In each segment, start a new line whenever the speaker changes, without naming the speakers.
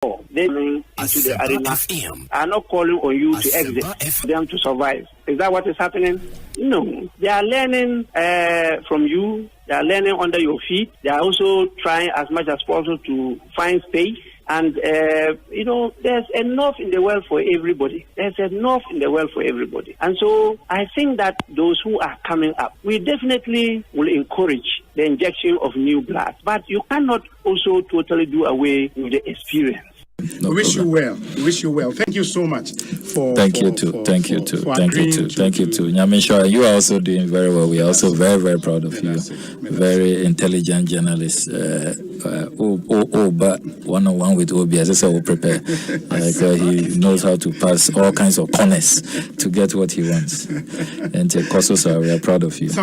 They into the arena are not calling on you to exit them to survive. Is that what is happening? No. They are learning from you. They are learning under your feet. They are also trying as much as possible to find space. And, there's enough in the world for everybody. There's enough in the world for everybody. And so I think that those who are coming up, we definitely will encourage the injection of new blood. But you cannot also totally do away with the experience.
No wish you well. Wish you well. Thank you so much for.
Thank you too. Thank you too. Nyamisha, you are also doing very well. We are also very, very proud of you. Very intelligent journalist. But one-on-one with Obi, as I said, will prepare. He knows how to pass all kinds of corners to get what he wants. And Kososa, we are proud of you.
The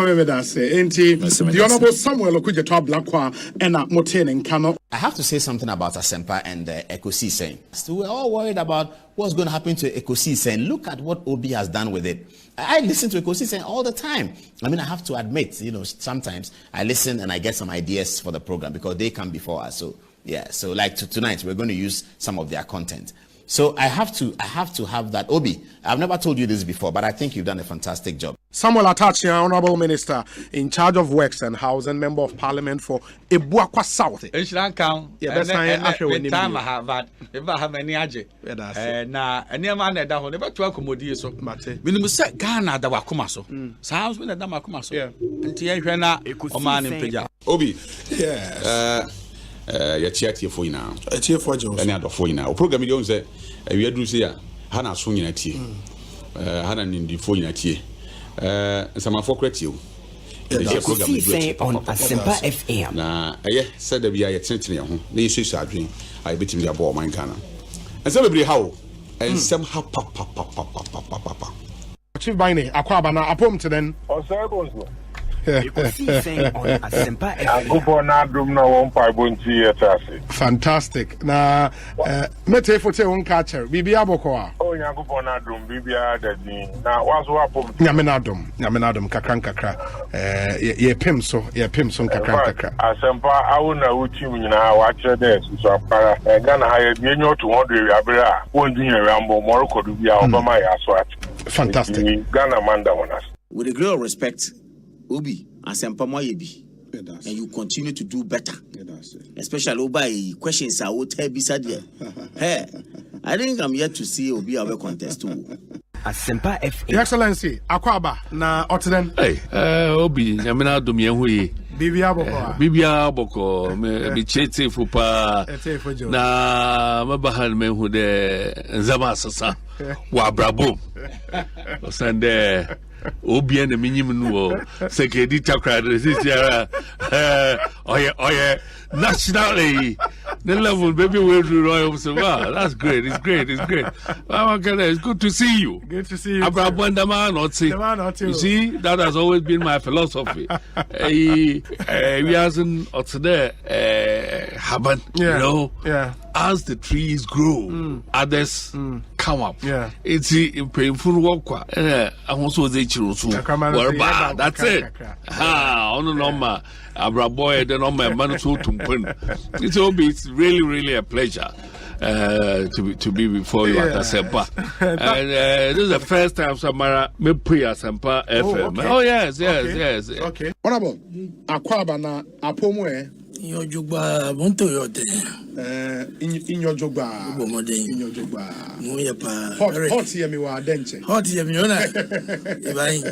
Honorable Samuel Okudjeto Blakwa and Moten and Kano.
I have to say something about Asempa and Ekosiisen. So we're all worried about what's going to happen to Ekosiisen. Look at what Obi has done with it. I listen to Ekosiisen all the time. I mean, I have to admit, sometimes I listen and I get some ideas for the program because they come before us. So, yeah. So like tonight, we're going to use some of their content. So I have to have that. Obi, I've never told you this before, but I think you've done a fantastic job.
Samuel Atachi, Honorable Minister in charge of Works and Housing, Member of Parliament for Ebuakwa South.
Yeah, that's time I have that. If I have any aje. Na any man that down never to accommodate so. Minimum set Ghana da wakuma so. Sounds when da makuma so. Yeah. Nti ehwe na o man impeja.
Obi. Yes. Ya tiatie fo ina.
Tiatie fo jo.
Ani adofo ina. O program dey on say we adu say ya hana so nyina tie. Hana nindi fo nyina tie. Some for credit.
Ekosiisen on Asempa FM.
Na said that we are tenting ho. Na yesu sadwen I bet him the abo man kana. And some be how and somehow papa.
Chief Baine akwaba na apom to den.
Ekosiisen on Asempa
FM. Fantastic. Na mete fote won catcher. Bibia boko.
Oh Nyankopon adom bibia dadi. Na wazo apom.
Nyamenadom kakra. Ye pem so kakra.
Asempa awuna utim nyina wa kire dey so apara. Ghana ha ye nyo 200 abere a won dunya rambo moroko do bia obama ya so at.
Fantastic.
Ghana manda wonas.
With a great respect, Obi, Asempa Moyebi, and you continue to do better. Especially Obi, questions I would tell beside you. Hey, I think I'm yet to see Obi our contest too.
Asempa FM.
Your Excellency, Akwaba, na Otiden.
Hey, Obi, Yamina Dumyehui.
Bibia
boko me chete fupa na mabahan me hu de nzama sasa wa brabo osande obi na minyim no sekedi takra this year oye nationally the level baby we do royal so wow that's great it's great it's good to see you abrabo ndama not see you see that has always been my philosophy we hasn't today happen as the trees grow others come up it's painful work I also say that's it on normal abraboy the normal man so it's really a pleasure to be before you at Asempa. And this is the first time Samara me pre Asempa FM. Oh yes.
Okay. Honorable, Akwaba na apomwe.
Your jugba bonto yote.
In your jugba. In your jugba. Hot here me wa denche.
Hot here me ona. Ibai.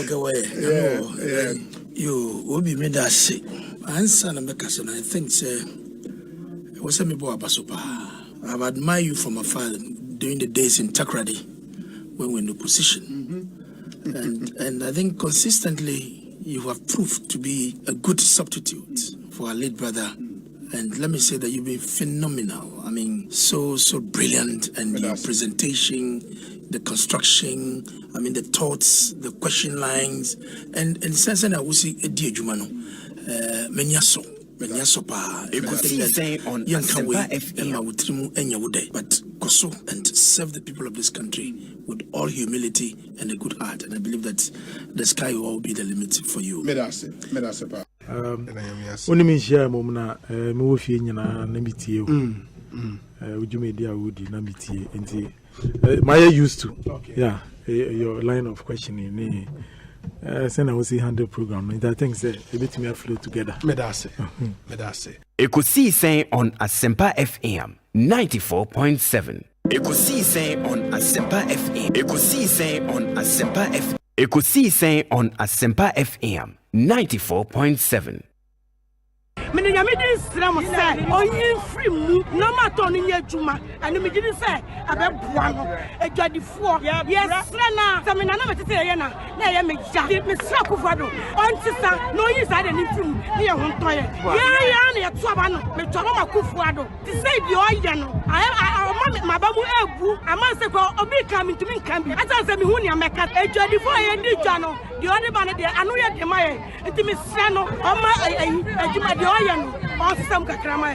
Ngoke you Obi me that say. Answer na make us I think say I've admired you from afar during the days in Takrady when we're in opposition. And I think consistently you have proved to be a good substitute for our late brother. And let me say that you've been phenomenal. I mean, so brilliant. And your presentation, the construction, I mean, the thoughts, the question lines. And since then, I will see a dear Jumano. Menyaso.
Ekosiisen on Asempa FM.
But Koso and serve the people of this country with all humility and a good heart. And I believe that the sky will all be the limit for you.
Medase.
Only me share momna me wo fie nyina na metie o. Ujumedi a wodi na metie enti my used to. Okay. Yeah, your line of questioning send I was handle program and I think say a bit me flow together.
Medase. Ekosiisen on Asempa FM 94.7. Ekosiisen on Asempa FM. Ekosiisen on Asempa FM. Ekosiisen on Asempa FM 94.7.
Mene nyame di Islam say onye free mu no matter no nya djuma ani me di say abeboa no adwadifo yesra na se me na metete ye na ye me ja me sra kufado onti sa no yi sa de ni fim ni ye ho ntoye ya na ye to aba no me to ma kufuado ti say bi o ye no ma ba mu ebu ama se ko obi ka mi ntumi nkan bi ata se me hu ni ameka adwadifo ye di dwa no di ode ba no de anu ye de ma ye nti me sra no o ma adjuma de on system kakrama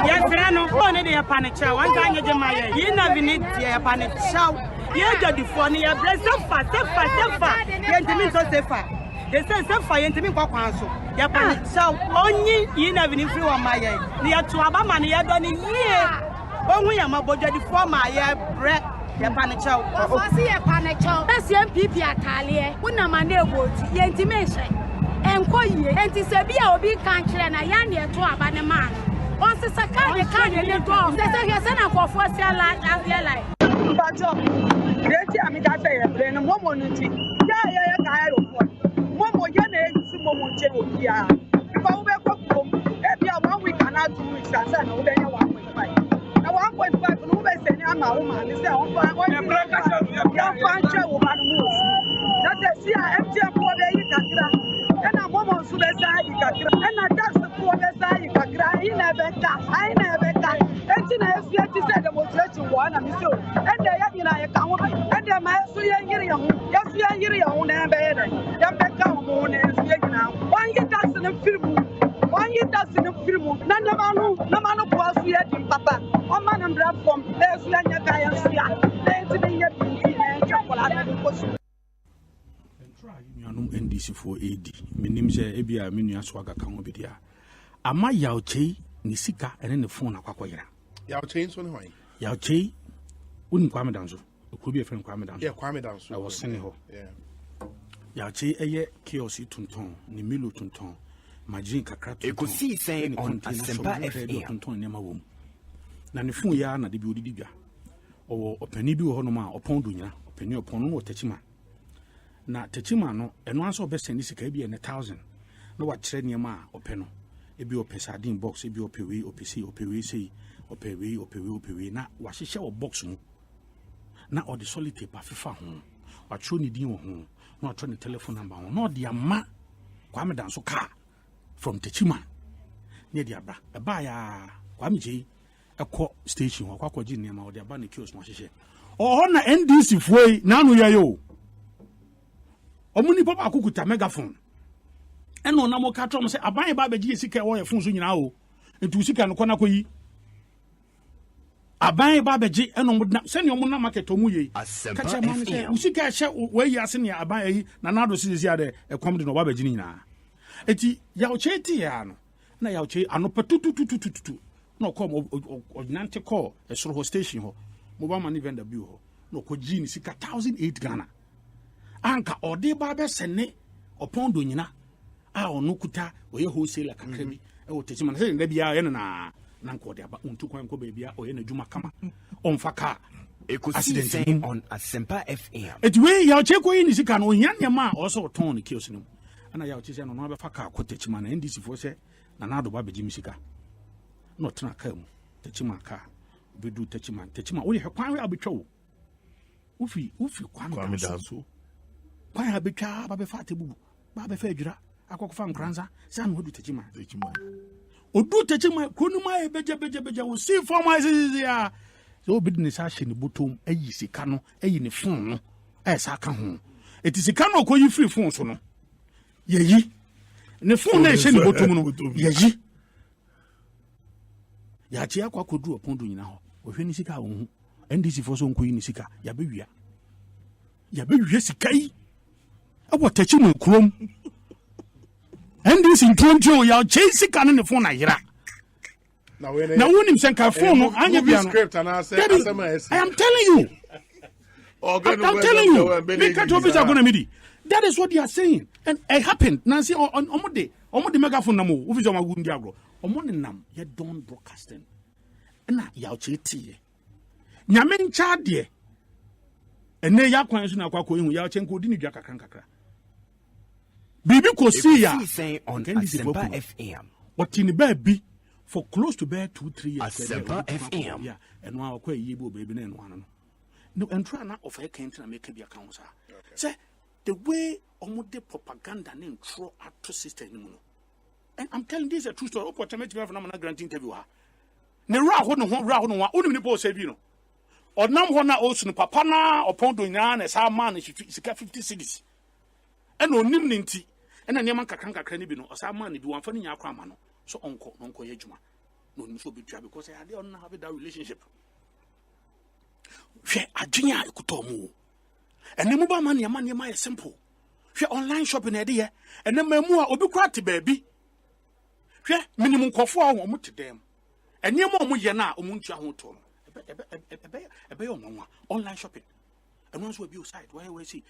ya trano on de panicha wan ga nye ma ye yi na vinit ya panicha ye jadi for ni ya blessing fa ye ntimi so sefa they say sefa ye ntimi kwa kwanso ya panicha onyi yi na vinit free wa ma ye ni ya to aba ma ni ya do ni ye ohun ya ma bo jadi for ma ye break ya panicha o si ye panicha that's MPP atale una ma na egoti ye ntimi hye enkoye enti se bia obi kan kire na ya na eto aba ne ma on se saka de kan ne do se na kwofo se la bajo reti ami ka se ye bre no momo no ti ya ka ya ro fo momo ye na enti momo che obi a ko be ko e bia 1 week and 2 weeks asa na obi nya 1.5 na 1.5 no be se ni ama wo ma ni se on fa ya fa che wo ba no mo that is here MTM ko be yi kakra ena momo su be sa yi kakra ena tax ko be sa yi kakra ina beta enti na efi enti se demonstration wo na mi so ende ya nyina ye kan wo ende ma so ye yiri ya ho na be ye ya be ka wo na so ye nyina wan yi tax na film na ma no ko so ye di papa o ma na mbra form e so ya nya ka ya so ya enti be ye bi e chokola na ko so
Yanum NDC for AD. Minim se ebia menu aso aga kan obedia. Ama yauchei ni sika ene ne phone akwakoyera.
Yauchei so ne hwan?
Yauchei unim Kwame Danso. Okubi efren Kwame Danso.
Yeah, Kwame Danso.
I was sending her.
Yeah.
Yauchei eye chaos tunton, ni milo tunton. Majin kakra tunton.
Ekosiisen on Asempa FM
tunton nema wom. Na ne phone ya na de bi odidi bia. Owo opani bi wo hono ma opon do nyina. Opani opon no otachima. Na techima no eno anso obesend sika bi ene 1000 na wa kire niam a ope no ebi ope sardine box ebi opewe opewe sei opewe na wa hyehyɛ o box mu na o de solid tape afifa ho wa tro ni din ho na tro ni telephone number ho na o de ama Kwame Danso car from techima ne de abra e ba ya Kwame Jey ekɔ station ho akɔ gi niam a o de aba ne kiosk no hyehyɛ o na NDC foi na no ya yo omuni papa akukuta megaphone eno na mo ka trom se aban ba beji sika wo ye phone so nyina o entu sika no kona koyi aban ba beji eno mo se ne mo na market omu ye ka che man se usika hye we yi ase ne aban yi na nado sisi ade ekom de no ba beji nyina eti ya o cheti ya no na ya o che ano patututututu no kom ordinante call esoro station ho mobile money vendor bi ho no ko ji ni sika 1008 Ghana anka ode ba be sene opon do nyina a onu kuta oye wholesale kakra bi e wo techima na se nda bia ye na nka ode aba untu kwan ko be bia oye na djuma kama onfa ka
Ekosiisen on Asempa FM
it we ya che ko yi ni sika no hia nyama o so ton ni kios nim ana ya che se no no be fa ka ko techima na ndc fo se na na do ba be jimi sika no tena ka mu techima ka be du techima wo ye kwan we abetwa wo ufi Kwame Danso kwa ya betwa ba be fa tebubu ba be fa adwira akokfa nkranza sa no odu techima odu techima konuma e beja wo see formalize ya so business a hye ne botom ayi sika no ayi ne phone no e sa ka ho eti sika no ko yi free phone so no yeyi ne phone na hye ne botom no yeyi ya chi akwa kodu opon do nyina ho ohwe ni sika wo hu NDC for so nko yi ni sika ya bewia sika yi abo techima krom And this in 20 ya chase kan ne phone ayira. Na woni msenka phone anya bia no. I am telling you. I'm telling you. Make a officer gonna meet. That is what they are saying. And it happened. Nancy on the megaphone namo. Officer ma wundi agro. Omo nam ye don broadcasting. Na ya cheti. Nyame ncha de. Ene ya kwan so na kwakọ ihu ya chenko di ni dua kakra. Bibi ko see ya
on Asempa FM.
What in the baby for close to bear 2-3 years.
Asempa FM.
Yeah, and one kwa yibo baby na no. No, and try na of her can't make be accounts. Say the way omude propaganda na throw out to system no. And I'm telling this is a true story. Opportunity for na granting interview ha. Ne ra ho no oni ni bo say bi no. Odnam ho na osu no papa na opondo nya na sa man sika 50 cedis. And onim ni nti. And an yaman kakra ni bi no osa man ni bi wan fa ni nya akwa ma no. So onko ye juma. No ni so be twa because I don't have that relationship. Hwe adwenya ekuto mu. Ene mu ba man yaman yema ye simple. Hwe online shopping e de ye. Ene mamu a obi kwa te baabi. Hwe minimum kofo a wo mu te dem. Ene mu omu ye na omu ntua ho to no. Ebe yo nwa online shopping. Eno so bi site why we see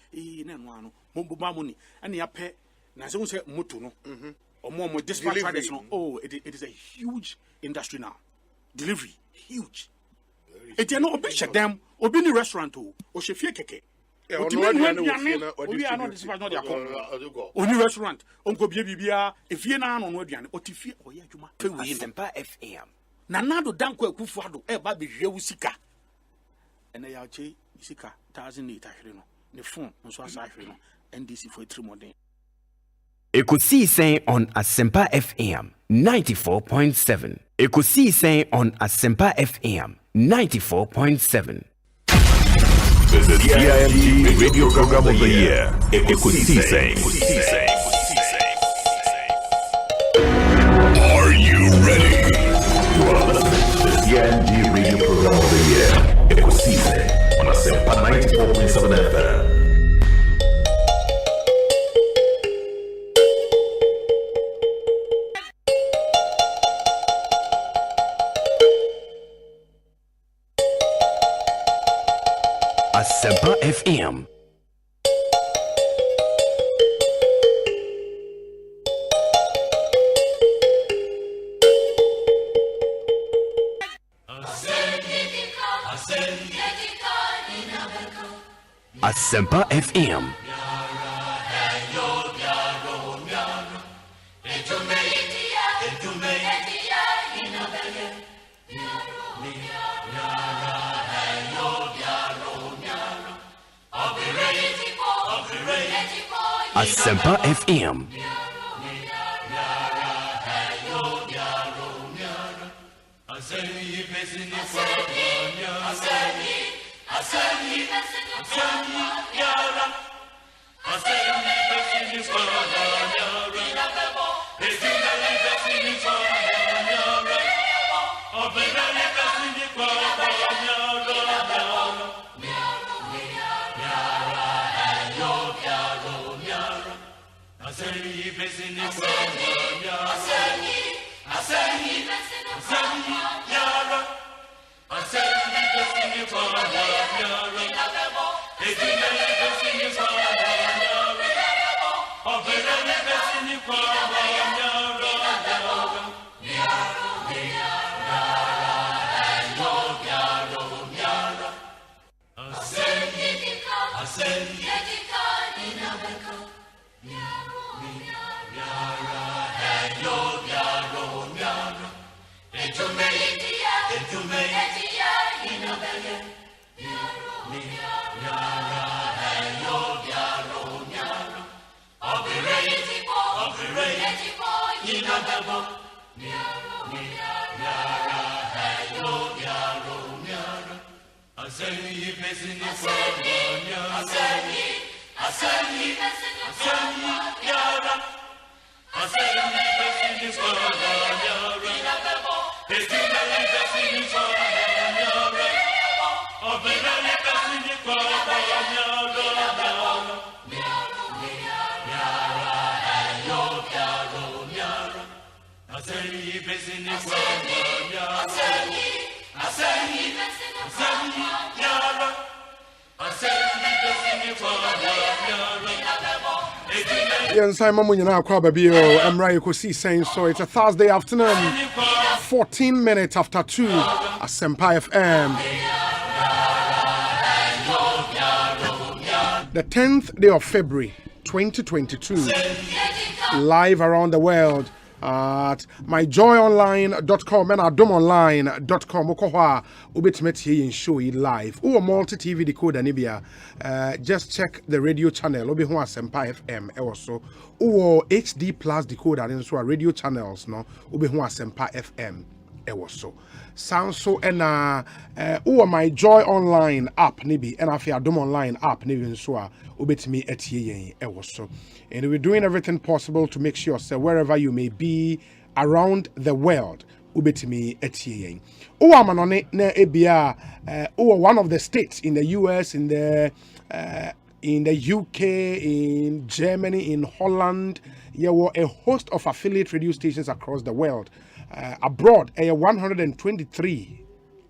na no ano mo ba mo ni ene ya pe na se wo se moto no omo dispatch riders no. Oh, it is a huge industry now. Delivery huge. It no obi share them obi ni restaurant o she fie keke. We are not dispatch not their only restaurant onko bia efie na ano no aduane otifie oye adwuma fe we
Asempa FM.
na nado danko akufu ado e ba be hwe usika ene ya che isika 1008 ahwe no ne phone nso asa ahwe no NDC for 3 modern.
Ekosiisen on Asempa FM 94.7. Ekosiisen on Asempa FM 94.7.
The CIMG Radio Program of the Year, Ekosiisen. Are you ready? The CIMG Radio Program of the Year, Ekosiisen on Asempa 94.7 FM.
Asempa FM. Asempa FM. Asempa FM.
Yes, I'm Mamunyana Kwababio. I'm Ekosiisen. So it's a Thursday afternoon, 14 minutes after 2 Asempa FM. The 10th day of February 2022. Live around the world at myjoyonline.com and adomonline.com. Okohwa ubetmeti in show it live. Or multi TV decoder nibia. Just check the radio channel. Obi ho Asempa FM also. Or HD plus decoder and so radio channels no. Obi ho Asempa FM also. Sounds so and or my Joy Online app nibi and afi Adom Online app nibi so ubetimi etie also. And we're doing everything possible to make sure so wherever you may be around the world ubetimi etie. O amanone na ebia one of the states in the US, in the UK, in Germany, in Holland, there were a host of affiliate radio stations across the world. Abroad, 123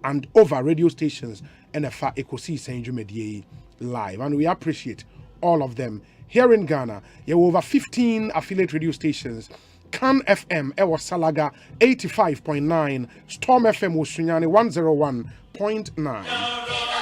and over radio stations and a Ekosiisen Jumedie live, and we appreciate all of them. Here in Ghana, there were over 15 affiliate radio stations. Can FM, Ewa Salaga 85.9, Storm FM was Sunyani 101.9,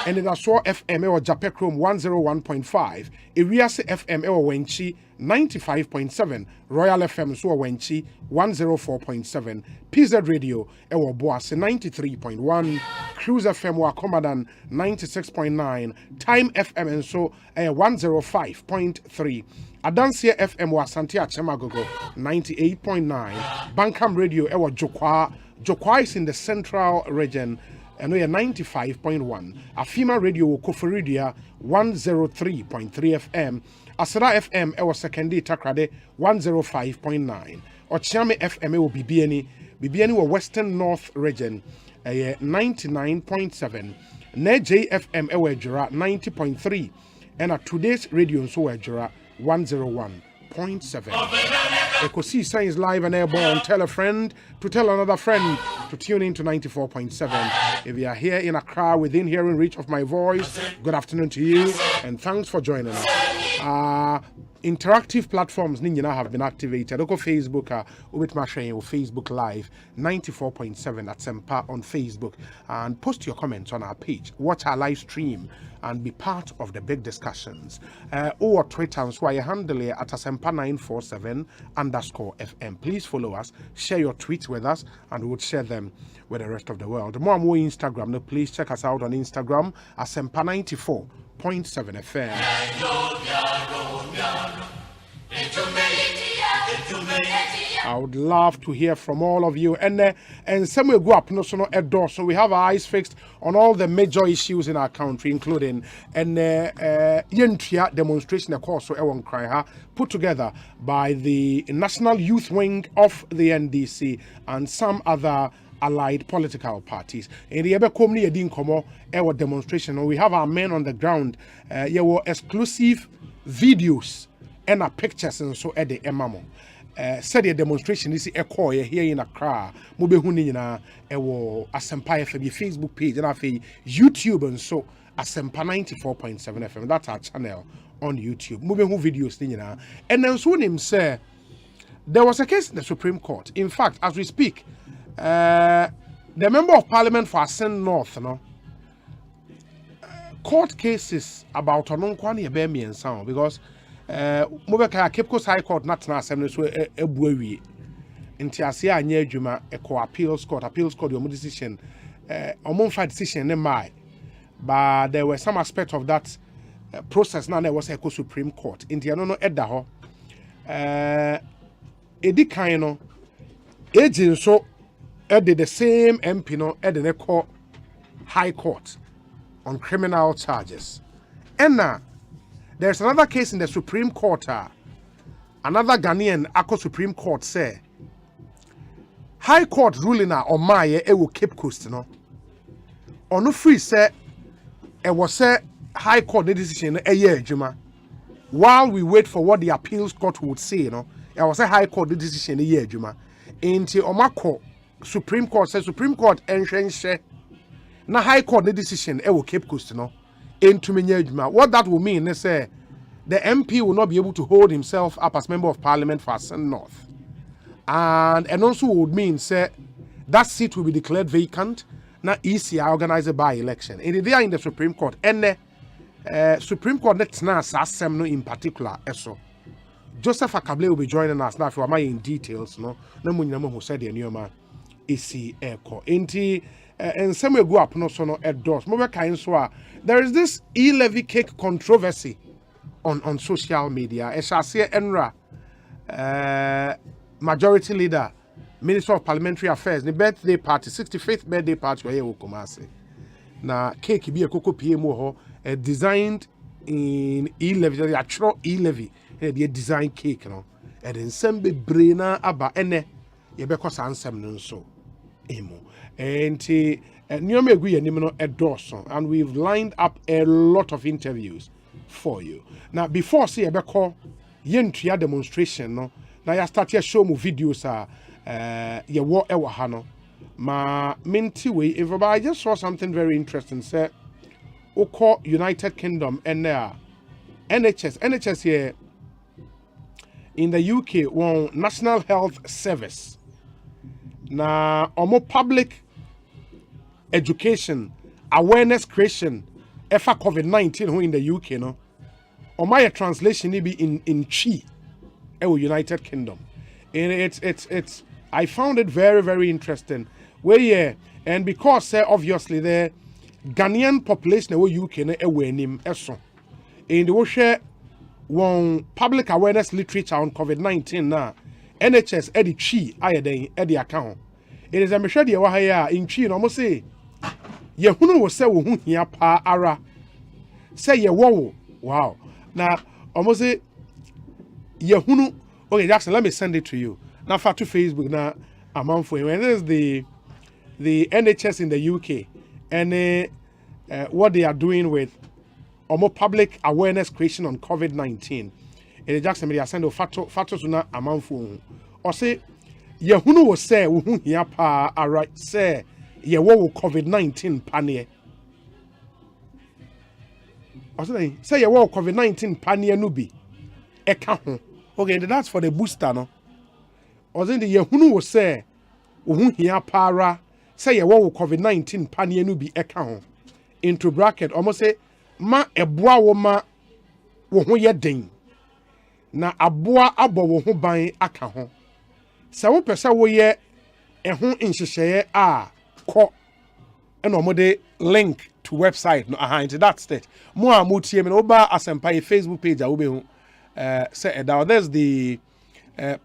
and in Aswa FM, Ewa Japekrom 101.5, Iriase FM, Ewa Wenchi 95.7, Royal FM, Sua Wenchi 104.7, PZ Radio, Ewa Boase 93.1, Cruise FM, Wa Commandant 96.9, Time FM, and so 105.3. Adansia FM wa Santia Chemagogo 98.9. Bankam Radio ewa Jokwa is in the central region and we are 95.1. Afima Radio Koforidia 103.3 FM. Asra FM ewa Sekendi Takrade 105.9. Ochiame FM ewa Bibiani wa Western North region 99.7. Neje FM ewa Jura 90.3. And at today's radio so Jura 101.7. Ekosiisen is live and airborne. Tell a friend to tell another friend to tune in to 94.7. If you are here in Accra within hearing reach of my voice, good afternoon to you and thanks for joining us. Interactive platforms Ninjana have been activated. Look Facebook, Facebook Live 94.7 at Asempa on Facebook, and post your comments on our page. Watch our live stream and be part of the big discussions. Or Twitter and so I handle it at Asempa 94.7_FM. Please follow us, share your tweets with us, and we would share them with the rest of the world. More and more Instagram. Now please check us out on Instagram, Asempa 94.7 FM. I would love to hear from all of you. And some will go up so we have our eyes fixed on all the major issues in our country, including Yentria demonstration, of course, put together by the National Youth Wing of the NDC and some other allied political parties. In the Ebekomni Edin Komo demonstration, we have our men on the ground. There were exclusive videos and pictures and so at the Emamo. Said the demonstration is a call here in Accra. Mubehuni na ewo Asempa FM Facebook page and YouTube and so Asempa 94.7 FM. That's our channel on YouTube. Mubehu videos nina. And then soon him say there was a case in the Supreme Court. In fact, as we speak, the member of Parliament for Ascent North, court cases about Ononkwani Ebemi and sound because Mubeka Cape Coast High Court not na assembly so ebuawi nti ase anya adwuma appeals court your decision fight decision ne mai, but there were some aspect of that process now there was a Supreme Court nti no edda ho edi kan no agent so did the same MP no the court High Court on criminal charges. And now there's another case in the Supreme Court. Another Ghanaian Ako Supreme Court say High Court ruling on my ewo Cape Coast no. Ono free say it was say High Court decision a year juma. While we wait for what the appeals court would say, it was a High Court decision a year juma. Inti omako Supreme Court says Supreme Court enhwenhwe na High Court decision e will Cape Coast no into adwuma. What that will mean is say the MP will not be able to hold himself up as member of parliament for Ascent North. And also would mean say that seat will be declared vacant. Now ECI organize a by-election. And they are in the Supreme Court. And Supreme Court next now Asem in particular. So Joseph Akable will be joining us now. If you are in details, no who said the new man ECI Echo. And some will go up no so no endorse. There is this E-levy cake controversy on social media. Eshasia Enra, majority leader, Minister of Parliamentary Affairs, the birthday party, 65th birthday party, where you Kumasi. Now, cake be a cocoa PMO, designed in E-levy, the actual E-levy, and the design cake, no. And then some be brainer about ene, ye because ansem no so. Emo. And Nyome agree and endorse, and we've lined up a lot of interviews for you. Now, before see a call yentia demonstration, no. Now you start here show me videos ye war ewa hano. Ma minty way if I just saw something very interesting. Say Oko United Kingdom and NHS here in the UK one National Health Service. Now omo public education awareness creation for COVID-19 who in the UK no. Or my translation be in Chi, United Kingdom, and it's I found it very, very interesting. Where yeah, and because obviously the Ghanaian population UK nim eso, and they share one public awareness literature on COVID-19 now. NHS Eddie Chi Eddie account. It is a machine in Chi no say ye hunu wo se wo hu hia pa ara say ye wo wow. Now, almost say, Yahunu. Okay, Jackson, let me send it to you. Now, for to Facebook, now, I'm on for you. And this is the NHS in the UK and what they are doing with almost public awareness creation on COVID-19. And Jackson, I send Fato Suna, I'm on for you. Or say, Yahunu will say, Yapa, all right, say, Yawo COVID-19 panier. Say you walk COVID-19 pania nubi. Eka ho. Okay, that's for the booster no. Or then the yehunu will say, here para. Say you walk COVID-19 pania nubi eka ho. Into bracket, almost say, ma eboa wo ma wo ho ye den. Na aboa abo wo ho ban aka ho. Sa wo pese wo ye ho nhyehyeye a ko. And omode link to website no into that state. More mutie me oba Asempa Facebook page a obe say there's the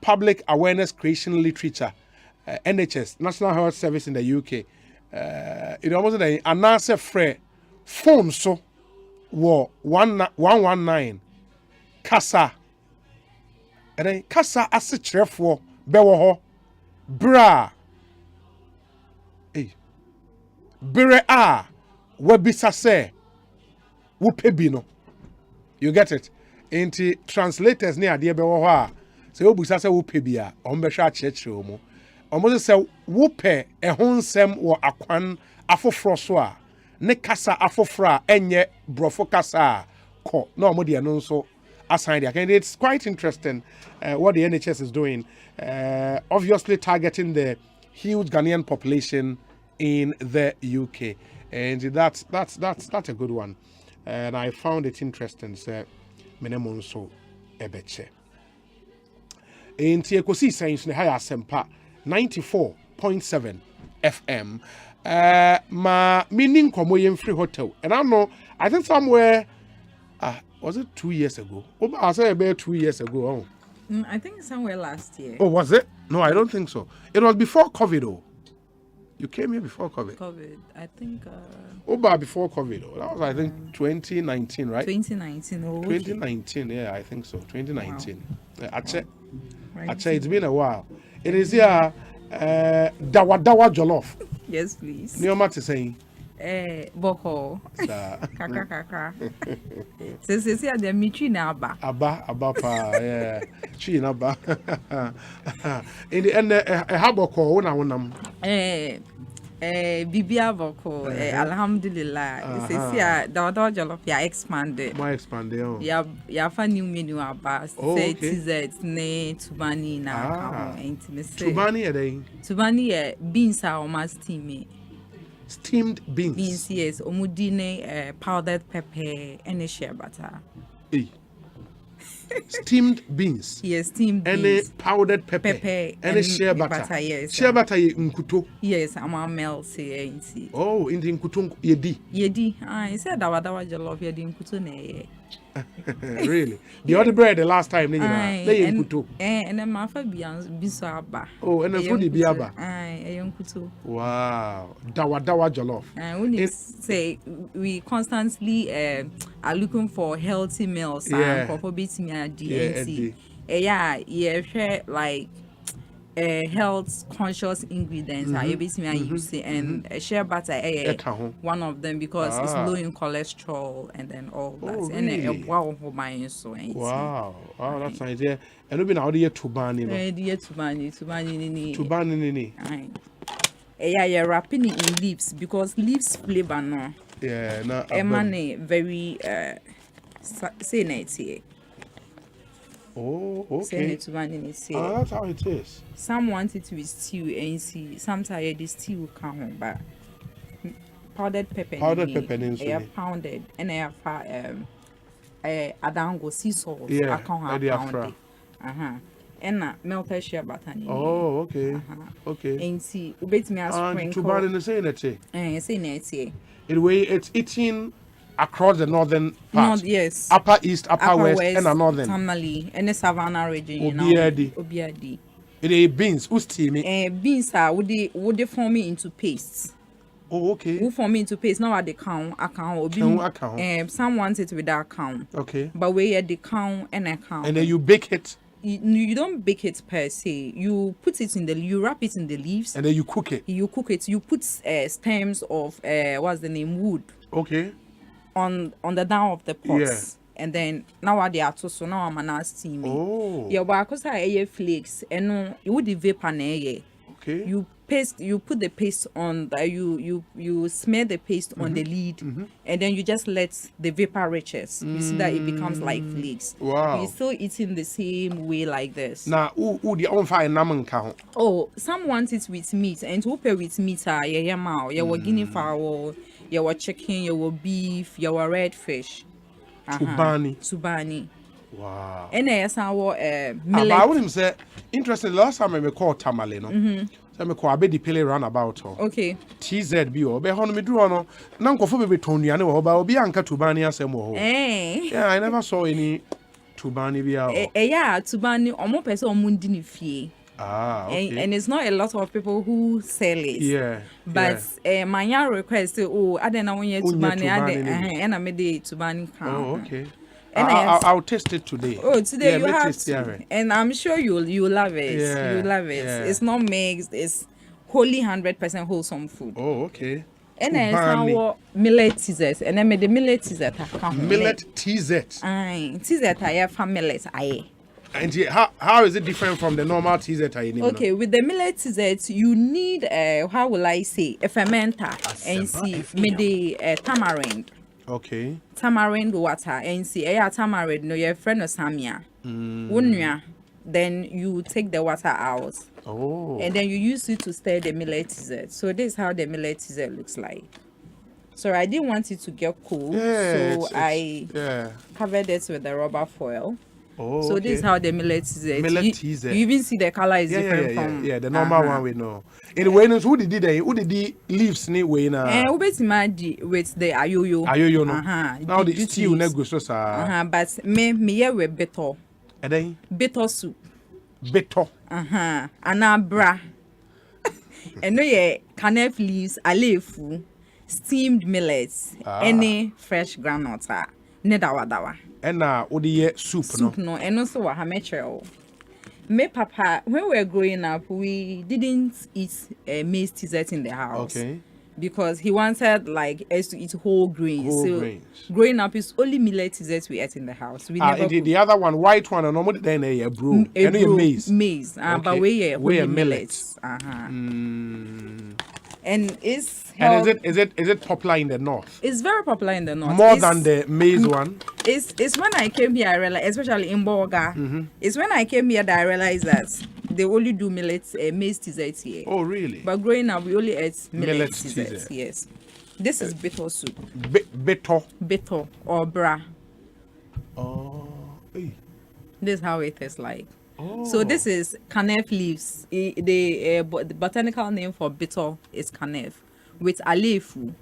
public awareness creation literature NHS National Health Service in the UK. It almost an answer free phone so war 119 kasa and then kasa asitrefo bewo ho bra bere a wabisa se wupebi no. You get it? Enti translators ne ade be wo ho a se obisa se wupebi a ombehwa achechire omo omo se wupe ehon nsem wo akwan afoforo so a ne kasa afoforo a enye brofo kasa ko na omo de no nso assign there. And it's quite interesting what the NHS is doing, obviously targeting the huge Ghanaian population in the UK, and that's a good one, and I found it interesting. So, menemonso ebeche. In Ekosiisen On Asempa 94.7 FM. Ma meaning komo free hotel, and I think somewhere. Was it 2 years ago? Oh, I said about 2 years ago. Oh.
I think somewhere last year.
Oh, was it? No, I don't think so. It was before COVID. Oh. You came here before COVID.
COVID, I think.
But before COVID. Oh. That was, I think, 2019, right?
2019. Oh,
2019, yeah, I think so. 2019. Wow. Actually, it's been a while. It is here, Dawa Jollof.
Yes, please.
Neoma to say.
Boko. Kaka. See, the Michi Naba.
Aba pa, yeah. Chi naba. In the end, a haboko, one.
Bibia Boko, Alhamdulillah. See, the jollof ya expanded.
More expanded. Oh.
Ya fa new menu abas. Say TZ ne tubani na
Tubani a day.
Tubani beans are almost steamy.
Steamed beans.
Beans, yes. Omudine powdered pepper and a shea butter.
Steamed beans.
Yes, steamed beans.
And a powdered pepper. And a shea butter.
Yes.
Shea butter nkuto.
Yes, I'm a mel say.
Oh, in the nkuto yedi.
Yedi. I said dawa jollof yedi nkuto ne.
Really? The other bread the last time they nkuto.
And then my biso aba.
Oh, and then food biaba.
Nkuto.
Wow. Dawa jollof.
We say we constantly are looking for healthy meals for beating our DNC. Yeah, like health conscious ingredients are using and shea butter one of them because it's low in cholesterol and then all that.
Really?
And wow,
that's nice. Yeah, and we've been out here tubani.
Yeah, wrapping it in leaves because leaves flavor no.
Yeah, no.
Emane very say it.
Oh, okay.
That's
how it is.
Some want it with stew and see sometimes the stew come home, but powdered pepper. Pounded and I have adango sea salt.
Yeah,
I can't have pounded. And melted shea butter.
Oh, okay. Okay.
And see, ubet me as sprinkle.
Tubani the same that
say net.
Anyway, it's eating across the northern part.
Yes.
Upper east, upper west, and a northern.
Tamale and the savannah region.
Obiadi. It is beans. Who's steaming?
Beans are would they form it into paste.
Oh, okay.
Who form it into paste? Now at the account. Some want it without account.
Okay.
But we at the account and account.
And then you bake it.
You don't bake it per se. You put it you wrap it in the leaves.
And then you cook it.
You put stems of what's the name, wood.
Okay.
On the down of the pots.
Yeah.
And then now they are so now I'm now steaming.
Oh.
Yeah, but because I flakes and you would the vapor na.
Okay.
You put the paste on you smear the paste on the lid and then you just let the vapor reaches. You see that it becomes like flakes.
Wow.
You're still eating the same way like this.
Now, who the on fire naman count?
Oh, some want it with meat and to pair with meat you guinea fowl, you chicken, you beef, you red fish. Tubani.
Wow.
And there's our millet.
I wouldn't say interesting. Last time I called tamale, no. So I call the pele roundabout.
Okay.
TZ be or be on me do no. Now go for be Tony and about be anka tubani asemo. Yeah, I never saw any tubani be out.
Yeah, tubani omo person omundi ni fie.
Okay.
And it's not a lot of people who sell it.
Yeah.
But my request I don't know when you tubani and I made the tubani count.
Oh, okay. And I'll test it today.
Oh, today you have to. And I'm sure you'll love it.
Yeah.
You'll love it. Yeah. It's not mixed. It's wholly 100% wholesome food.
Oh, okay.
And then our millet TZ. And then the millet TZ.
Millet TZ.
TZ I have from millet.
And how is it different from the normal TZ?
Okay, with the millet TZ, you need how will I say a fermenter and see maybe tamarind.
Okay.
Tamarind water and see tamarind no your friend of Samia. Then you take the water out.
Oh.
And then you use it to stir the millet TZ. So this is how the millet TZ looks like. So I didn't want it to get cold.
Yeah,
so I covered it with the rubber foil.
Oh,
so this is how the millet TZ. You even see the color is different from
the normal one we know. In the way who did the leaves ni way na?
With the ayoyo.
Ayoyo no. Now the stew na go so sa.
But me we beto.
Then
beto soup.
Beto.
Anabra. And no ye canef leaves, alefu, steamed millets, any fresh groundnuts. Nedawa.
And odi soup
no. And also wa hamechel. Me papa, when we were growing up, we didn't eat maize dessert in the house.
Okay.
because he wanted like us to eat whole grains. Growing up, it's only millet that we ate in the house. We never
the other one, white one, and normally then a brew.
Maize. But we millets. And it's
is it popular in the north?
It's very popular in the north.
More than the maize one.
It's when I came here I realized, especially in Boga, it's when I came here that I realized that they only do millets, maize desserts here.
Oh, really?
But growing up, we only ate millet desserts. Yes. This is bitter soup. Bitter or bra.
Oh. Hey.
This is how it tastes like. Oh. So this is canef leaves. The botanical name for bitter is canef with alefu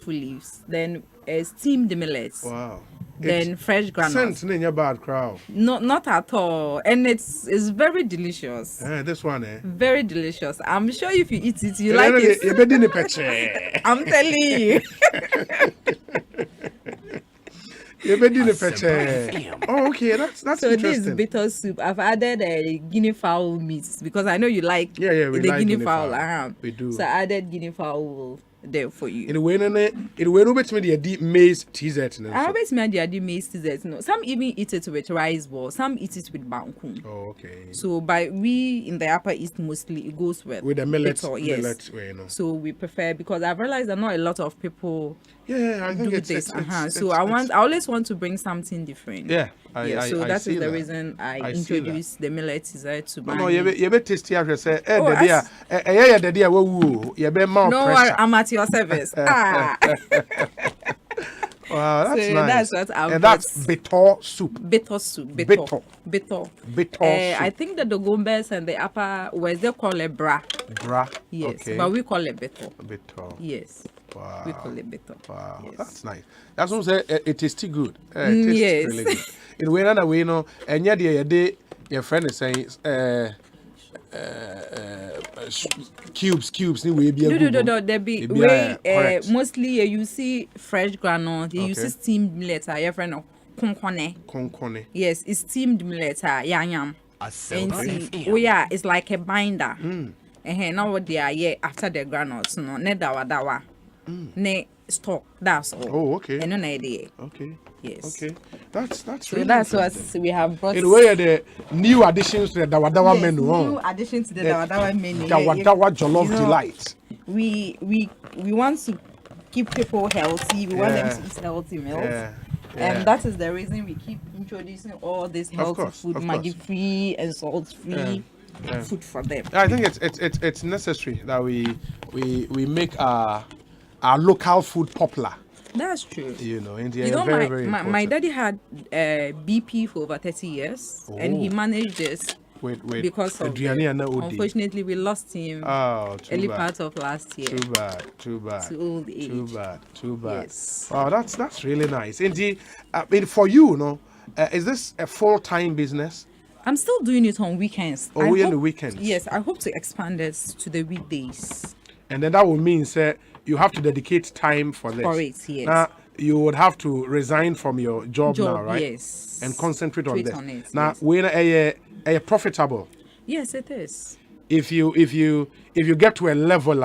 leaves. Then steamed millets.
Wow.
Then fresh granules.
Sense in your bad crowd.
No, not at all. And it's very delicious.
This one,
very delicious. I'm sure if you eat it, you like it. I'm telling you.
Oh, okay, that's
so
interesting.
This is bitter soup. I've added guinea fowl meat because I know you like
we
the
like
guinea fowl.
We do.
So I added guinea fowl there for you.
In way no bet me the deep maize dessert.
I bet me the deep maize dessert. No, some even eat it with rice ball. Some eat it with banku.
Oh, okay.
So we in the Upper East mostly it goes with
the millet.
Yes.
Millet way, no.
So we prefer because I've realized that not a lot of people.
I think
do this. So I always want to bring something different.
Yeah.
So that is the reason I introduced the millet dessert to
no, you be tasty as say the dia wo you be more
no
pressure.
I'm at your service.
Wow, that's
so
nice.
That's what I've
and that's bitter soup.
Bitter soup. I think that the Gombes and the Upper West they call it bra. Yes, okay. But we call it bitter. Yes.
Wow.
We call it bitter.
Wow,
yes.
That's nice. That's what I'm saying. It tastes good. It tastes really good. In way and way, no, and yet your friend is saying cubes.
No. There be mostly you see fresh granule. You see steamed millet. Your friend no konkone. Yes, it's steamed millet. Yam. It's like a binder. And now what they are after the granules. No, ne dawa. Ne stock. That's all.
Oh, okay.
And no idea.
Okay.
Yes.
Okay. That's
so really that's what we have brought.
In a way, the new additions to the Dawadawa menu.
New addition to the Dawadawa menu.
Dawadawa Jollof Delight.
We want to keep people healthy. We want them to eat healthy meals. And that is the reason we keep introducing all this healthy food, Maggi-free and salt-free food for them.
I think it's necessary that we make our local food popular.
That's true.
You know, India is very, very important.
My daddy had BP for over 30 years, and he managed this because of unfortunately we lost him early part of last year.
Too bad.
To old age.
Too bad.
Yes.
Wow, that's really nice. Indeed, for you, is this a full-time business?
I'm still doing it on weekends.
Oh, on the weekends?
Yes, I hope to expand this to the weekdays.
And then that will mean, you have to dedicate time for this.
For it, yes.
Now, you would have to resign from your job now, right?
Yes.
And concentrate on this.
It,
now, when are profitable?
Yes, it is.
If you get to a level,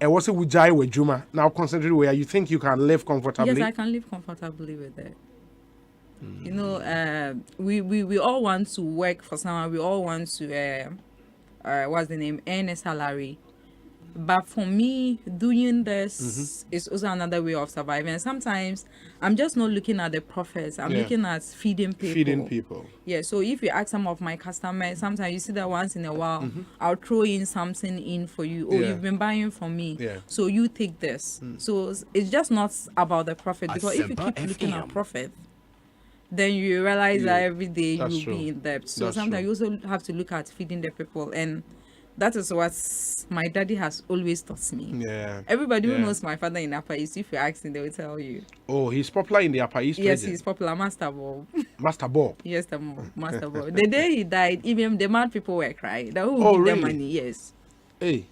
what's it with Jai with Juma? Now concentrate where you think you can live comfortably.
Yes, I can live comfortably with it. You know, we all want to work for someone. We all want to earn a salary. But for me, doing this is also another way of surviving. Sometimes I'm just not looking at the profits. I'm looking at feeding people. Yeah, so if you ask some of my customers, sometimes you see that once in a while, I'll throw in something in for you. Oh, you've been buying from me. Yeah. So you take this. So it's just not about the profit. Because if you keep looking at profit, then you realize that every day you'll be in debt. So sometimes you also have to look at feeding the people. And that is what my daddy has always taught me. Yeah. Everybody who knows my father in Upper East, if you ask him, they will tell you. Oh, he's popular in the Upper East region? Yes, he's popular. Master Bob. Master Bob? Yes, Master Bob. The day he died, even the mad people were crying. That who give them money, yes. Hey,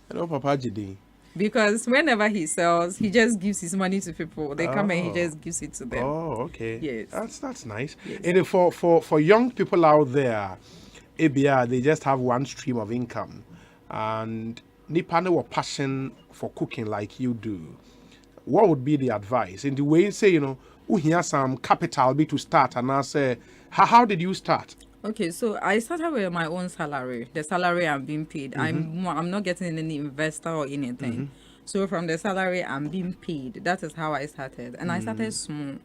I know Papa Jidi. Because whenever he sells, he just gives his money to people. They come and he just gives it to them. Oh, okay. Yes. That's nice. Yes. And for young people out there, ABR, they just have one stream of income, and
nipa ne passion for cooking like you do, what would be the advice? In the way you say, you know, we hear some capital be to start, and I say, how did you start?
Okay, so I started with my own salary, the salary I'm being paid. I'm not getting any investor or anything. So from the salary I'm being paid, that is how I started. And I started small.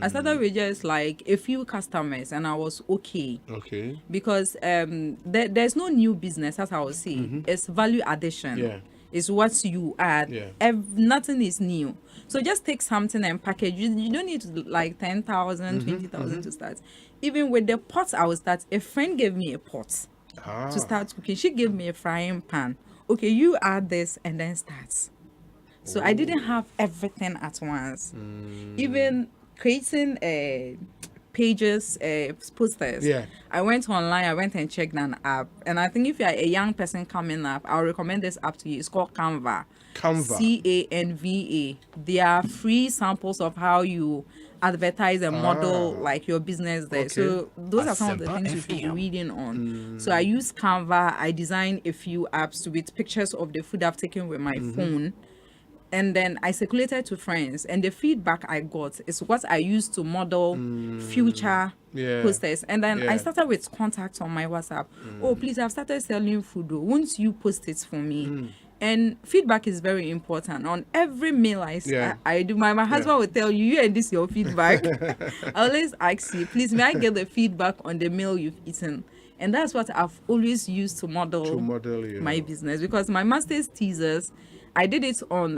I started with just like a few customers, and I was okay.
Okay.
Because there's no new business, as I was saying. It's value addition.
Yeah.
It's what you add.
Yeah.
Nothing is new. So just take something and package. You don't need to like 10,000, 20,000 to start. Even with the pots, I will start. A friend gave me a pot to start cooking. She gave me a frying pan. Okay, you add this and then start. So I didn't have everything at once. Even creating pages, posters.
Yeah.
I went online, I went and checked an app. And I think if you're a young person coming up, I'll recommend this app to you. It's called Canva. Canva. They are free samples of how you advertise and model like your business there. Okay. So those are some of the things you should be reading on. So I use Canva. I design a few apps with pictures of the food I've taken with my phone. And then I circulated to friends, and the feedback I got is what I used to model future posters. And then I started with contacts on my WhatsApp. Oh, please, I've started selling food. Won't you post it for me? And feedback is very important. On every mail I do, my husband will tell you and this your feedback. I always ask you, please, may I get the feedback on the meal you've eaten? And that's what I've always used to model my business, because my master's thesis, I did it on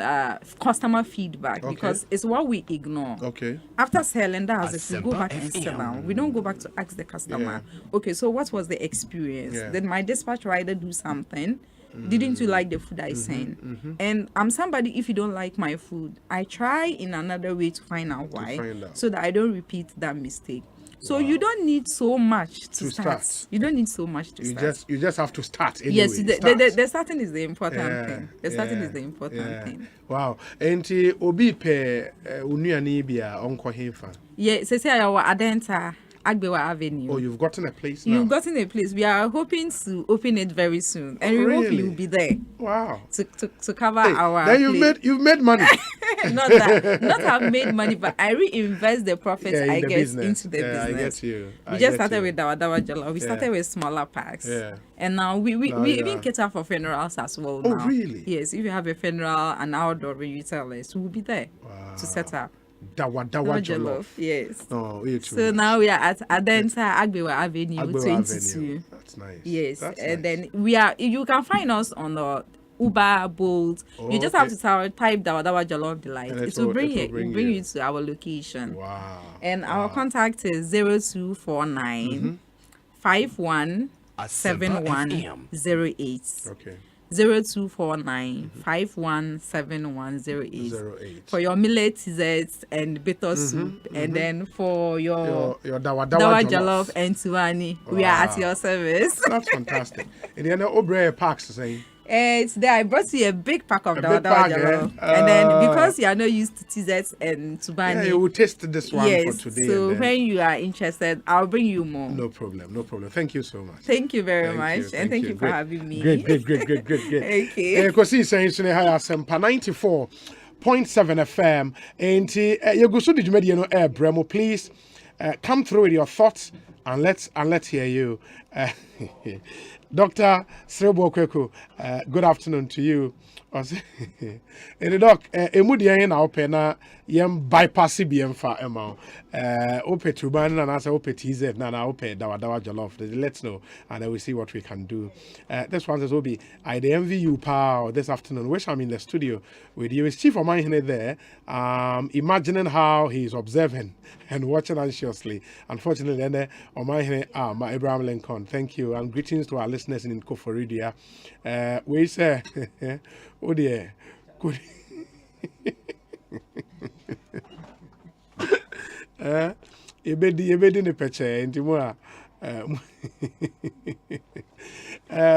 customer feedback, because it's what we ignore.
Okay.
After selling that, if we go back and sell down, we don't go back to ask the customer, okay, so what was the experience? Did my dispatch rider do something? Didn't you like the food I sent? And I'm somebody, if you don't like my food, I try in another way to find out why, so that I don't repeat that mistake. So you don't need so much to start. You don't need so much to start.
You just have to start anyway.
Yes, the starting is the important thing. The starting is the important thing.
Wow. Enti obi pe unuani bia onko hefa.
Yeah, say our Adenta Agbewa Avenue.
Oh, you've gotten a place now.
You've gotten a place. We are hoping to open it very soon, and we hope you'll be there.
Wow.
To cover our.
Then you've made money.
Not have made money, but I reinvest the profits I get into the business.
I get you.
We just started with our Dawa Jollof. We started with smaller packs. And now we even cater for funerals as well.
Oh, really?
Yes. If you have a funeral, an outdoor retailers, we'll be there to set up.
Dawa Jollof.
Yes.
Oh,
so now we are at Adenta Agbewa Avenue 22.
That's nice.
Yes. And then you can find us on the Uber, Bolt. You just have to type Dawa Jollof Delight. It will bring you to our location.
Wow.
And our contact is 0249 517108.
Okay.
0249 517108 for your millet desserts and bitter soup, and then for your
dawa
jollof and tuwani, we are at your service.
That's fantastic. And then Obre packs saying
it's there. I brought you a big pack of dawa jollof, and then because you are not used to desserts and tubani,
you will taste this one for today.
So when you are interested, I'll bring you more.
No problem. Thank you so much.
Thank you very much, and thank you for having me.
Great.
Okay.
Ekosiisen Asempa 94.7 FM. And you go so the media no air Bremo. Please come through with your thoughts and let's hear you. Dr. Srebo Kweku, good afternoon to you. And the doc, emudia na opena yem bypass BM fa ema. Ope tuban na nasa ope TZ na ope dawa jollof. Let's know, and then we see what we can do. This one says Obi, I envy you pow this afternoon. Wish I'm in the studio with you. Is Chief of Mine there, imagining how he's observing and watching anxiously. Unfortunately, then my Abraham Lincoln. Thank you, and greetings to our listeners in Koforidia. We say, oh dear, good. Ebedi ne peche intimua.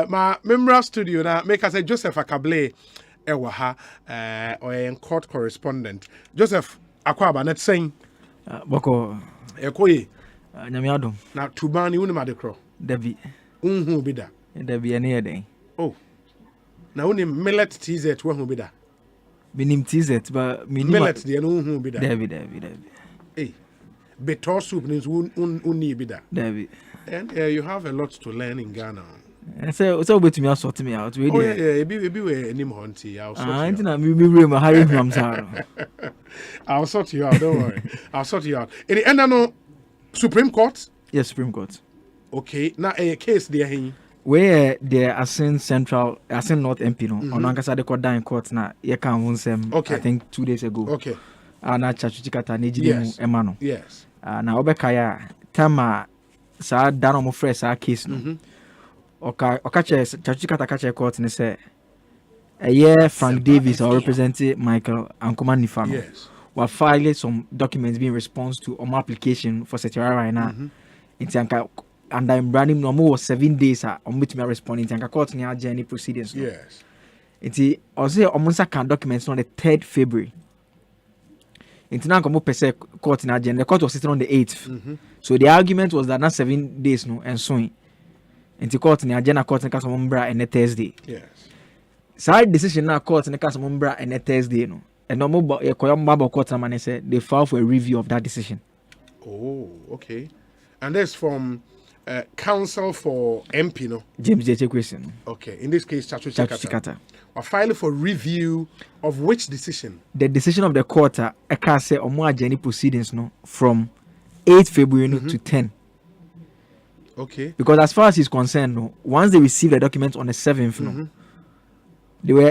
Ma memra studio na make us say Joseph Akable ewa ha or en court correspondent. Joseph akwaba net saying
boko
ekoyi
nyame adom
na tubani uni madekro
dabi
unhu bida
dabi ene eden
oh Now only millet TZ who be that.
Minim TZ, but
millet the who be that.
David.
Hey, better soup means unni be that.
David.
And you have a lot to learn in Ghana.
And so wait to me, sort me out.
Oh yeah, be any hunty. I'll sort you out. Don't worry. I'll sort you out. In the end, no Supreme Court.
Yes, Supreme Court.
Okay, now a case there.
Where the Asin North MP no, on Ankasa de Court in court na ye can I think 2 days ago.
Okay.
Na Chachuchikata Nejidemu Emano.
Yes.
Na Obekaya Tama sa dano mo fresh sa case no. Okache Chachuchikata kache court ne say a year Frank Davis or representing Michael Ankoma Nifano.
Yes.
We filed some documents being response to application for Secretary right now. And I'm branding no more 7 days on which me responding to court near journey proceedings.
Yes.
It's also almost can documents on the 3rd February. It's now come up court near journey. The court was sitting on the 8th. So the argument was that not 7 days no and so into court near journey court in case of umbra and a Thursday.
Yes.
Side decision now court in case of umbra and a Thursday no. And no more court man said they filed for a review of that decision.
Oh, okay. And that's from counsel for MP, no?
James J. Question.
Okay, in this case, Chachuchikata. Or file for review of which decision?
The decision of the court, I can say, or more journey proceedings, no, from 8 February to 10.
Okay.
Because as far as he's concerned, no, once they receive the document on the 7th, no,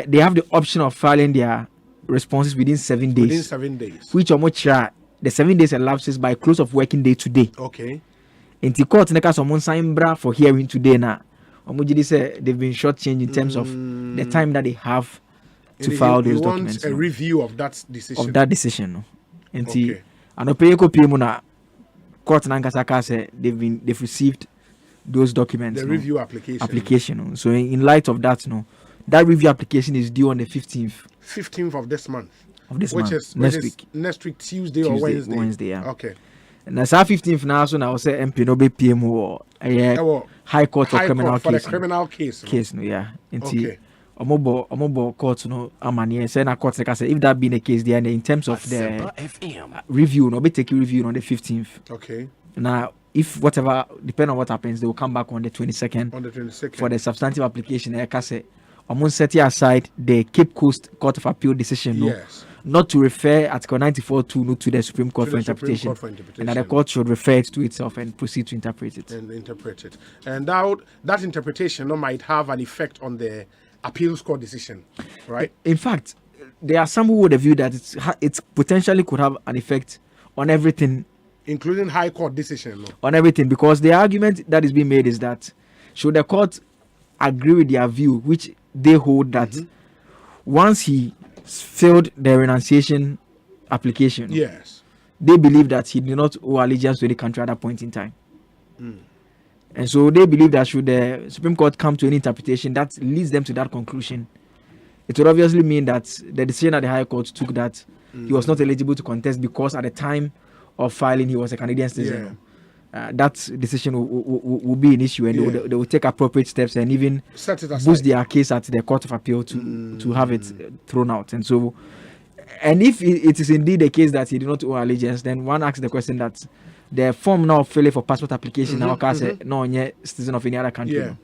they have the option of filing their responses within 7 days.
Within 7 days.
Which the 7 days elapses by close of working day today.
Okay.
In the court, ne case someone sign bra for hearing today now. Omujidi say they've been shortchanged in terms of the time that they have to file those documents.
A review of that decision.
Of that decision, no. And okay. Na court nankasaka say they've received those documents.
The review application.
Application. No. So in light of that, no, that review application is due on the 15th.
15th of this month.
Which is next week.
Next week, Tuesday or Wednesday.
Wednesday, yeah.
Okay.
Na sa 15th now, so now say MP no be PM or High Court for criminal case.
For the criminal case.
Case no, yeah. Okay. Omobo court no amani say na court say if that being the case there in terms of the review no be take review on the 15th.
Okay.
Now if whatever depending on what happens they will come back on the 22nd.
On the 22nd.
For the substantive application I say almost set aside the Cape Coast Court of Appeal decision no.
Yes.
Not to refer Article 94.2 to the Supreme Court for interpretation. And that the court should refer it to itself and proceed to interpret it.
And that interpretation might have an effect on the appeals court decision, right?
In fact, there are some who would view that it potentially could have an effect on everything.
Including High Court decision. No?
On everything, because the argument that is being made is that should the court agree with their view, which they hold that once he failed the renunciation application.
Yes.
They believe that he did not owe allegiance to the country at that point in time. And so they believe that should the Supreme Court come to any interpretation that leads them to that conclusion, it would obviously mean that the decision that the High Court took that he was not eligible to contest because at the time of filing he was a Canadian citizen. Yeah. That decision will be an issue, and they will take appropriate steps and even boost their case at the Court of Appeal to have it thrown out. And so, and if it is indeed the case that he did not owe allegiance, then one asks the question that the form now filling for passport application now say no citizen of any other country. Yeah.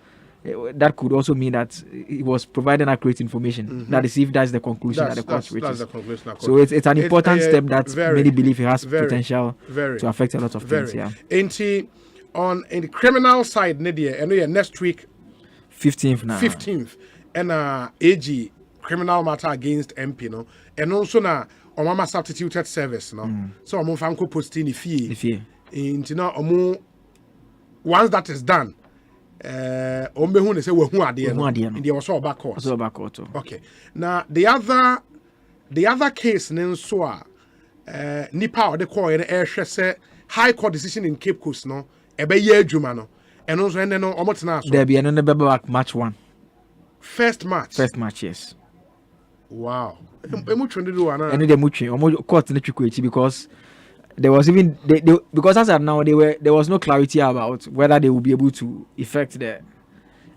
That could also mean that he was providing accurate information. That is, if that's the conclusion that the court reaches. So it's an important step that many believe it has potential to affect a lot of things. Yeah.
In the criminal side, Nadia, and next week,
15th now.
15th, and AG criminal matter against MP, no, and also na Omama substituted service, no. So Omo fanko posting fee. Once that is done. Ombehu say we hu ade no in the also back court. Okay. Now the other case nso a nipa o de call e hwe say High Court decision in Cape Coast no e be ye adwuma no eno so ene no omotena so.
There be eno be back match 1.
First match,
yes.
Wow. Emu twende do ana.
Eno de mutwe omo court na twiko echi because there was even because as of now there was no clarity about whether they will be able to effect the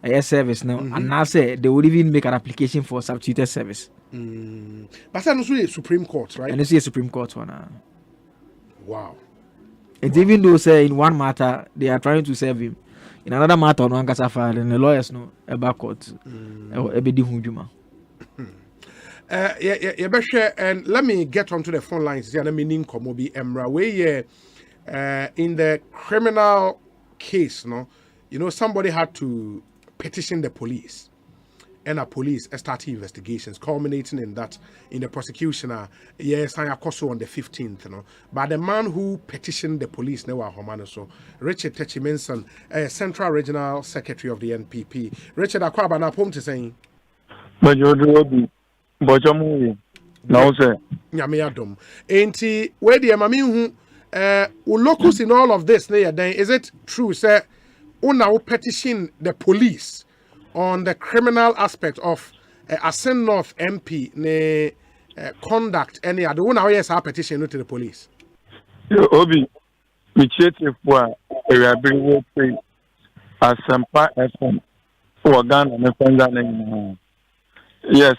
a service now, and now say they would even make an application for substituted service.
But that's also a Supreme Court, right?
And it's a Supreme Court one.
Wow.
And even though say in one matter they are trying to serve him, in another matter on one case file, and the lawyers know about court.
And let me get onto the phone lines. In the criminal case, somebody had to petition the police, and a police started investigations, culminating in that in the prosecution. Yes, I also on the 15th. But the man who petitioned the police, Richard Techimenson, Central Regional Secretary of the NPP. Richard, Akwaba na pom to saying.
But you do. Now say
Nyame adom. Enti where the mami hu locus in all of this then is it true say una petition the police on the criminal aspect of Asen North MP ne conduct any other one yes our petition to the police?
Obi initiative for a bring say Asempa FM for Ghana and Tanzania. Yes.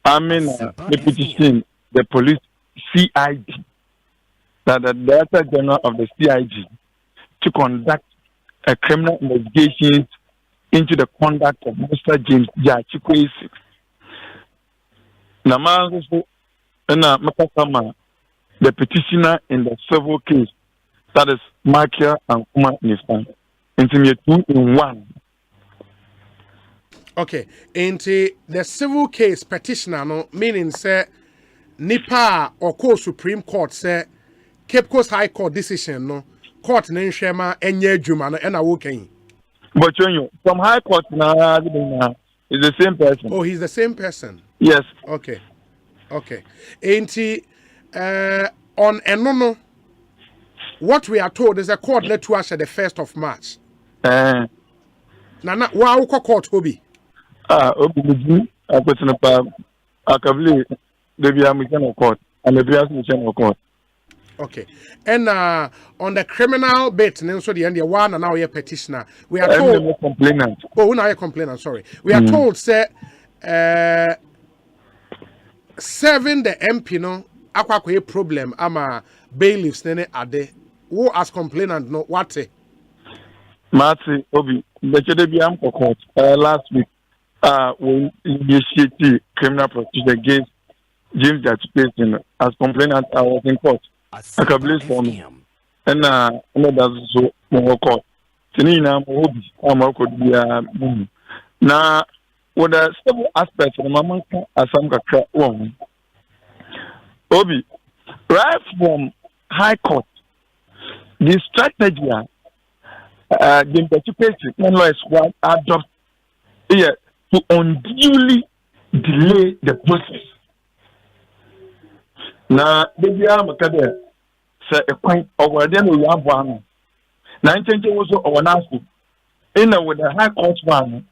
I mean, the petition, the police CIG, that the Director General of the CIG, to conduct a criminal investigation into the conduct of Mr. James Jachikwesi. The petitioner in the civil case, that is Makia and Kuma Nistan, into 2 in 1.
Okay, into the civil case petitioner, no meaning say Nipa or Court Supreme Court say Cape Coast High Court decision no court nenshema enye juma no ena woken.
But you from High Court na is the same person.
Oh, he's the same person.
Yes.
Okay. Into on enono, what we are told is the court let to us at the 1st of March. Nana wa court hobi.
Obi, I put in a pub. I can believe the Biamican court and the Biamican court.
Okay. And on the criminal bit, and so the end, one and now you're petitioner. We are told.
Complainant.
Oh, now you're complainant. Sorry. We are told, say, serving the MP, no, aqua problem, ama bailiffs, nene ade. Who as complainant, no, what?
Marty, Obi, the Biamican court last week. We initiated criminal proceedings against James Jachikwesi as complainant. I was in court. I can believe for me. And that's so more court. Tinina Mobi, I'm now, with the several aspects of the Mamma Asempa one. Obi, right from High Court, the strategy, James Jachikwesi, was adopted here to unduly delay the process. Now, the Makade said a point over then we have one. 19 was over nasty. In with the High Court one,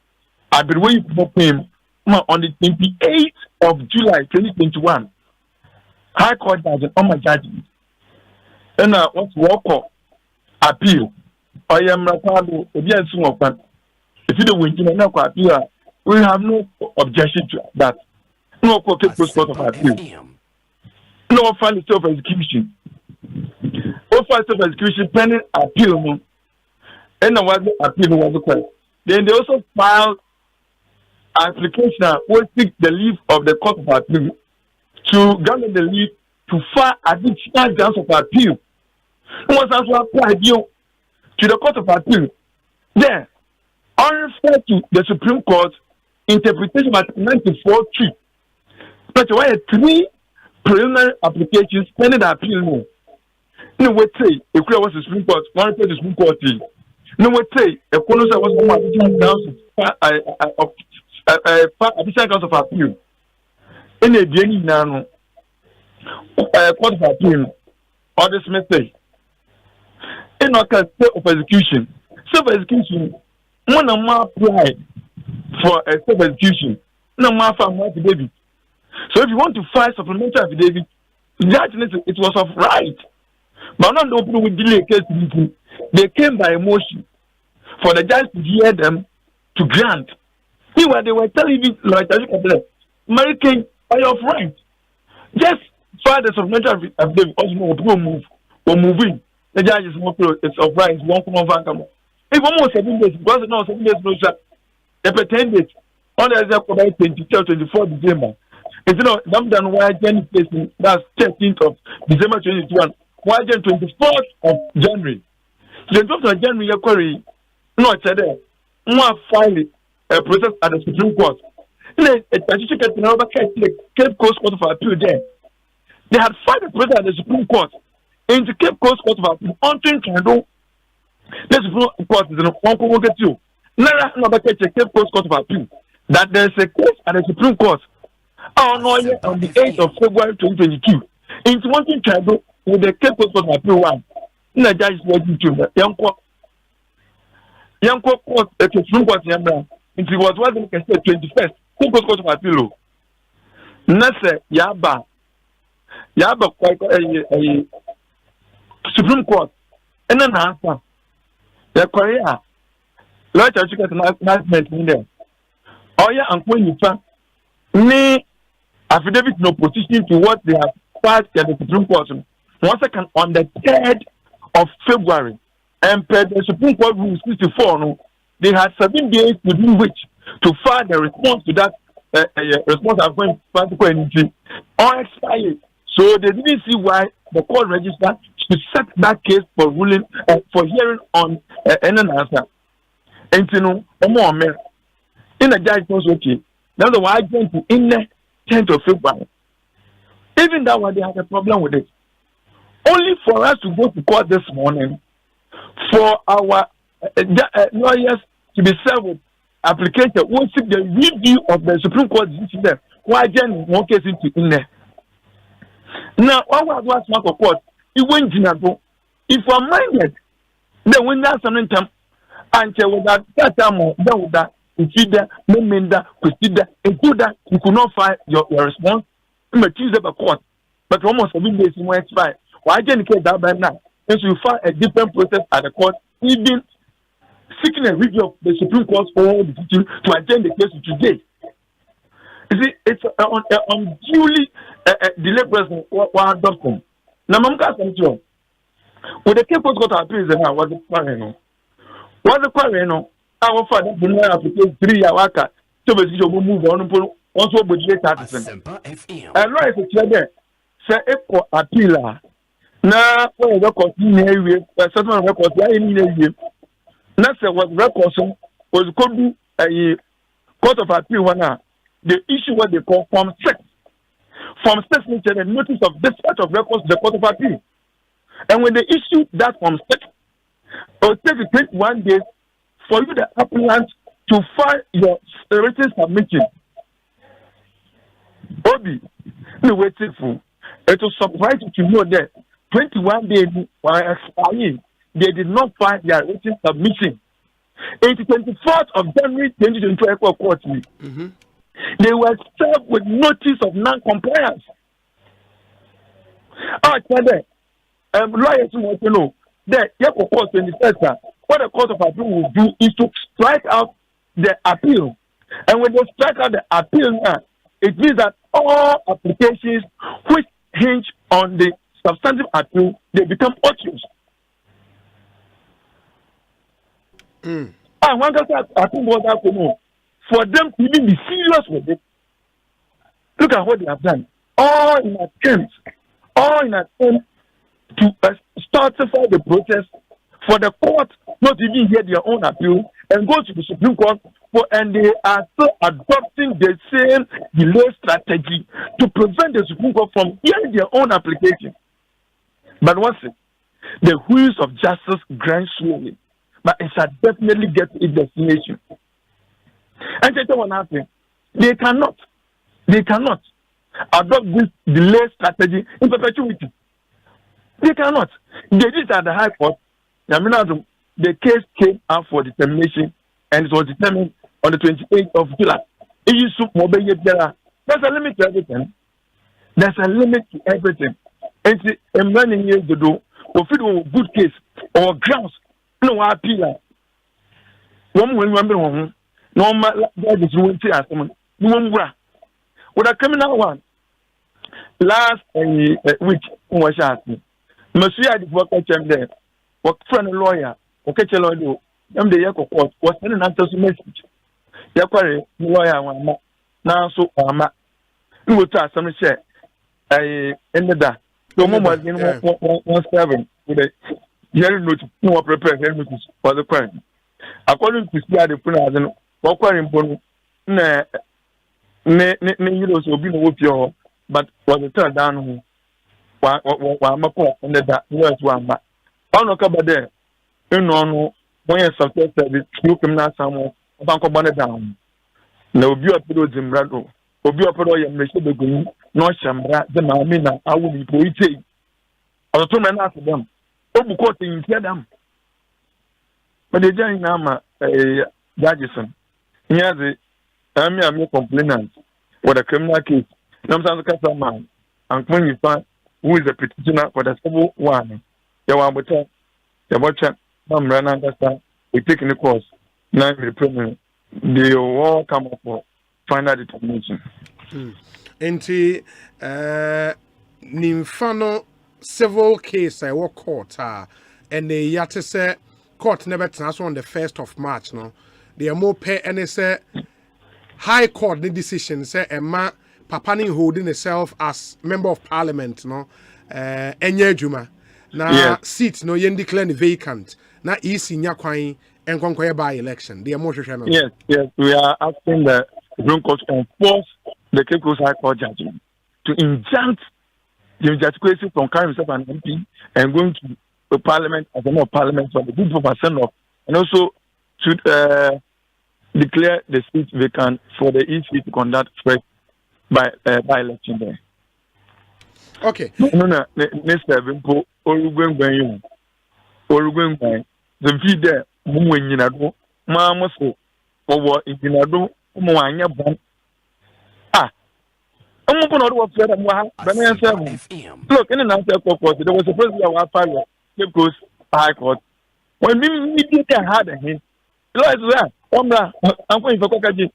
I been waiting for him on the 28th of July 2021. High Court has an on my judgment. And what's walk appeal. I am Rapado, against one. If you don't win, you know, appeal. We have no objection to that. No court of appeal. No final of execution. No final of execution pending appeal. And the appeal was required. Then they also filed application will seek the leave of the court of appeal to gather the leave to file additional grounds of appeal. Was also applied to the court of appeal. Then, unfair to the Supreme Court interpretation at 94.3. But why 3 preliminary applications pending appeal? No, we say if we was the Supreme Court, one the Supreme Court. No, we say a colossal was one additional grounds of appeal. In a daily now, court of appeal or this message. In our case of execution, self-execution, one of my pride. For a self-execution, no matter affidavit. So if you want to file supplementary affidavit, it was of right. But not the open with delay case. They came by motion for the judge to hear them to grant. See what they were telling you, like American are your friend. Just file the supplementary affidavit, also move or moving. The judge is more it's of rights, one come. If almost 7 days, because no 7 days, no sir. The 10 days, on the other 24 December. It's not done why January placing that's 13th of December 2021. Why January 24th of January? The 12th of January, your query, no, it's there. More file a process at the Supreme Court. A certificate in our Cape Coast Court of Appeal there. They had filed a process at the Supreme Court in the Cape Coast Court of Appeal. On to the Supreme Court is in one get you. Nara no Cape Coast Court of Appeal that there's a case at the Supreme Court. On the 8th of February 2022. Into one thing tribal with the Cape Coast Court of Appeal one. No judge was to young court at the Supreme Court. It was what they can say 21st. Cape Coast Court of Appeal. Nasa Yaba quite a Supreme Court. And then answer. The Korea. Large acknowledgement in there. Oh yeah, and when you find me affidavit no opposition to what they have filed at the Supreme Court. Once again, on the 3rd of February, and per the Supreme Court Rule 64, no, they had 7 days within which to file the response to that response of going practical energy or expired. So they didn't see why the court register to set that case for ruling for hearing on an answer. And you know, in the judge was okay. Now the why went to in the 10th of February. Even that one they had a problem with it. Only for us to go to court this morning for our lawyers to be served with application, we'll seek the review of the Supreme Court decision there. Why then one case into in there? Now, all we have to court, it went in if we're minded, then when that's something time, and with that time, then with that, if you there, no menda, consider, and do that, you could not find your response. You may choose a court, but almost 7 days in one expire. Why didn't you that by now? And so you find a different process at the court, even seeking a review of the Supreme Court for the decision to attend the case today. You see, it's unduly delayed president. One.com. Now, I'm going to with the Cape Coast Court of Appeal, what's the quarry? What's the quarry? Our father, the application 3 hours, to move on, also budget Asempa FM. And right, it's there. Say, Eko Appeal. Now, when the record in certain records, that's what records was could be a Court of Appeal one. The issue what they call Form 6. Form 6 means a notice of dispatch of records to the Court of Appeal. And when they issue that Form 6, it will take 21 days for you, the applicant, to file your written submission. Obi, the waiting for it will surprise you to know that 21 days were expiring. They did not file their written submission. It is 24th of January 2022 court. They were served with notice of non-compliance. Lawyers want to know that court 21st, what the Court of Appeal will do is to strike out the appeal. And when they strike out the appeal now, it means that all applications which hinge on the substantive appeal, they become odious. I want to say, I think what that to know. For them to even be serious with it, look at what they have done. All in attempt to stultify the process for the court not even hear their own appeal and go to the Supreme Court and they are still adopting the same delay strategy to prevent the Supreme Court from hearing their own application. But what's it? The wheels of justice grind slowly, but it shall definitely get to its destination. And tell one thing, they cannot adopt this delay strategy in perpetuity. They cannot. They did it at the High Court. The case came out for determination and it was determined on the 28th of July. There's a limit to everything. There's a limit to everything. And many years ago, if it was a good case or grounds, no appeal. One will remember normal judges won't see as someone. With a criminal one, last week, was asking, Monsieur, I did work at there, work for a lawyer, or catch a lawyer, the Yako court was sending an answer message. Yakwari, lawyer, now so, you will tell some share. I ended that. The moment was in 117 with a hearing notice, no prepare hearing notice for the crime. According to the President, what crime euros will be no pure, but was a turn down one more under that words one. On a cover there, you know, when you success service, you can not someone about a down. No, you are put in Brado. Obi opero ye mrese begun no shamra de ma mi na awu ni poite o to me na asem obu court in them but the judge na ma Judicial here the am complainant with a criminal case nam san ka man and when you find who is the petitioner for the civil one you want to mam run understand we take in the course now the problem they all come up for final determination.
Enti nimfano civil case I work court and the yate say court never transfer on the 1st of March no they are more pay and say high court the decision say Emma Papani holding herself as member of parliament no enye juma na seat no yen declare vacant na isi nya kwan enkonkoye by election they are more no.
Yes, we are asking the Supreme Court to enforce the Cape Coast High Court judgment to injunct the injudicatory from carrying himself an MP and going to the Parliament as a member of Parliament for the good of a send off, and also to declare the seat vacant for the EC to conduct fresh by election there.
Okay.
No, next level, Oruguay, the feed there, Mumwinado, Mamoso, or Inado. Look, in the answer court, there was a president of our fire, Cape Coast High Court. When we did had a hint, I'm going for Kokaji.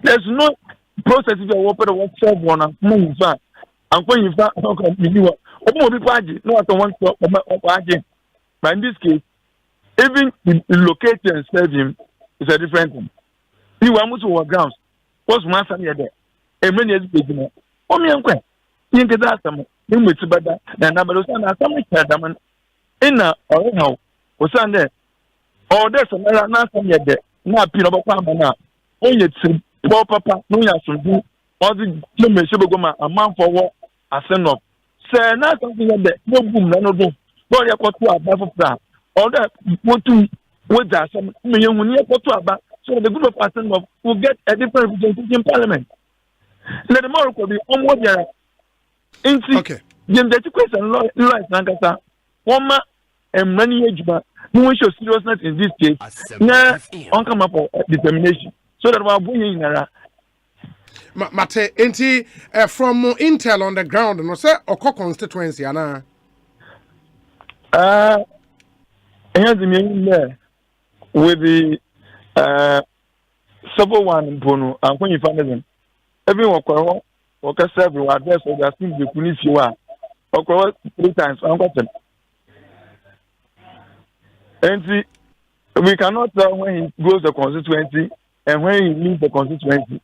There's no process if you open a serve one and move back. I'm going to no one to but in this case, even locate and serve him is a different thing. You want to work grounds. What's my son here there? A many years ago, only uncle. You can ask them, you with better than number of some them in a or no, was there. Or there's another nothing yet there. Not Pino Pamana. Only poor papa, no yasun do, or the Jimmy Shibogoma, a month for what a send off. Say, not something like that. No boom, no boom. Boy, I got to a bath of that. Or that, what to, with that, some million when you got to a bath. So the group of persons will get a different representation in Parliament. Let the moral be onward there. Okay. The question lawyers Nankasa, Woma and many age, but no one shows seriousness in this case. Now, on come up with determination. So that we're bringing
Mate, enti from intel on the ground, no say Oko constituency, Anna.
Here's the meaning there with the civil one in Bono, and when you find them, everyone work several address of the things the police you are, or 3 times, and see, we cannot tell when he goes the constituency and when he leaves the constituency.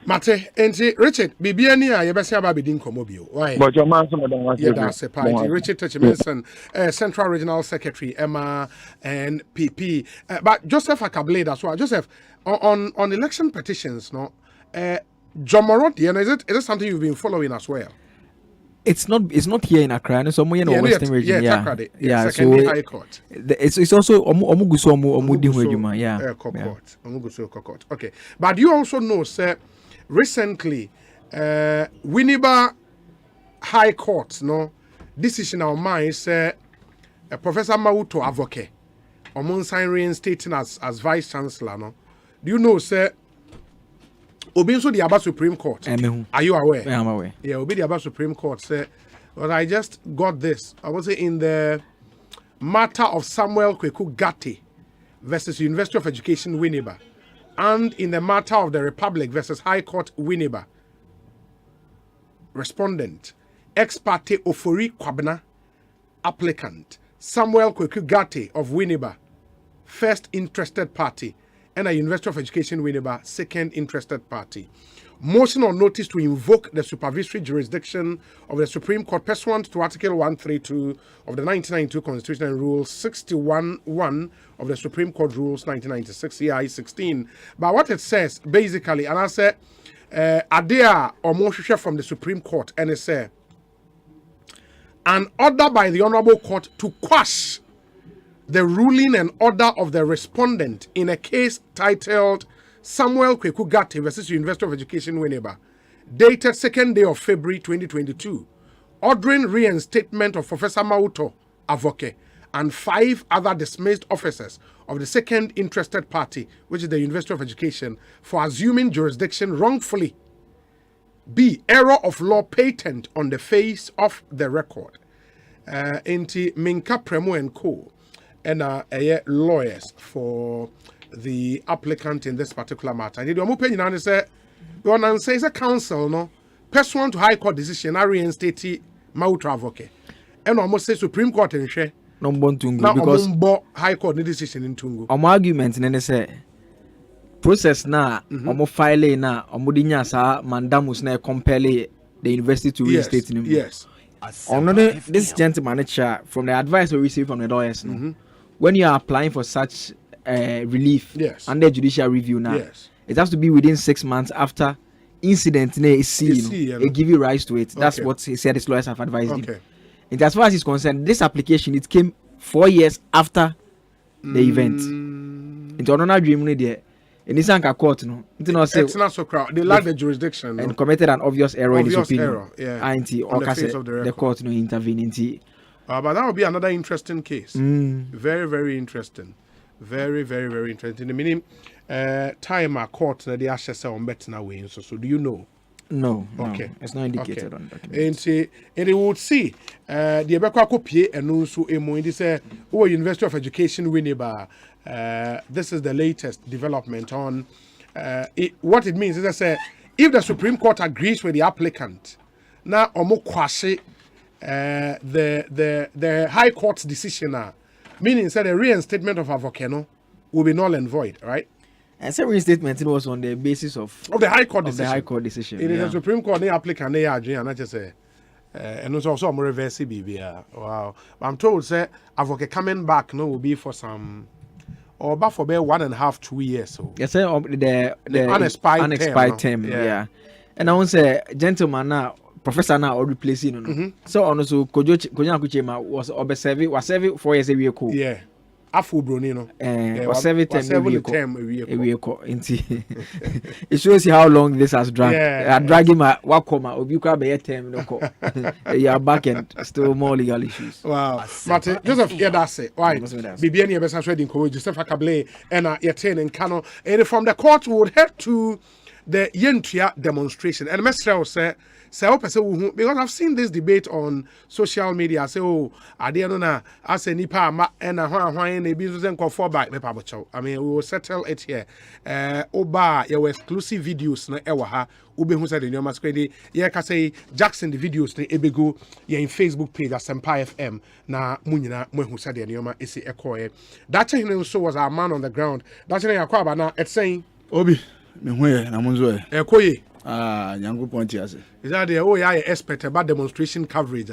Mate, enti Richard, bibiani a yebese aba bidin komobio. Why?
But your man some of them was
Richard Techimenson, Central Regional Secretary, Emma and PP. But Joseph Akablade as well. Joseph, on election petitions, no, Jomorot, is it something you've been following as well?
It's not here in Accra, no, somewhere in the Western region.
Yeah. So High Court.
It's also Omuguso Omudihwejuma,
Omuguso Court. Okay. But you also know, sir, recently, Winneba High Court, no, decision of mine, sir, Professor Mauto Avoke, Omonsan reinstating as Vice Chancellor, no. Do you know, sir? Obinso the Aba Supreme Court. Are you aware?
Yeah, I'm aware.
Yeah, Obi the Aba Supreme Court said, but I just got this. I was in the matter of Samuel Kweku Gatti versus University of Education Winneba, and in the matter of the Republic versus High Court Winneba. Respondent, ex parte Ofori Kwabena. Applicant, Samuel Kwekugate of Winneba, first interested party, and a University of Education Winneba, second interested party. Motion or notice to invoke the supervisory jurisdiction of the Supreme Court pursuant to Article 132 of the 1992 Constitution and Rule 61(1) of the Supreme Court Rules 1996 CI 16. But what it says basically, and I say, Adea or motion from the Supreme Court, and it says, an order by the Honorable Court to quash the ruling and order of the respondent in a case titled Samuel Kwekugate versus University of Education Winneba, dated 2nd day of February 2022, ordering reinstatement of Professor Mauto Avoke and 5 other dismissed officers of the second interested party, which is the University of Education, for assuming jurisdiction wrongfully. B. Error of law patent on the face of the record. Inti Minka Premo and Co. And lawyers for the applicant in this particular matter. Did you opinion and say one says a council no pursuant to High Court decision I reinstate Mautra Avoke. And almost say Supreme Court and share
no Tungu because
High Court decision in Tungu.
Argument and say process na omo file na omo dinya sa mandamus na compel the university to reinstate him.
Yes.
This gentleman from the advice we received from the lawyers when you are applying for such relief under judicial review now, it has to be within 6 months after incident it give you rise to it. That's what he said his lawyers have advised him. And as far as he's concerned, this application it came 4 years after the event. Into another dream there. In this court,
it's not so crowded. They lack the jurisdiction
and committed an obvious error in his opinion.
On the face of the
court intervened.
But that would be another interesting case. Very, very interesting. Very, very, very interesting. The meaning time our court the ashes on better now way. So do you know?
No.
Okay.
It's not indicated on document.
And they would see the Ebekwa copy and also a more say University of Education Winneba. This is the latest development on what it means is that if the Supreme Court agrees with the applicant, now omo kwashe the High Court's decision meaning that the reinstatement of a volcano will be null and void, right?
And so reinstatement it was on the basis of
the High Court decision.
The High Court decision.
It is the Supreme Court the applicant they agree and I just say and it's also more reverse BBA. Wow. But I'm told say avoke coming back no will be for some or about for about 1.5 2 years so.
Yes, sir. The unexpired term. Yeah. And I want to say gentleman now professor now or replacing so also Konya Kuchema was serving 4 years a week.
Yeah. Afu Bruni no.
Was serving term a week. It shows you how long this has dragged. I drag him a wakoma obuka be term no. You are back and still more legal issues.
Wow. But Joseph that's it. Why? Bibiani Ebesa trading ko Joseph Akable and Yaten and Kano and from the court we would head to the Yentia demonstration. And Mr. say because I've seen this debate on social media. I say, I don't know. I say, Nipa ma and a business and for back. I mean, we will settle it here. Oba, your exclusive videos na ewaha. Ube who said in your masquerade. Yeah, can say Jackson the videos na ebego. Yeah, in Facebook page Asempa FM na munina mwe who said in your ma isi ekoe. That thing also was our man on the ground. That thing ya kwa na it's saying
Obi, me hwe na munzo e.
Ekoye.
Yangu point here.
Is that the expert about demonstration coverage?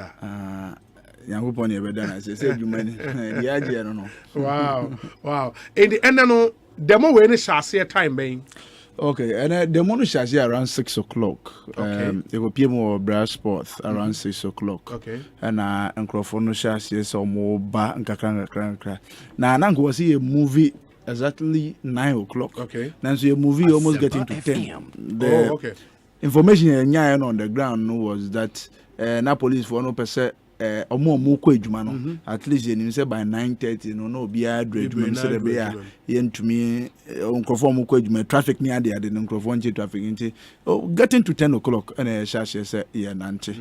Yangu point here better. I say you money. The idea I don't know.
Wow. In the end, no demo we any share time being.
Okay, and demo no share around 6 o'clock. It will be more brass sports around 6 o'clock.
Okay.
And microphone no share so more ba nkakra. Now nango was see a movie. Exactly 9 o'clock.
Okay.
Now so your movie almost getting to 10. The
okay.
Information on the ground was that na police for no percent omo ko adwuma no at least you say by 9:30 no be adwuma say be ya yentumi nkrofo mo ko adwuma traffic ni ade nkrofo nche traffic nche getting to 10 o'clock and shashe say ye nante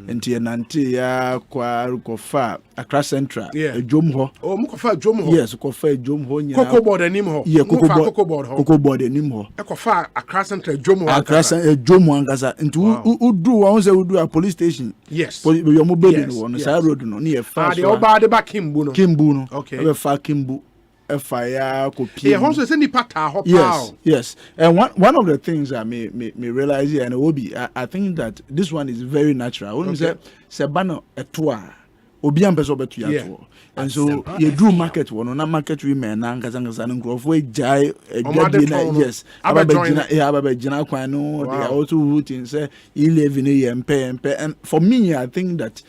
enti ye nante ya kwa fa Accra Central ejom ho
mo ko fa ejom ho
yes ko fa ejom ho nyina
Cocoa board anim ho
yeah cocoa board anim ho
e ko fa Accra Central ejom ho
Accra Central ejom ho angasa enti udu won say udu a police station
yes
your mobile no on side road no ni e fa
so oba de ba Kimbu
no
okay
e fa Kimbu fire copy.
Yeah, also send the pata
yes. And one of the things I may realize here and Obi, I think that this one is very natural. When you say Sebano etwa, Obi ampeso betu yato. And so you do market one, na market women na nkazanga nkrofo jai yes. Ababejina kwano they are also rooting say E-levy ne yempe and for me I think that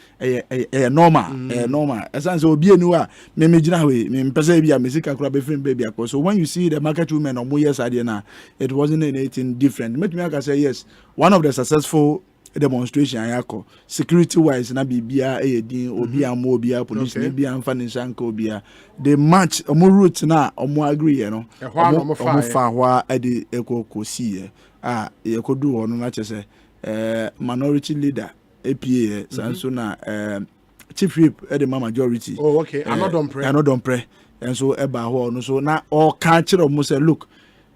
normal as so obi enu a me gina we me mpese bia me sika kura be frame baby akọ so when you see the market women or yes ade na it wasn't anything different make me say yes one of the successful demonstration ayako security wise na bibia eyedin obi amo obi police ni bia amfa ne shanka obi the match omo route na omo agree no omo fa hwa ade ekokosi yekodu ho no na chese minority leader APA sanso na chief whip the majority another pre and so eba ho no so na all catch them say look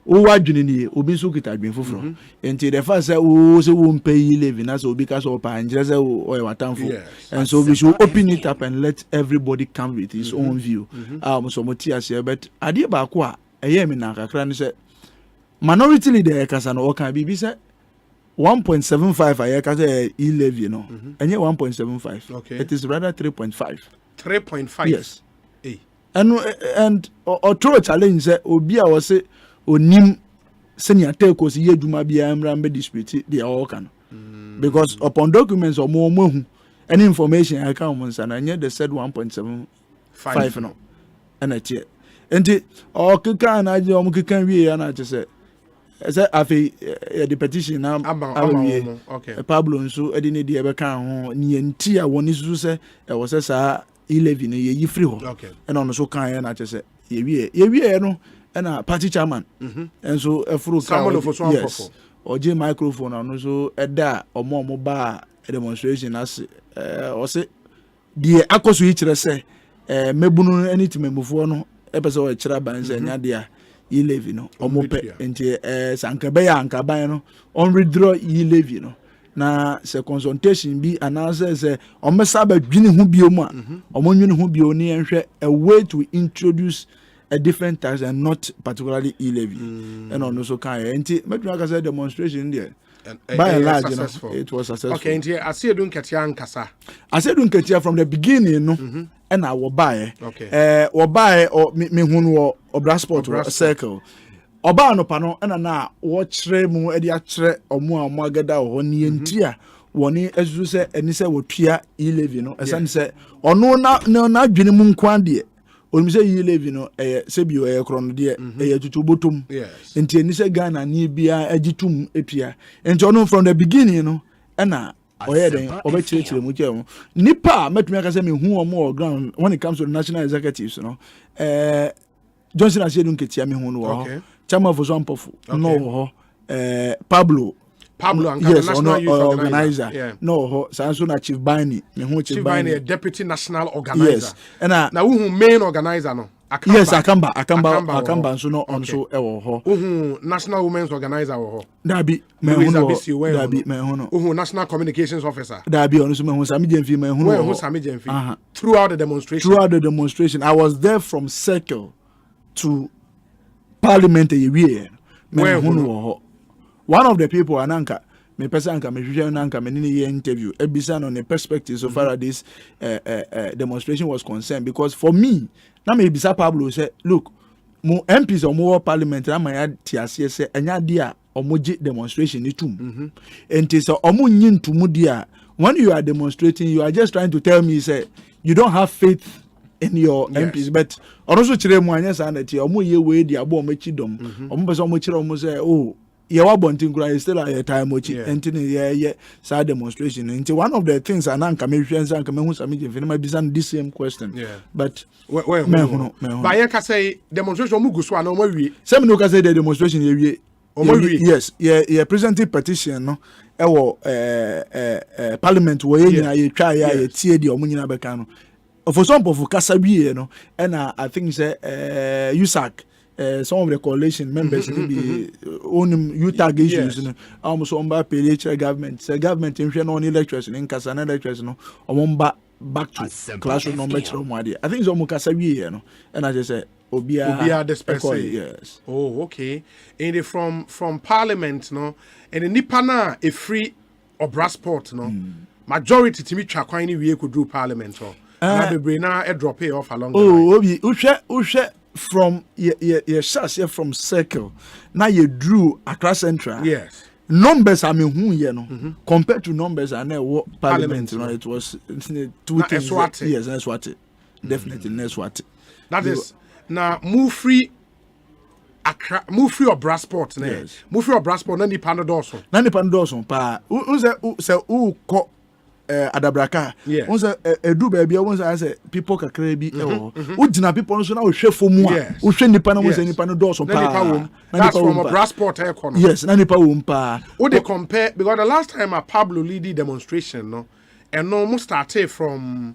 o wadwene ni obi so kita adwen foforo enti the first say o se wo pay E-levy na so obi ka so pa njere say o watamfo and so we should open it up and let everybody come with his own view so moti ase but ade ba ko a eye me na kakra ni say minority leader kasa no o kan bibi say 1.75 I can say E-levy no and yet 1.75
okay
it is rather 3.5 yes and or throw a challenge say obi a was say onim senior telcos ye dwuma bia amrambe dispute they all can because upon documents or more any information I can once and yet they said 1.75 no and a check and or kikan na je o kikan wie na je say the petition now okay Pablo nso edi ne de be kan ho ne nti a woni su se e wo se sa E-levy ne ye free ho and on so kan na che se ye wie no na party chairman and so efuru kan yes oje microphone no so eda omo ba demonstration as o se die akoso yi kire se mebunu anything memufo no e pese o kire ban se nya de E-levy no omope enti sankabe ya ankaban no on withdraw E-levy no na se consultation bi announce say omesa ba dwine hu biom a omonwene hu bio ne enhwe a way to introduce a different tax and not particularly E-levy and on so kan enti metu aka say demonstration there by and large you know, it was successful
okay enti asedun ketia nkasa
asedun ketia from the beginning no and I will buy or buy or me who or transport or circle or buy no pano and na watch mu e dia kire omo amagada ho ni entia woni esu se eni se wotua E-levy no esan se ono na dwene mu nkwan de onimi se E-levy no se bi o kro no de tutu botom enti eni se Ghana ni bia agitum epia enti ono from the beginning no na oye den obechire mu kye nipa metumi aka say me hu omo ground when it comes to the national executives no Johnson Asiedu Nketia me hu no ho chama for some pofu no ho Pablo
and
yes,
national youth organizer
no ho sanso na Chief Bani me hu
Chief Bani a deputy national organizer
yes and
na who main organizer no
yes Akamba so no on so e wo ho
national women's organizer wo ho
dabi me hu no dabi me hu no
national communications officer
dabi on so me hu Sami Jemfi me hu no
Sami Jemfi throughout the demonstration
I was there from circle to parliament year me hu no one of the people ananka me person anka me hwehwe ananka me ne interview ebisa on the perspective so far as this demonstration was concerned because for me na me bisa Pablo say look mo MPs or mo parliament na man ya tiase say enya dia omoji demonstration ni tum enti so omo nyi ntumu dia when you are demonstrating you are just trying to tell me say you don't have faith in your MPs but also chire mu anya sa na ti omo ye we dia bo omo chi dom omo pese omo chire omo say oh yewa bontin kura still a time mochi entini ye sa demonstration into one of the things ananka me hwenza anka me hu sami je finima bisan this same question but
but ye ka say demonstration mu guso ana o ma wie
some no ka say the demonstration ye wie yes ye presenting petition no ewo parliament wo ye nyina ye twa ye tie di o mu nyina beka no for some of kasa wie no and I think say USAC some of the coalition members be on UTAG issues almost on by PHR government say government in no lectures in kasa na lectures no on back to classroom number I think so mo kasa wie no and I just say
Obia this person.
Yes.
Oh, okay. And from parliament, no, and the Nipana a free or passport, no. Majority to me try quite we could do parliament or be bring a drop pay off along.
Oh, Ushe from your shas from circle. Now you drew across central.
Yes.
Numbers I mean who you know compared to numbers I know parliament, you know, it was 2 things. Yes, that's what it. Definitely that's what it.
That is now move free or passport na yes. Move free or passport na nipa no doso
pa u ko adabraka unse edu ba bia unse say people kakra bi u gina people so na o hwe fomu a u hwe nipa na unse nipa no doso pa
that's from a passport economy
yes na nipa wo pa
o they compare because the last time a Pablo lead demonstration no and almost started from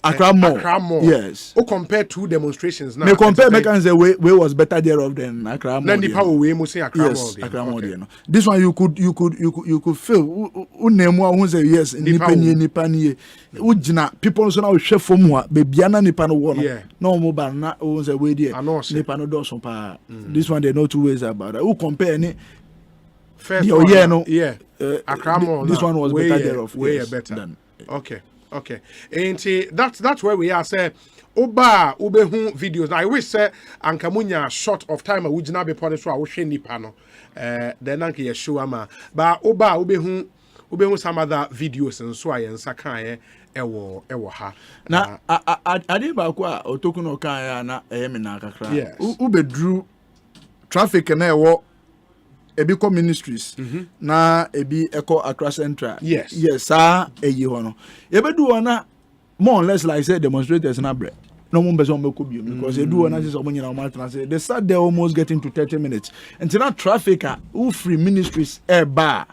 Accra Mall. Yes.
Who compare two demonstrations now?
Me compare me can say way was better thereof than Accra Mall.
Then the power way must say Accra Mall.
Yes, Accra Mall. No. This one you could feel. Unemu who say yes. Nipa ni. Ujina people so now chef for moi. Bebiana nipa no one.
Yeah.
No mobile na who say way there. Nipa no do so pa. This one they know two ways about it. Who compare ni?
First
one. Yeah, no.
Yeah. Accra Mall.
This one was better thereof.
Way better. Than, okay. And that's where we are. Say, Oba ubehu videos. Now I wish say ankamunya short of time we jina be pone so a wo hwe nipa no. Then anka ye show ama. But Oba ubehu some other videos and so ayensa kan ewo ha.
Na ade ba ko a otoku no kan ya na me na kakra. Ubedru traffic na ewo Ebiko Ministries na ebi Eko Accra Central.
Yes,
eyi ho no. Ebedu ona more or less like say demonstrators na bre. No one person make kubio because edu ona say someone nyina o say they start there almost getting to 30 minutes. Until that traffic who free ministries bar.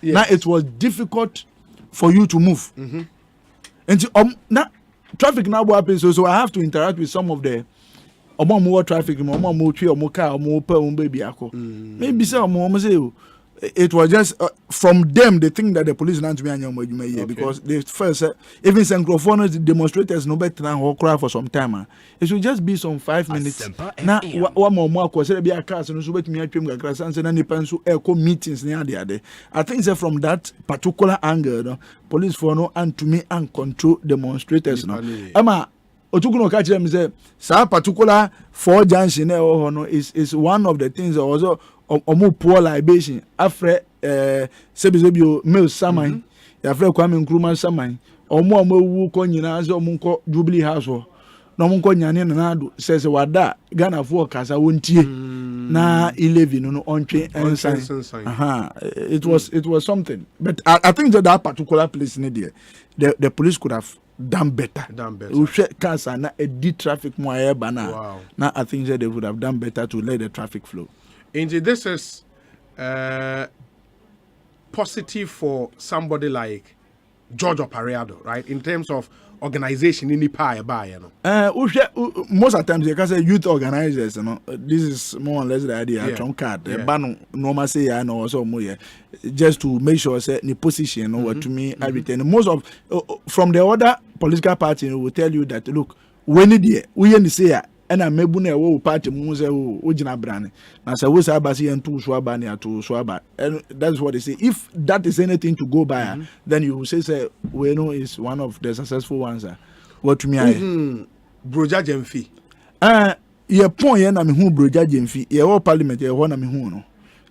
Now it was difficult for you to move. Until na traffic now happen so I have to interact with some of the more traffic, more tree, or more car, more per baby. Maybe some say it was just from them they think that the police not me and because they first even Sancrophones the demonstrators no better than cry for some time. It should just be some 5 minutes. Now one more cause be a car so bet me grass and then depends echo meetings near the other. I think that from that particular angle, police for no and to me and control demonstrators now. Emma Otukuno catch them say sa particular 4 junction is one of the things also omo poor libation afre sebizebio mil saman ya afre Kwame Nkrumah saman omo wu ko nyina ze omo nko Jubilee House no omo nko nyane na do says wada Ghana for kasa wontie na E-levy no ontwe ensign it was something but I think that particular place in there the police could have done better. We check cars and a traffic more banana.
Wow.
Now I think that they would have done better to let the traffic flow.
Indeed, this is positive for somebody like George Opariado, right? In terms of organization in the pie,
most of the times they can say youth organizers, you know. This is more or less the idea. Trump card, ban normal say I know also more just to make sure say the position or to me everything. Most of from the other political party will tell you that look when we say and I maybe no party muse ojina brane na say we say abasi entu so aba ne ato so aba and that's what they say. If that is anything to go by then you will say we know is one of the successful ones what to me
Broja Jemfi
ye pon ye na me hu Broja Jemfi ye wo parliament ye ho na me hu no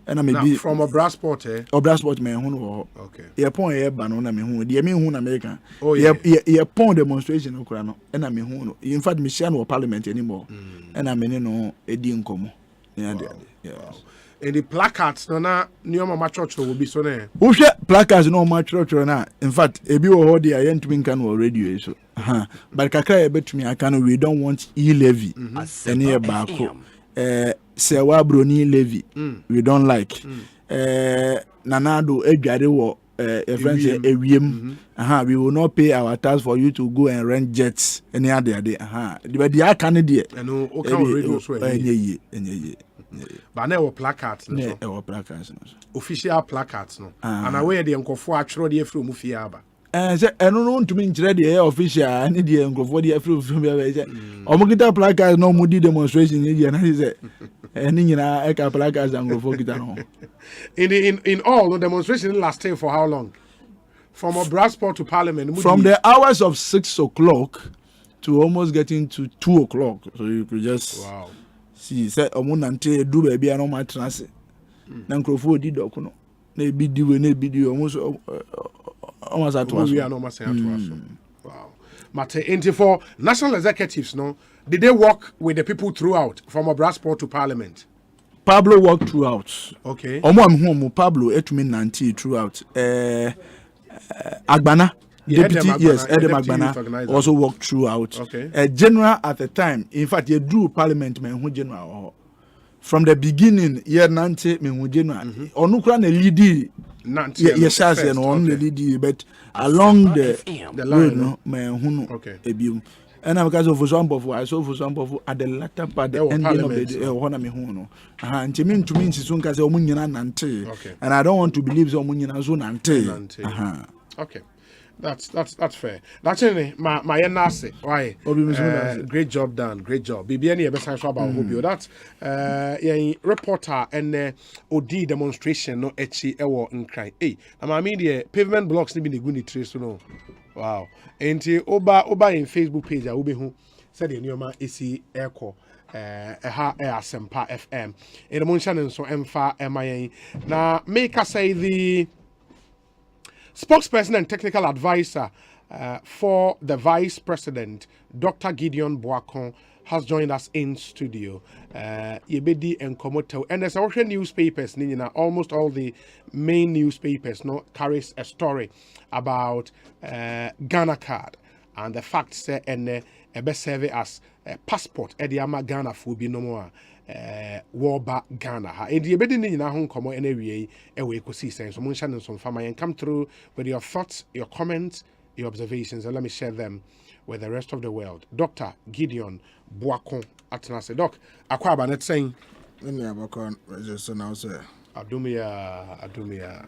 and I may be
from a brass sport
brass sport me hu no
okay
ye pon ye ba no na me hu de me hu na America ye pon demonstration okura no and I me hu no in fact me share no parliament anymore and I me no edi nkomo
And the placards no na Nioma church will be so ne.
Who placards no much church na. In fact, ebi wo ho dia yent min kan radio so. But kakra betumi aka no we don't want E-levy. Any baako. Se wa broni levy. We don't like. Nanado edware wo friends ewiem. We will not pay our tax for you to go and rent jets any other day. But the aka ne de.
No, o kan radio so
enye.
But now placards no.
Placards no.
Official placards no. And away the nkofo atwero de afro mu fie aba.
Say no ntumi nkyere de official ani de nkofo de afro mu be say. Omugita placards no mu di demonstration ni na say. Any nyina eka placards and nkofo kita no.
In all, the demonstration lasted for how long? From a Bradsport to Parliament?
From the hours of 6 o'clock to almost getting to 2 o'clock. So you could just see, say, Omunante do baby and my transit. Nancrofo did okuno. Ne bidi almost at once.
Wow. Mate, for national executives, no, did they work with the people throughout from a Bradsport to Parliament?
Pablo worked throughout.
Okay.
Pablo etumi nanti throughout. Agbana, deputy, yes, Edem Agbana also worked throughout.
Okay.
General at the time, in fact, he drew parliament men who general. From the beginning, year nanti men who general. Onukra ne leadi. Yes, and on the leadi, but along the line, no men who know.
Okay.
And because of example, I saw for example at the latter part, the ending of the one me who and to me, soon as Omunyan nante, and I don't want to believe Omunyan zone nante.
Okay, that's fair. That's it. My nase. Why? Great job done. Great job. BBN best about Hobio. That's reporter and OD demonstration no echi ewo nkran. Hey, I mean the pavement blocks ni be the trace no. Wow. Enti oba in Facebook page a who said the new esi echo Asempa FM. In the motion so emfa MIA. Now make us say the spokesperson and technical advisor for the Vice President, Dr. Gideon Boakon, has joined us in studio. Yebedi and Komoto. And there's also newspapers, almost all the main newspapers carries a story about Ghana card and the fact that and best serve as a passport Ediama Ghana for be no more Warba Ghana. And Yebedi Nina Hong Komo and area away Ekosiisen. So Munshan and some family and come through with your thoughts, your comments, your observations, and let me share them with the rest of the world. Dr. Gideon Boakon Atenase. Doc, Akwaba net saying Adumia.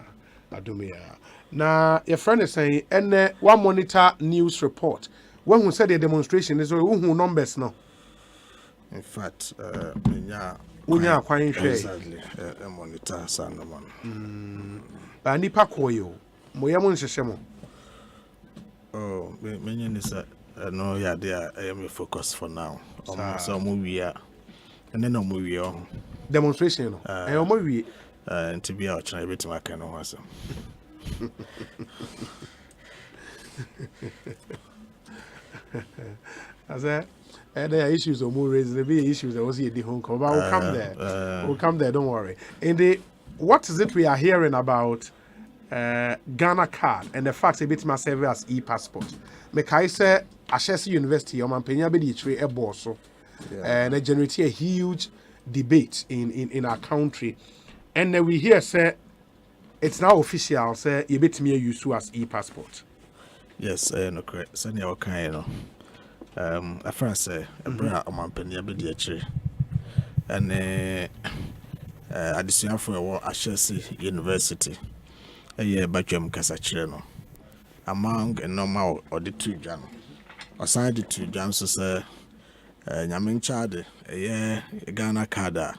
Now your friend is saying and one monitor news report. When who said the demonstration is who numbers now?
In fact,
exactly
a monitor Sandaman.
But Nipa Koyo, Moyamon Shemo.
Oh, many is no, yeah, there I am focused for now. So movie, and then no movie
demonstration. Movie,
and to be out trying to be my kind of awesome.
As there are issues or more raised, there be issues that was here the home call, but we'll come there. We'll come there, don't worry. And what is it we are hearing about Ghana card and the fact that it must serve as e-passport? Mekai say Ashesi University or Mampenya be the trade a boss and it generated a huge debate in our country. And then we hear say it's now official say you bet me use as e-passport.
Yes, no correct. So you kind at first say Mampenya be the trade and additional for Ashesi University. A year Bajam Casachino among a normal or the two jam. Aside the two jams, sir, Yamin Chade, a year Ghana Kada,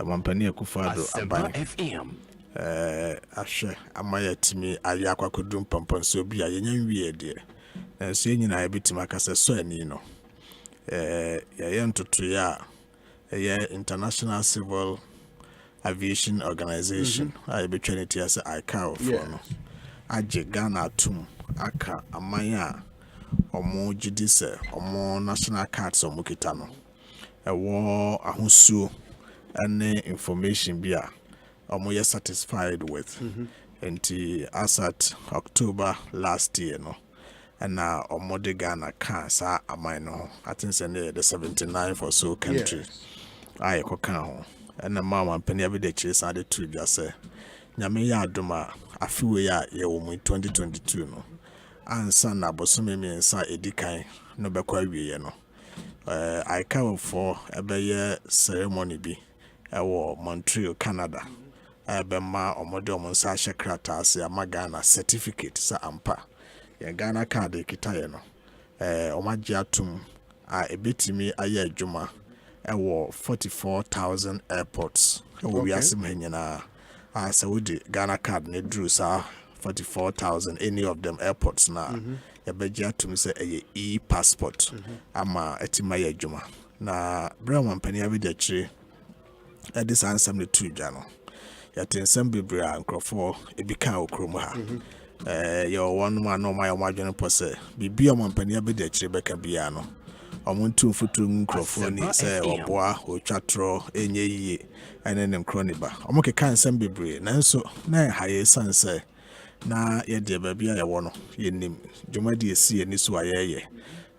Mampania Kufado,
Asempa FM.
Ashe, Amaya Timmy, Ayakwa could do Pampon, so be a young weird dear. And seeing I bit to Macassa Suenino. A young to 2 year, a year international civil aviation organization. I be Trinity as I cow for no. Aje Ghana tum aka amaya omo Judicial omo national cards o mukitano. A war ahusuo any information be are satisfied with. And as at October last year, no, and now Omode Ghana cancer amino. I think the 79th or so country. I can and the mama and penny every day chase are the two just say. Nyame ya adoma afiwe ya ye 2022 no. Ansa na bosome mi nsa edikan no bekwa wiye no. I come for a ceremony bi Montreal, Canada. Bema omode omonsa shekrata ase amagana certificate sa ampa ye Ghana card kitaye no omaji atum a ebetimi aye adwuma 44,000 airports we asem hanyana as we Ghana card ne drew sa 44,000 any of them airports na ebeji atum say e-passport ama etima ye adwuma na brahman pani abide chire this answer the two jano yatin some bebre ankrofo ebika okrom ha your one man no my imagine pose bibia mampani abede chire beka bia no omuntu futu nkrofo ni se oboa otwatro enye yiye enenem kroniba omokeka nsem bebre nanso na haye sanse na ye de babia ye wono yenim dwumadi esi eni so ayeye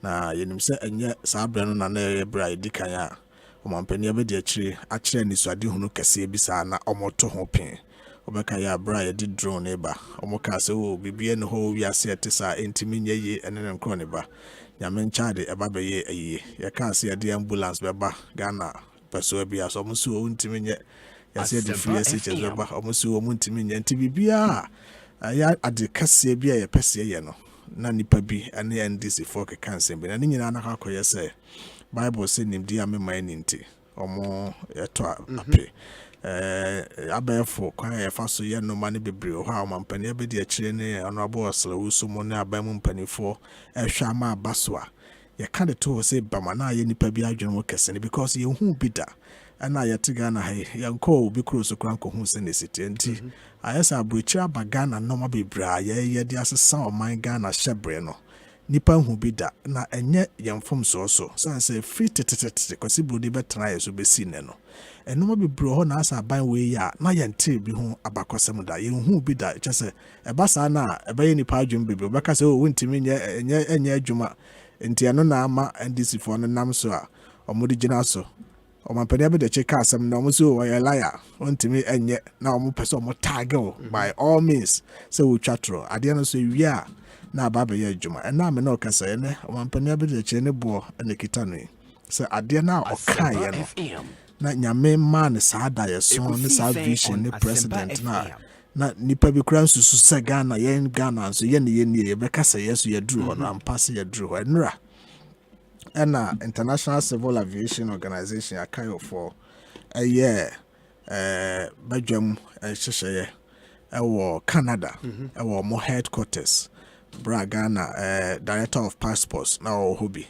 na yenim se enye sabre no na ye bra edikan a omampani abedi achire achire ni so ade hunu kase bi sa na omoto ho pin obeka ya bra ye di drone eba omoka se o bibie ne ho wi ase etisa entimi nyeye enene nkro ne ba nyame nchade eba be ye ayi ye ka se de ambulance beba Ghana peso bia so mo so ntimi nye ya se de free SHS beba omo so mo ntimi nye nti bibia ya ade kase bia ye pese ye no na nipa bi ane NDC for ke kanse bi na nyina na akoye se Bible say nimdi amema ninti omo yeto ape abefo kwa ye faso ye no mane bebre ho a mampani abedi akire ne honorable osle wusu mo ne abamu mpanifo ehwa ma abaswa ye ka de to say bama na ye nipa bi adwene kese ne because ye hu bi da ana ye tiga na he ye nko obi kroso kranko hu se ne sitenti ayesa abrochira bagana no ma bebra ye de asesa oman Ghana hyebre no nipa hu bi da na enye yemfom so sanse free tete kwasi brodi betra ye so besi ne no eno ma bibro ho na asa ban we ya na yente bi hu abakosem da ye hu bi da kyese eba sa na eba ye nipa adwum bibro beka se o wontimi enye adwuma enti eno na ama NDC fo no nam so a omudi gina so omampani abede cheka asem na omuso o ye liar wontimi enye na omupese omotagel by all means se wo twatro ade no so wi a na baba ye adwuma na me na okasa ne omampani abede che ne bo na kita no se ade na oka ye no na nyame man saada ye so ne sa vision ne president na nipa bi kura nsusu se Ghana ye Ghana so ye ne ye bekasa ye so ye duru ho na ampase ye duru ho enra na International Civil Aviation Organization akayo for a year badwam hyehyeye ewo Canada ewo mo headquarters Ghana Director of Passports na Ohobi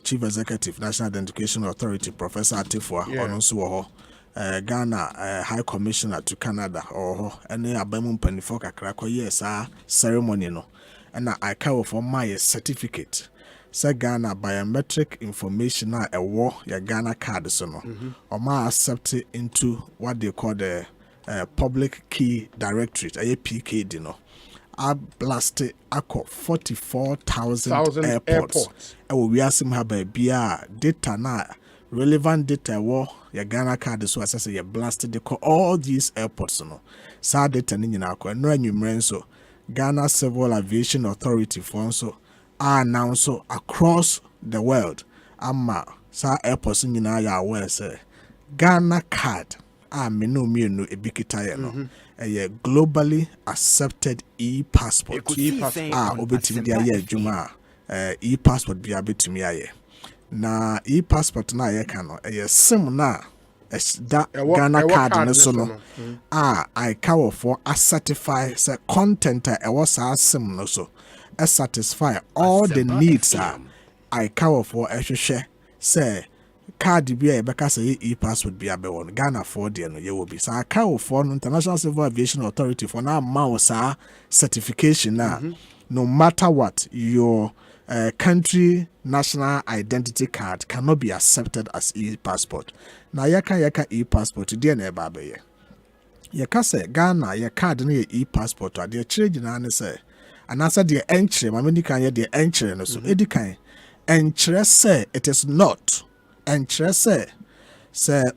Chief Executive National Identification Authority Professor Atifua onso wo Ghana High Commissioner to Canada ene abamu mpanifo kakra koye sa ceremony no na akawo for my certificate sa Ghana biometric information na ewo ya Ghana card so no ma accept into what they call the public key directorate PKD no a blast akọ 44,000 airports ewo wiasem ha ba bia data na relevant data wo ya Ghana card so asese ya blast de call all these airports no sa data ni nyina akọ no anwumre nso Ghana Civil Aviation Authority for so are now so across the world ama sa airports nyina ya aware say Ghana card menu ebikita ye no a globally accepted e-passport obetimi dia ye adwuma e-passport bia betimi aye na e-passport na ye ka no sim na da Ghana card ne so no I cover for a certify say content was sim no so satisfy all the needs I cover for ehwehwe say card bi e beka say e-passport bi abewon Ghana for there no ye will be so I cover for International Civil Aviation Authority for now ma certification no matter what your country national identity card cannot be accepted as e-passport. Now yaka e-passport dear neighbor be. Yaka say Ghana your card no e-passport or the change na say. And answer the entry, my many can the entry no so edikan. Entry say it is not. Entry say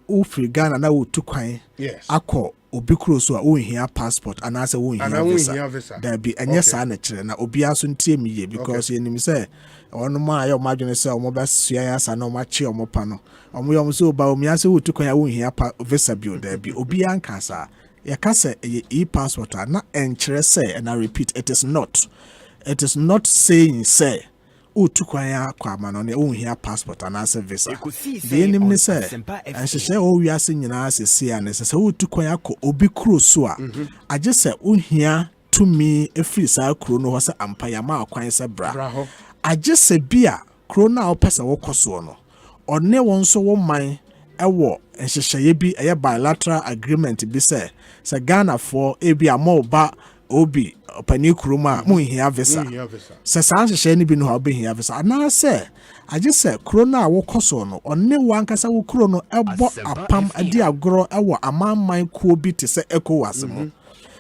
ufri Ghana na wo tukwan.
Yes.
Akọ obi kuro so a wo hia passport and answer wo hia visa. There be enye sa na kire na obi aso ntie mi ye because ye nim say ono ma ayo madwene say omo ba sua ya sa na omo achi omo pa no. Omo yom so ba omi ase wo tukwan ya wo hia visa bi there be obi anka sa. Ya ka say e-passport na enkyere say and I repeat it is not saying say utukwan ya kwa ma no ne wo hia passport and as visa the nim ni say enhyehyɛ o wiase nyinaa sesi a ne say utukwan ya ko obi kuro so a age say wo hia tumi efiri sa kuro no ho say ampa ya ma akwan say bra age say bia kuro na wo pese wo koso no ɔne won so wo man ɛwɔ enhyehyɛ bi ɛyɛ bilateral agreement bi say Ghana for ebi amoba obi opani kuruma mu hia visa se san hye ni bi no obi hia visa na se age se krona wo koso no onne wankasa wo kro no ebo apam adi agoro ewo amamman kuo bi te se ECOWAS mo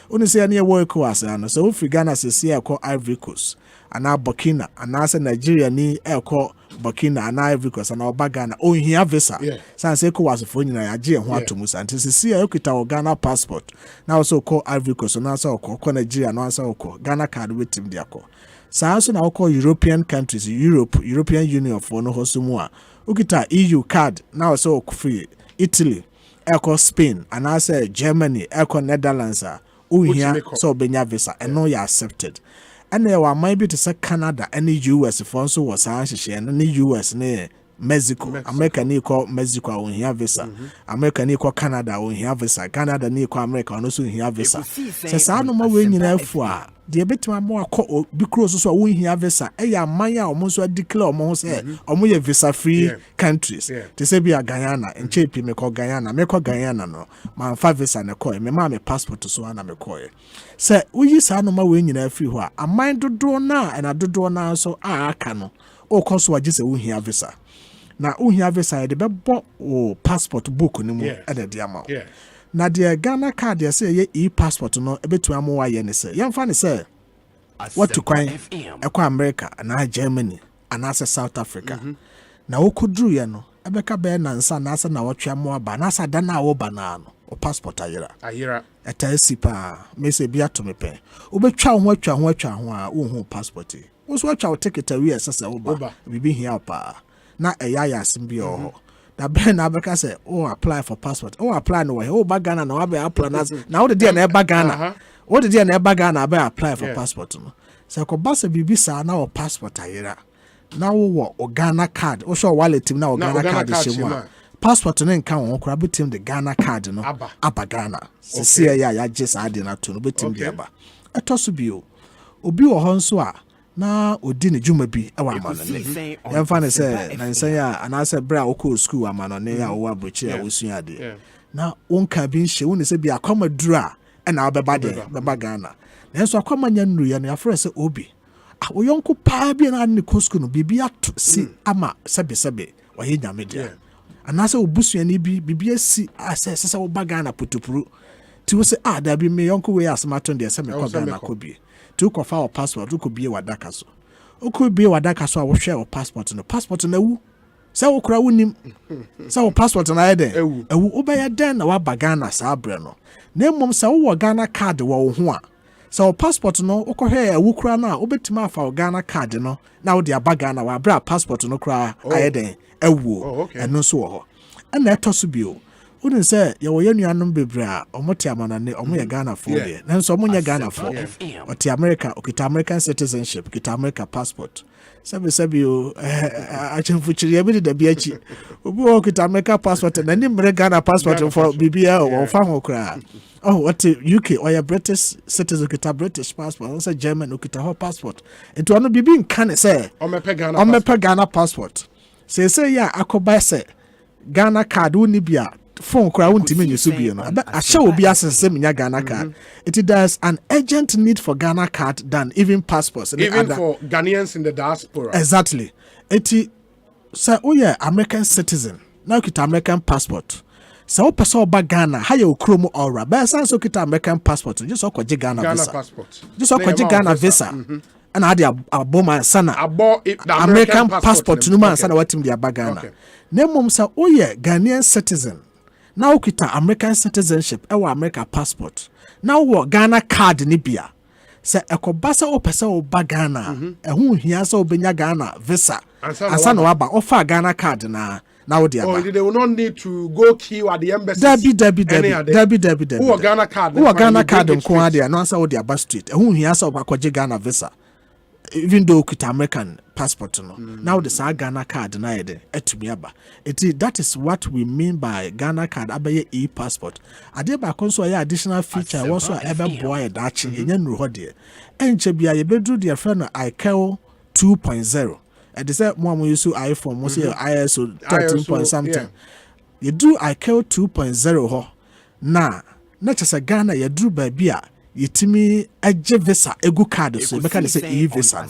oni se ne wo ECOWAS ano so ofri Ghana se se ekọ Ivory Coast ana Burkina ana se Nigeria ni ekọ Burkina ana Ivory Coast ana oba Ghana o hia visa san se ECOWAS fo nyina ya je ho atomu sante se se ekita o Ghana passport na also call Ivory Coast na so ko Nigeria na so ko Ghana card wetim dia ko san so na call European countries European Union for no hosumu a ukita EU card na so free Italy ekọ Spain ana se Germany ekọ Netherlands a o hia so benya visa and no you accepted. And there were maybe to say Canada and the US for so was and the US ne Mexico. America ni call Mexico on here visa. America ni call Canada on here visa. Canada ni call America on also here visa. Says I no more when you know for the bit more because so we here visa. Eya maya almost declare almost say visa free countries. To say be a Guyana and cheap me call Guyana no. Man 5 visa na call me ma me passport to so na me call. Say we use no more when you know free where a mind do na and I do na so aka no. O cause wa just we here visa. Na uhia visa de bebo o passport book ni mu e de dia ma. Na de Ghana card ya say ye e-passport no ebetu amowa ye ne say. Yemfa ne say what to kwan ekwa America na Germany and as South Africa. Na okodru ye no ebeka be na nsa na asa na wotwe amowa ba na asa da na wo ba na no o passport ayira eta sipa me say bia to me pe. Obetwa ho atwa ho a wo hu passport. Wo so atwa ticket awi esese wo ba bibi hia pa. Na eya simbi ho da ben na beka say oh apply for passport apply no way Ghana na wa be apply na wo de na e ba Ghana wo de na e ba Ghana be apply for passport no say ko ba se bibi sa na o passport ayira na wo Ghana card wo show wallet na o Ghana card shemu passport no nka wo kora betim de Ghana card no aba Ghana se ya just ade na to no betim de aba etoso bio obi wo ho nso a na odi ne dwuma bi e wa amanone yemfa ne se na nsan ya anase bra okọ school amanone ya wo abrochi ya wosua ade na wonka bi nhye woni se bi akoma duru a na obeba de beba Ghana na nso akoma nya nuru ya na afre se obi wo yonko pa bi na ne ko school no bibi ato si ama sebe wa ye nyame de anase obusua ni bibi asi asese se wo ba Ghana putupuru ti wo se da bi me yonko we asmaton de se me ko Ghana ko bi to kofa o passport to bie wadaka so o ko bie wadaka so a wo hwe o passport na wu se wo kura wunim se wo passport na ye den ewu wo be ye den na wa ba Ghana sa abre no na mmom se wo Ghana card wo ho a se wo passport no wo ko hwe ewu kura na wo betima afa o Ghana card no na wo de aba Ghana wa bra passport no kura aye den ewu eno so wo ho na etoso bio wouldn't say you were young bebra or moti amanane or mo Ghana for there. Then so mo Ghana for or ti America or kita American citizenship, kita America passport. Sabi you achimfuchiri abi de biachi. Obi o kita America passport and then Ghana passport for BBA or fam kra. Oh, what UK or your British citizen kita British passport, also German or kita passport. And to no bibi nkan say on me Ghana passport. Say ya akoba say Ghana card woni bia
phone kura wuntimi nyesu bi no ahye obi asese menya Ghana card there's an urgent need for Ghana card than even passports
even for Ghanaians in the diaspora.
Exactly. Say American citizen now kita American passport. So person oba Ghana ha ye okromo aura ba san so kita American passport just okwaje Ghana visa
passport
just okwaje Ghana visa and ade aboma sana the American passport no man sana watim dia ba Ghana na mom say Ghanaian citizen now kita American citizenship e wa America passport now wo Ghana card ni bia say ekobasa o pesa oba Ghana hu hia say obenya Ghana visa ansana waba ofa Ghana card na now they
will not need to go queue at the embassy.
Debbie.
Who Ghana card?
Who Ghana card on Kwadia? No answer. What bus street? Who he has over Ghana visa? Even though kita American passport no. Now the Ghana card na ede etumiaba. That is what we mean by Ghana card. Abaye e-passport. Ade ba konso ya additional feature. Also ebe boy dachi yenye nruho de. Enche bia ye bedru de friend no ICAO 2.0. And they said, Mom, we use iPhone, we say ISO 13 point something. You do ICAO 2.0 ho. Nah, not just a Ghana, you do baby. You timi a visa, a good card, so you can say e visa.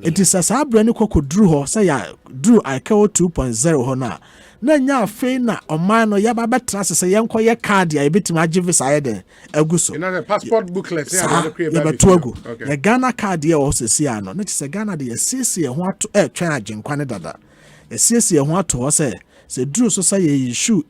It is as a brand new drew ho, say I drew ICAO 2.0 ho na. Na nya fe na oman no yaba betra se yenko ye card ya ebitima age visa ye den aguso
you know the passport booklet say I create
baby the Ghana card ye o se sia no na se Ghana de siesie ho ato twen agenkwa ne dada siesie ho ato ho se drew so say ye issue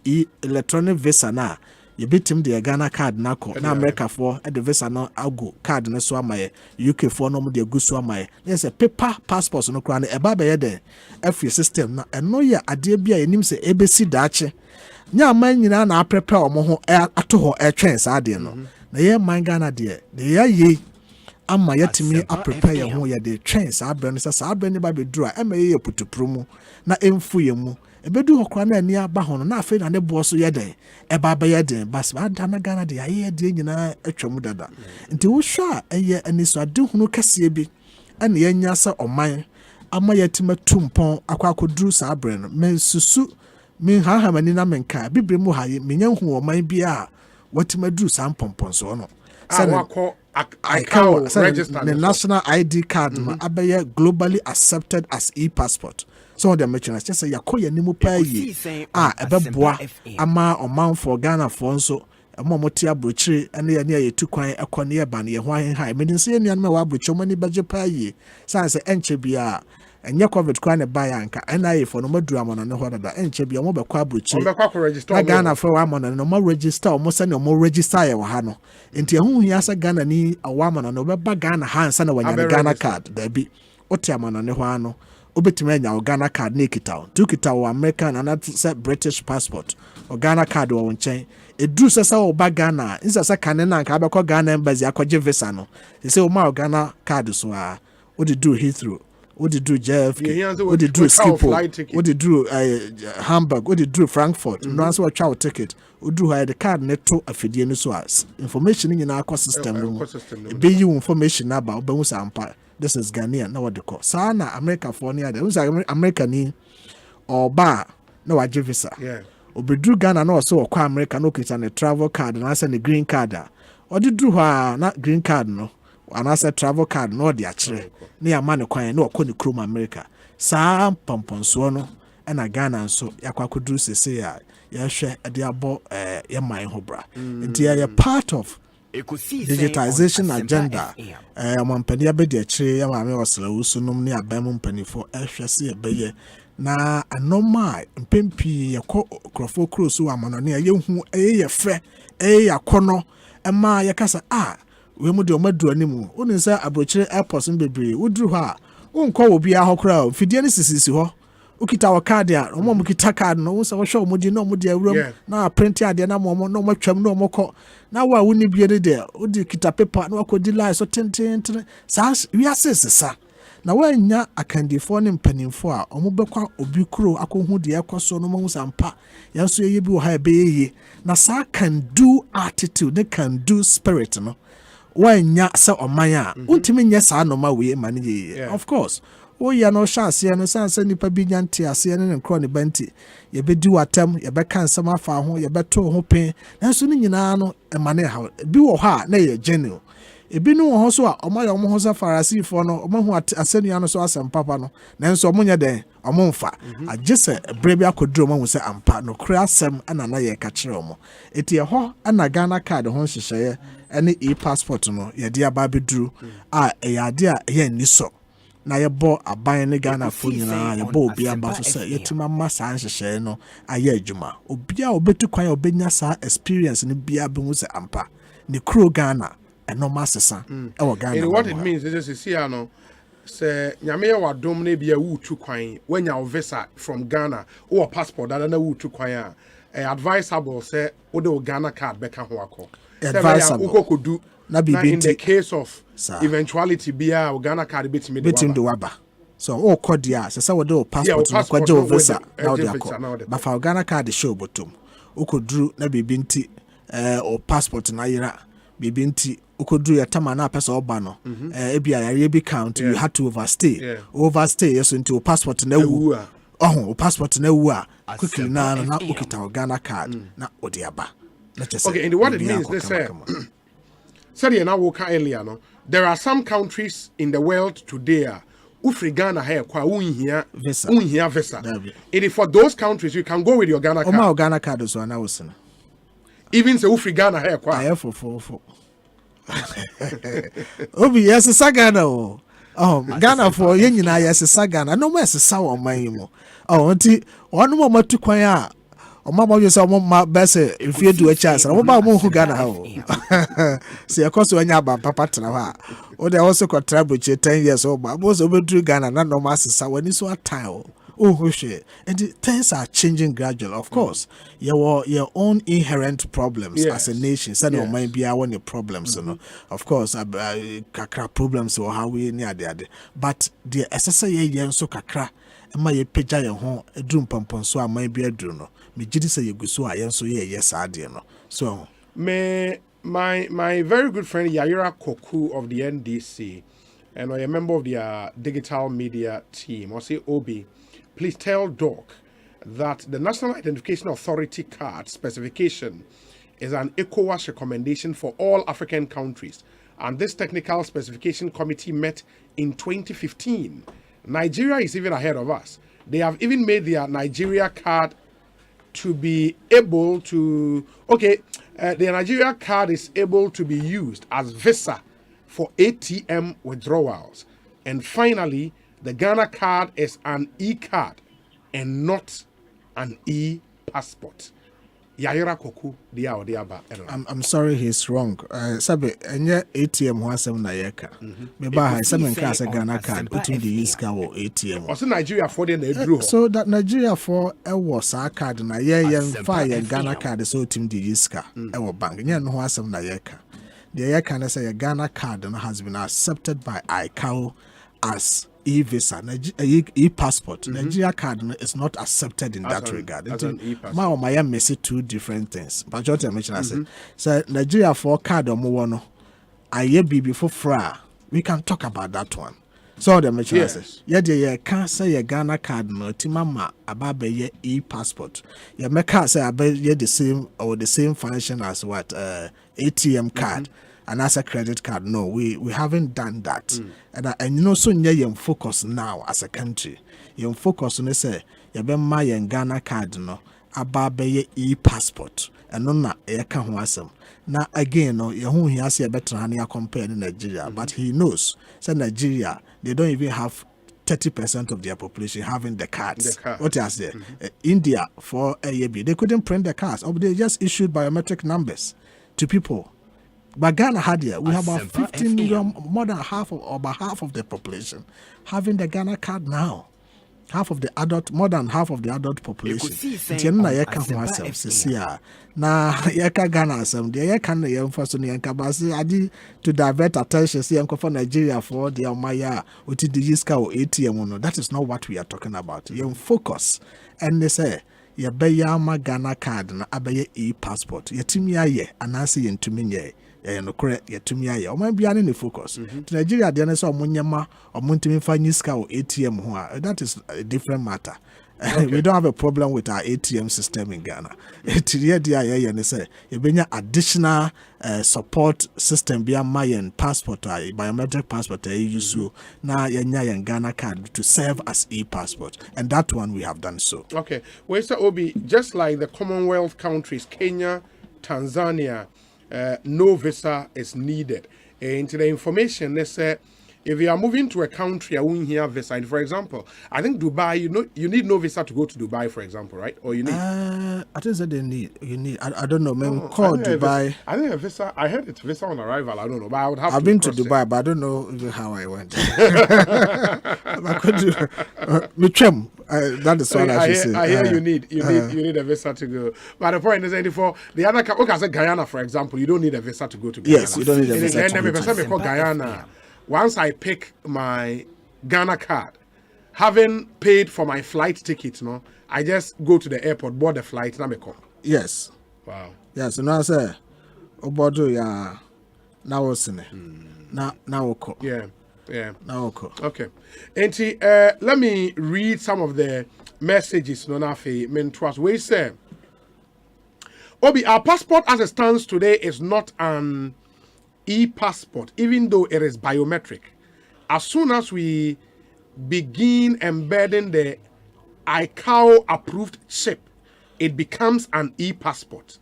electronic visa na ye bitim de Ghana card na ko na America for the visa no ago card no so amaye UK for no mo de aguso amaye yes a paper passport no kra na eba be ye den every system na eno ya ade bia enim se ebesi daache nya man nyina na prepare omo ho ato ho etwen sa ade no na ye man Ghana de ye ama yatimi prepare ye ho ye de twen sa abre no sa abre ne ba be duru a ema ye putuprumu na emfu ye mu ebedu hokra na ani aba ho no na afi na ne bo so ye den eba ba ye den bas ada na Ghana de ye de nyina atwamu dada nti wo hwa eye ani so ade hunu kase bi ene ye nya sa oman ama yatima tumpon akwakoduru sa abre no mensusu min hahamani na menka bibre mu haye menya hu oman bia watima duru sa mpompon so no
ICAO registered
the national ID card abeye globally accepted as e-passport. So the merchants just say yakoya nimu pa yi ebeboa ama oman for Ghana for so amomoti abrochire ene ye ne yetu kwan ekone ye ba ne ye hwan ha medin se enu ma wa abrocho mani baje pa yi san se enche bia enye covid kwan ne ba ya nka NIA for no maduru amana ne ho dada enche bia mo be kwa abrochire na Ghana for wa amana no mo register o mo se ne mo register ye wa ha no enti ehun hia sa Ghana ni awa amana no be ba Ghana ha nsa na wanya Ghana card da bi oti amana ne ho ano obetime anya Ghana card na ekita tu kita o American and that British passport o Ghana card wo nchen edru sesa o ba Ghana insa sa kane na nka abekọ Ghana embassy akọje visa no say o ma o Ghana card so a o dey do Heathrow o dey do JFK o dey do Schiphol o dey do Hamburg o dey do Frankfurt no answer twa o ticket o do ha the card ne to afidie no so as information nyina akọ system no be you information na ba obehu sampa. This is Ghanaian na what they call sana America for near there was America ni or bar no waje visa obedru Ghana no so kwa America no kita ne travel card na asa ne green card or the drew ha na green card no and asa travel card no de akire na ya man kwan na okọ ne krom America sa pomponso no na Ghana so yakwakodru sese ya hwe de abo ya man ho bra nti ya part of digitization agenda mampani abedi akire ya maame osla usunum ne abamu mpanifo ehwese ebeye na anoma mpempi yakọ krofo kroso amanone yehu ye fre yakono ema yakasa we mu de omadu animu oni say abrochire airport bebre wuduru ha unkọ obi ahokra fidie ne sisisi ho ukita wa card ya omo mukita card no so wo show mudi no mudi awuram na print ade na mo no matwam no mokọ na wa woni bie de odi kita paper na wakodi line so tenten sa wi asesa na wanya akandifo ne mpanimfo a omo bekwa obi kuro akohu de ekoso no mo sampa yanso ye bi wo ha be ye na sa can do attitude they can do spirit no wanya sa oman a untimi nya sa no ma we mane ye of course
woyɛ no hyɛ aseɛ no san sɛ nipa bi nya nte aseɛ no ne nkorɔ ne banti yɛbɛdi watam yɛbɛka nsɛm afa ho yɛbɛto ho pin nanso no nyinaa no ɛma ne ha bi wɔ hɔ a na yɛ genuine ebi no wɔ hɔ so a ɔma yɛ ɔmo ho sɛ farisifoɔ no ɔmo ho asɛnnua no so asɛm papa no nanso ɔmo nyɛ dɛn ɔmo mfa agye sɛ berɛ bi akɔduru ɔmo ho sɛ ampa no kora asɛm ɛna na yɛka kyerɛ ɔmo eti ɛhɔ ɛna Ghana card ho nhyehyɛeɛ ɛne e-passport no yɛde aba abɛduru a ɛyɛ ade a ɛyɛ nisɔ na yɛbɔ aban ne Ghanafoɔ nyinaa yɛbɔ obi aba so sɛ yɛtumi ama saa nhyehyɛeɛ no ayɛ adwuma obi a ɔbɛtu kwan a ɔbɛnya saa experience no biara bɛhu sɛ ampa ne kuro Ghana ɛnɔma asesa ɛwɔ Ghana.
And what it means is just see ano say nyame yɛ wadom na bia wutu kwan wanya wo visa from Ghana or passport that na wutu kwan a advisable say wo de Ghana card bɛka ho akɔ.
Advisable.
Ukokodu
na
in the case of eventuality bia o Ghana card betimi
de waba. So o kɔdia sɛ sɛ wo de passport na kwaje wo visa na wo de akɔ. Ba fa Ghana card show bottom. Ukoduru na bibi nti o passport na yira bibi nti ukoduru ya tama na pesa oba no ebia yare bi count you had to overstay yes into passport na wu o passport na wu a quickly na ukita Ghana card na odiaba.
Okay, and what it means they say sorry na wo ka earlier no there are some countries in the world today ufri Ghana here kwa unhia visa it is for those countries you can go with your Ghana card
o Ghana card so na wosena
even say ufri Ghana here kwa
for Obi yes Sagana Ghana for yen nyina yes Sagana no more sesa wo man mu nti ono mo matu kwan a o ma bo yesa mo ma bese ifie du a chance mo ba mo hu Ghana ha o se yakoso anya ba papa tena ha o de also ko travel 10 years o ba so be Ghana na no ma sesa wani so atile and things are changing gradually. Of course, your own inherent problems as a nation. So no might be our problems, you know. Of course, kakra problems or how we near the but the SSA so kakra. My peja your home a drum pompon so I might be a druno. Me jidi say you go so I am so yes I no. So
my very good friend Yaira Koku of the NDC, and I am a member of the digital media team. I say Obi. Please tell Doc that the National Identification Authority card specification is an ECOWAS recommendation for all African countries. And this technical specification committee met in 2015. Nigeria is even ahead of us. They have even made their Nigeria card to be able to... Okay, the Nigeria card is able to be used as visa for ATM withdrawals. And finally, the Ghana card is an e-card and not an e-passport. Yaira Koku dia odiaba.
I'm sorry, he's wrong. Sabe enye ATM ho asem na yeka. Me ba ha say menka say Ghana card utim the use card or ATM.
Also Nigeria for the edru.
So that Nigeria for was a card na ye fire Ghana card so utim the use card e wo bank. Nye no ho asem na yeka. The yeka na say Ghana card has been accepted by ICAO as e-visa, e-passport. Nigeria card is not accepted in that regard. My message two different things. But what I mentioned, I said, so Nigeria for card or more, I be before fra. We can talk about that one. So the mention, I said, yeah, can't say a Ghana card no timama about ye e-passport. Yeah, me can't say about the same or the same function as what ATM card. And as a credit card, no, we haven't done that. And you know, so you focus now as a country. You focus on say you be my Ghana card no about be e-passport and no can wasem. Now again, no, you who he has a better honey compared in Nigeria, but he knows say Nigeria they don't even have 30% of their population having the cards. What else there? India for AAB, they couldn't print the cards, or they just issued biometric numbers to people. But Ghana had here, we have about 15 million, more than half of the population having the Ghana card now. More than half of the adult population. Tiana yeka hwasem sesia. Na yeka Ghana asem de yeka na yemfaso ne yanka base adi to divert attention see yanko for Nigeria for the omaya oti the yiska or ATM no. That is not what we are talking about. You focus and they say ye be ya ma Ghana card na abeye e-passport. Ye timi aye anase ye ntumi nye. yɛ no correct yɛ tumi ayɛ ɔman bia ne focus to Nigeria de na so ɔmonyama ɔmontimi fa nyiska o ATM ho that is a different matter. Okay. We don't have a problem with our ATM system in Ghana. Additional support system via my passport, biometric passport, use now Ghana card to serve as e-passport, and that one we have done so.
Okay, well, Mr. Obi, just like the Commonwealth countries, Kenya, Tanzania, no visa is needed. Into the information, they say, if you are moving to a country, I won't hear visa. And for example, I think Dubai, you need no visa to go to Dubai, for example, right? Or you need?
I think that you need. I don't know. Man, call Dubai.
I think a visa. I heard it's visa on arrival. I don't know, but I would have.
I've been to Dubai, but I don't know how I went. I could do. That is what I should say.
I hear you need a visa to go. But the point is, for the other, okay, I said Guyana, for example, you don't need a visa to go to Guyana.
Yes, you don't need a visa to go
to Guyana. Once I pick my Ghana card, having paid for my flight ticket, I just go to the airport, board the flight, and I come.
Yes.
Wow.
Yes, and I say, Obodo ya now osine. Now oko.
Yeah.
Now oko.
Okay. Enti, let me read some of the messages Nonafe Mentwas. We say, Obi, our passport as it stands today is not an e-passport, even though it is biometric. As soon as we begin embedding the ICAO approved chip, it becomes an e-passport.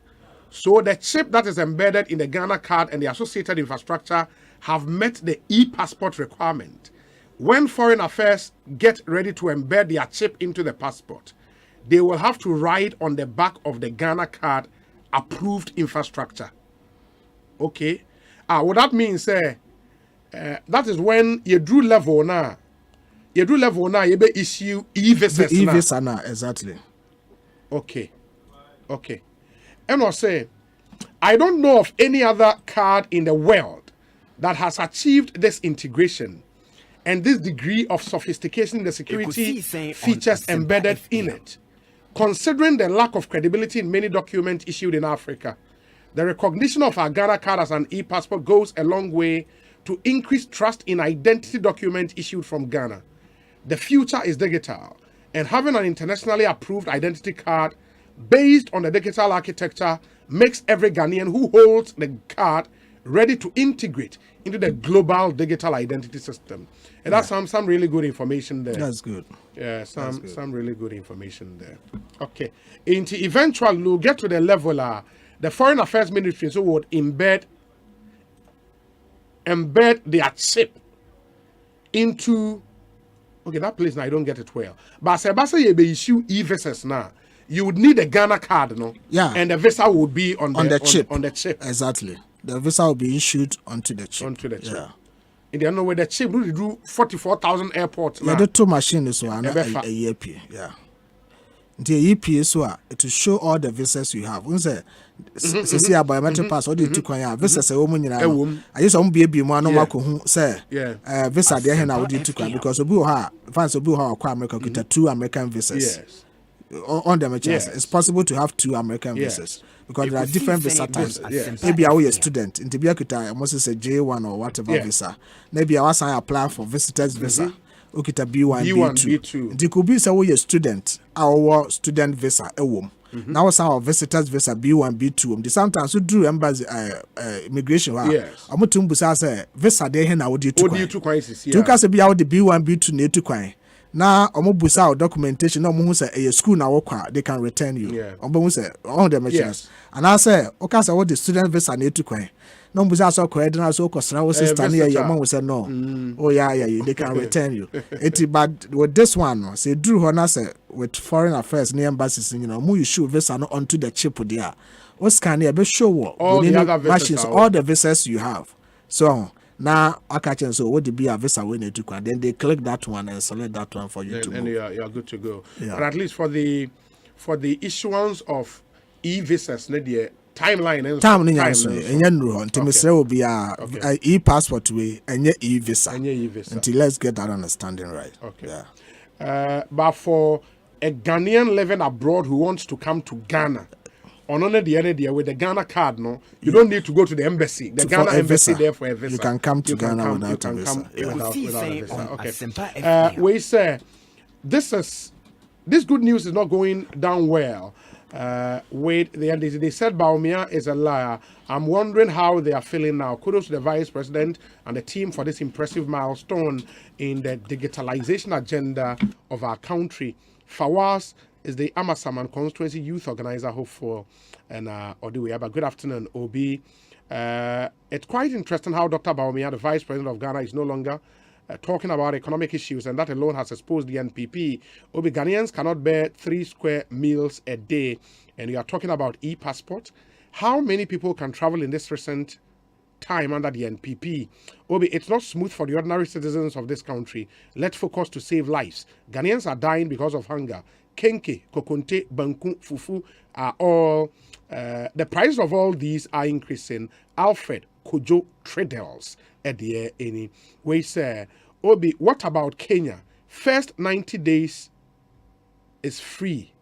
So the chip that is embedded in the Ghana card and the associated infrastructure have met the e-passport requirement. When Foreign Affairs get ready to embed their chip into the passport, they will have to write on the back of the Ghana card approved infrastructure. Okay. What that means, that is when you do level now. You be issue e-visa.
E-visa now, exactly.
Okay. And I say, I don't know of any other card in the world that has achieved this integration and this degree of sophistication in the security features embedded in it. Considering the lack of credibility in many documents issued in Africa, the recognition of our Ghana card as an e-passport goes a long way to increase trust in identity documents issued from Ghana. The future is digital, and having an internationally approved identity card based on the digital architecture makes every Ghanaian who holds the card ready to integrate into the global digital identity system. And that's some really good information there.
That's good.
Yeah, some really good information there. Okay. Eventually, we'll get to the level the Foreign Affairs Ministry so would embed their chip into that place now I don't get it well. But Sebasa you be issue e-visas now. You would need a Ghana card, no?
Yeah.
And the visa would be on the chip.
On the chip. Exactly. The visa will be issued onto the chip.
Yeah. And they know where the chip will do 44,000 airports.
Yeah, the two machines so a EP. Yeah. The EP so to show all the visas you have. Say see a biometric pass all the two kwan visas e wo mu nyina. I just won be mu anoma ko hu say visa dey here na wo di two kwan because obi wo ha fans obi wo ha akwa America get 2 American visas.
Yes.
On them it's possible to have 2 American visas because there are different visa types. Maybe I a student in Tibia kita almost say J1 or whatever visa. Maybe I was apply for visitors visa. Okita B1 B2. It could be say we a student our student visa now our visitors visa B1 B2. Sometimes we do embassy immigration amutum busa say visa dey here na wo di two kwan. You can say be how the B1 B2 na two kwan. Now, omobusa documentation. No, omo say a school na work. They can return you. Omo say all the machines. And I say, okay, so what the student visa need to kwan. No, busa so credit na so costra. We say stand here. Your mom will say no. Oh yeah, they can return you. But with this one, say Drew Hona say with foreign affairs near embassies, mu you show visa no onto the chip there. What's can here be show what
all the other
machines, all the visas you have. So. Now, I catch so what the be a visa we need to come. Then they click that one and select that one for you to
and
move.
you're good to go.
Yeah.
But at least for the issuance of e-visas, the timeline
will be a e-passport way and e-visa. Until let's get that understanding right.
Okay. Yeah. But for a Ghanaian living abroad who wants to come to Ghana on the end with the Ghana card, no, you don't need to go to the embassy. The Ghana embassy there for a visa.
You can come to Ghana without a visa.
Without a visa. Okay. We say this good news is not going down well. With the NDC, they said Bawumia is a liar. I'm wondering how they are feeling now. Kudos to the Vice President and the team for this impressive milestone in the digitalization agenda of our country. Fawaz is the Amasaman constituency youth organizer hopeful and Oduwe. But good afternoon, Obi. It's quite interesting how Dr. Bawumia, the Vice President of Ghana, is no longer talking about economic issues, and that alone has exposed the NPP. Obi, Ghanaians cannot bear 3 square meals a day, and you are talking about e-passport. How many people can travel in this recent time under the NPP? Obi, it's not smooth for the ordinary citizens of this country. Let's focus to save lives. Ghanaians are dying because of hunger. Kenke, kokonte, banku, fufu are all, the price of all these are increasing. Alfred Kojo Tradels at the any way say, Obi, what about Kenya? First 90 days is free.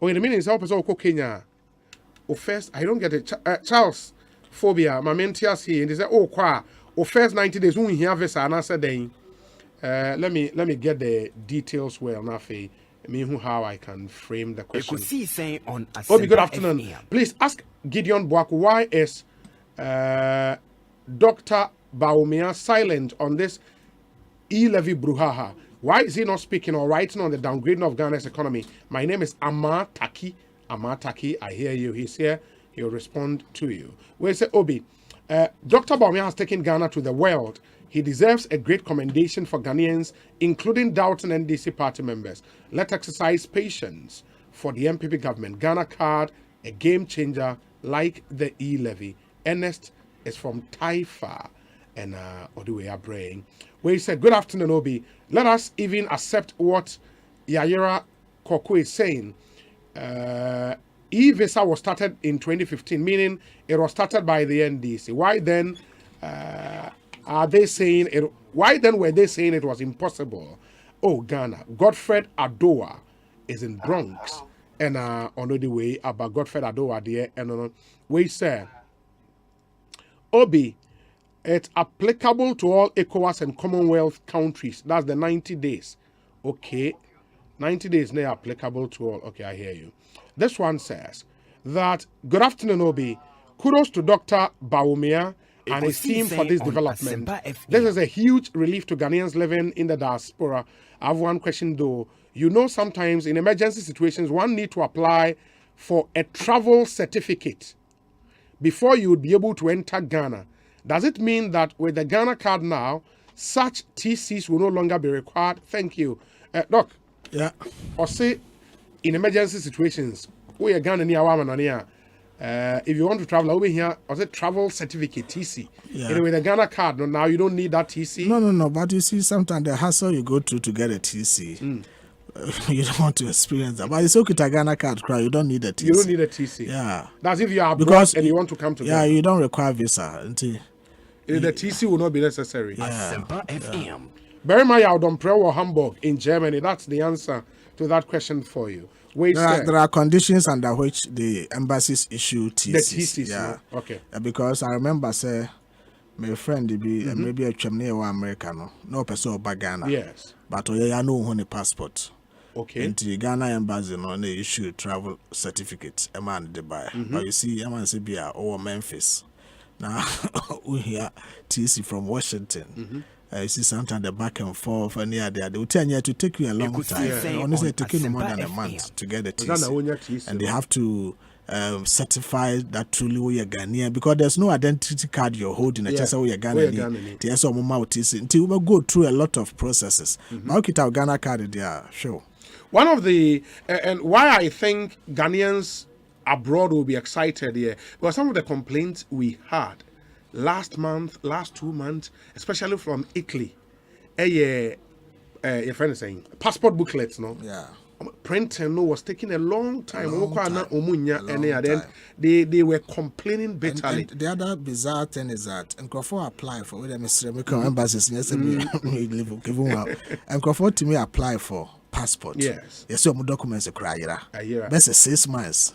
Oh, in the meaning is how person Kenya. Oh, first I don't get it. Charles Phobia, my mentias here, and they say, oh, qua. Oh, first 90 days we have visa and answer then. Let me get the details well now. How I can frame the question.
Ekosiisen On Asempa
Obi, good afternoon.
FM.
Please ask Gideon Boaku, why is Dr. Bawumia silent on this E-levy brouhaha? Why is he not speaking or writing on the downgrading of Ghana's economy? My name is Amar Taki. Amar Taki, I hear you. He's here. He'll respond to you. We say, Obi, Dr. Bawumia has taken Ghana to the world. He deserves a great commendation for Ghanaians, including doubting NDC party members. Let's exercise patience for the MPP government. Ghana card, a game changer like the E-levy. Ernest is from Taifa and Oduwe Abraying. Where he said, good afternoon, Obi. Let us even accept what Yayira Koku is saying. E-visa was started in 2015, meaning it was started by the NDC. Why then are they saying it? Why then were they saying it was impossible? Oh, Ghana. Godfred Adoa is in Bronx. And on the way about Godfred Adoa there. And we say, Obi, it's applicable to all ECOWAS and Commonwealth countries. That's the 90 days. Okay. 90 days now applicable to all. Okay, I hear you. This one says that, good afternoon, Obi. Kudos to Dr. Bawumia and his team for this development. This is a huge relief to Ghanaians living in the diaspora. I have one question though. You know, sometimes in emergency situations, one need to apply for a travel certificate before you would be able to enter Ghana. Does it mean that with the Ghana card now, such TCs will no longer be required? Thank you. Doc,
yeah.
Or say, in emergency situations, we are Ghana near Waman. If you want to travel over here, was it travel certificate TC?
Yeah.
Anyway, the Ghana card, now you don't need that TC.
No. But you see, sometimes the hassle you go through to get a TC, you don't want to experience that. But it's okay to a Ghana card, you don't need a TC.
You don't need a TC.
Yeah.
That's if you are abroad and you want to come to Ghana.
Yeah, you don't require visa.
The TC will not be necessary.
Yeah.
Asempa FM.
Berima Yaudon or Hamburg in Germany. That's the answer to that question for you.
There are conditions under which the embassies issue TCs.
The TCs,
yeah.
No? Okay.
Because I remember, my friend, maybe a Chamney or American, no person of Ghana.
Yes.
But I know on a passport.
Okay.
And the Ghana embassy, they issue travel certificates, a man they buy. But you see, a man say, or Memphis. Now, we hear TC from Washington. You see sometimes the back and forth and they will tell you to take you a long time. Honestly, taking you more than a month to get a TC. And they have to certify that truly we are Ghanaian, because there's no identity card you're holding. Just we are Ghanaian. There's some more TC until we go through a lot of processes. Now, get our Ghana card there, sure.
One of the and why I think Ghanaians abroad will be excited here, because some of the complaints we had last 2 months, especially from Italy, your friend is saying passport booklets, no?
Yeah.
Printing was taking a long time. And then they were complaining bitterly.
And the other bizarre thing is that Nkrofo apply for whether Mr. Embassies Nkrofo to me apply for passport.
Yes.
Yes, some documents are crying. That's 6 months.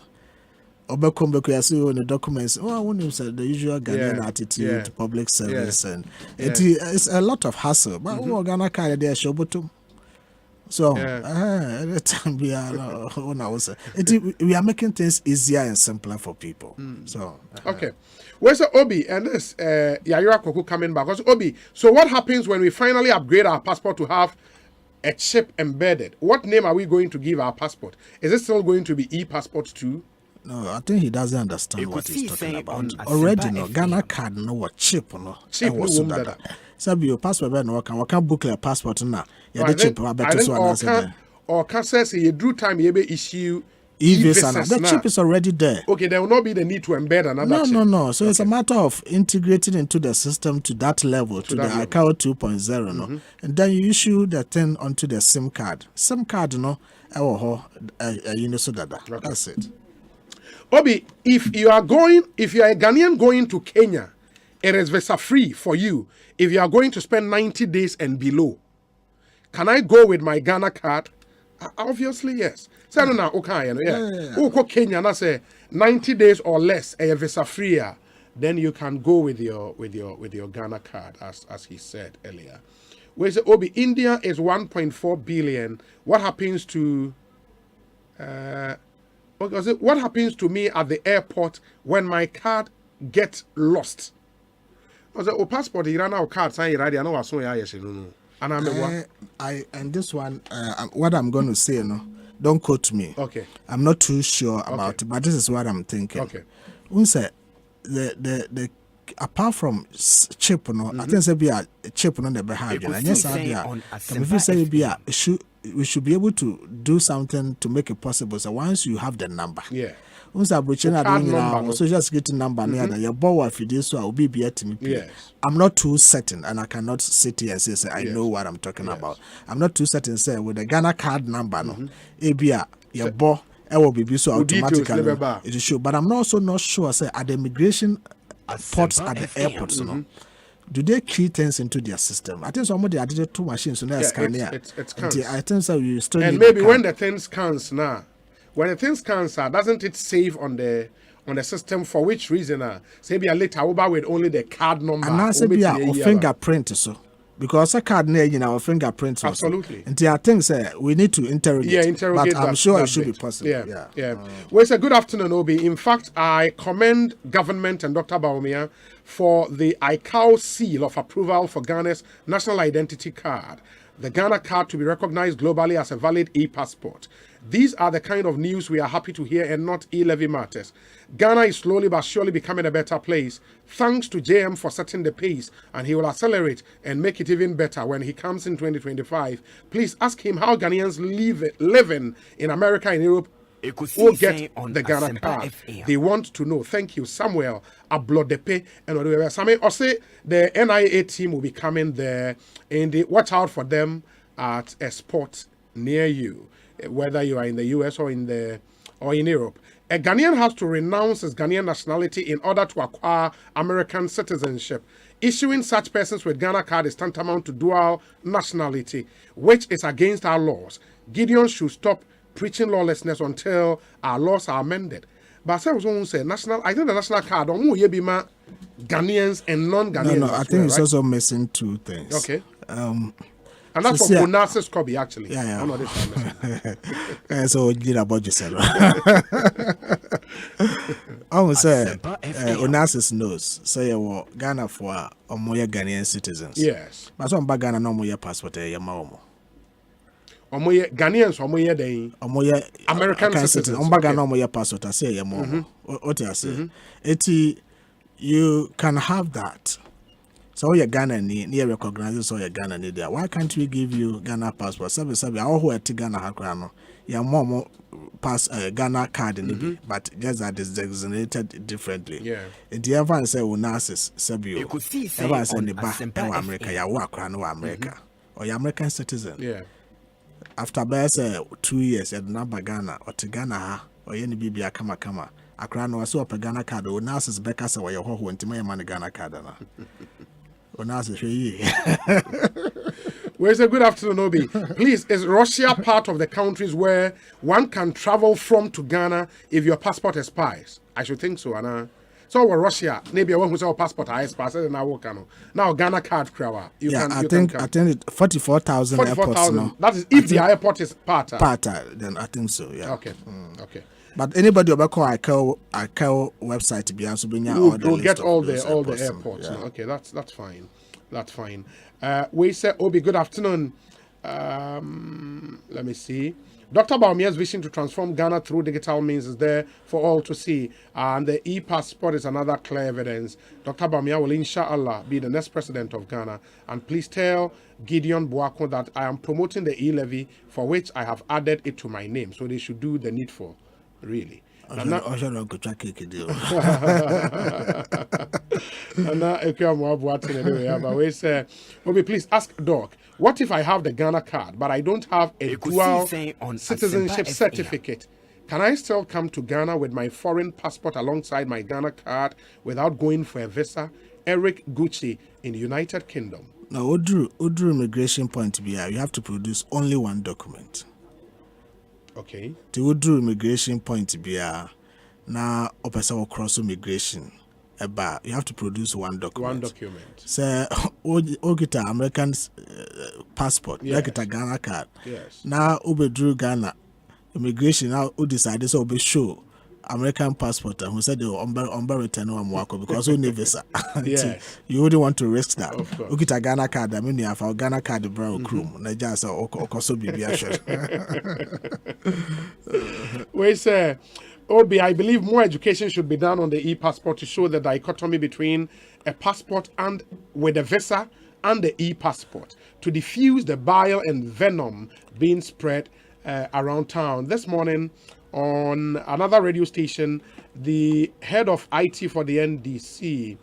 Obekombe you see in the documents. Oh, I wouldn't say the usual Ghanaian attitude to public service, and it's a lot of hassle. But Ghana card there show so every time we are making things easier and simpler for people. So
okay. Where's the Obi and this Yayira Koku coming back? Because Obi, so what happens when we finally upgrade our passport to have a chip embedded? What name are we going to give our passport? Is it still going to be e-passport too?
No, I think he doesn't understand what he's talking about. Already, no Ghana card no what chip no.
Chip no.
Sabi your passport no can book your passport na. Yeah, the chip better so
or can say you drew time you be issue
e-visa. The chip is already there.
Okay, there will not be the need to embed another chip.
No. So it's a matter of integrating into the system to that level, to the ICAO 2.0, no. And then you issue the thing onto the SIM card. SIM card, no, you know, so that's it.
Obi, if you are a Ghanaian going to Kenya, it is visa free for you. If you are going to spend 90 days and below, can I go with my Ghana card? Obviously, yes. So no, okay, yeah. Kenya, na say 90 days or less, a visa free. Then you can go with your Ghana card, as he said earlier. Where is it? Obi, India is 1.4 billion. What happens to? What happens to me at the airport when my card gets lost? Was it passport? You run our card, sign your ID. I know I saw you.
And this one, what I'm going to say, no, don't quote me.
Okay.
I'm not too sure about it, but this is what I'm thinking.
Okay.
We say the apart from chip, no, I think say be a chip on the behavior. And yes, if you say be a we should be able to do something to make it possible. So once you have the number, once I bring social security number, your boy if this so I will be at me.
Yes.
I'm not too certain, and I cannot sit here and say I know what I'm talking about. I'm not too certain. Say with the Ghana card number, no, ABA your boy I will be so automatically it is sure. But I'm also not sure. Say at the immigration ports at the airports, no. Do they key things into their system? I think somebody added 2 machines so now scanner. I think so you still
and maybe when the things scans now, when the things scans, doesn't it save on the system for which reason? Say be a later over with only the card number.
And now say be a fingerprint so. Because a card near in our fingerprint.
Absolutely.
And there are things we need to interrogate.
Yeah, interrogate.
But I'm sure it should be possible.
Yeah. Well, it's a good afternoon, Obi. In fact, I commend government and Dr. Baumia for the ICAO seal of approval for Ghana's national identity card. The Ghana card to be recognized globally as a valid e-passport. These are the kind of news we are happy to hear and not e-levy matters. Ghana is slowly but surely becoming a better place. Thanks to JM for setting the pace, and he will accelerate and make it even better when he comes in 2025. Please ask him how Ghanaians living in America and Europe will get the Ghana card. They want to know. Thank you, Samuel Ablodepe. And Samuel, or say the NIA team will be coming there, and watch out for them at a spot near you, whether you are in the US or in Europe. A Ghanaian has to renounce his Ghanaian nationality in order to acquire American citizenship. Issuing such persons with Ghana card is tantamount to dual nationality, which is against our laws. Gideon should stop preaching lawlessness until our laws are amended. But I was going to say I think the national card Ghanaians and non-Ghanaians.
No, I think it's also missing 2 things.
Okay. And that's for Onassis Kobe, actually.
Yeah.
Oh, no, this
so you did about yourself. I would say Onassis knows. Say Ghana for Omoya Ghanaian citizens.
Yes.
But some Ghana no Moya passport Yamaomo.
Omoya Ghanaians Omoya Day.
Omoya
American citizens.
Ghana Moya passport I say Yamaomo. What I say. You can have that. So you're Ghana near recognizes so you're Ghana there. Why can't we give you Ghana passport? Sabi all who are Ghana Hakrano. Your mom pass Ghana card in the but just that is designated differently.
Yeah.
And the ever say Onassis Sabio. Ever say the back America, ya work America. Or your American citizen.
Yeah.
After best 2 years at number Ghana or to Ghana or any BB kama. Akra no so pe Ghana card Onassis Becca say your ho ntime man Ghana card na. Onassis hwe
Where's a good afternoon, Obi? Please, is Russia part of the countries where one can travel from to Ghana if your passport expires? I should think so, Anna. So Russia, maybe I want to say our passport expires, and now Ghana card crowd.
I think 44,000 airports now.
That is if the airport is part.
Then I think so. Yeah.
Okay. Okay.
But anybody who call ICAO website to be also bring out
we'll get all the airports. Yeah. Okay, that's fine. That's fine. We say Obi, good afternoon. Let me see. Dr. Baumia's vision to transform Ghana through digital means is there for all to see, and the e-passport is another clear evidence. Dr. Baumia will inshallah be the next president of Ghana, and please tell Gideon Boako that I am promoting the E-levy, for which I have added it to my name, so they should do the needful, really. Please ask Doc, what if I have the Ghana card but I don't have a dual citizenship certificate? Can I still come to Ghana with my foreign passport alongside my Ghana card without going for a visa? Eric Gucci in the United Kingdom.
Now, Udru immigration point you have to produce only one document.
Okay.
The Udru immigration point now opesa cross immigration. You have to produce one document.
One document.
So, Ogita American passport, like a Ghana card.
Yes.
Now, Drew Ghana immigration now who decided to be show American passport and who said they were return on because we need visa.
Yes.
You wouldn't want to risk that. Ogita Ghana card. I mean, you have a Ghana card brown crew. Naija so also be
We say. Obi, I believe more education should be done on the e-passport to show the dichotomy between a passport and with a visa and the e-passport to diffuse the bile and venom being spread around town. This morning on another radio station, the head of IT for the NDC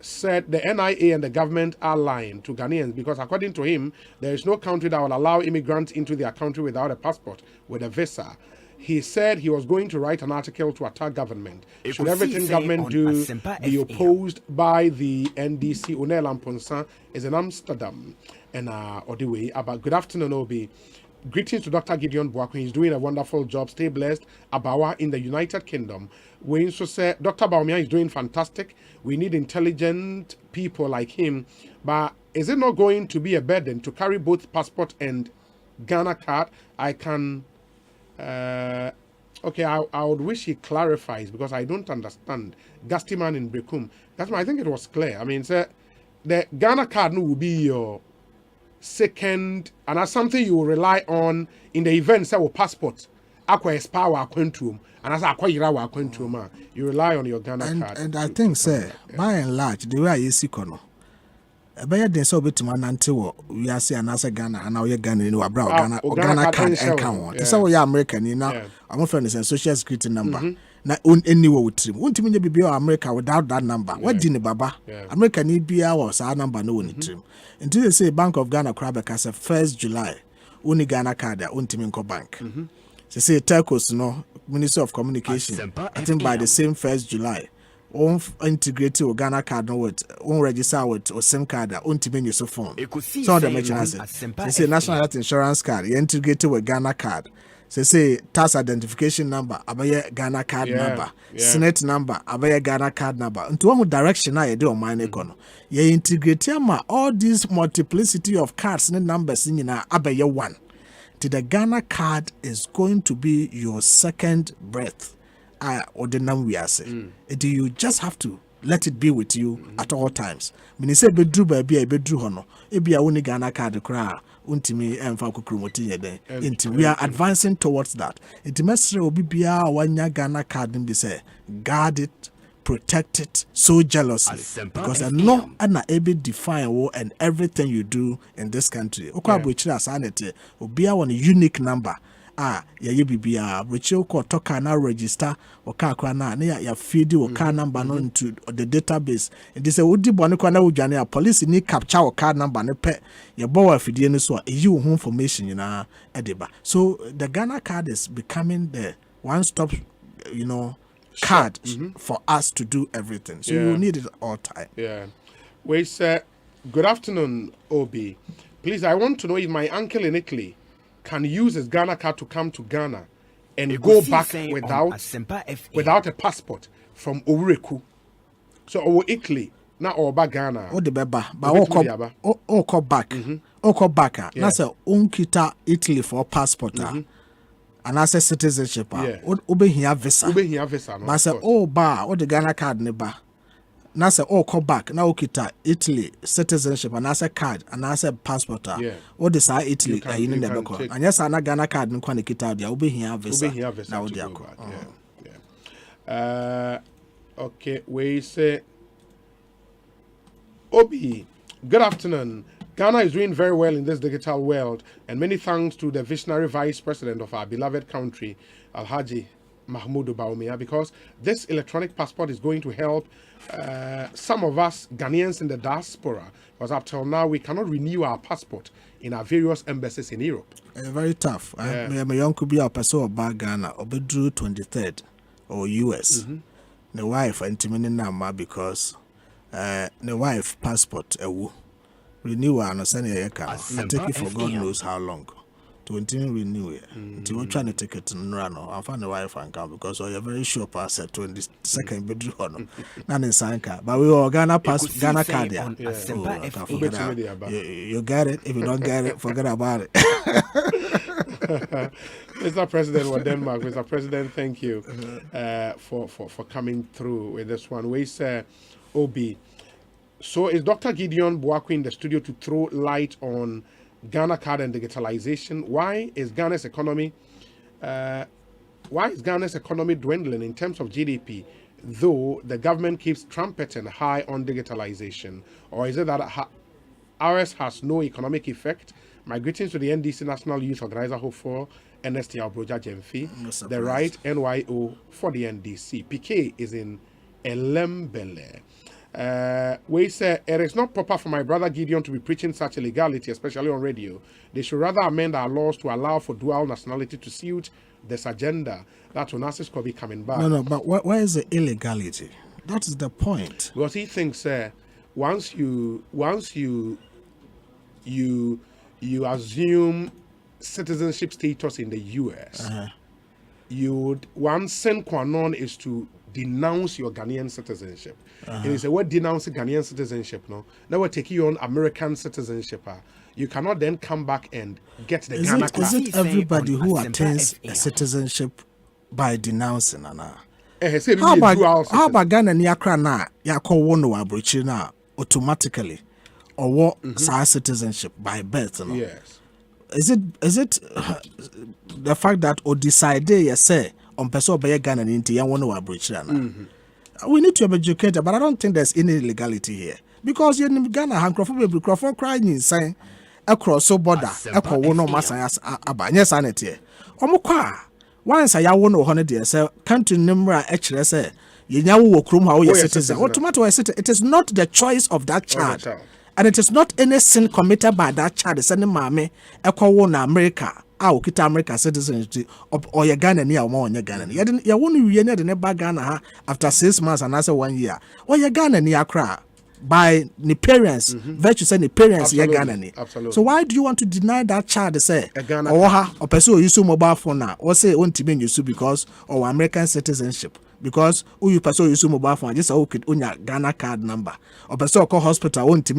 said the NIA and the government are lying to Ghanaians because according to him, there is no country that will allow immigrants into their country without a passport, with a visa. He said he was going to write an article to attack government. Should everything government do be opposed by the NDC? Unel Amponsa is in Amsterdam. And Odiwe, about good afternoon, Obi. Greetings to Dr. Gideon Boako. He's doing a wonderful job. Stay blessed. Abawa in the United Kingdom. We also say Dr. Baumia is doing fantastic. We need intelligent people like him. But is it not going to be a burden to carry both passport and Ghana card? I can... okay, I would wish he clarifies because I don't understand. Gastiman in Brekum. I think it was clear. I mean, sir, the Ghana card will be your second, and that's something you will rely on in the event, say, passport. Aqua expire our quantum, and as Aqua Irawa quantum, you rely on your Ghana card.
And I think, sir, by and large, the way I see Kono. But then so bit man until we are saying as a Ghana and now you're Ghana in our brow Ghana card and count. So we are American, you know. I'm friend is a social security number. Na anywhere with him. Won't mean be America without that number. What didn't Baba? America need be our number no one trim. Until they say Bank of Ghana Crabbe as a 1st July. Only Ghana card at Untiminko Bank. They say Telcos no Minister of Communication. I think by the same 1st July. On integrate your Ghana card with on register with or SIM card on to your phone. So the mention they say national health insurance card, you integrate with Ghana card. Say tax identification number, abaya Ghana card number, Senate number, abaya Ghana card number. Into one direction I do on mine econo. You integrate all these multiplicity of cards and numbers in abaya one. To the Ghana card is going to be your second breath. Or the name we are saying. You just have to let it be with you at all times. When you say bedru baby, bedru hono, ebi a uni Ghana card cry, untimi emfa kukrumoti yede. Inti we are advancing towards that. Inti mesre obi bia wanya Ghana card and be say guard it, protect it so jealously because I know and able define and everything you do in this country. Okwa buchira sanete obi a one unique number. You be which you call talker now register or car na ya feed you car number into the database. And this would be one corner police need capture or card number and pet your boy feed you so you home information ediba. So the Ghana card is becoming the one-stop card for us to do everything. So you need it all time.
We say good afternoon, Obi. Please, I want to know if my uncle in Italy can use his Ghana card to come to Ghana and go back without a passport from Owireku. So over Italy, not over Ghana.
O de beba, but o ko back. O ko back. Na say unkita Italy for passport. And as a citizenship, obehia visa.
Obehia visa.
But say o ba, o de Ghana card ne ba. Na say o ko back. Na okita Italy citizenship and as a card and as a passport. O de sa Italy ayi ne be ko. Anya sa na Ghana card ne kwa ne kita dia obehia visa. Na o de akọ.
Okay, we say Obi, good afternoon. Ghana is doing very well in this digital world, and many thanks to the visionary vice president of our beloved country, Alhaji Mahmoud Bawumia, because this electronic passport is going to help some of us Ghanaians in the diaspora, because up till now we cannot renew our passport in our various embassies in Europe.
Very tough. My young could be a person about Ghana, Obedru 23rd or US. The wife and Timini Nama because the wife passport renew and send a car. I take it for God knows how long. To continue renew it. Until we're trying to take it to Nrano. I found the wife and come because you're very sure pass at 22nd bedroom. Not in Sanka. But we all Ghana Ghana card. You get it. If you don't get it, forget about it.
Mr. President of Denmark, Mr. President, thank you for coming through with this one. We say, Obi. So is Dr. Gideon Buaku in the studio to throw light on Ghana card and digitalization? Why is Ghana's economy dwindling in terms of GDP, though the government keeps trumpeting high on digitalization? Or is it that ours has no economic effect? My greetings to the NDC National Youth Organizer for NST Albroja Jemfi, the right NYO for the NDC. PK is in Elembele. We say it is not proper for my brother Gideon to be preaching such illegality, especially on radio. They should rather amend our laws to allow for dual nationality to suit this agenda. That Onassis could be coming back.
No, but where is the illegality? That is the point.
Because he thinks once you assume citizenship status in the US, you would one sine qua non is to denounce your Ghanaian citizenship. And it's a word denouncing Ghanaian citizenship. Now we're taking you on American citizenship. You cannot then come back and get the Ghana card.
Is it everybody who attains a citizenship by denouncing? How about Ghana and Yakra na Yako Wono Abrichi na automatically or what citizenship by birth?
Yes.
Is it the fact that or decide you say on person by Ghana and India Wono Abrichi? We need to be educated, but I don't think there's any illegality here. Because in Ghana, Hankrofo Crawford crying insane across so border, Echo Wono Masayas Abanya Sanity. Omukwa, once I won 100 years, country number HSA, Yawu Krum, how you citizen, automatically it is not the choice of that child. And it is not any sin committed by that child, sending Mammy, Echo Wona America. Kita America citizenship or your Ghana near more on your Ghana. You won't be the Ghana after 6 months and after 1 year. Or your Ghana near cry by the parents, virtue say the parents your Ghana. So why do you want to deny that child to say or pursue use mobile phone now or say on to use because or American citizenship? Because who you pursue use mobile phone just okay on your Ghana card number or pursue call hospital on to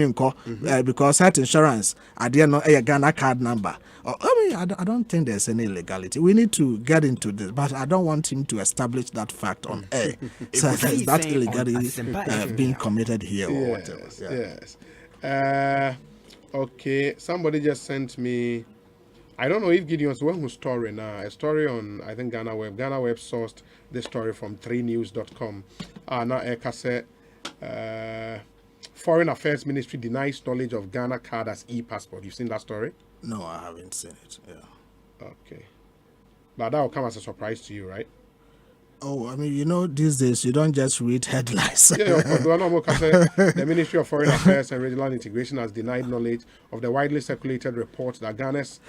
because health insurance I didn't know a Ghana card number. I don't think there's any illegality. We need to get into this, but I don't want him to establish that fact on air. So is that illegality being committed here or whatever?
Yes. Okay, somebody just sent me, I don't know if Gideon's one who's story now, a story on, I think, Ghana Web. Ghana Web sourced this story from 3news.com. Now, Eka said, Foreign Affairs Ministry denies knowledge of Ghana card as e-passport. You've seen that story?
No, I haven't seen it. Yeah.
Okay. But that will come as a surprise to you, right?
Oh, I mean, these days you don't just read headlines.
The Ministry of Foreign Affairs and Regional Integration has denied knowledge of the widely circulated report that Ghana's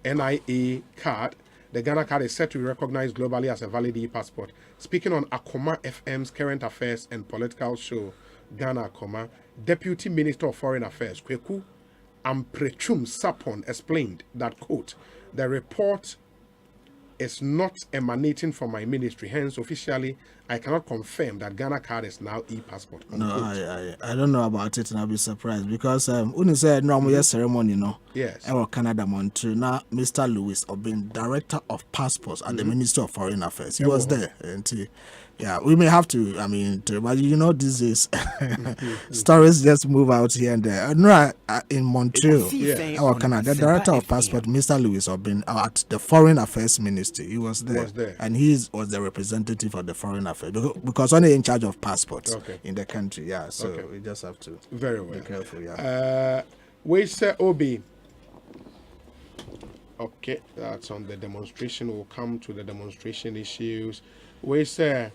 NIA card, the Ghana card, is set to be recognized globally as a valid e-passport. Speaking on Akoma FM's current affairs and political show, Ghana Akoma, Deputy Minister of Foreign Affairs, Kweku Amprechum Sapon explained that, quote, the report is not emanating from my ministry. Hence, officially, I cannot confirm that Ghana card is now e-passport.
No, I don't know about it, and I'll be surprised because when you said no ceremony, no.
Yes.
Our Canada Montreal. Now, Mr. Lewis, being director of passports at the Ministry of Foreign Affairs, he was there, and yeah, we may have to. I mean, but you know, this is stories just move out here and there. No, in Montreal, our Canada, the director of passport, Mr. Lewis, been at the Foreign Affairs Ministry. He was there, and he was the representative of the Foreign Affairs because only in charge of passports in the country. Yeah, so we just have to be careful. Yeah.
Wait, sir, Obi. Okay, that's on the demonstration. We'll come to the demonstration issues. Wait, sir.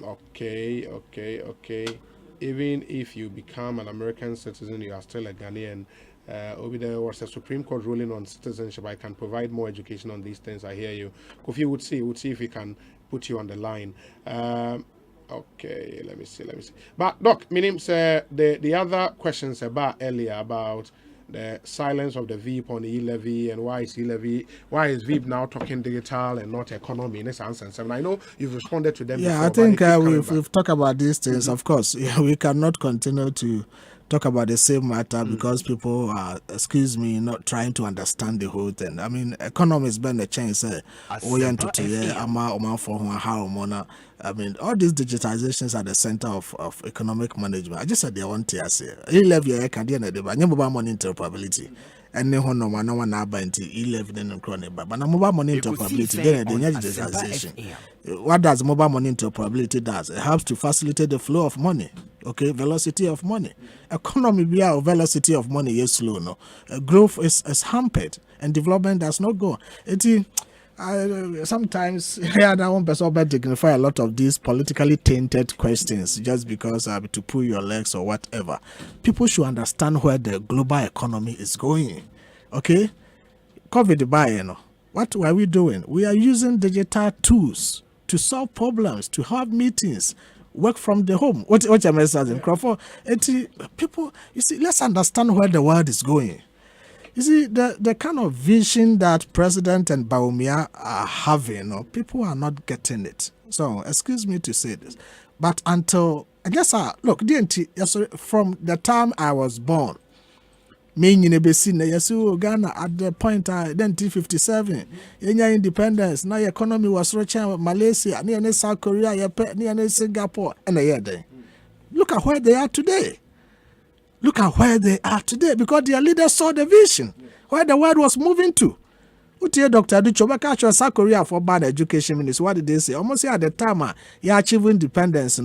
Okay. Even if you become an American citizen, you are still a Ghanaian. Over there was a Supreme Court ruling on citizenship. I can provide more education on these things. I hear you. Kofi would see if he can put you on the line. Okay, let me see. But Doc, meaning the other questions about earlier about the silence of the VIP on the E-levy and why is VIP now talking digital and not economy in this answer. And I know you've responded to them.
Yeah,
before,
I think we've talked about these things. Of course, we cannot continue to talk about the same matter because people are, not trying to understand the whole thing. I mean, economy has been a change. I mean, all these digitizations are the center of economic management. I just said they want to say, E-levy, can do anything, but mobile money interoperability. And no one now buy into E-levy and chronic, but mobile money interoperability, then the digitization. What does mobile money interoperability does? It helps to facilitate the flow of money. Okay, velocity of money. Economy, velocity of money is slow. No, growth is hampered, and development does not go. Sometimes that one person better dignify a lot of these politically tainted questions just because to pull your legs or whatever. People should understand where the global economy is going. Okay, COVID what are we doing? We are using digital tools to solve problems, to have meetings, work from the home. What your message in Crawford? People, you see, let's understand where the world is going. You see, the kind of vision that President and Baumia are having, people are not getting it. So, excuse me to say this, but until I guess look, from the time I was born, me in Ghana at the point 1957, independence, now economy was richer, Malaysia, near South Korea, near Singapore, and a year there. Look at where they are today. Look at where they are today because their leaders saw the vision, where the world was moving to. Dr. Duchobaka, South Korea for bad education ministry. What did they say? Almost at the time, you achieve independence,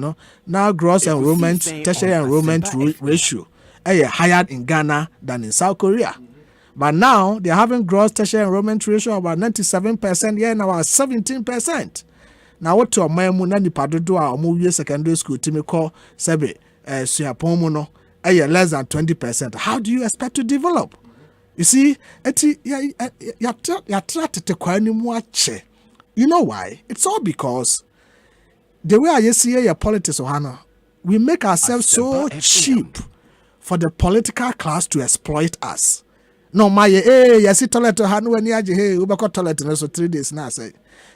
now gross enrollment, tertiary enrollment ratio higher in Ghana than in South Korea. But now they're having gross tertiary enrollment ratio of about 97%, yeah, now 17%. Now what to a man nani padodo a movie secondary school to me call Sebe Suapomuno less than 20%. How do you expect to develop? You see, you know why? It's all because the way I see your politics, we make ourselves so cheap for the political class to exploit us. No, my yes, toilet when you got toilet so 3 days now. Say,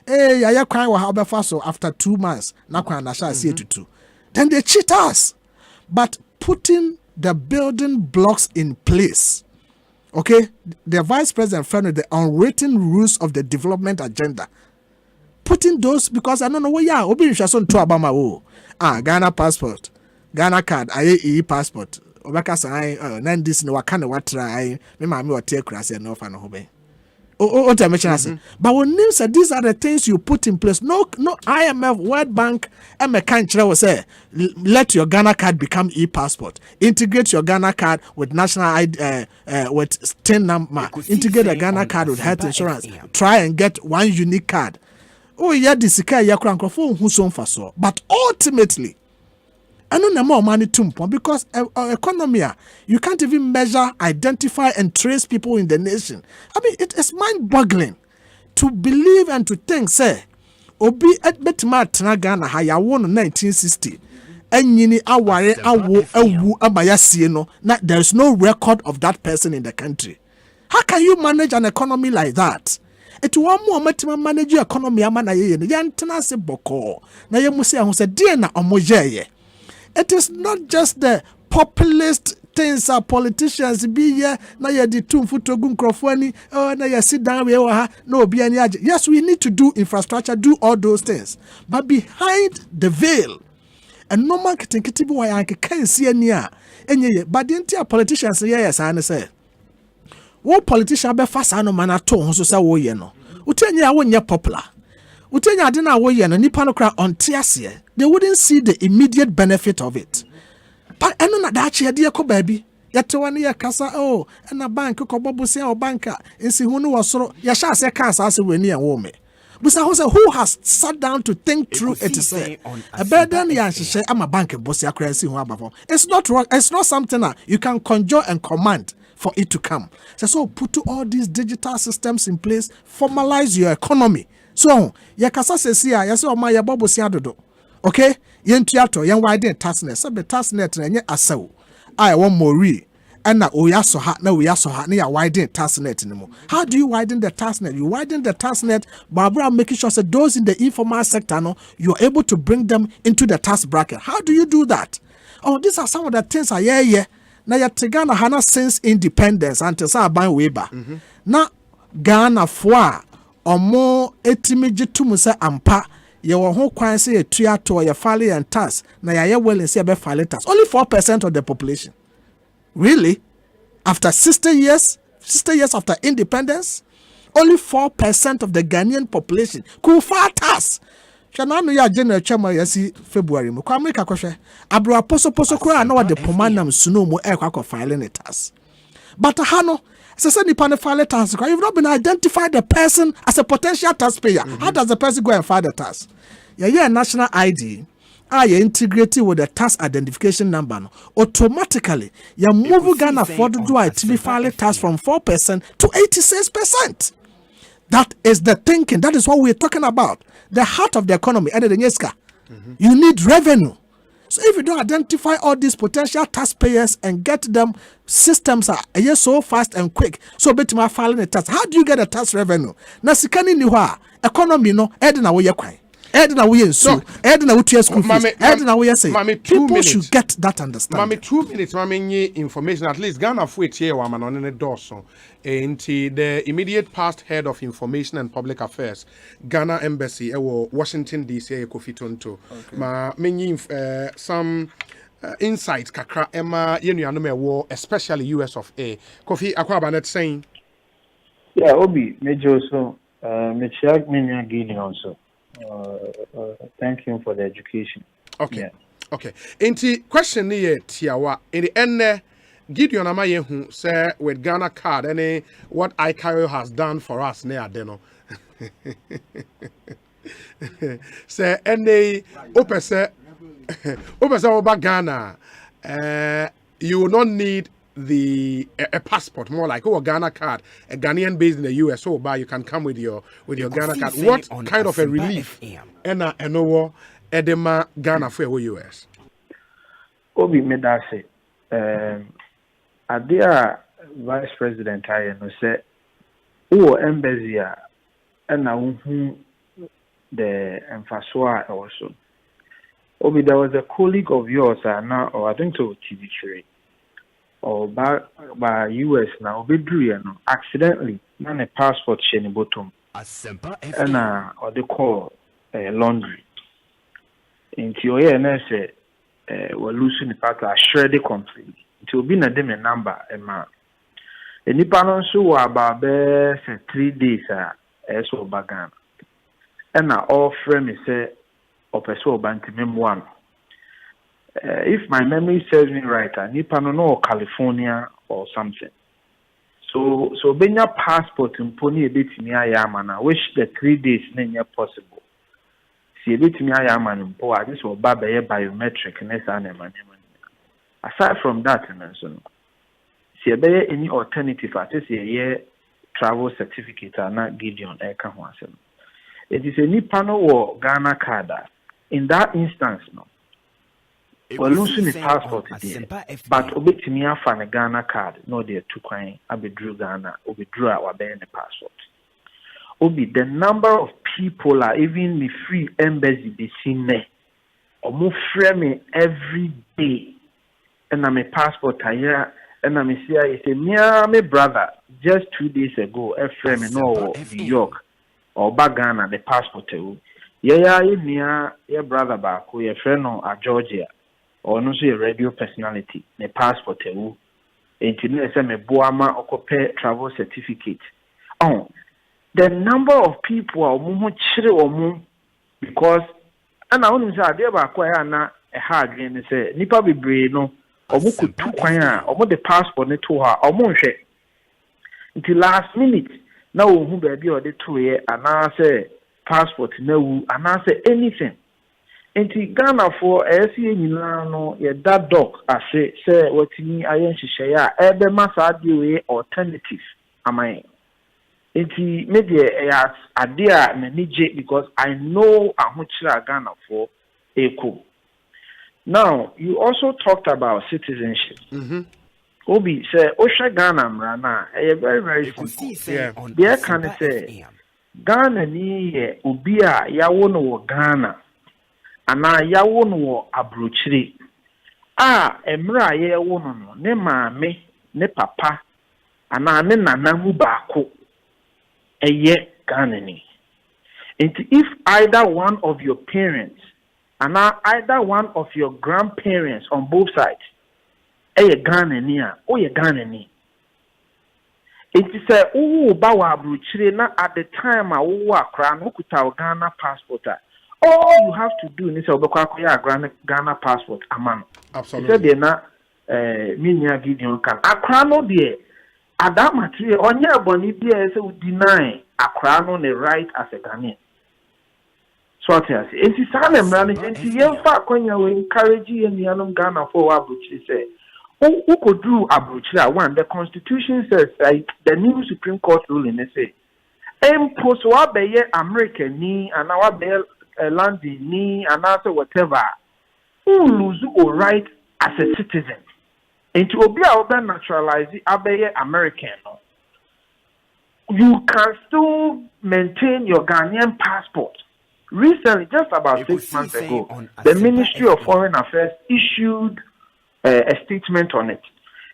I cry how so after 2 months. Now, I shall see to 2. Then they cheat us. But putting the building blocks in place, okay, the vice president found the unwritten rules of the development agenda. Putting those because I don't know what Obi Shason to Obama Ghana passport, Ghana card, IAE passport. Obaka say nan this no wakana watra me ma me ote krase no fa no hobe. But when you say these are the things you put in place, no IMF, World Bank, and country will say, let your Ghana card become e-passport. Integrate your Ghana card with national ID, with TIN number. Integrate a Ghana card with health insurance. Try and get one unique card. Oh yeah, this is a but ultimately, I don't know more money to because economy, you can't even measure, identify, and trace people in the nation. I mean, it is mind-boggling to believe and to think, say, Obi at Betma Ghana, I won in 1960, enyini aware awo awu abayasie no na there is no record of that person in the country. How can you manage an economy like that? It one more matima manage your economy ama na ye yantena se boko na ye mu se ho se de na omoje. It is not just the populist things our politicians be here na ye di tumfu togu nkrofo ani na ye sit down we ha na obi ani age. Yes, we need to do infrastructure, do all those things, but behind the veil and no man kitinkiti bi wa yanke kan si ani a enye but the entire politicians yes I say what politician be fast no man ato ho so say wo ye no utenye a wonye popular utenye ade na wo ye no nipa no kra onte ase they wouldn't see the immediate benefit of it. But eno na da che de ko baabi yete woni ye kasa oh na bank ko bobo se o banka ensi hu no wosoro ye sha ase ka asa weni en wo me busa ho say who has sat down to think through it to say a burden ya hye ama bank bosi akra ensi hu abafo. It's not something that you can conjure and command for it to come. So put all these digital systems in place, formalize your economy. So ye kasa se sia ye se o ma ye bobo se adodo. Okay? Yen tuato yen widen tasknet. So be tasknet na nye asaw. I want mori. And na oyaso ha na ya widen tasknet ni mo. How do you widen the tasknet? You widen the tasknet by making sure that those in the informal sector no you're able to bring them into the task bracket. How do you do that? Oh, these are some of the things na ya Ghana hana since independence until sa ban weba. Na Ghana fwa omo etimi jitum se ampa ye wo ho kwan se ye tuato ye file and tax na ya well in se be file tax. Only 4% of the population. Really? After 60 years after independence, only 4% of the Ghanaian population could file tax. Shanano ya general chama yasi February mo kwa America kwhwe abro poso kura na wade pomanam suno mo e kwa filing tax. But hano say nipa ne file tax, you've not been identified the person as a potential taxpayer. How does the person go and file the tax? Yeah, national ID are integrated with the tax identification number. No, automatically, you move Ghana forward to do it to be filing tax from 4% to 86%. That is the thinking. That is what we're talking about. The heart of the economy. You need revenue. So if you don't identify all these potential taxpayers and get them, systems are so fast and quick. So betima filing a tax. How do you get a tax revenue? Na sikani ni wa economy no edna wo yekwan. Edna wo yensu. Edna wo tua school fees. Edna wo yese. People should get that understanding.
Mami 2 minutes mami nye information at least Ghana fu etie wa manone ne doso. The immediate past head of information and public affairs Ghana embassy ewo Washington DC Kofi Tonto. Ma menyi some insights kakra ema yenuanom ewo especially US of A. Kofi akwaba net saying
yeah obi mejo so mechiag menya gini also. Thank him for the education.
Okay. Yeah. Okay. Question ni tiawa in the end Gideon Amayehu say with Ghana card any what ICAO has done for us near Deno. Say any opese over Ghana you will not need a passport, more like a Ghana card, a Ghanaian based in the US, so but you can come with your Ghana card. What kind of a relief and Edema Ghana for US?
Obi Medase, Adia Vice President I say, oh embassy and now the emphasis also. Obi, there was a colleague of yours now, or I think to Judicial. Or by US now, accidentally, not a passport chain bottom, and or they call laundry. Into your ear, say, we're losing the part of shredded completely. It will be a demon number, a man. And the panel so about 3 days, as well bagan. And all frame is say, or pursue bantam one. If my memory serves me right, Nipa no California or something. So when your passport in pony a bit me I am and I wish the 3 days near possible. See a bit me I am and this will baba biometric and aside from that, see any alternative at this year travel certificate are not Gideon Eka. It is a Nipa no or Ghana card. In that instance, no. Well, losing the passport there, but obetimi afa ne Ghana card, no there two kwan abedru Ghana, obedru our the passport. Obi, the number of people are even me free embassy be seen there. Omo frame every day, and I'm a passport here, and I'm a me brother just 2 days ago, a frame no New York or back Ghana the passport too. Yeah, your brother back, your friend no Georgia. Or no say a radio personality, the passport, and to me boama or travel certificate. Oh, the number of people are much or because and I only say they were quite a hard game. Say nipa be brave no or muku two kwanya or the passport ne to her or mon share until last minute. Now who baby or the 2 year and I say passport no and I say anything. Enti Ghana for SCA nyina no ye that doc ase say watini ayen hihye a ebe masa de we alternative amai. Enti me de ade a manage because I know ahochira Ghana for eko. Now you also talked about citizenship. Obi say ohwe Ghana mra na very very simple. Yeah. There can say Ghana ni ye obi a yawo no wo Ghana. Ana yawo no abrochire emra ye wo no ne maame ne papa ana ne nana mu baako eye Ghanani. If either one of your parents and either one of your grandparents on both sides eye Ghanani o ye Ghanani. It say ba wa abrochire na at the time a wo akra no kuta Ghana passport. All you have to do is Ghana passport. Aman. Absolutely. They na minya Gideon can. Accra no there. Adam material on your boni there so deny Accra no the right as a Ghanaian. So what I say. It is an running and the fact when you encourage you in the Ghana for Abuchi say. Who could do Abuchi one? The Constitution says the new Supreme Court ruling they say. Post what be American ni and our be landing ni and also whatever who lose or right as a citizen and to be naturalize the American you can still maintain your Ghanaian passport. Recently, just about 6 months ago, the Ministry of Foreign Affairs issued a statement on it.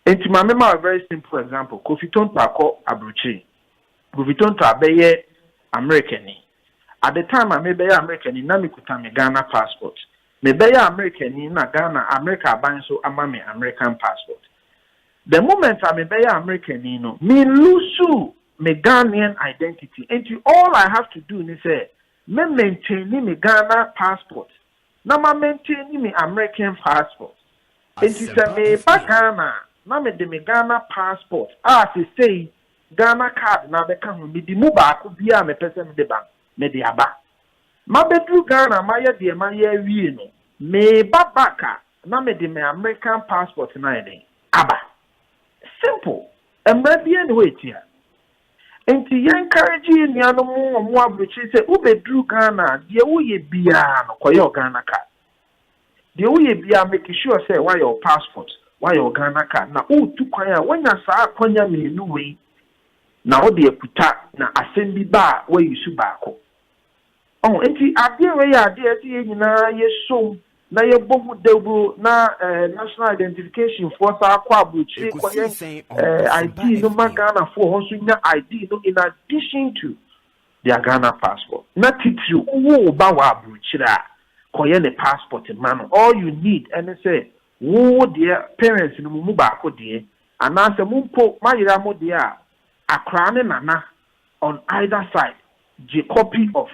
And to my memory, a very simple example, Kofi Tonto Abruchi, Kofi Tonto Abeye American. At the time, I may be American in Namikuta Ghana passport. Me be American in Ghana, America buying so amame American passport. The moment I may be American, me lose me Ghanaian identity. And all I have to do is say, me maintain me Ghana passport. Now me maintain me American passport. And to say me back Ghana, now me de me Ghana passport. As I say, Ghana card now they come me the muba could be a me person de bank. Me de aba. Ma bedru Ghana ma ye de ma ye wie no. Me babaka na me de me American passport na ye aba. Simple. Emra bi en wait here. Enti ye encourage you nuanom mo abrochi say u bedru Ghana de wo ye bia no koyo Ghana card. De wo ye bia make sure say why your passport, why your Ghana card na o tu kwan a wanya saa kwanya me nu we na o de puta na assembly ba where you su baako. Oh, enti ade we ya ade ati nyina ye som na ye bomu debu na national identification for sa akwa abrochi koye ID no Ghana for ho so nya ID no in addition to their Ghana passport. Na titiri wo ba wa abrochi ra koye ne passport man. All you need and say wo their parents no mu baako de anase mu po mayira mo de a akra ne nana on either side the copy of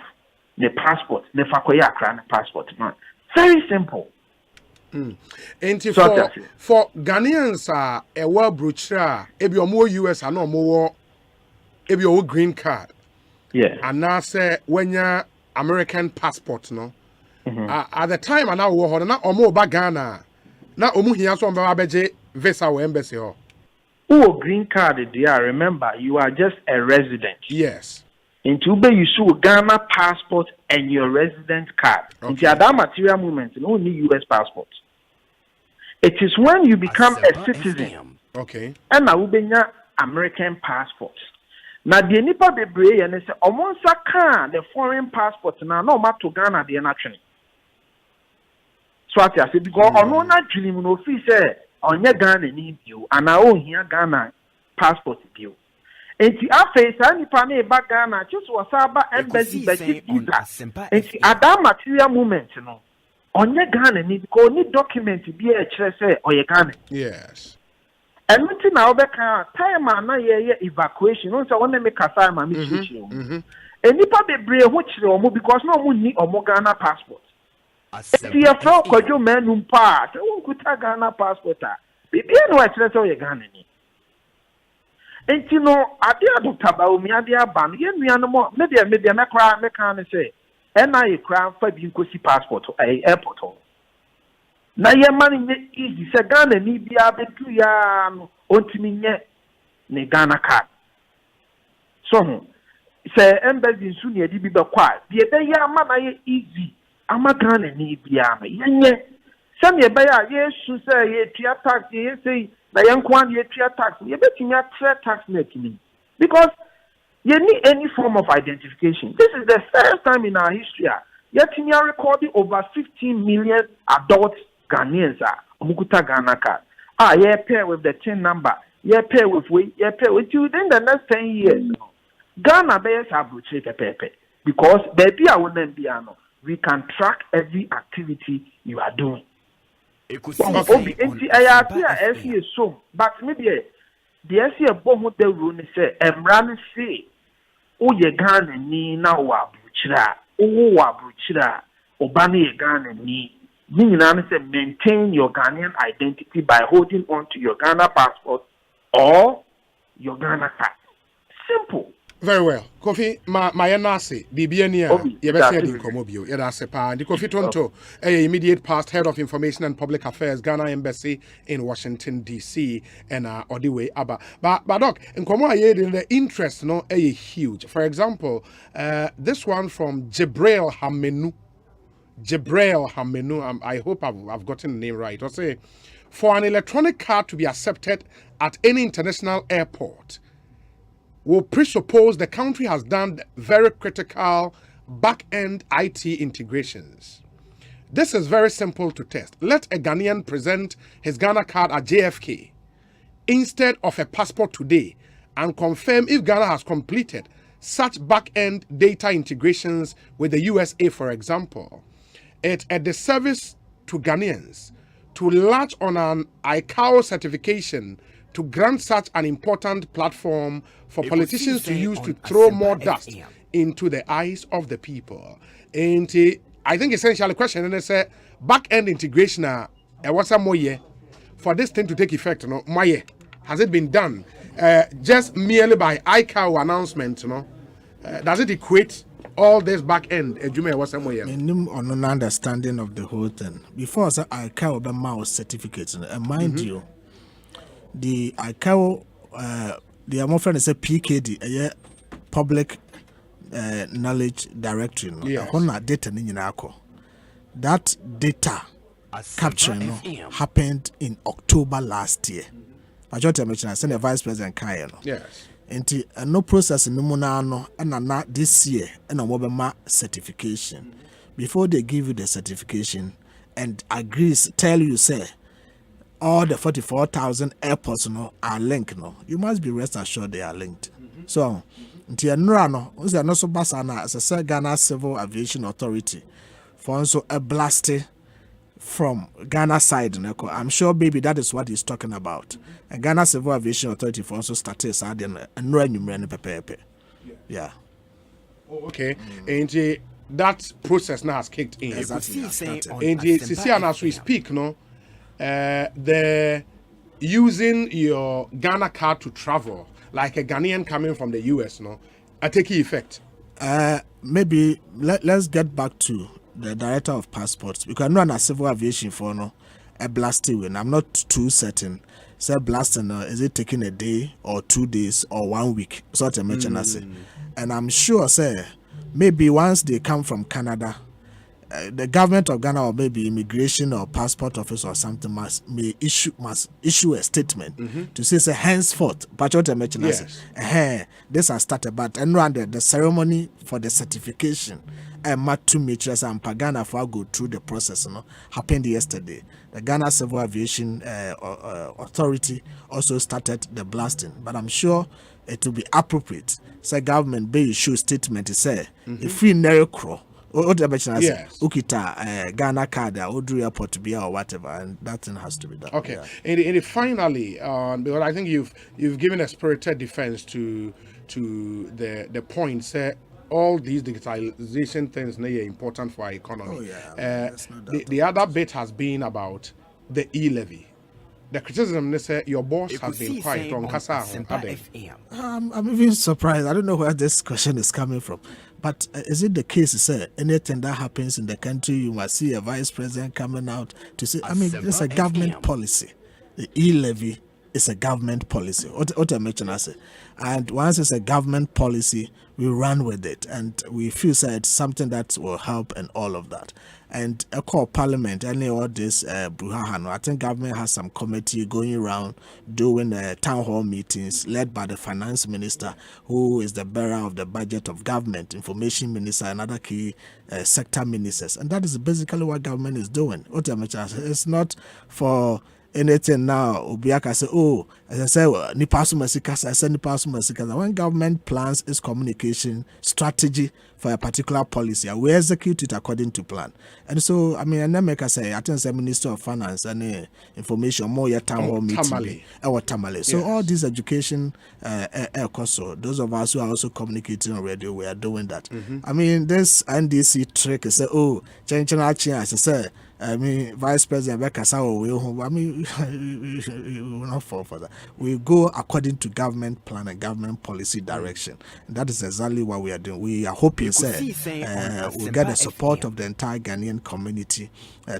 the passport, the fakoya akra passport, man. Very simple.
For Ghanaians, a world brochure, if you're more US and no more, if you're green card,
yeah,
and now say when you're American passport, no, at the time and now we're not more back Ghana, now here so I'm visa or embassy.
Oh, green card, dear. Remember, you are just a resident.
Yes.
Into you show Ghana passport and your resident card. Into that material movement, no need US passport. It is when you become a citizen.
Okay.
And now we have American passports. Now the nipa bebree and say omonsa kan the foreign passport na no matter Ghana the actually. So I say because ono na dwini mu no fi say onye Ghana ni bio and na o hia Ghana passport bio. Enti afa sa nipa na e ba Ghana just wasaba embassy visa. Enti ada material movement no. Onye Ghana ni because ni document bi e kire say oye Ghana.
Yes.
And nothing now become time na ye evacuation. No so when make a time and me teach you. And nipa bebree which omo because no mo ni omo Ghana passport. See a flow kojo men umpa. So won kuta Ghana passport a. Bibi no e kire say ye Ghana ni. Enti no ade adopta ba o mi ade aba no ye nua no mo me de me kra me kan say na ye kra fa bi nkosi passport airport. Na ye mani nye easy se Ghana ni bia betu ya no ontimi nye ne Ghana card. So se embassy nsu ne edi bi be kwa bi e be ya ma na ye easy ama Ghana ni bia no yenye se me be ya ye su se ye tua tax ye say na ye nkwan ye tua tax ye betinya tre tax net ni because you need any form of identification. This is the first time in our history yet we are recording over 15 million adults Ghanaians are Mukuta Ghana card. Yeah, pair with the 10 number. Yeah, pair with you within the next 10 years. Ghana bears have pepe because baby I wouldn't be we can track every activity you are doing. So but maybe the SC bomb the rule say Emran say oh ye Ghana ni na wabuchira wabuchira obani Ghana ni. Maintain your Ghanaian identity by holding on to your Ghana passport or your Ghana card. Simple.
Very well. Kofi, my nasi, Bibiania, Yabesi Komobio, Yadasepa, and Kofi Tonto, immediate past head of information and public affairs, Ghana Embassy in Washington, D.C., and Odiwe Abba. But Doc, in Komo the interest, no, huge. For example, this one from Jibril Hamenu. I hope I've gotten the name right. I'll say, for an electronic card to be accepted at any international airport will presuppose the country has done very critical back-end IT integrations. This is very simple to test. Let a Ghanaian present his Ghana card at JFK instead of a passport today and confirm if Ghana has completed such back-end data integrations with the USA, for example. It's at the service to Ghanaians to latch on an ICAO certification to grant such an important platform for politicians to use to throw more dust into the eyes of the people. And I think essentially the question is back-end integration what's a more year for this thing to take effect, has it been done just merely by ICAO announcement, does it equate all this back end, was somewhere.
On an understanding of the whole thing. Before I ICAO the mouse certificates, and mind you, the ICAO, the Amofran is a PKD, a public knowledge directory. Data that data capturing happened in October last year. I just mentioned I sent the Vice President Kaya.
Yes.
And no process no monano and not this year and a mobile certification. Before they give you the certification and agrees, tell you say all the 44,000 airports are linked. You must be rest assured they are linked. So until no was not so basana as a Ghana Civil Aviation Authority for also a blasted from Ghana side. I'm sure maybe that is what he's talking about. And Ghana Civil Aviation Authority for also started and yeah.
Okay. And that process now has kicked in.
Exactly.
And as we speak, the using your Ghana card to travel, like a Ghanaian coming from the US, a take effect.
Maybe let's get back to the director of passports, because I know a civil aviation for a blasting when I'm not too certain. Say blasting is it taking a day or 2 days or 1 week? Sort of mention and I'm sure say maybe once they come from Canada, the government of Ghana or maybe immigration or passport office or something must issue a statement to say henceforth. But what I mentioned, this has started, but the ceremony for the certification to Matrix and Pagana for go through the process happened yesterday. The Ghana Civil Aviation Authority also started the blasting, but I'm sure it will be appropriate. Say government be issue statement to say if we never crow. Yes. Ukita Ghana card or airport to be or whatever, and that thing has to be done.
Okay, and finally, because I think you've given a spirited defense to the point. Say all these digitalization things are important for our economy. The other bit has been about the E-levy. The criticism they say your boss has been quiet on Kasa.
I'm even surprised. I don't know where this question is coming from. But is it the case to say anything that happens in the country, you must see a vice president coming out to say, it's a government policy. The E-levy is a government policy. What I mentioned, I say. And once it's a government policy, we run with it. And we feel it's something that will help and all of that. And a core parliament, any all this Bruhahano, I think government has some committee going around doing town hall meetings led by the finance minister, who is the bearer of the budget of government, information minister, and other key sector ministers. And that is basically what government is doing. It's not for anything now. Obiaka say, as I say, when government plans its communication strategy for a particular policy, we execute it according to plan. And so, and then make us say, I think the Minister of Finance and information more your town hall meeting or Tamale. So all this education, those of us who are also communicating on radio, we are doing that. This NDC trick is say, Vice President Bekasa we will not fall for that. We go according to government plan and government policy direction. And that is exactly what we are doing. We are hoping we'll get the support of the entire Ghanaian community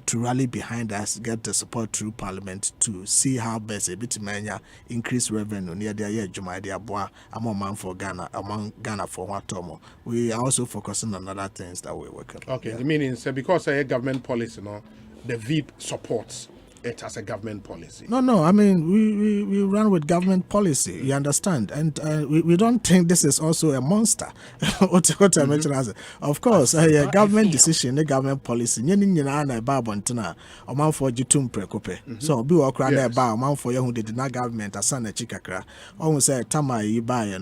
to rally behind us, get the support through Parliament to see how best a bit mania increase revenue near the year Jumadia Bois among for Ghana, among Ghana for Watomo. We are also focusing on other things that we're working on.
Okay, the meaning because a government policy, the VIP supports it as a government policy.
No, we run with government policy, you understand, and we don't think this is also a monster. what I mentioned as of course a government decision, a government policy. So be walk around there bar man for you who did not government as a chikakra. Almost say tama you buy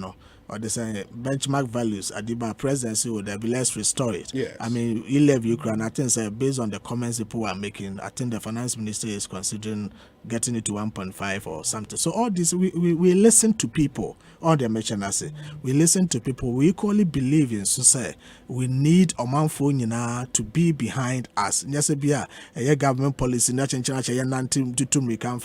or they say benchmark values at the presidency would be less restore it.
Yes.
E-levy Ukraine, I think based on the comments people are making, I think the finance minister is considering getting it to 1.5 or something. So all this, we listen to people, all the merchandise. We listen to people. We equally believe in society. We need Omanfo to be behind us. A government policy, we can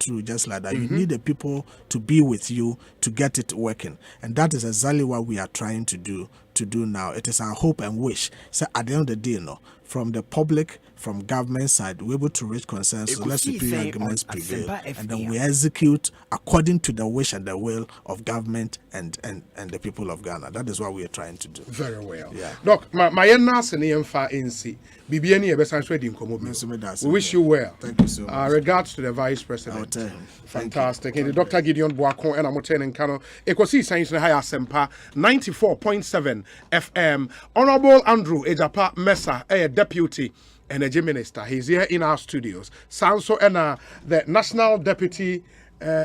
through just like that. You need the people to be with you to get it working. And that is exactly what we are trying to do now. It is our hope and wish. So at the end of the day, from the public, from government side, we're able to reach consensus. Let's superior arguments prevail, and then we execute according to the wish and the will of government and the people of Ghana. That is what we are trying to do.
Very well.
Yeah.
Doc, my nurse and NC. BBN we wish you well.
Thank you so much.
Regards to the Vice President. Fantastic. And Dr. Gideon Boakon and Amoten and Kano. Ekosiisen On Asempa 94.7 FM. Honorable Andrew Ejapa Mesa, a deputy energy minister. He's here in our studios. Sanso Ena, the National Deputy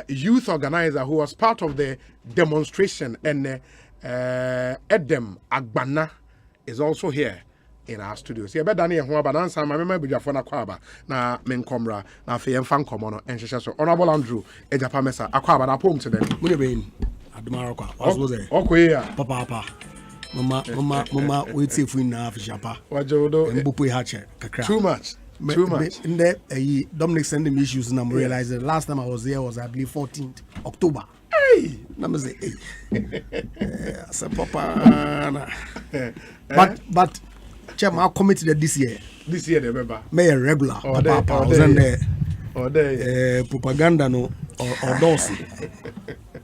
Youth Organizer who was part of the demonstration, and Edem Agbana is also here in our studios. Yeah, better than one banana. My member Bujafona Kwaba na menkomra na fe fan komono and so Honorable Andrew Ejapa Mesa Akwaba na pom to them.
Munebe Admaro Kwa. Was there?
Okay, yeah.
Papa. Mama wait if we na Japa.
Wajodo
Mbupu hache kakra.
Too much.
In there Dominic sending me issues and I'm realizing the last time I was there was I believe 14th October. Hey, number say Papa. But Chairman, I'll commit to this year.
This year, remember.
May a regular. Papa was in there. Propaganda no or Dawson.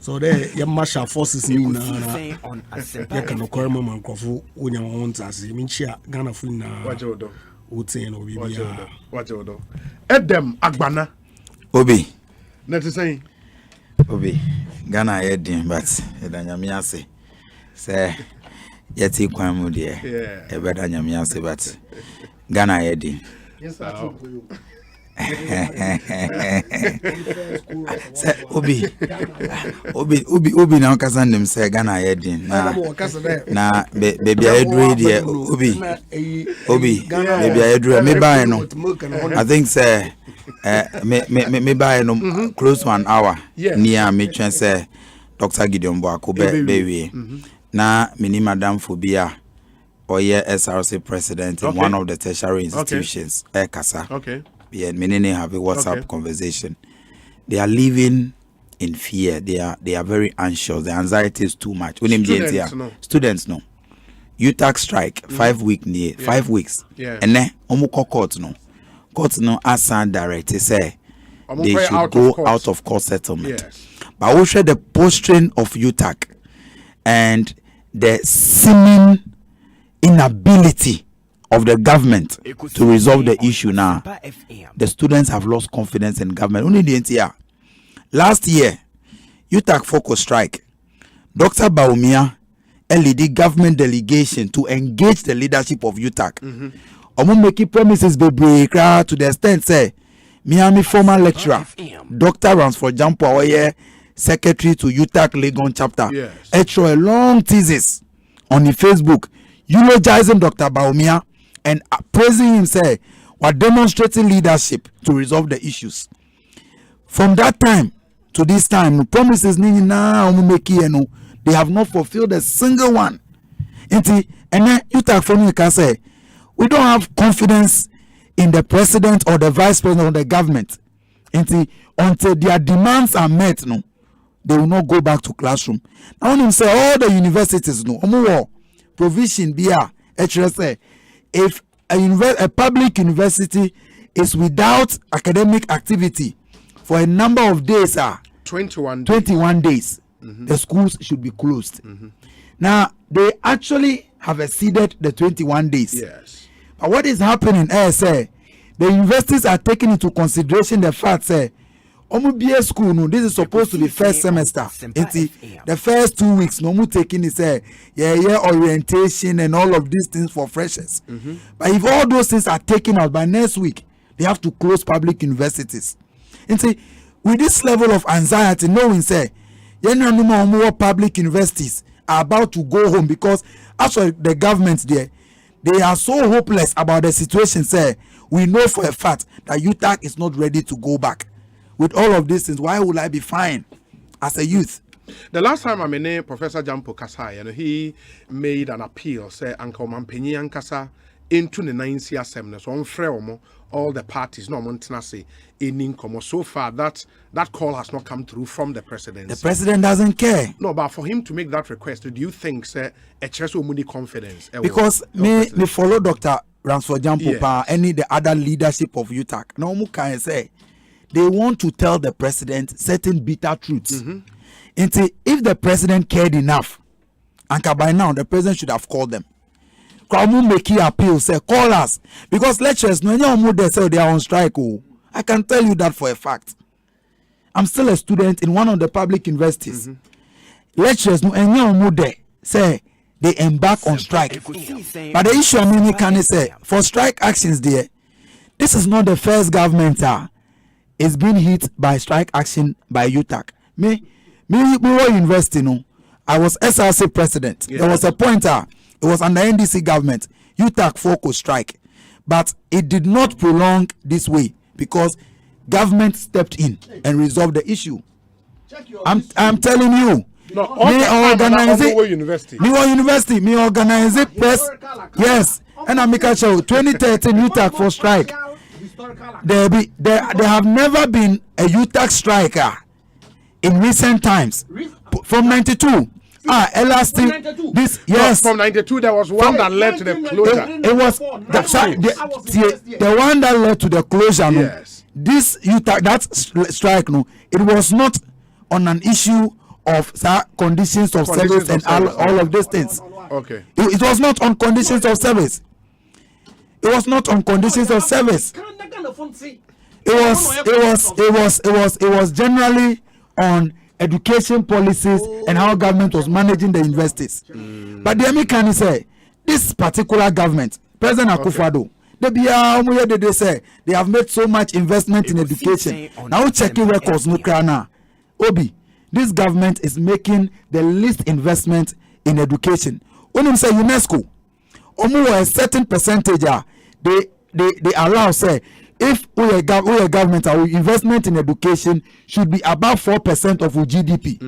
So there, your martial forces in you can occur moment of when you want us. I mean, Ghana for na. Watch out, Edem Agbana.
Obi.
Not to say.
Obi. Ghana heading, but Edanyamia say yet equal mood here. Yeah. A better Nyamia but Ghana heading.
Yes,
Obi now kasan them say Ghana heading. Na baby I dread here. Obi baby I dread me buy no. I think say me buy no close 1 hour near me try say Dr. Gideon Boako baby. Na mini madam Phobia or SRC president in one of the tertiary institutions. Ekasa.
Okay.
Yeah, many have a WhatsApp conversation. They are living in fear. They are very anxious. The anxiety is too much. Students no. UTAC strike 5 weeks. 5 weeks.
Yeah.
And then court no asan direct say they should go out of court settlement.
Yes.
But we share the posture of UTAC and the seeming inability of the government to resolve the issue now. The students have lost confidence in government. Only the NTR. Last year, UTAC focus strike. Dr. Baumia led government delegation to engage the leadership of UTAC. Making premises be break to the extent say Miami former lecturer Dr. Ransford Jampo Oye secretary to UTAC Legon chapter a long thesis on the Facebook eulogizing Dr. Baumia and praising him, say, while demonstrating leadership to resolve the issues. From that time to this time, promises they have not fulfilled a single one. And then you talk from you can say, we don't have confidence in the president or the vice president of the government. Until their demands are met, no, they will not go back to classroom. Now when him say all the universities, no, provision be if a public university is without academic activity for a number of days,
21
days, the schools should be closed. Now, they actually have exceeded the 21 days.
Yes.
But what is happening is, the universities are taking into consideration the fact that BS school, no, this is supposed to be first semester. The first 2 weeks, no more taking is orientation and all of these things for freshers. But if all those things are taken out by next week, they have to close public universities. And see, with this level of anxiety, knowing say, more public universities are about to go home because actually the government there, they are so hopeless about the situation. Say, we know for a fact that UTAC is not ready to go back. With all of these things, why would I be fine as a youth?
The last time I met Professor Jampo Kasai, he made an appeal, say, Uncle Mampenyi Ankasa into the 9th assembly. So, on all the parties, no Montanasi, in income. So far, that call has not come through from the president.
The president doesn't care.
No, but for him to make that request, do you think, sir, a chess will need confidence?
Because me follow Dr. Ransford Jampo, any the other leadership of UTAC. No, mu can say. They want to tell the president certain bitter truths. And say, if the president cared enough, and by now the president should have called them. Make appeal, say, call us. Because lecturers, no, they say they are on strike. Oh, I can tell you that for a fact. I'm still a student in one of the public universities. Lecturers, no, say they embark on strike. But the issue I mean, can say for strike actions there, this is not the first government. It's been hit by strike action by UTAC. Me were university, no. I was SRC president. There was a pointer. It was under NDC government. UTAC focus strike, but it did not prolong this way because government stepped in and resolved the issue. I'm telling you.
No, me organize it.
Me organize it. Yes, and I make a show. 2013 UTAC for strike. There have never been a UTAC striker in recent times. From 92. Elastic. This yes.
No, from 92 there was one that led to the closure.
It was the one that led to the closure. No.
Yes.
This UTAC that strike, no, it was not on an issue of conditions of service and all of these things.
Okay.
It was not on conditions of service. It was not on conditions of service. It was generally on education policies and how government was managing the universities. But the American say this particular government, President Akufo-Addo, they say they have made so much investment in education. Now checking records, Obi, this government is making the least investment in education. When you say UNESCO, a certain percentage they allow say if we are government, our investment in education should be above 4% of our GDP.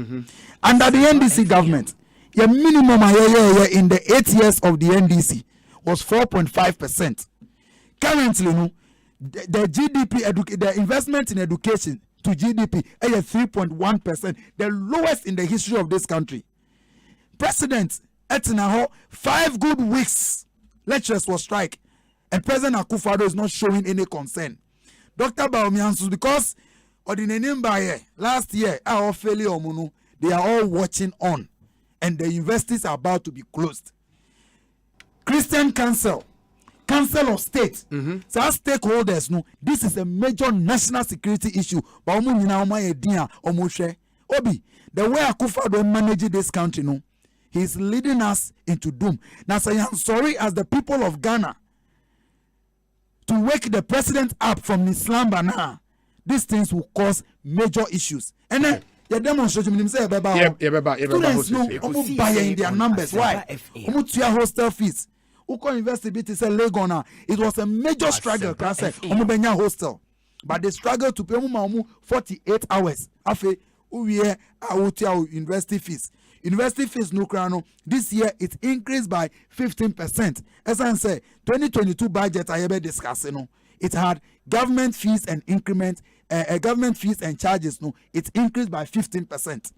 Under the NDC government, the minimum in the 8 years of the NDC was 4.5%. Currently, the GDP, the investment in education to GDP is 3.1%, the lowest in the history of this country. President Etinaho, 5 good weeks, lecturers were strike, and President Akufo-Addo is not showing any concern. Dr. Baumiansus, because last year, our failure, they are all watching on, and the universities are about to be closed. Christian Council of State, so our stakeholders know this is a major national security issue. But Obi, the way Akufo-Addo manage this country, he's leading us into doom. Now, say I'm sorry as the people of Ghana to wake the president up from his slumber now. These things will cause major issues. And then the demonstration say students know buy in their numbers. Why? Hostel fees. Uko University say Lagos. It was a major struggle. Hostel, but they struggled to pay 48 hours. Afe uwie university fees. University fees this year it increased by 15%. As I say, 2022 budget I ever discussed. It had government fees and increment, government fees and charges. It increased by 15%.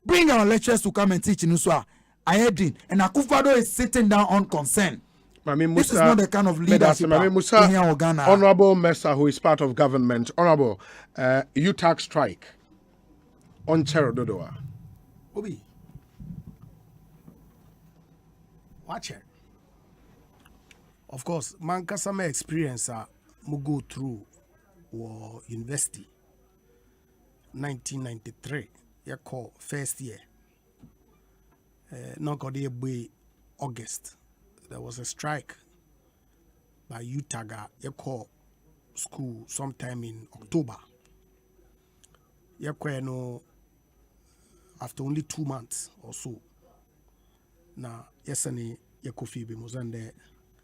Bring our lecturers to come and teach in Uswa. And Akufo-Addo is sitting down on concern. This is not the kind of leadership in Ghana.
Honorable Mesa, who is part of government, Honorable UTAC strike on Cherododoa.
Obi, watch it. Of course, Mankasama experience mu go through war university 1993. You call first year. Not got by August. There was a strike by UTAGA. You call school sometime in October. You call after only 2 months or so. Now, yesterday, you could feel Mozande.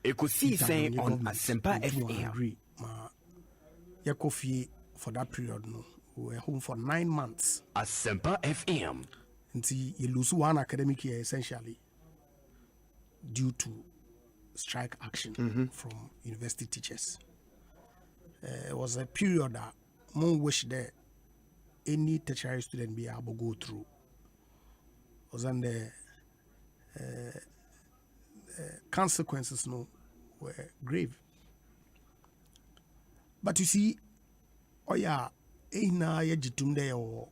Ekosiisen On Asempa FM.
You could feel for that period. No, we were home for 9 months.
Asempa FM.
Until you lose one academic year essentially due to strike action from university teachers. It was a period that one wish that any tertiary student be able to go through. Was on the consequences were grave. But you see, ina ya jitunde or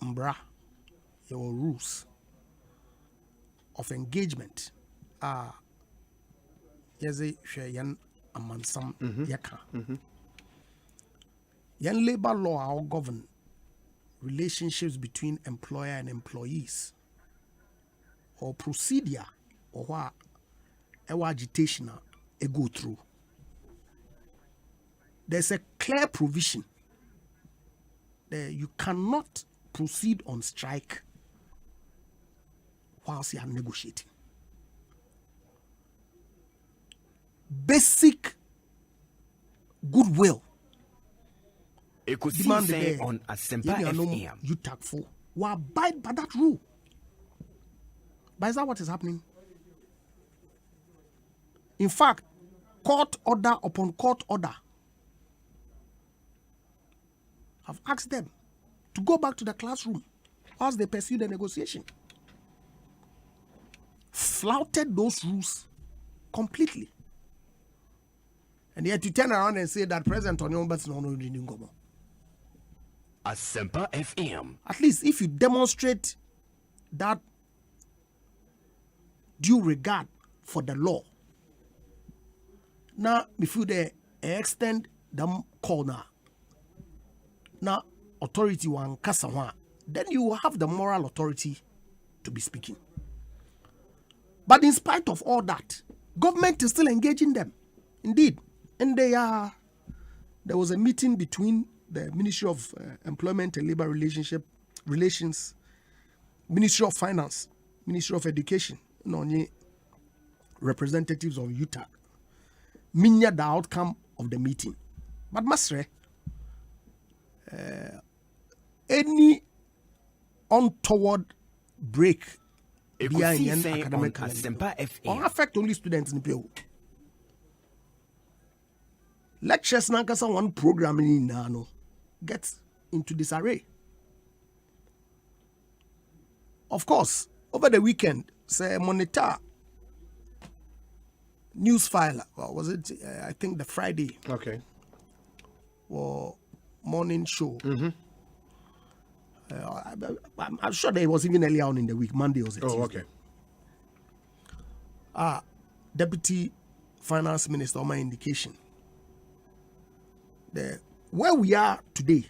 mbra your rules of engagement yeze yan amansam yaka yan labor law or govern relationships between employer and employees or procedure or what agitation go through. There's a clear provision that you cannot proceed on strike whilst you are negotiating. Basic goodwill.
Ekosiisen On Asempa FM.
You tag for will abide by that rule. But is that what is happening? In fact, court order upon court order have asked them to go back to the classroom as they pursue the negotiation. Flouted those rules completely. And yet you turn around and say that President Onyombats no didn't go.
Asempa FM.
At least if you demonstrate that due regard for the law, now if you extend them corner, now authority one kasawa, then you will have the moral authority to be speaking. But in spite of all that, government is still engaging them. Indeed. And there was a meeting between the Ministry of Employment and Labor Relations, Ministry of Finance, Ministry of Education, representatives of UTAC. Minya the outcome of the meeting. But Masre, any untoward break behind the academic calendar or affect only students in PO. Lectures nankasa one program in Nano gets into disarray. Of course, over the weekend, say monitor news file, or was it? I think the Friday.
Okay.
Or morning show. I'm sure that it was even earlier on in the week. Monday was it?
Oh, okay.
Deputy Finance Minister, on my indication. Where we are today,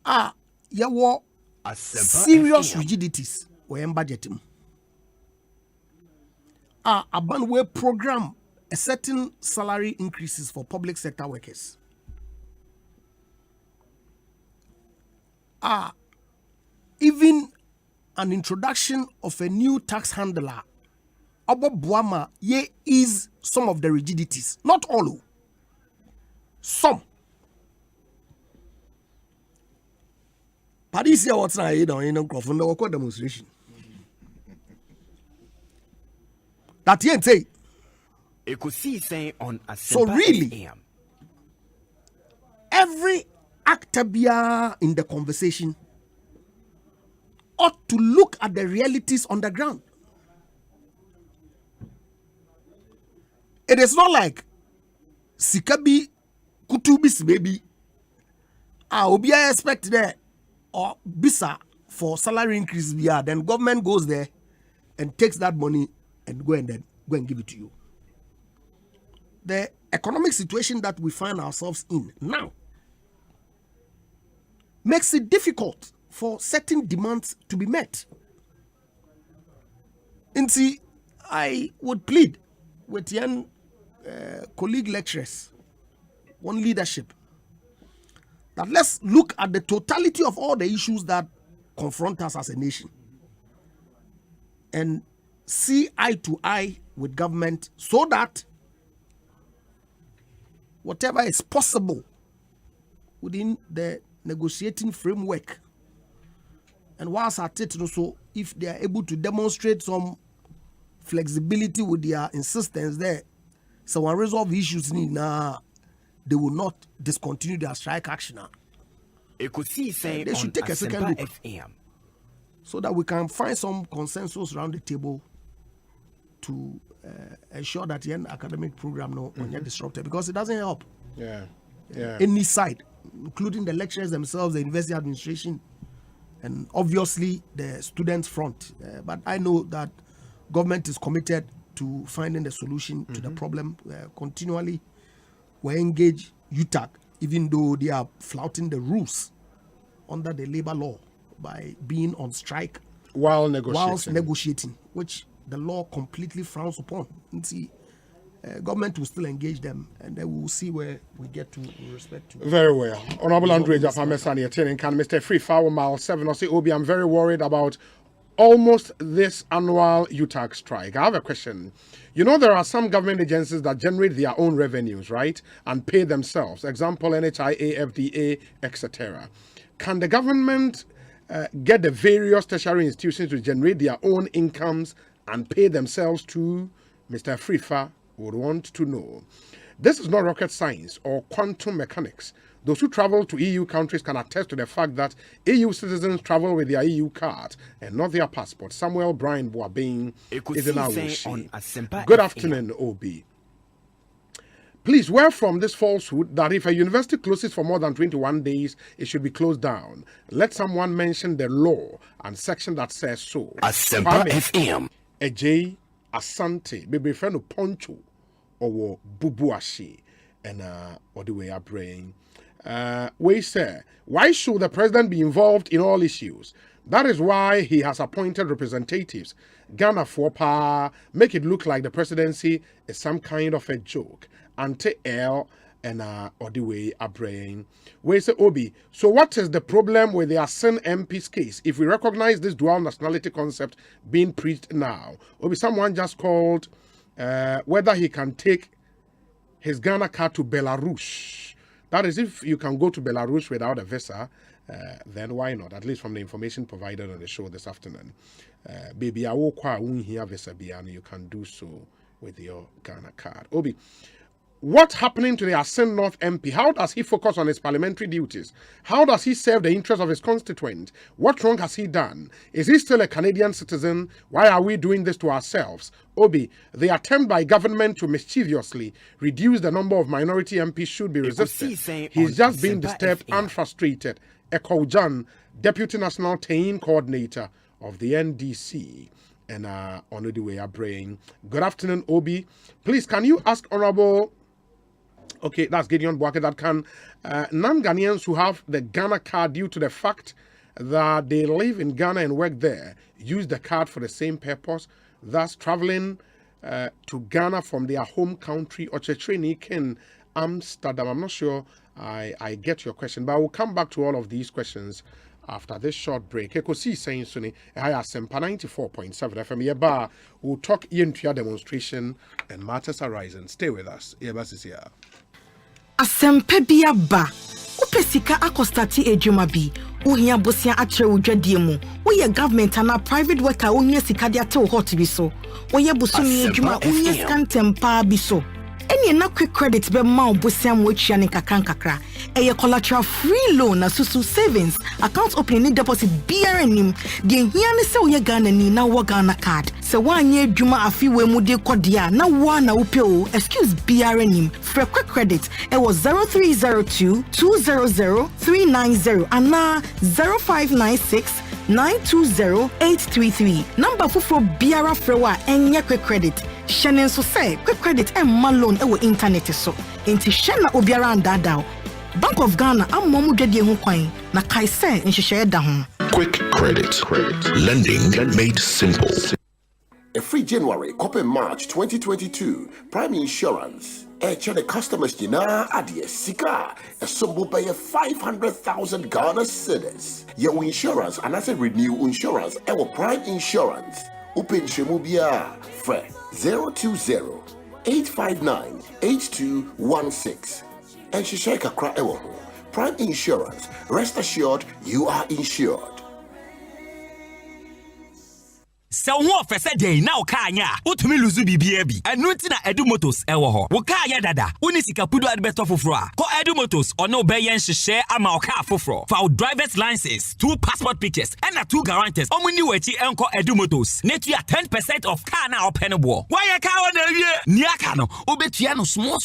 there were serious rigidities in budgeting. A bandway program a certain salary increases for public sector workers. Even an introduction of a new tax handler, Abo Buama, is some of the rigidities. Not all. Some. Paris here what's not from the work demonstration. That ain't say.
Ekosiisen on Asempa
So really,
FM.
every actor in the conversation ought to look at the realities on the ground. It is not like Sikabi Kutubis baby. Obia expect there or Bisa for salary increase then government goes there and takes that money and go and give it to you. The economic situation that we find ourselves in now makes it difficult for certain demands to be met. And see, I would plead with young colleague lecturers on leadership that let's look at the totality of all the issues that confront us as a nation and see eye to eye with government so that whatever is possible within the negotiating framework, and whilst at it also, if they are able to demonstrate some flexibility with their insistence there, so when resolve issues they will not discontinue their strike action. They should take a second look so that we can find some consensus around the table to ensure that the academic program will not get disrupted, because it doesn't help. Any side, including the lecturers themselves, the university administration, and obviously the students front. But I know that government is committed to finding the solution to the problem. Continually, we engage UTAC, even though they are flouting the rules under the labor law by being on strike
while
negotiating, which the law completely frowns upon. And see, government will still engage them, and then we will see where we get to with respect to.
Very well. Honorable Andre Japamesani attending can Mr. Free Fowl Mile 7 or say, Obi, I'm very worried about almost this annual UTAC strike. I have a question. You know, there are some government agencies that generate their own revenues, right? And pay themselves. Example, NHIA, FDA, etc. Can the government get the various tertiary institutions to generate their own incomes and pay themselves to? Mr. Frifa would want to know. This is not rocket science or quantum mechanics. Those who travel to EU countries can attest to the fact that EU citizens travel with their EU card and not their passport. Samuel Brian Boabing is in our wish. Good afternoon, OB. Please, where from this falsehood that if a university closes for more than 21 days, it should be closed down? Let someone mention the law and section that says so.
Asempa FM.
Ej Asante, baby friend of Poncho, or Bubuashi, and or the way I praying. We say, why should the president be involved in all issues? That is why he has appointed representatives. Ghana for power, make it look like the presidency is some kind of a joke. Anti-L and or the way are praying. We say, Obi, so what is the problem with the Asen MP's case? If we recognize this dual nationality concept being preached now, Obi, someone just called whether he can take his Ghana card to Belarus. That is, if you can go to Belarus without a visa, then why not? At least from the information provided on the show this afternoon. Baby, I will quite here visa and you can do so with your Ghana card. Obi, what's happening to the Asen North MP? How does he focus on his parliamentary duties? How does he serve the interests of his constituent? What wrong has he done? Is he still a Canadian citizen? Why are we doing this to ourselves? Obi, the attempt by government to mischievously reduce the number of minority MPs should be resisted. He's just being disturbed and frustrated. Ekojan, Deputy National Tain Coordinator of the NDC. And on the way are praying. Good afternoon, Obi. Please, can you ask Honorable... Okay, that's Gideon Boake, that can non-Ghanaians who have the Ghana card due to the fact that they live in Ghana and work there use the card for the same purpose, thus traveling to Ghana from their home country or Chechrini in Amsterdam. I'm not sure I get your question, but I will come back to all of these questions after this short break. Ekosiisen Suni, Asempa 94.7 FM. Yeba, we'll talk into your demonstration and matters arising. Stay with us. Yeba is here.
Asempa biaba. Upesika akostati ejuma bi. Uhia bosia atre udwadie mu. Uye government ana private worker unye sika dia te hot bi so. Uye busumi ejuma unye scantempa bi so. Any na quick credit be ma obosia mo atwa ne kakra. Eye collateral free loan na susu savings account opening deposit BRNim. De hia ne se uye Ghana ni na wo Ghana card. Se wanye adwuma afi we mu de kodia na wo na wo pe o excuse BRNim. For quick credit it was 0302 200 390 and 0596 920-833. Number for Biara Frewa and quick credit. Shannon so say quick credit and malone ewo internet so. Inti Shanna Obiara and Dadao. Bank of Ghana am momu dedi ho kwan na kai say nhihye da ho.
Quick credit. Lending made simple.
Every January, Copen March 2022, Prime Insurance. The customers jina adie sika a sumbu by 500,000 Ghana cedis. Your insurance and as a renew insurance our Prime Insurance. Open Shemubia Fre 020-859-8216. And she shake a cry ewo. Prime Insurance. Rest assured you are insured.
So what for day now kanya utumi luzu bibia bi enu ntina Edu Motors ewo ho wo kanya dada uni sika pudu adbeto foforo ko Edu Motors ono be yen hyehyɛ ama o ka foforo for driver's license 2 passport pictures and 2 guarantors omuni wachi enko Edu Motors netua 10% of car na opene bo why ka wona wie ni aka no obetua no small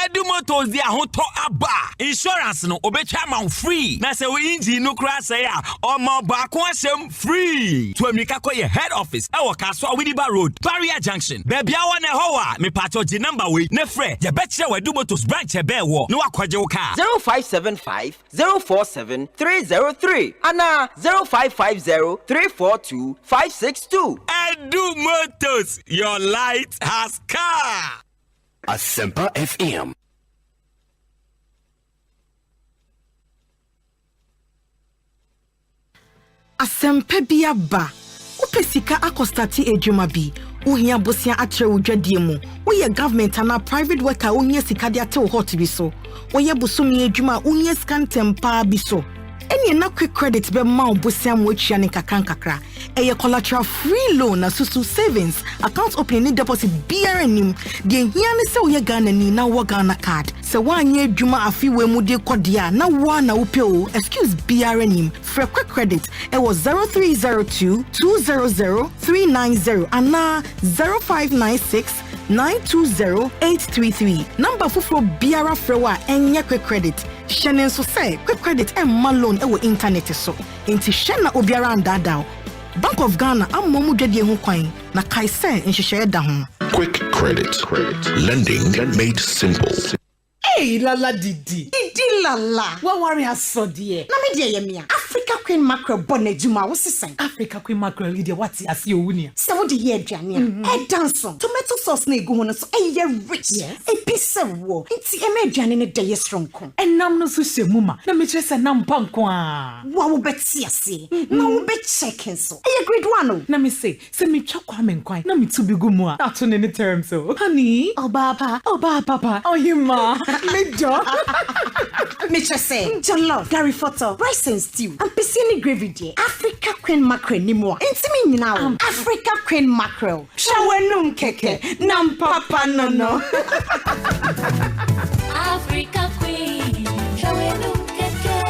Edu Motors dia ho to aba insurance no obetwa ma free na se we engine no kra say a omo ba ko asem free to amika ko ye head office ewo Kaswa Widiba Road Barrier Junction baby awa na howa me pacho ji number we ne frɛ je betire Edu Motors branch ebe wo no akwaje wo car
0575 047 303 ana 0550 342 562
Edu Motors, your light has car.
Asempa FM.
Asempa biaba. Upesika akostati ejuma bi. Uhia bosia atre udwadie mu. Uye government ana private worker unye sika dia te hot bi so. Uye busumi ejuma unye scantempa bi so. Any na quick credit be ma obosia mo atwa ne kakra. Eye collateral free loan na susu savings account opening deposit BRNim. De hia ne se uye Ghana ni na wo Ghana card. Se wanye adwuma afi we mu de kodia na wo na wo pe o excuse BRNim. For quick credit it was 0302 200 390 and 0596 920-833. Number for Biara Frewa and Yakwe Credit. Shannon so say quick credit and malone ewo internet so. Inti Shana Obiara and Dadao. Bank of Ghana am momu dwede ho kwan na kai se nhyehyɛ da ho.
Quick credit. Lending made simple.
Hey, Lala Didi Lala. What worry has so dear? Na me dear yemia. Africa Queen Mackerel bonejuma wo sesen. Africa Queen Mackerel ide wati asi owunia. Se wo de ye aduane a. E danson. Tomato sauce na egu ho no so e ye rich. Yes. E pise wo. Nti e me aduane ne de ye stronko. Enam no so hyemu ma. Na me kire se nam panko a. Wa wo beti ase. Na wo be checking so. E ye grade 1 o. Na me say se me twa kwa me nkwan. Na me tu bi gu mu a. Na to ne ne term so. Honey, oba papa. Oh hima. Me do. Me just say, jollof, Gary photo, rice and stew, and piscine gravy dear. Africa Queen Mackerel ni mo. Intimi now. Africa Queen Mackerel. Shawenum keke, nam papa no.
Africa Queen, shawenum keke.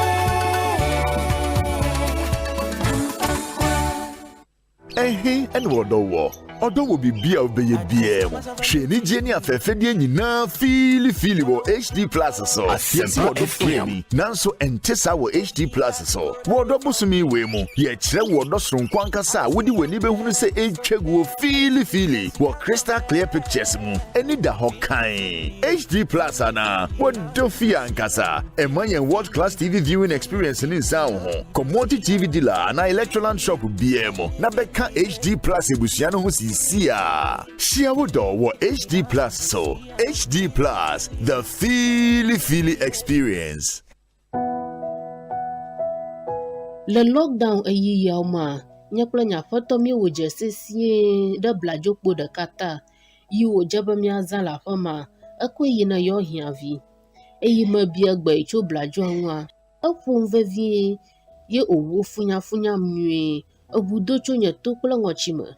And what do war? Although will be beer of the BM. Shani Jenny Afefedia Nina Fili wo HD Plus so. Asempa FM. Nanso entesa wo HD Plus so. Wodo busumi wemu. Ye chere wodo sronkwanka sa wodi weni be hunu se etwegu fili wo crystal clear pictures mu. Eni da hokan. HD Plus ana wodo fiankasa. Emanya world class TV viewing experience in sound ho. Commodity TV dealer na electroland shop BM. Na beka HD Plus ebusiano ho Sia Shiawodo wa HD Plus so HD Plus the Fili experience.
Le lockdown ayi yauma nyapla nya foto mi wo jese sie de blajo po de kata yi wo jaba mi azan la fama akwe na yo hiavi eyi ma bia gba icho blajo anwa afun vevie ye owo funya mwe obudo chonya tokla ngochima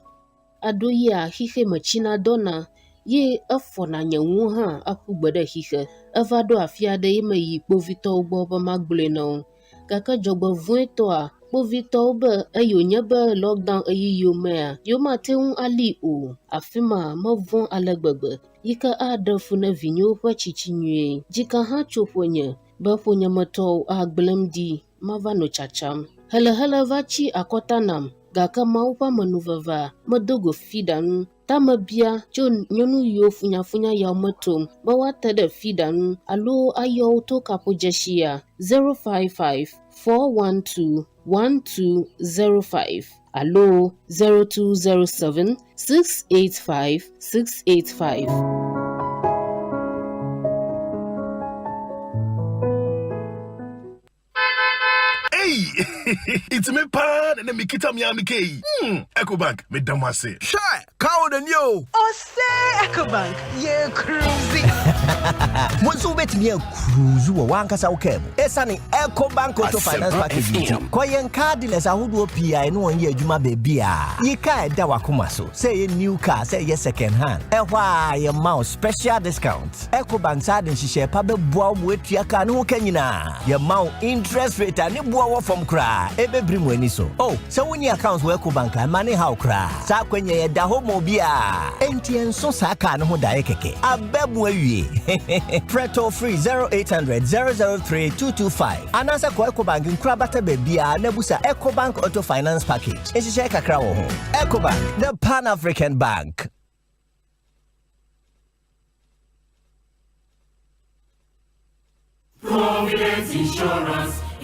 adoyi a hihe machina dona ye afona nyanwu ha akugbede hihe avado afiade yema yi povito ugbo ba magbule no kaka jogbo vueto a povito ba ayonya ba lockdown ayi yoma yoma teun ali o afima mavon alagbegbe yika adafu na vinyo kwa chichinwe jika ha chofonya ba fonya mato agblemdi mavano chacham hala vachi akotanam gaka maupa manuvava madogo fidan tamabia jon nyonu yo funya ya matom bawata de fidan alo ayo to kapojeshia 055-412-1205 alo 0207-685-685.
It's me pan and me kita mi amike. Ecobank me damase.
Shy, cow the new.
Oh say Ecobank, ye cruising.
Monsu bet me cruise wo wankasa ukem. Esani Ecobank auto finance package. Koyen cardless ahudu PI no ye adwuma bebia. Ye ka da wakoma so. Say new car, say ye second hand. Ehwa ye mouse special discount. Ecobank side nhihye pa be boa mo etua ka no kanyina. Ye mount interest rate ani boa from cry. Ebe brim weni so. Oh, so when your accounts work bank and money how cry. Sa kwenye ye da homo bia. Enti enso sa ka no ho da ekeke. Abebu awie. Preto free 0800-003-225. Anasa ko Ecobank nkra bata bebia na busa Ecobank auto finance package. Ensise kakra wo ho. Ecobank, the Pan-African Bank.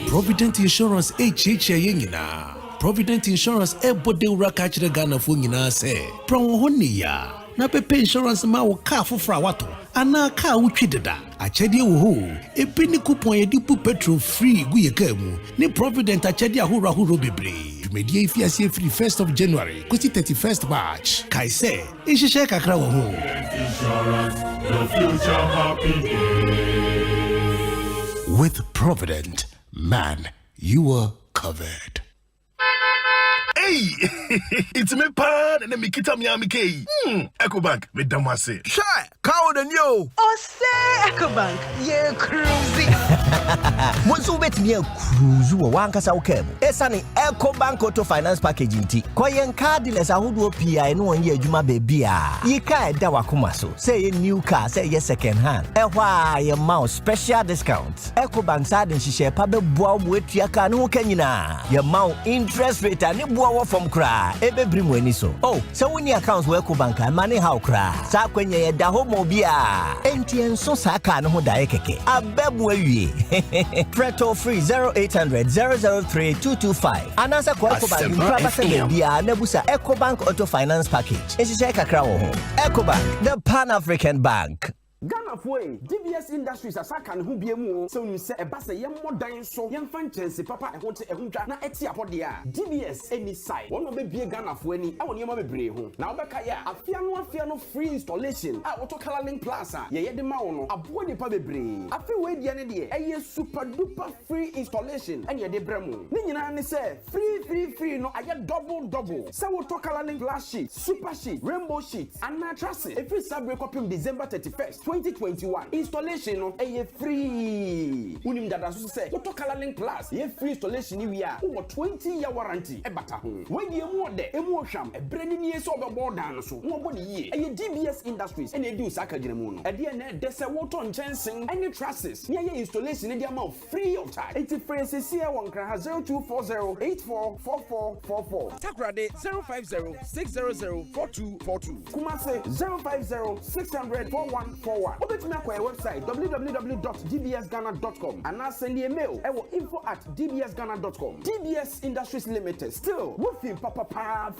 Provident Insurance HHA Provident Insurance ebode ura ka kire Ghana fo nyina se pro ho niya na pepe insurance ma wo ka fofra wato ana ka wutwi deda achede wo ho ebi ni coupon edi pu petrol free gu ye ka mu ni Provident achede ahoro bebre dwumedie ifiase free 1st of January kwoti 31st March kai se ihihye kakra wo ho
Insurance your future happy day.
With Provident, man, you are covered.
Hey, it's me pan and me kita mi amike. Ecobank me damase.
Shy, cow Coward and yo.
Oh, say Ecobank. Yeah, cruising.
Once you bet me a cruise, you want to say, Esani Ecobank Auto Finance Package. Koyen card dealers are who do PI no one year Juma baby. Ye can't dawakumaso. Say a new car, say yes second hand. Why your mouse special discounts. Ecobank side and she share pabe boa with your car no kenina. Your mount interest rate and it boa from cry. Ebe bring when so. Oh, so when your accounts were Ecobank and money how cry. Sa when ye da homo bia. Entien so saka no daekeke. Abebwe. Preto free 0800 003 225. Anasa kwa Ecobank Prabasa Bia Nebusa Ecobank Auto Finance Package. Eshisheka krawo. Ecobank, the Pan-African Bank.
Ghana foi DBS Industries asaka ne ho biemu so nu se eba se yem modan so yem fan chance papa e ho te ehundwa na eti apode a DBS any side one be bie Ghana foi ni e won yema bebre ho na obeka ya afia no free installation a auto coloring plaza ye de ma wo no abo nipa bebre afi we die ne de eye super duper free installation and ye de bremu ni nyina ne se free no aye double se auto coloring glass sheet super sheet rainbow sheet and mattresses every sabre copy December 31st 2021 installation no free unim dada so say auto coloring plus ye free installation ni wi a over 20-year warranty e bata ho we die mu de emu ohwam e breni ni so obebo dan so no obo ye DBS Industries and edu saka gire mu no e de na de se water nchen any trusses ni ye installation ni de am free of charge it frequency here won kra 0240844444
Takrade 050-600-4242
Kumase 050-600-4141 Obetumi akwa website www.dbsghana.com and now send a mail info@dbsghana.com. DBS Industries Limited still within papa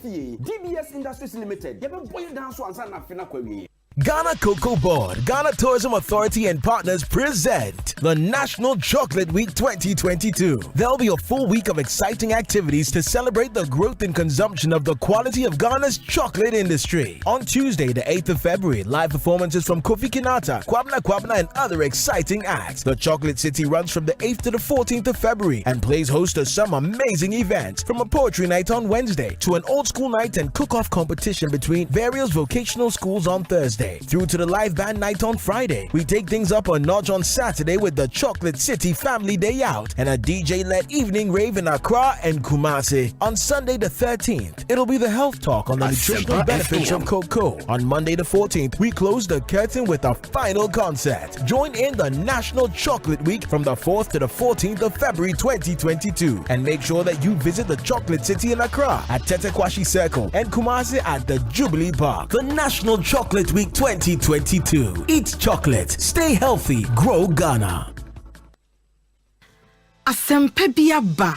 fee. DBS Industries Limited you be boy down so ansa na fina kwa wi.
Ghana Cocoa Board, Ghana Tourism Authority and partners present the National Chocolate Week 2022. There'll be a full week of exciting activities to celebrate the growth and consumption of the quality of Ghana's chocolate industry. On Tuesday, the 8th of February, live performances from Kofi Kinata, Kwabna and other exciting acts. The Chocolate City runs from the 8th to the 14th of February and plays host to some amazing events, from a poetry night on Wednesday to an old school night and cook-off competition between various vocational schools on Thursday. Through to the live band night on Friday. We take things up a notch on Saturday with the Chocolate City Family Day Out and a DJ-led evening rave in Accra and Kumasi. On Sunday the 13th, it'll be the health talk on the nutritional benefits of cocoa. On Monday the 14th, we close the curtain with a final concert. Join in the National Chocolate Week from the 4th to the 14th of February 2022 and make sure that you visit the Chocolate City in Accra at Tetekwashi Circle and Kumasi at the Jubilee Park. The National Chocolate Week 2022. Eat chocolate, stay healthy, grow Ghana.
Asempa bia ba.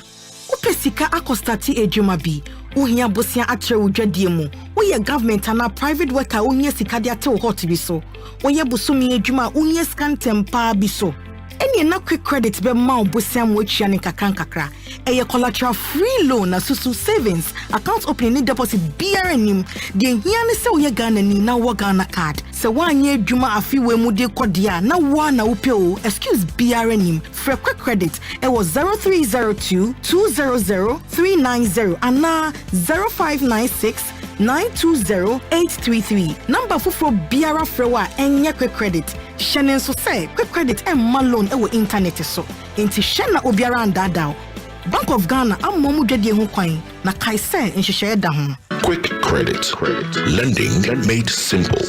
Upesika akostati ejuma bi. Uhia bosia atre udwadie mu. Woye government ana private worker uhia sika de ate hot bi so. Woye busumi ejuma uhia scan tempa bi so. Any na quick credit be ma obosia mo atwa ne kakra. Eye collateral free loan na susu savings account opening ni deposit BRNim de hia ne se woye Ghana ni na wo Ghana card. Se wanye adwuma afiwe mu de kodia na wa na upe o excuse BRNim for quick credit e was 0302 200 390 ana 0596 920-833. Number for Biara Frewa and quick credit. Shannon so say quick credit and malone ewo internet so. Inti Shanna Obiara and Dadao. Bank of Ghana amomu dwedie ho kwan na kai say nhyehyɛ da ho.
Quick credit. Lending made simple.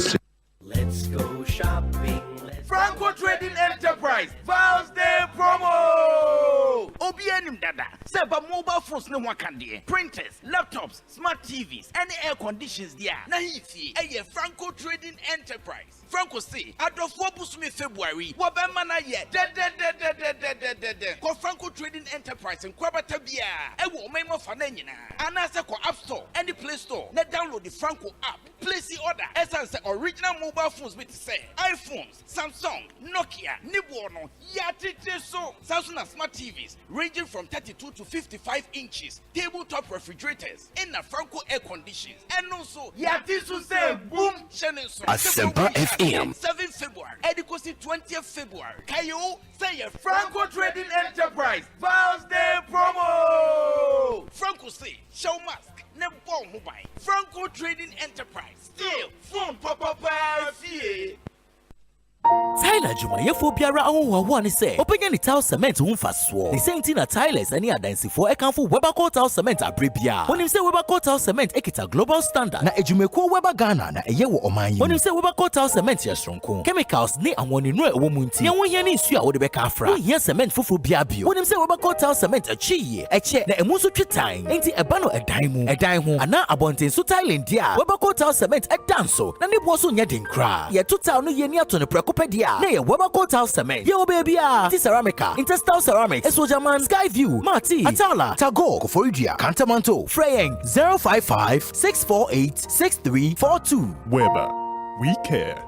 Let's go shopping.
Franco Trading Enterprise Val's Day promo. Obienim dada. Seba mobile phones ne wakande. Printers, laptops, smart TVs, any air conditions there. Na hifi. Eye Franco Trading Enterprise. Franco say, adofo busumi February. Wabema na ye. De. Ko Franco Trading Enterprise in Kwabata bia. Ewo omema fa na nyina. Anase ko App Store, any Play Store. Na download the Franco app. Place the order. Essence original mobile phones with say iPhones, Samsung, Nokia, Nibuono, Yatite so. Samsung smart TVs ranging from 32 to 55 inches. Tabletop refrigerators in the Franco air conditions. And also Yatisu say boom Shannon so.
Asempa FM
7 February. Ekosiise 20th February. Kayo say a Franco Trading Enterprise Val's Day promo. Franco say show mask. Never mobile. Franco Trading Enterprise. Still phone papa fee.
Tyler Jumayefo biara ahohoahoa ne sɛ ɔbɛnya ne tile cement ho mfasoɔ. Ne sɛ nti na tilers ne adansifoɔ ɛkamfo Weber tile cement abrɛ bia. Wonim sɛ Weber tile cement ekita global standard na adwumakuo Weber Ghana na ɛyɛ wɔ ɔman yi. Wonim sɛ Weber tile cement yɛ soronko. Chemicals ne awɔnenu a ɛwɔ mu nti. Yɛn ho hia ne nsu a wode bɛka afra. Wohia cement foforo bia bio. Wonim sɛ Weber tile cement akyi yie. Ɛkyɛ na ɛmu nso twe tan. Enti ɛba no ɛdan mu. Ɛdan ho ana abɔnten so tiling dia. Weber tile cement ɛdan so na ne boɔ so nyɛ den kra. Yɛto tile no yɛ ni ato ne prɛko pɛ dia. Na yɛ Weber tile cement. Yɛ wɔ baabi a. Ti ceramica, Intestal ceramics, Esojaman, Skyview, Marti, Atala, Tagore, Koforidua, Kantamanto, Freyeng, 055-648-6342.
Weber, we care.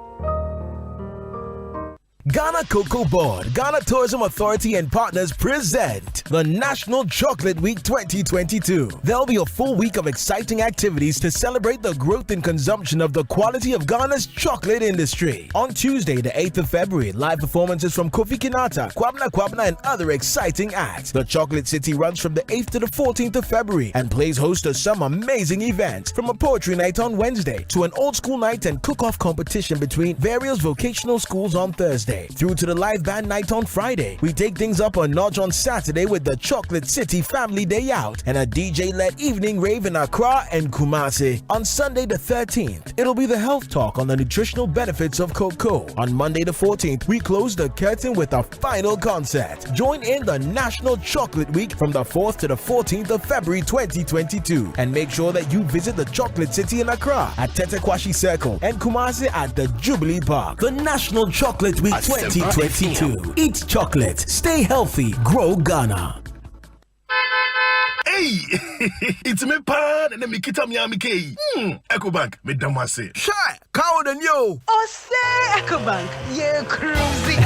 Ghana Cocoa Board, Ghana Tourism Authority and partners present the National Chocolate Week 2022. There'll be a full week of exciting activities to celebrate the growth and consumption of the quality of Ghana's chocolate industry. On Tuesday, the 8th of February, live performances from Kofi Kinata, Kwabna, and other exciting acts. The Chocolate City runs from the 8th to the 14th of February and plays host to some amazing events, from a poetry night on Wednesday to an old school night and cook-off competition between various vocational schools on Thursday, through to the live band night on Friday. We take things up a notch on Saturday with the Chocolate City Family Day Out and a DJ-led evening rave in Accra and Kumasi. On Sunday the 13th, it'll be the health talk on the nutritional benefits of cocoa. On Monday the 14th, we close the curtain with a final concert. Join in the National Chocolate Week from the 4th to the 14th of February 2022, and make sure that you visit the Chocolate City in Accra at Tetekwashi Circle and Kumasi at the Jubilee Park. The National Chocolate Week 2022. Eat chocolate, stay healthy, grow Ghana.
Hey, it's me pan and me kita Miami K. Ecobank, me damase.
Shy, cow than you.
Oh, say Ecobank, yeah, cruising.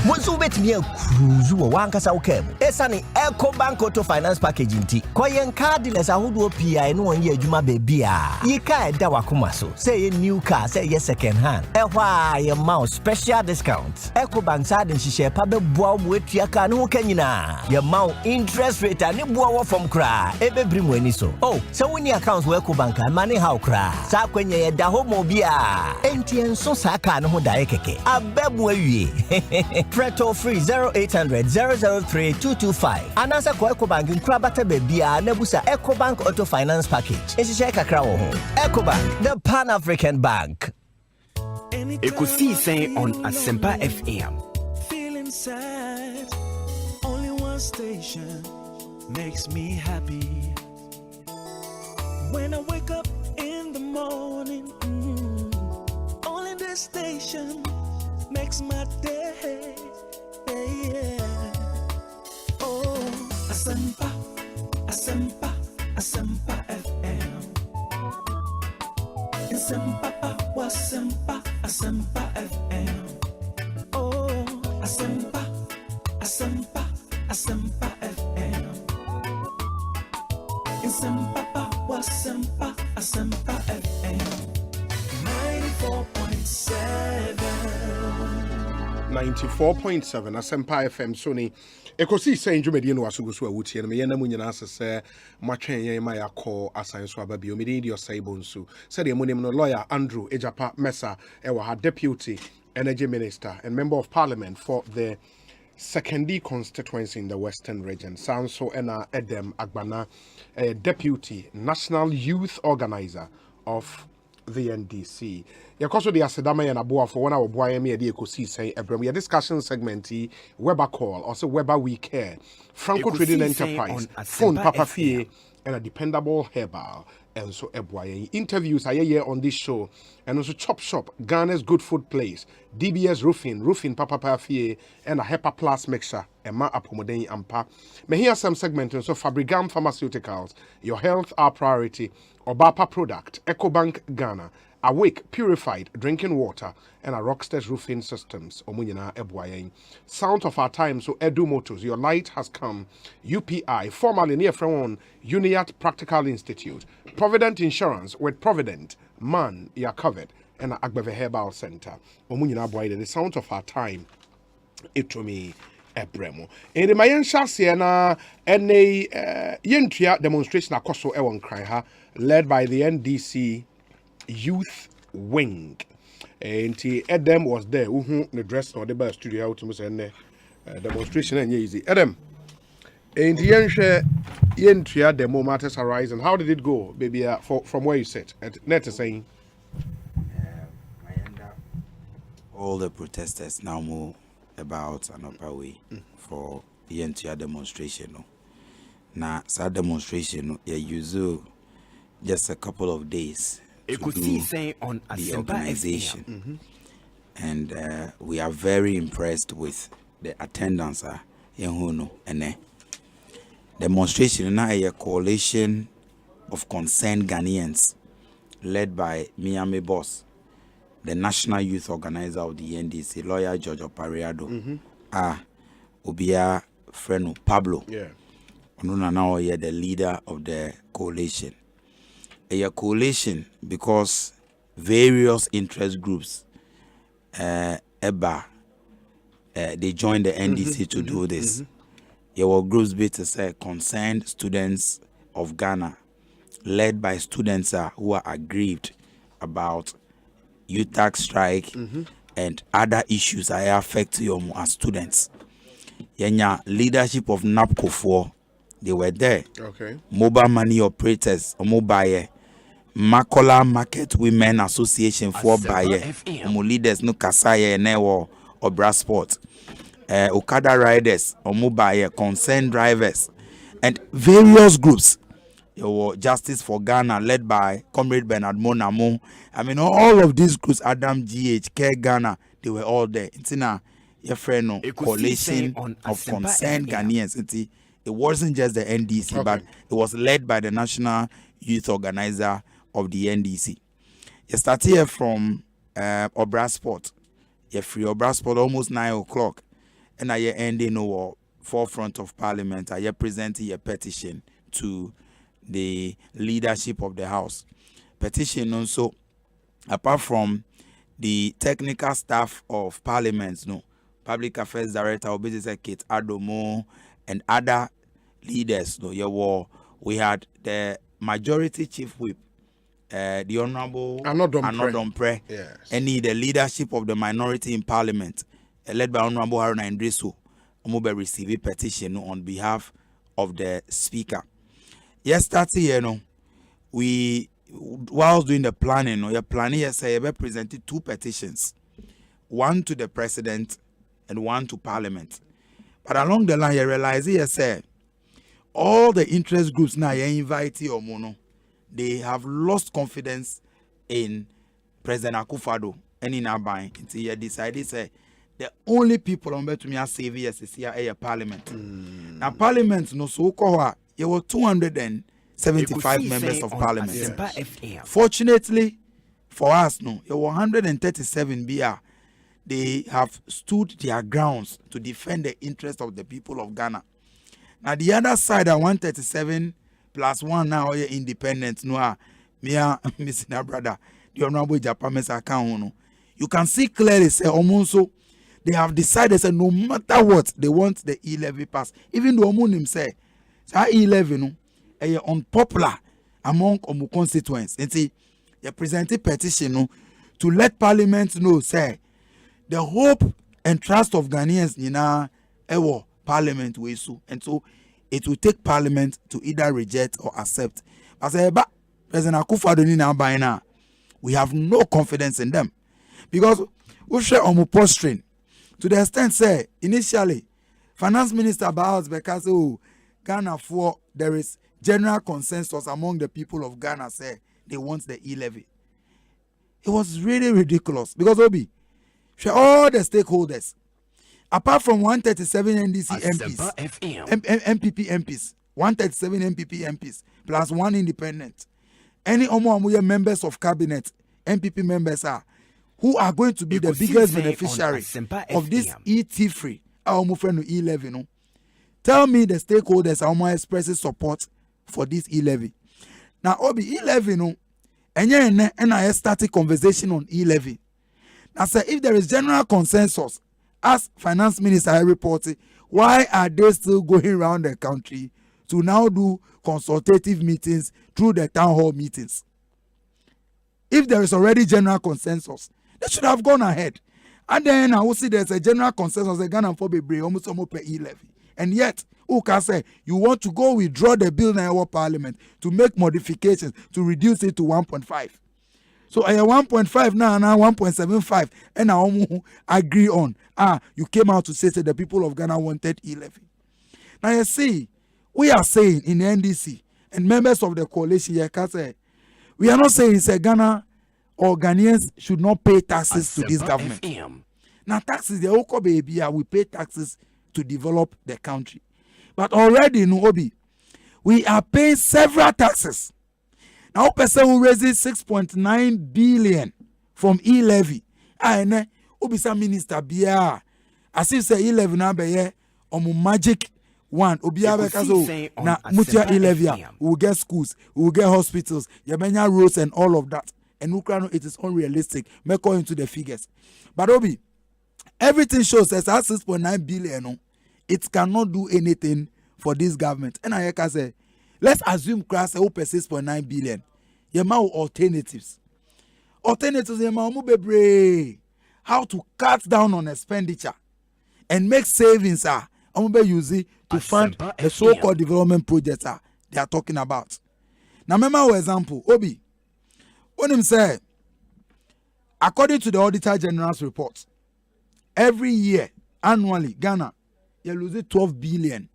Monsu betimi cruise wo wankasa wokem. Esane Ecobank Auto Finance Package nti. Koyen cardless ahodo PI no won ye adwuma baby a. Yi ka da wakoma so. Say ye new car, say ye second hand. Ehwa ye mouse special discount. Ecobank sa den hihye pa be boa wo atua ka no ho kanyina. Ye mouse interest rate ani boa wo from kra. Ebebri mu ani so. Oh, so woni accounts wo Ecobank money how kra. Sa kwanya ye da ho mo bia. Enti enso sa ka no ho da ye keke. Abebu awie. Preto free 0800 003 225. Anasa kwa Ecobank nkura bata bebia na busa Ecobank Auto Finance Package. Ehihye kakra wo ho. Ecobank, the Pan-African Bank.
Ekosiisen On Asempa FM.
Feeling sad. Only one station makes me happy. When I wake up in the morning, only this station makes my day. Yeah. Oh, Asempa, Asempa, Asempa FM. Asempa, Asempa, Asempa FM. Oh, Asempa, Asempa, Asempa FM. Asempa, Asempa, Asempa FM.
94.7 Asempa FM Sony Ekosiisen dwumadi no waso guso awutie no me yana munyina asese matwen yen ma yakọ asan so ababio me di osaibo nsu said the monim no lawyer Andrew Ejapa Mesa ewa ha deputy energy minister and member of parliament for the second constituency in the Western region. Sanso ena Edem Agbana, deputy national youth organizer of the NDC. Yakoso the Asedama and Abua for one hour boy me the Ekosiisen Ebram. Your discussion segment Weber call, also Weber we care. Franco Trading Enterprise, phone Papa Fie, and a dependable herbal. And so interviews are here on this show, and also Chop Shop, Ghana's good food place, DBS Roofing Papa Pafie, and a HEPA Plus mixture, and Ma Apomodeni Ampa. May hear some segment so Fabrigam Pharmaceuticals, your health our priority, Obapa product, EcoBank Ghana, Awake purified drinking water, and a Rockstars roofing systems. Omunyana Ebwayen. Sound of our time, so Edu Motors, your light has come. UPI, formerly near from Uniat Practical Institute. Provident Insurance with Provident, man, you're covered. And Agbeve Herbal Center. Omunyana Ebwayen, the sound of our time. It to me. Ebremo. In the Mayan Shasiana, and a Yentia demonstration akoso Ewon Kraiha, led by the NDC Youth Wing. And Adam was there. Who the dress or the bus studio out to me and demonstration and easy. Adam. And yen share demo matters arise. How did it go, baby? From where you sit at net saying.
All the protesters now move about an upper way for the entire demonstration. No? Now, that demonstration, you use just a couple of days to
Ekosiisen On
the
Asempa
organization. And we are very impressed with the attendance in Huno and demonstration now a coalition of concerned Ghanaians led by Miami Boss, the national youth organizer of the NDC, lawyer George Opariado, Obia Freno Pablo. Onuna now the leader of the coalition. A coalition because various interest groups they joined the NDC to do this. There were groups to say concerned students of Ghana, led by students who are aggrieved about UTAC strike and other issues that affect you as students. Yenya leadership of NAPCO 4, they were there.
Okay.
Mobile money operators, mobile Makola Market Women Association for buyer, leaders no Kasaya Newo or Brasport, Okada riders or mobile concerned drivers, and various groups. There were Justice for Ghana led by Comrade Bernard Monamo. I mean, all of these groups, Adam GH, Care Ghana, they were all there. It's in a friend coalition of concerned Ghanaians. It wasn't just the NDC, but it was led by the national youth organizer of the NDC. You start here from Obrasport. You free Obrasport almost 9 o'clock. And I end in the forefront of Parliament. I presenting a petition to the leadership of the House. Petition also, apart from the technical staff of Parliament, Public Affairs Director, Kate Adomo, and other leaders, we had the majority chief whip, the Honorable Anodompre, and the leadership of the minority in Parliament, led by Honorable Haruna Indrisu, who received a petition on behalf of the Speaker. Yesterday, we, while doing the planning, we presented 2 petitions, one to the President and one to Parliament. But along the line, you realize all the interest groups now you invite or mono, they have lost confidence in President Akufo-Addo and in Aban until you decided the only people on to me are saviors is here Parliament. Now Parliament no so called there were 275 members of Parliament. Fortunately for us, there were 137 BR. They have stood their grounds to defend the interest of the people of Ghana. Now the other side, 137 plus 1 now are independent. No, me and Miss brother, the Honorable Japanese account. You can see clearly, say almost so they have decided, say no matter what, they want the E-levy pass. Even though Omunim say, E-levy unpopular among Omu constituents. And see, you present a petition to let Parliament know, say, the hope and trust of Ghanaians in our Parliament way so, and so it will take Parliament to either reject or accept. As President Akufo-Addo we have no confidence in them because we share on posturing to the extent say initially Finance Minister Bahas because Ghana for there is general consensus among the people of Ghana say they want the E-levy. It was really ridiculous because all the stakeholders, apart from 137 NDC MPs, MPP MPs, 137 MPP MPs, plus 1 independent, any members of cabinet, MPP members who are going to be the biggest beneficiary of this ET free, E-levy. Tell me the stakeholders are expressing support for this E-levy. Now, E-levy, and I started conversation on E-levy. I said, if there is general consensus, as Finance Minister reported, why are they still going around the country to now do consultative meetings through the town hall meetings? If there is already general consensus They should have gone ahead. And then I will see there's a general consensus that Ghana for be almost per E-levy. And yet, who can say you want to go withdraw the bill in our parliament to make modifications to reduce it to 1.5. So I 1.5 now 1.75 and I agree on. You came out to say that the people of Ghana wanted E-levy. Now you see, we are saying in the NDC and members of the coalition here can say we are not saying say Ghana or Ghanaians should not pay taxes to this government. Now taxes, the Oko baby, we pay taxes to develop the country. But already in Obi, we are paying several taxes. Now, person who raises 6.9 billion from E-levy. And Obi sa minister biya. As if say E-levy na be magic one. Obi abekazo na mutia E-levy. We will get schools, we will get hospitals, yabenya roads and all of that. And Ukraine, it is unrealistic. Make go into the figures. But Obi, everything shows that 6.9 billion. It cannot do anything for this government. And I can say, let's assume class open 6.9 billion. Yema alternatives. Alternatives yema how to cut down on expenditure and make savings use to fund the so-called development projects they are talking about. Now remember example, Obi. When him say, according to the Auditor General's report, every year, annually, Ghana, you lose 12 billion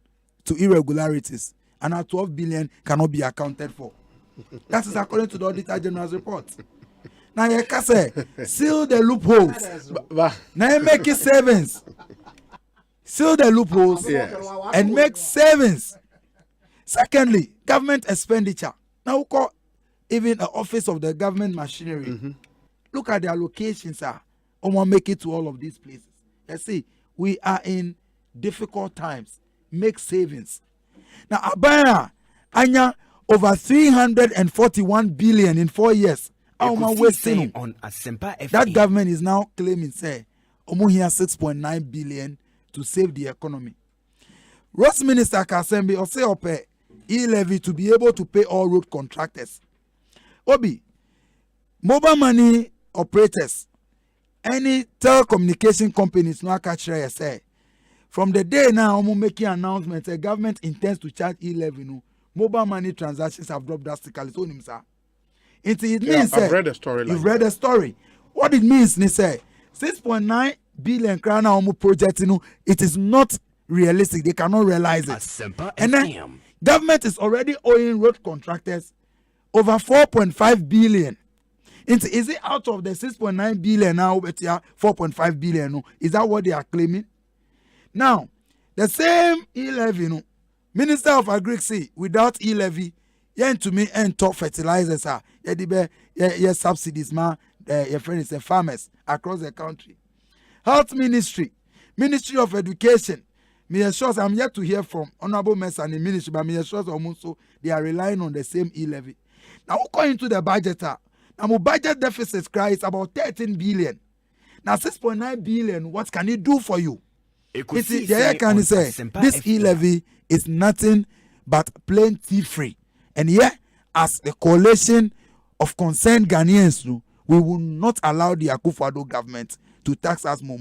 to irregularities, and our 12 billion cannot be accounted for. That is according to the Auditor General's report. Now you can say, seal the loopholes. Now make it savings. Seal the loopholes and make savings. Secondly, government expenditure. Now we call even the office of the government machinery. Look at the allocations, make it to all of these places. You see, we are in difficult times. Make savings. Now, Abaya, Anya, over 341 billion in 4 years. Wasting on Asempa FM. That government is now claiming, say, here 6.9 billion to save the economy. Roads Minister Kasembi or say E-levy to be able to pay all road contractors. Obi, mobile money operators, any telecommunication companies no catch say. From the day now, I'm making announcements. The government intends to charge E-levy. No, mobile money transactions have dropped drastically. So, it means
I've read the story.
You've read the story. What it means, ni say 6.9 billion krana project. It is not realistic. They cannot realize it. And then government is already owing road contractors over 4.5 billion. Is it out of the 6.9 billion now? 4.5 billion. No? Is that what they are claiming? Now, the same E-levy, Minister of Agriculture, without E-levy, to me and top fertilizers subsidies, your friends and farmers across the country. Health Ministry, Ministry of Education. I'm yet to hear from Honorable Mess and the Ministry, but also they are relying on the same E-levy. Now, according to the budget, now my budget deficit is about 13 billion. Now 6.9 billion, what can it do for you? This E-levy is nothing but plain thief-free. And yet, as a coalition of concerned Ghanaians, we will not allow the Akufo-Addo government to tax us more.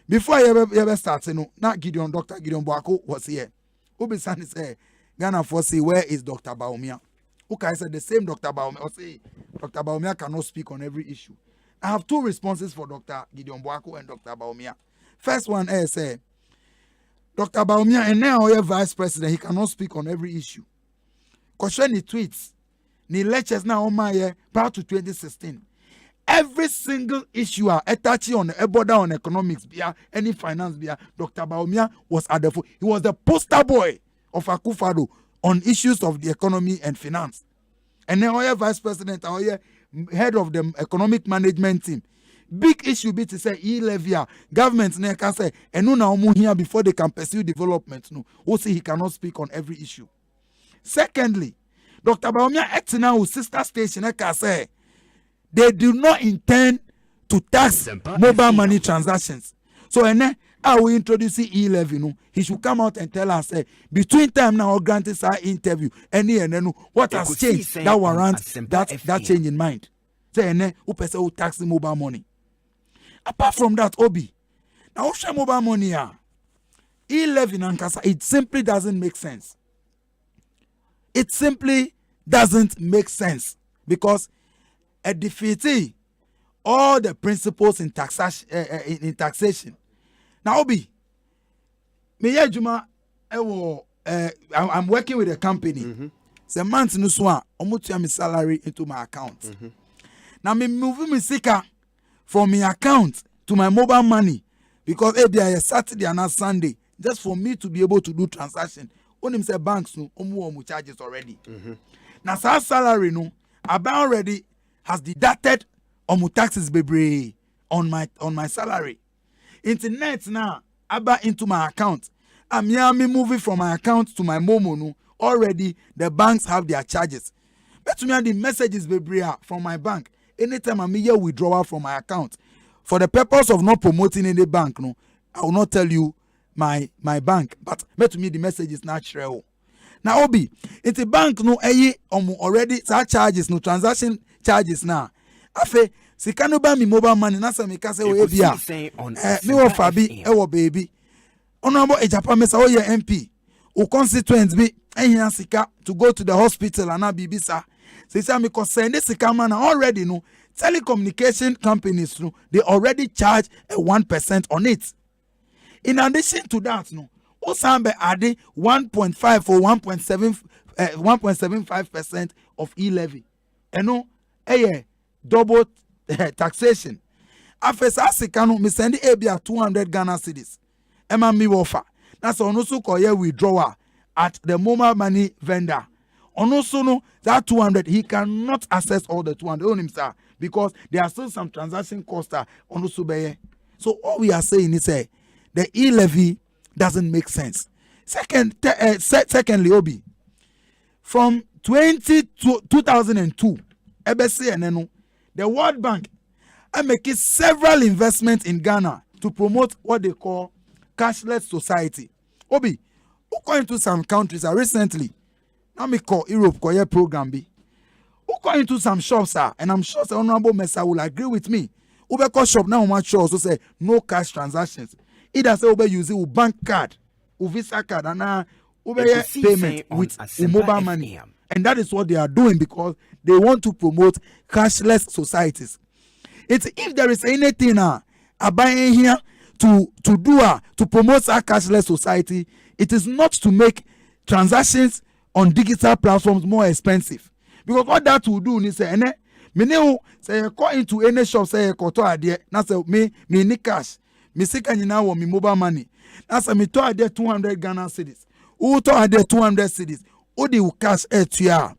Before I ever start, not Gideon, Dr. Gideon Boako was here. Ubisani say, Ghana for say, where is Dr. Baumia? Okay, I said the same Dr. Baumia. I say, Dr. Baumia cannot speak on every issue. I have two responses for Dr. Gideon Boako and Dr. Baumia. First one, I say, Dr. Baumia, and now your vice president, he cannot speak on every issue. Question the tweets, the lectures now on my prior to 2016. Every single issue attaching on the border on economics, any finance, Dr. Baumia was at the he was the poster boy of Akufo-Addo on issues of the economy and finance. And then our vice president, our head of the economic management team. Big issue be to say E-levy government can say and no now here before they can pursue development. No, also he cannot speak on every issue. Secondly, Dr. Baumia acting now with sister station can say they do not intend to tax mobile money transactions. So and then I will introduce E-levy. He should come out and tell us between time now or granted our interview and then what has changed that warrants that change in mind. Say and then who person who tax the mobile money. Apart from that, Obi, now share mobile money E-levy nankasa, it simply doesn't make sense. It simply doesn't make sense because a defeatee all the principles in taxation. Now, Obi, I'm working with a company. The month no swan, my salary into my account. Now me moving me sika from my account to my mobile money because maybe I Saturday and not Sunday just for me to be able to do transaction. Only say banks no charges already. Now our salary no, about already has deducted taxes baby on my salary. Internet now about into my account. I'm moving from my account to my Momo no. Already the banks have their charges. But to me the messages baby from my bank. Anytime I'm here withdrawal from my account, for the purpose of not promoting any bank, no, I will not tell you my bank. But to me the message is natural. Now Obi, it's a bank no already charges no transaction charges now. Afe sikano ba mi mobile money na me ka say o ebia. Me wo fabi e wo baby. Honorable Ejapa Mesa o ye MP. O constituents be ehia sika to go to the hospital and na bibisa. Say me concern this sika man already no telecommunication companies no they already charge a 1% on it. In addition to that no Osambe adding 1.5 or 1.75% of E-levy. And no double taxation. After Sasikano, me send the 200 Ghana cedis. Emma mi offer. That's on also call withdrawal at the mobile money vendor. On also no that 200 he cannot access all the 200 on himself because there are still some transaction costs on also be. So all we are saying is the E-levy doesn't make sense. Secondly, Obi, from 2002, the World Bank are making several investments in Ghana to promote what they call cashless society. Obi, who go into some countries recently, now me call Europe call program B. Who go into some shops and I'm sure the Honorable Mesa will agree with me. Uber call shop now much shows also say no cash transactions. Either say Uber use a bank card, or Visa card, and Uber payment with mobile money. And that is what they are doing because they want to promote cashless societies. It's if there is anything about here to promote our cashless society, it is not to make transactions on digital platforms more expensive. Because what that will do is say, say you go into any shop, say you go to idea, now say me need cash. Me sika nyina wo me mobile money. Na say me to ade 200 Ghana cedis. Who to ade 200 cedis? Who the cash to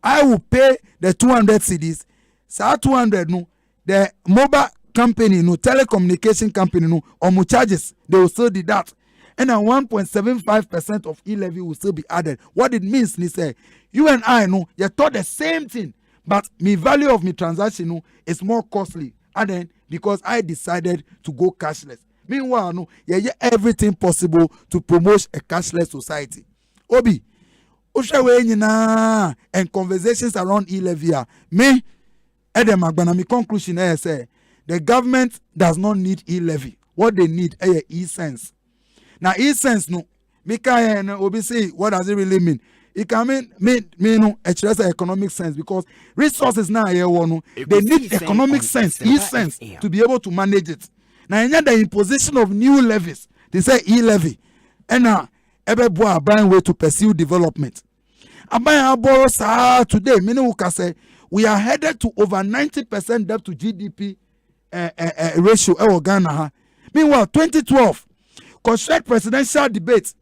I will pay the 200 cedis. Sa 200 no the mobile company no telecommunication company no or charges they will still deduct. And then 1.75% of E-levy will still be added. What it means is say you and I know you thought the same thing, but me value of me transaction no is more costly. And then because I decided to go cashless. Meanwhile, no, everything possible to promote a cashless society. Obi, and conversations around E-levy. Me, Edem Agbana, my conclusion is say the government does not need E-levy. What they need is e-sense. Now, e-sense, no, me can Obi say, what does it really mean? It can mean no express economic sense because resources now here no they need economic sense, e-sense to be able to manage it. Now the imposition of new levies, they say E-levy, and everybody buying way to pursue development. Borrow today, say we are headed to over 90% debt to GDP ratio Ghana. Meanwhile, 2012, construct presidential debate.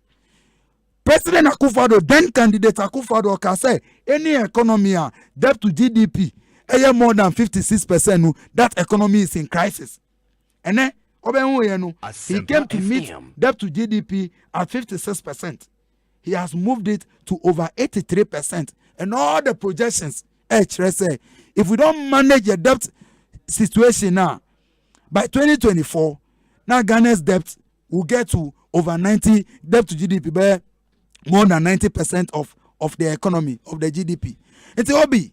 President Akufo-Addo, then candidate Akufo-Addo, can say any economy debt to GDP more than 56%. That economy is in crisis. And then he came to meet debt to GDP at 56%. He has moved it to over 83%. And all the projections, if we don't manage the debt situation now, by 2024, now Ghana's debt will get to over 90 debt to GDP. By more than 90% of the economy, of the GDP. It's Obi,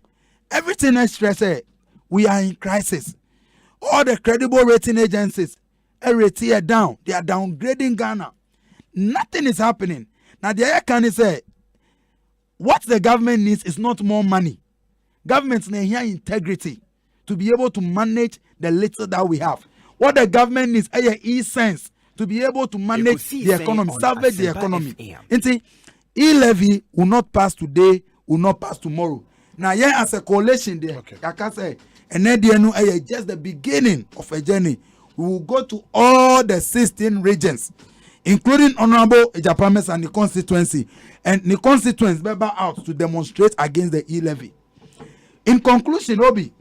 everything is stressed. We are in crisis. All the credible rating agencies rate it down. They are downgrading Ghana. Nothing is happening. Now the other can say, what the government needs is not more money. Governments need here integrity to be able to manage the little that we have. What the government needs is sense to be able to manage the economy, salvage the economy. E-levy will not pass today, will not pass tomorrow. Now, yeah, as a coalition there, I can say, and then just the beginning of a journey. We will go to all the 16 regions, including Honorable Ejapames and the constituency. And the constituents be out to demonstrate against the E-levy. In conclusion, Obi,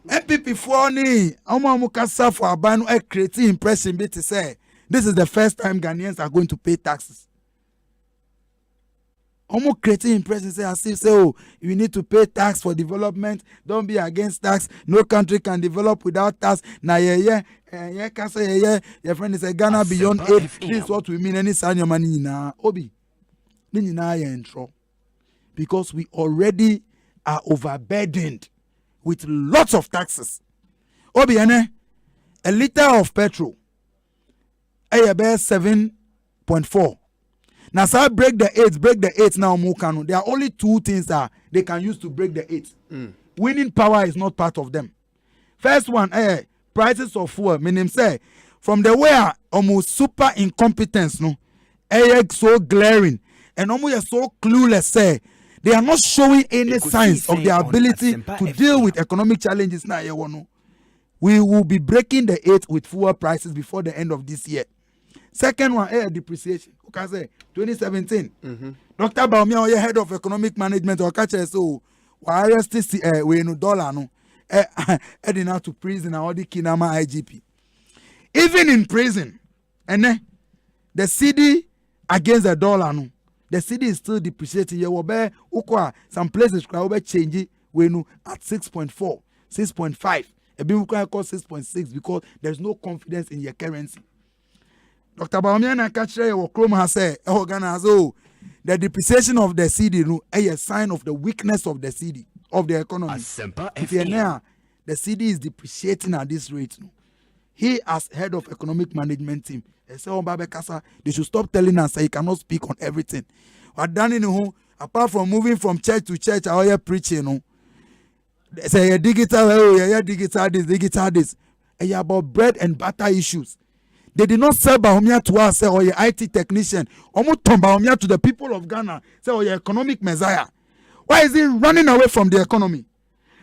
MPP for ni Amukasa for Abanu creating impression be to say this is the first time Ghanaians are going to pay taxes. Almost creating impression say as if say, oh, you need to pay tax for development. Don't be against tax. No country can develop without tax. Now your friend is a Ghana beyond 8. This is what we mean. Any sign your money na Obi. In trouble because we already are overburdened with lots of taxes. Obi a liter of petrol. About 7.4. Now, so break the 8 now, Mukano. There are only 2 things that they can use to break the 8. Winning power is not part of them. First one, prices of fuel. Meaning, say, from the way almost super incompetence, no, so glaring, and almost so clueless, say, they are not showing any signs of their ability to deal with economic challenges now. We will be breaking the 8 with fuel prices before the end of this year. Second one, depreciation. Okay, say 2017. Dr. Baumia, head of economic management, or catch so we no dollar no heading out to prison and all the Kinama IGP. Even in prison, and the CD against the dollar no, the CD is still depreciating. You will be some places will change it at 6.4, 6.5. A bit call 6.6 because there's no confidence in your currency. Dr. Baumia Kachre or Chrome has said, the depreciation of the CD is a sign of the weakness of the CD, of the economy. The CD is depreciating at this rate. He, as head of economic management team, they should stop telling us that he cannot speak on everything. Apart from moving from church to church, I hear preaching. Say digital this. About bread and butter issues. They did not sell Bahomia to us, say, or your IT technician. Almost turn Bahomia to the people of Ghana, say, or your economic messiah. Why is he running away from the economy?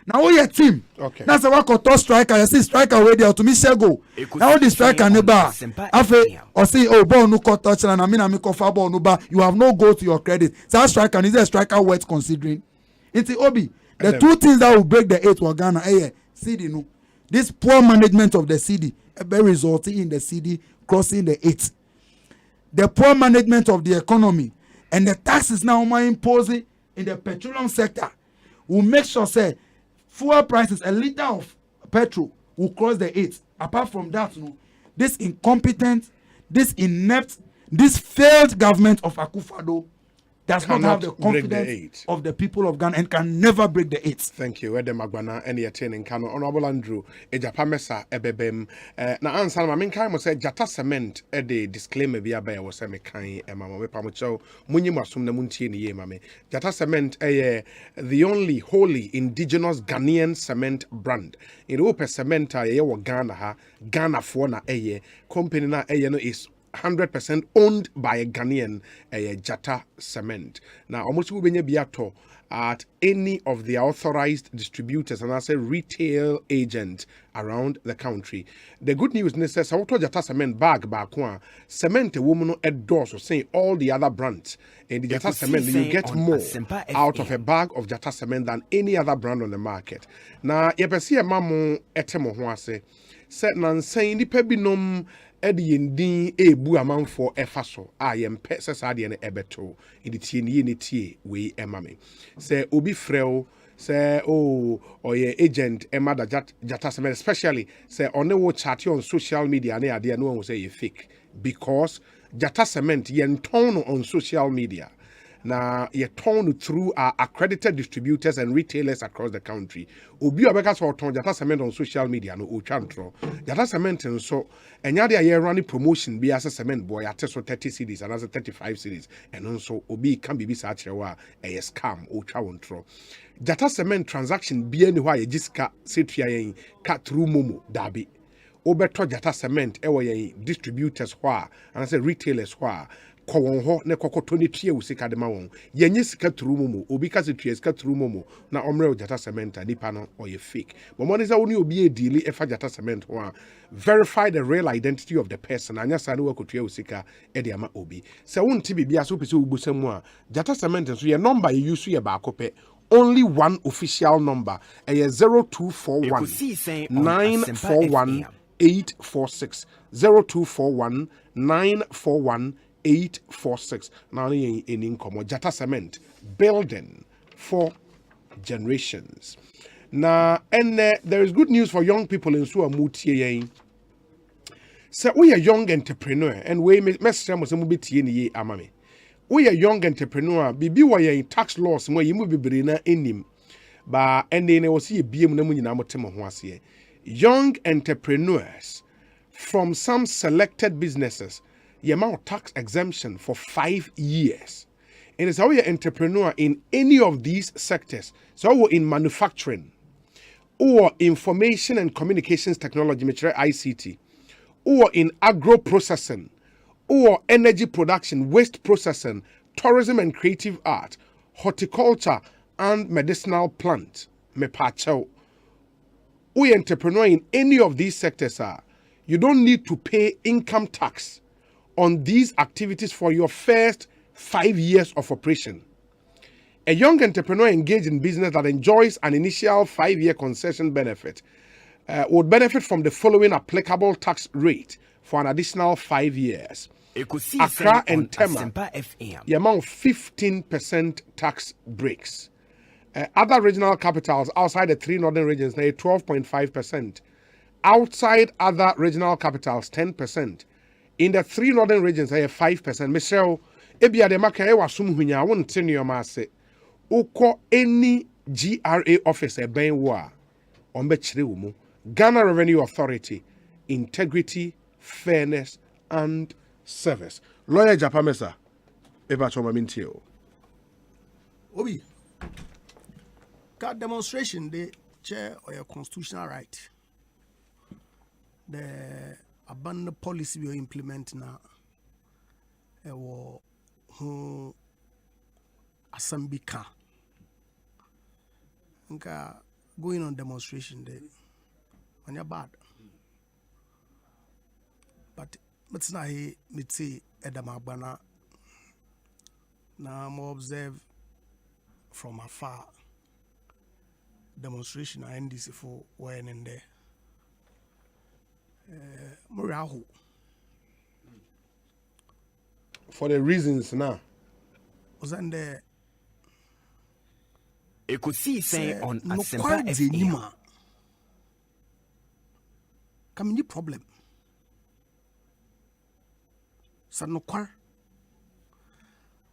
Now, all your team. Okay. That's a work of top striker. You see, striker already to me, go. Now, all the striker never. Afe, or say, oh, ball no cut touch, and I mean, ball no bar. You have no goal to your credit. So, that striker is a striker worth considering. It's Obi. The 2 things that will break the 8 for Ghana, CD, no. This poor management of the CD. Resulting in the CD crossing the 8. The poor management of the economy and the taxes now imposing in the petroleum sector will make sure say fuel prices, a liter of petrol will cross the 8. Apart from that, this incompetent, this inept, this failed government of Akufo-Addo does not have the confidence of the people of Ghana and can never break the 8.
Thank you. Ede Magwana any attending Kano Honorable Andrew Ejapamesa ebebem na answer ma menkai mo say Jata Cement the disclaimer bia ba wo say mekan mama me pamocho munyi masum na muntie ne ye mame Jata Cement the only wholly indigenous Ghanaian cement brand. In open cement ye wo Ghana ha Ghana for na company na no is 100% owned by a Ghanaian, Jata Cement. Now, almost we be biato at any of the authorized distributors and I say retail agents around the country. The good news is that auto Jata Cement bag back cement a woman endorse or say all the other brands in the Jata Cement you get more out of a bag of Jata Cement than any other brand on the market. Now, you can see a mamu etemo huase set nan saying the pebinom Eddie Ndin ebu amanfo efaso ayempe sesade ne ebeto indi tie ne tie we emame se obi freo se oye agent emada Jata Cement especially se one wo chat on social media na ade no say you fake because Jata Cement yen ton on social media na yɛtɔn through our accredited distributors and retailers across the country. Obi obeka so ɔtɔn Jata Cement on social media no otwa ntro. Jata Cement nso ɛnya de a running promotion bi as cement boy ate so 30 cedis and as 35 cedis and also obi can be sa kyerɛ wa ɛyɛ scam otwa ntro. Jata Cement transaction bi ani hɔ a yɛgisika setua yɛn cut through Momo dabi. Obeto Jata Cement ɛwɔ yɛn distributors hɔ a and as retailers hɔ a kɔwɔn hɔ ne kɔkɔtɔ ne tua wo sika de ma wɔn yɛnyɛ sika through Momo obi ka se tua sika through Momo na ɔmrɛ Jata Cement a nipa no ɔyɛ fake but mo ne sɛ wo ne obi edili ɛfa Jata Cement ho a verify the real identity of the person anya sa ne wakɔtua wo sika ɛde ama obi sɛ wo nte bibia so pɛ sɛ wo busam mu a Jata Cement nso yɛ number yɛ use yɛ baako pɛ only one official number ɛyɛ 0241 941 846 0241 941 846. Now in income Jata Cement building for generations. Now and there is good news for young people in Suamuti. So we are young entrepreneur and we message mo be tie amame. We are young entrepreneur bibi wa tax laws mo yimu bibiri na enim. Ba and then we see biem na mu nyina motemo ho ase. Young entrepreneurs from some selected businesses amount tax exemption for 5 years. And it's how you're entrepreneur in any of these sectors. So in manufacturing, or information and communications technology, ICT, or in agro processing, or energy production, waste processing, tourism and creative art, horticulture and medicinal plant. We entrepreneur in any of these sectors are. You don't need to pay income tax on these activities for your first 5 years of operation. A young entrepreneur engaged in business that enjoys an initial 5-year concession benefit would benefit from the following applicable tax rate for an additional 5 years. Accra and Tema, the amount of 15% tax breaks. Other regional capitals outside the 3 northern regions, they 12.5%. Outside other regional capitals, 10%. In the 3 northern regions, I have 5%. Michelle, ebia de maka ewa sumhunya won't send your masse. Oko any GRA office a ben wa ombechre Ghana Revenue Authority, integrity, fairness, and service. Lawyer Japamesa, Eva Chomamintio.
Obi, got demonstration, the chair or your constitutional right. The abandoned policy we implement now. Who Asempa going on demonstration day when you're bad. But it's not he say Edamabana now more observe from afar demonstration and NDC for when in there. Murahu.
For the reasons now.
Was in there.
Ekosiisen On Asempa FM.
Come any problem. So no quar.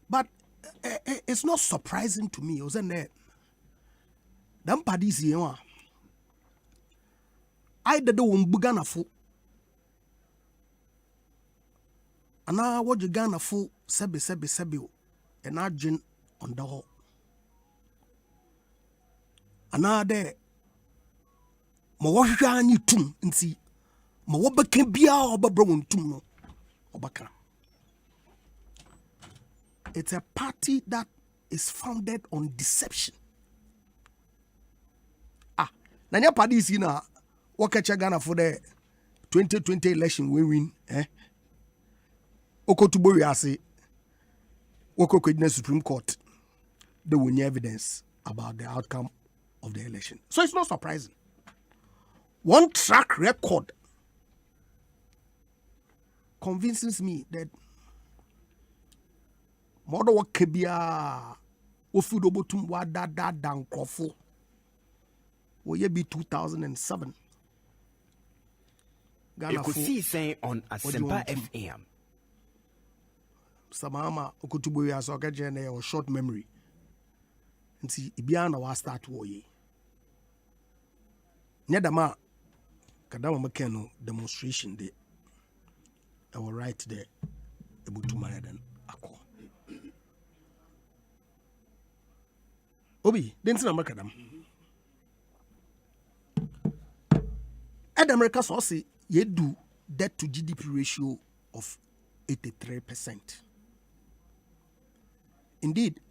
But it's not surprising to me. Was in there. Them parties here. I did the Umbugana fo. And now what you Ghana fo sebi and I gin on the hall. And now there Mawashani tum and see Mawaba can be our brown tum Obaka. It's a party that is founded on deception. Nanya party is in a Wakacha Ghana for the 2020 election we win, Okotubori Ase, Woko Supreme Court, they will need evidence about the outcome of the election. So it's not surprising. One track record convinces me that Modo Wakebia Ofudobotum Wadada Dankrofo will be 2007.
Ekosiisen On Asempa FM.
Samama okutubo ya so kajene or short memory. Nti ibiana wa start wo ye. Nyadama kadama makeno demonstration de I will write there about to marry then ako. Obi, didn't na makadam. America so say ye do debt to GDP ratio of 83%. Indeed,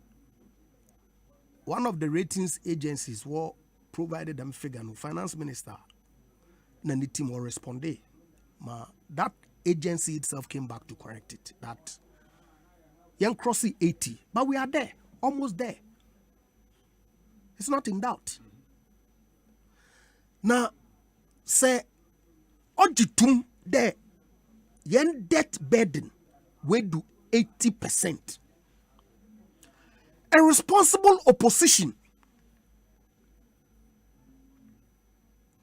one of the ratings agencies were provided them figure no finance minister na the team will respond. Ma that agency itself came back to correct it that young crossing 80, but we are there, almost there. It's not in doubt. Now, say, ojitum there, yen debt burden we do 80%. A responsible opposition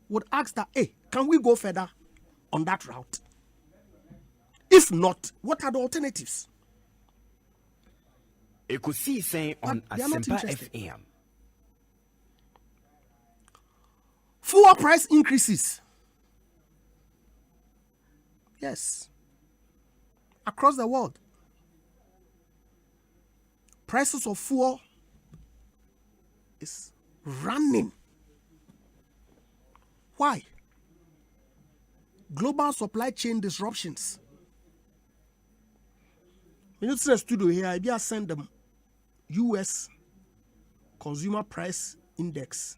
would ask that, hey, can we go further on that route? If not, what are the alternatives?
Ekosiisen On Asempa FM.
Fuel price increases. Yes. Across the world. Prices of fuel is running. Why? Global supply chain disruptions. When you see a studio here, I be send them US Consumer Price Index.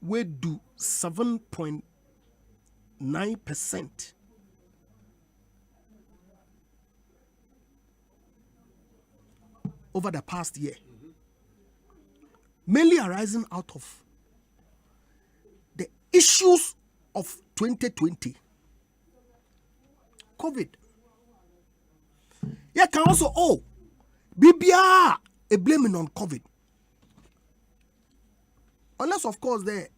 We do 7.9% over the past year, mainly arising out of the issues of 2020, COVID. You can also BBR a blaming on COVID. Unless, of course, there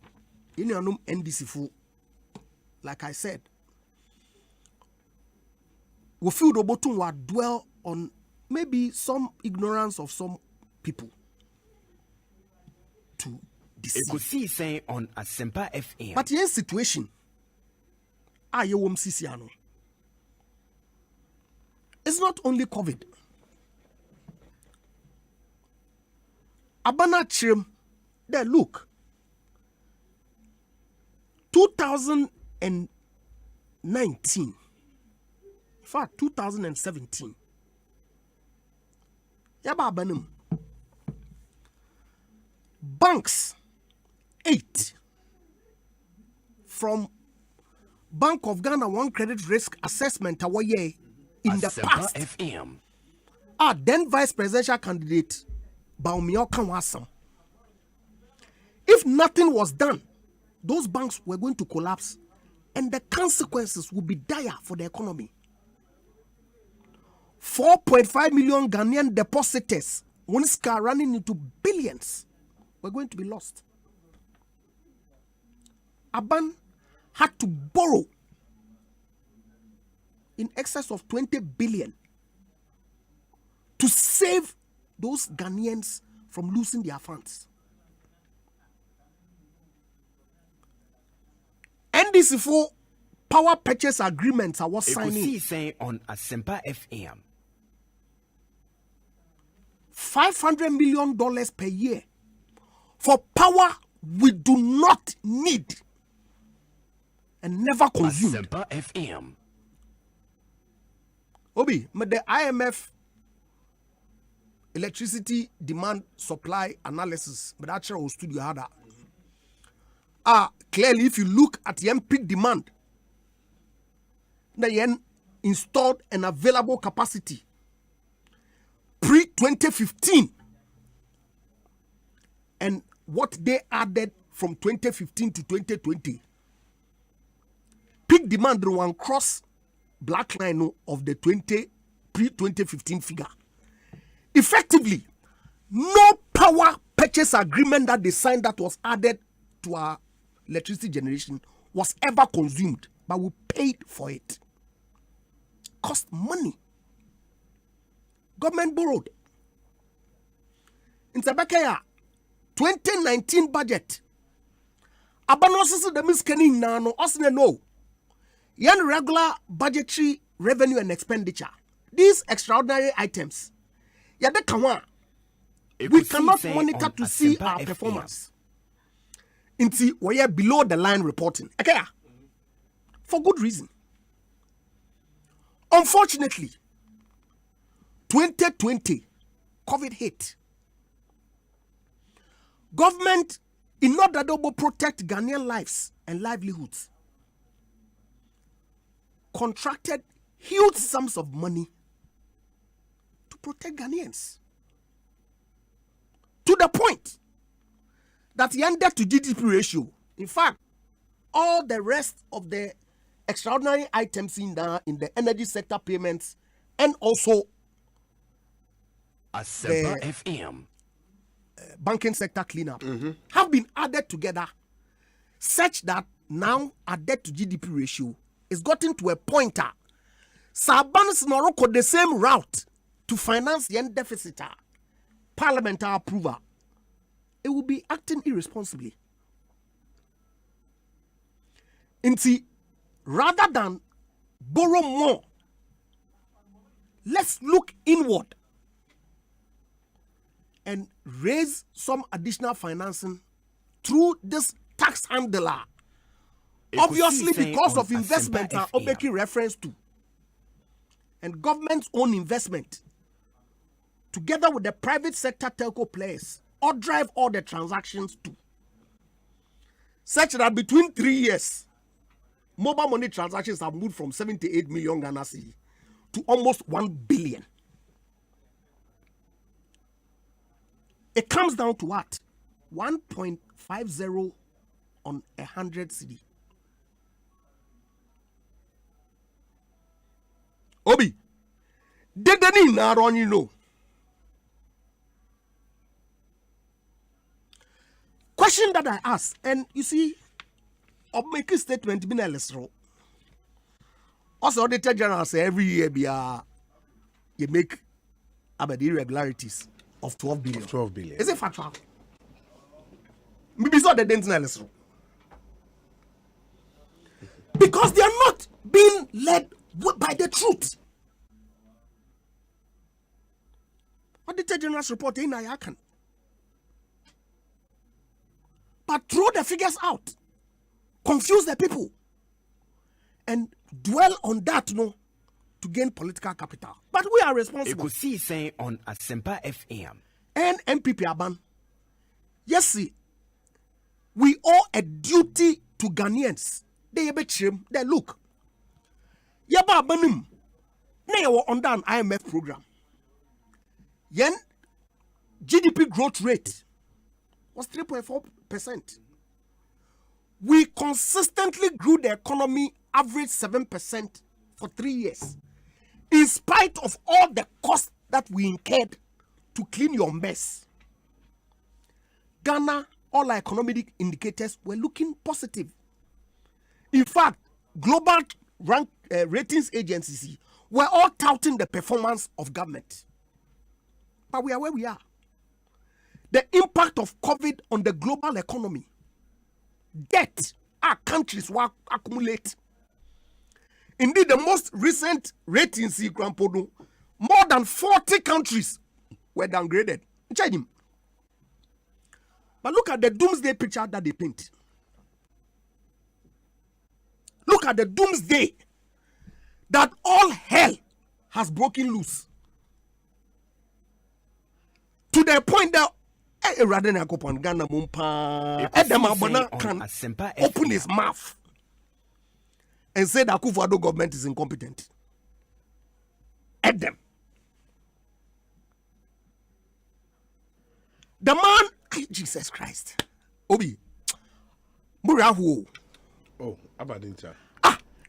in your NDC full, like I said, we feel the bottom will dwell on maybe some ignorance of some people to deceive.
Ekosiisen On Asempa FM.
But in situation, you won't see it's not only COVID. Abana Chim, there look. 2019, in fact 2017, banks 8 from Bank of Ghana one credit risk assessment away in the past.
FM.
Then vice presidential candidate Baumio Kanwasam. If nothing was done, those banks were going to collapse and the consequences would be dire for the economy. 4.5 million Ghanaian depositors, one scar running into billions, were going to be lost. Aban had to borrow in excess of 20 billion to save those Ghanaians from losing their funds. NDC for power purchase agreements I was signing.
Ekosiisen On Asempa FM.
$500 million per year for power we do not need and never consumed.
Asempa FM.
Obi, the IMF electricity demand supply analysis, but actually studio had that. Clearly, if you look at the peak demand, the installed and available capacity pre-2015 and what they added from 2015 to 2020, peak demand one cross black line of the pre-2015 figure. Effectively, no power purchase agreement that they signed that was added to our electricity generation was ever consumed, but we paid for it. cost money. Government borrowed. In Sabakaya, 2019 budget. Abanosis the miscanning nano, osne no. Yan regular budgetary revenue and expenditure. These extraordinary items. Yade kawa. We cannot monitor to see our performance. Inti we are below the line reporting. Okay. For good reason. Unfortunately, 2020, COVID hit. Government, in order to protect Ghanaian lives and livelihoods, contracted huge sums of money to protect Ghanaians. To the point that the debt to GDP ratio, in fact, all the rest of the extraordinary items in the energy sector payments and also
Asempa FM
banking sector cleanup have been added together such that now our debt to GDP ratio is gotten to a pointer. Saban's Morocco the same route to finance the end deficit, parliamentary approval. It will be acting irresponsibly. Rather than borrow more, let's look inward and raise some additional financing through this tax handler. Obviously, because of investment are making reference to, and government's own investment, together with the private sector telco players, or drive all the transactions too. Such that between 3 years, mobile money transactions have moved from 78 million Ghana cedi to almost 1 billion. It comes down to what? 1.50 on 100 cedi. Obi, did any naron you know? Question that I ask, and you see, I'll make a statement in a also, Auditor General say every year you make about the irregularities of 12 billion.
12 billion.
Is it factual? Maybe so the didn't. Because they are not being led by the truth. Auditor General's report in Ayakan. But throw the figures out, confuse the people, and dwell on that to gain political capital. But we are responsible.
Ekosiisen On Asempa FM
And MPP Aban. Yes, see, we owe a duty to Ghanaians. They look. Yaba Banim. Now we're on an IMF program. Yen GDP growth rate was 3.4%. We consistently grew the economy average 7% for 3 years. In spite of all the costs that we incurred to clean your mess. Ghana, all our economic indicators were looking positive. In fact, global ratings agencies were all touting the performance of government. But we are where we are. The impact of COVID on the global economy, debt our countries will accumulate. Indeed, the most recent ratings, more than 40 countries were downgraded. But look at the doomsday picture that they paint. Look at the doomsday that all hell has broken loose. To the point that Ghana can open his mouth and say that Akufo-Addo government is incompetent. Them. The man, Jesus Christ. Obi. Murahu.
Oh, Abadinta.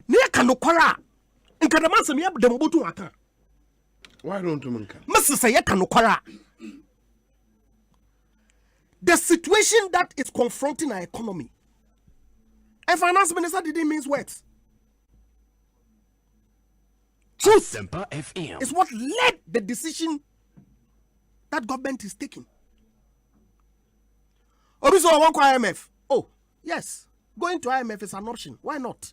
Near Kanokwara. In Kadamansa, me up the Mobutu Aka.
Why don't you manka?
Mrs. Sayakanokwara. The situation that is confronting our economy. And finance minister didn't mean words.
truth
Asempa FM.
is what led the decision that government is taking. Obviously, I want IMF. Oh, yes. Going to IMF is an option. Why not?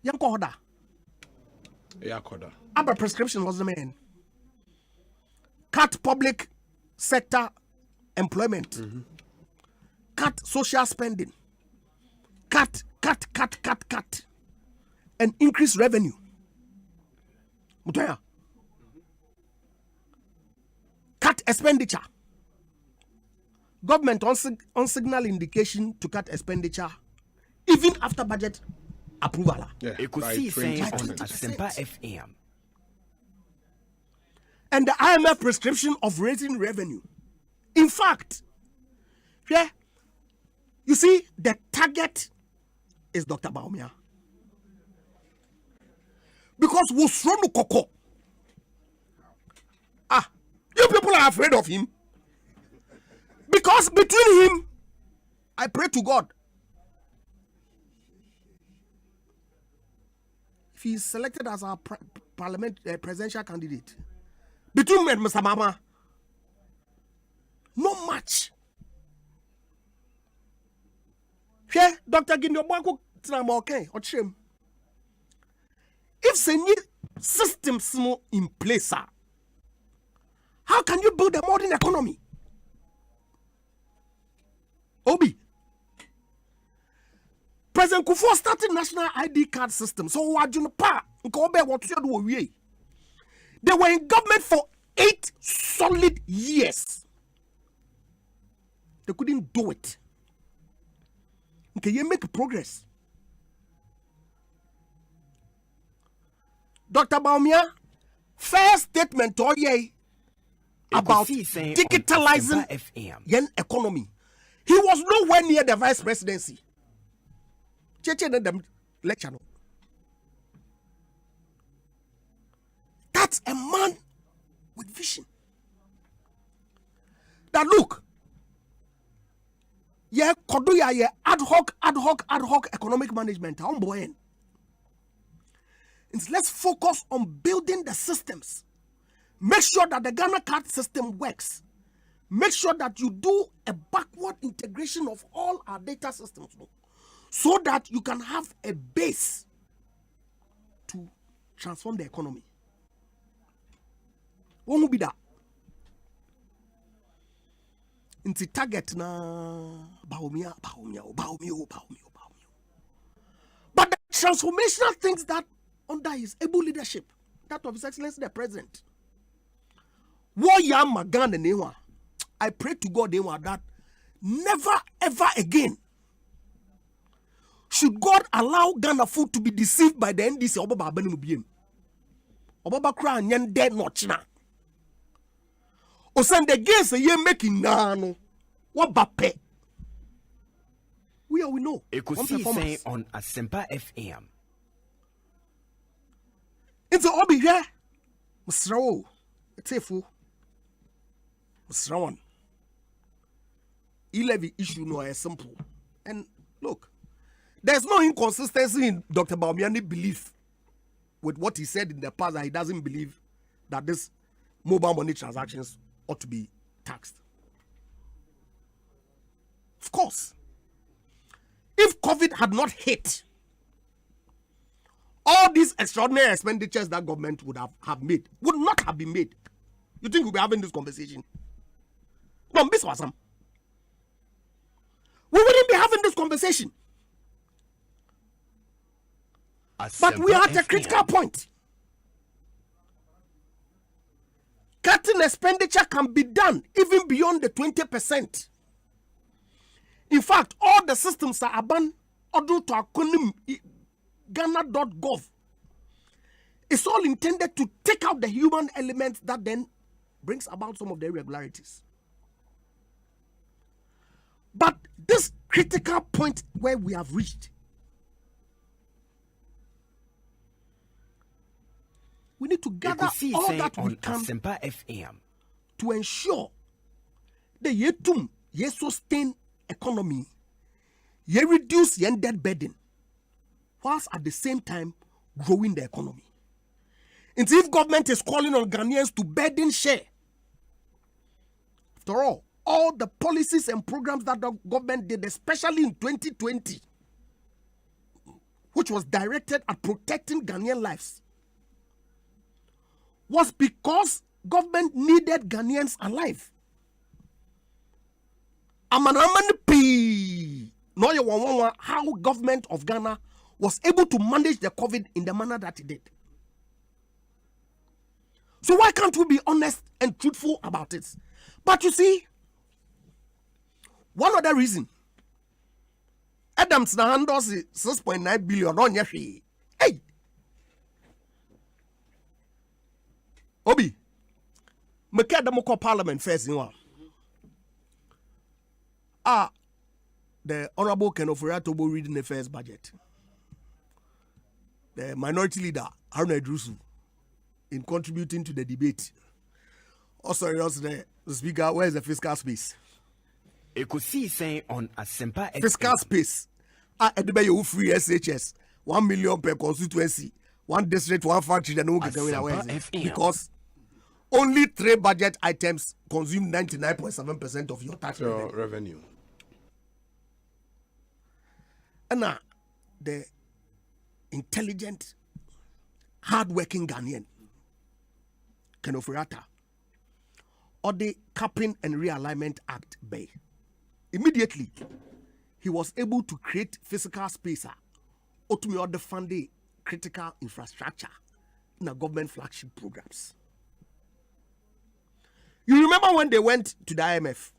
Yanko order.
Yeah, Koda.
Abba prescription was the main. Cut public sector employment. Cut social spending. Cut. And increase revenue. Mutaya. Cut expenditure. Government on signal indication to cut expenditure even after budget approval.
Ekosiisen On Asempa FM.
And the IMF prescription of raising revenue. In fact, yeah, you see, the target is Dr. Baumia. Because Wosronu Koko. You people are afraid of him. Because between him, I pray to God. If he is selected as our presidential candidate, between me and Mr. Mama, no match. Here, Dr. Ginyobanko okay, or shame. If any systems in place, how can you build a modern economy? Obi. President Kufuor started national ID card system. So what you know, they were in government for 8 solid years. They couldn't do it. Okay, you make progress. Dr. Baumia, first statement about digitalizing yen economy. He was nowhere near the vice presidency. Lecture. That's a man with vision. That look, yeah, koduya yeah, ad hoc economic management. Let's focus on building the systems. Make sure that the Ghana card system works. Make sure that you do a backward integration of all our data systems, so that you can have a base to transform the economy. What will be that? Into target na Baumia. But the transformational things that under his able leadership, that of His Excellency the President, I pray to God that never ever again should God allow Ghana food to be deceived by the NDC. Obaba kra nyen dead nochina. Osan the gains ye making nano. What bape? We know.
Ekosiisen On Asempa FM.
It's a hobby here. Musrawo. It's a fool. Musrawan. E-levy issue no is simple. And look, there's no inconsistency in Dr. Baumiani's belief with what he said in the past, that he doesn't believe that this mobile money transactions ought to be taxed. Of course, if COVID had not hit, all these extraordinary expenditures that government would not have been made. You think we'll be having this conversation? No, Miss Wasam. We wouldn't be having this conversation. But we are at a critical point. Cutting expenditure can be done even beyond the 20%. In fact, all the systems are abandoned to Ghana.gov. It's all intended to take out the human element that then brings about some of the irregularities. But this critical point where we have reached, we need to gather all that we can to ensure the yetum sustain economy, reduce the debt burden, whilst at the same time growing the economy. And if government is calling on Ghanaians to burden share, after all the policies and programs that the government did, especially in 2020, which was directed at protecting Ghanaian lives, was because government needed Ghanaians alive. How government of Ghana was able to manage the COVID in the manner that it did. So why can't we be honest and truthful about it? But you see, one other reason, Adams na handles 6.9 billion on Yashi. Hey, Obi, Mekadamoko Parliament first in one. The Honorable Ken Ofuriatobo reading the first budget. The minority leader, Haruna Idrusu, in contributing to the debate. Also, the speaker, where is the fiscal space?
Ekosiisen On Asempa
Fiscal space. Edebe you free SHS. 1 million per constituency. 1 district, 1 factory. Because only 3 budget items consume 99.7% of your tax
revenue.
And now, the intelligent, hard-working Ghanaian, Ken Ofuriata, or the Capping and Realignment Act Bay. Immediately, he was able to create physical space to the funding critical infrastructure in the government flagship programs. You remember when they went to the IMF,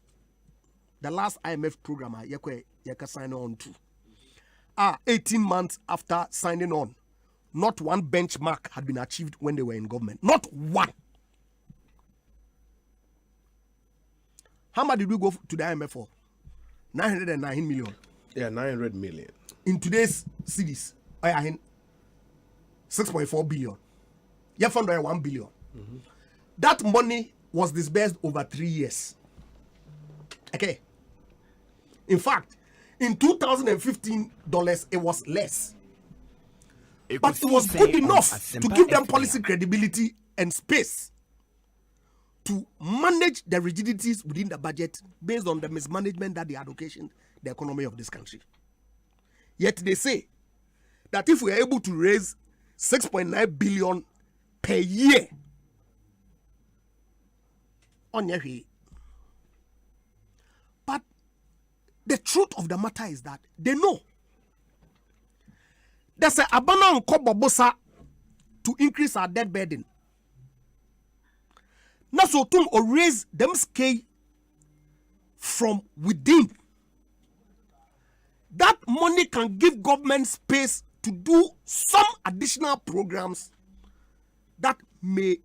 the last IMF program Yeka signed on to. 18 months after signing on, not one benchmark had been achieved when they were in government. Not one. How much did we go to the IMF for? 909 million.
Yeah, 900 million.
In today's cities, 6.4 billion. You found 1 billion. Mm-hmm. That money was disbursed over 3 years. Okay. In fact, in 2015 dollars, it was less. But it was good enough to give them policy credibility and space to manage the rigidities within the budget based on the mismanagement that they had occasioned the economy of this country. Yet they say that if we are able to raise 6.9 billion per year on your head, but the truth of the matter is that they know there's a abana on kobobosa to increase our debt burden. Now so to raise them scale from within. That money can give government space to do some additional programs that may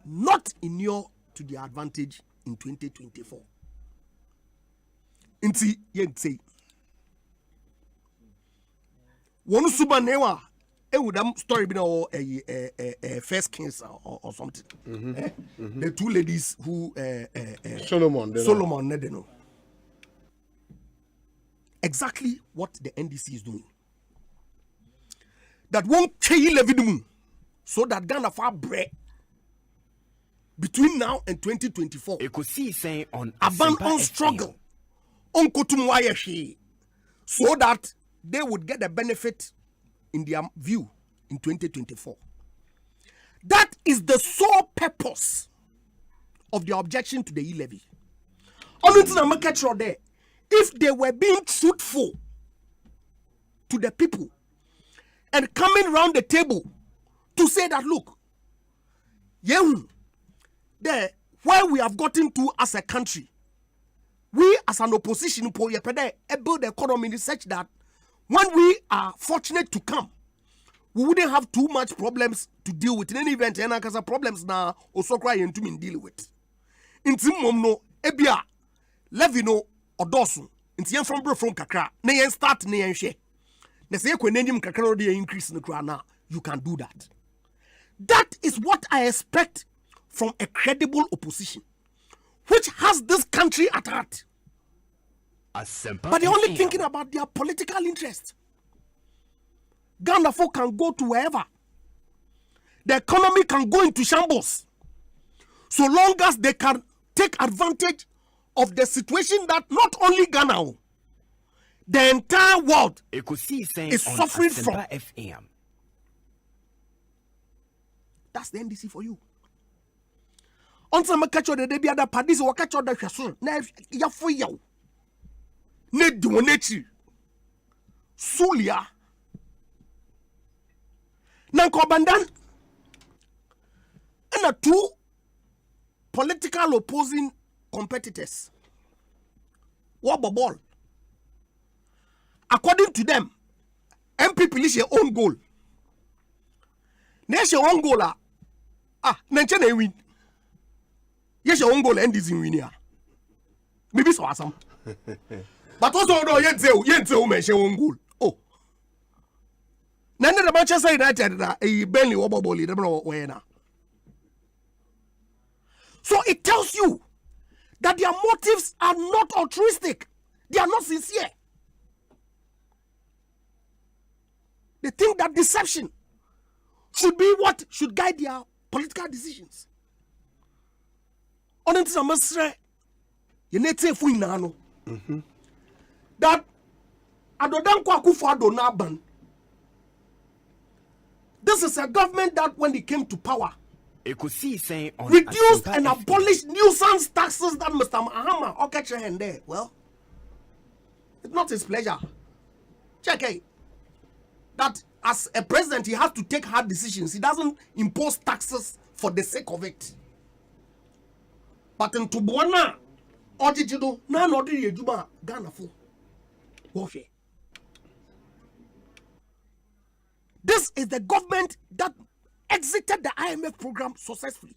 not inure to their advantage in 2024. Inti yente. One suba newa would story been or a first kings or something. Mm-hmm. The 2 ladies who Solomon Nedeno. Exactly what the NDC is doing. That won't pay levy so that Ghana for bread between now and 2024.
Ekosiisen On
Asempa struggle on Kotumwayashi so that they would get the benefit in their view in 2024. That is the sole purpose of the objection to the E-levy. If they were being truthful to the people and coming round the table to say that, look, there, where we have gotten to as a country, we as an opposition build the economy in such that when we are fortunate to come, we wouldn't have too much problems to deal with in any event. And because problems now also cry into me deal with. In Timomno, Ebia, Levino, or Dawson, in the from Kakra, Nayan start Nayan share. Nese kwenendim kakra de increase in the crana. You can do that. That is what I expect from a credible opposition, which has this country at heart. But they're only thinking about their political interest. Ghana folk can go to wherever the economy can go into shambles so long as they can take advantage of the situation that not only Ghana, the entire world is suffering from.
FM.
That's the NDC for you. On some catch the day other parties or catch the person. Na ya for you. Ne donate. Sulia. Nanko bandan. And two political opposing competitors. What ball? According to them, MPP is your own goal. Next your own goal. Nanchana win. Yes, your own goal end is in winning. Maybe so awesome. But also no yet mention own goal. Oh. None of the Manchester United a Bentley Wobble the So it tells you that their motives are not altruistic. They are not sincere. They think that deception should be what should guide their political decisions. That this is a government that when it came to power reduced and abolished nuisance taxes that Mr. Mahama or catch your hand there. Well, it's not his pleasure. Check it. That as a president, he has to take hard decisions. He doesn't impose taxes for the sake of it. But in Tubuana, Ojijido, none of the Juba, Ghana for warfare. This is the government that exited the IMF program successfully.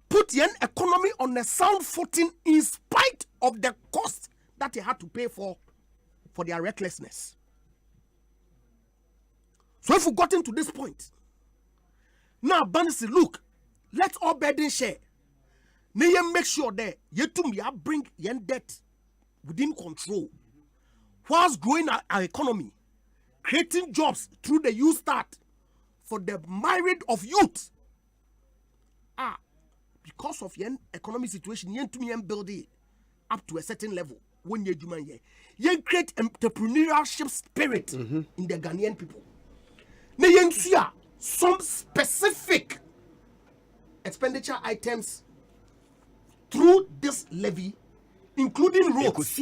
Put the economy on a sound footing in spite of the cost that they had to pay for their recklessness. So if we got into this point, now Bansi, look, let's all burden share. Now make sure that you bring your debt within control, whilst growing our economy, creating jobs through the youth start for the myriad of youth. Because of your economic situation, you build it up to a certain level. When you create entrepreneurship spirit in the Ghanaian people. Now, some specific expenditure items through this levy, including roads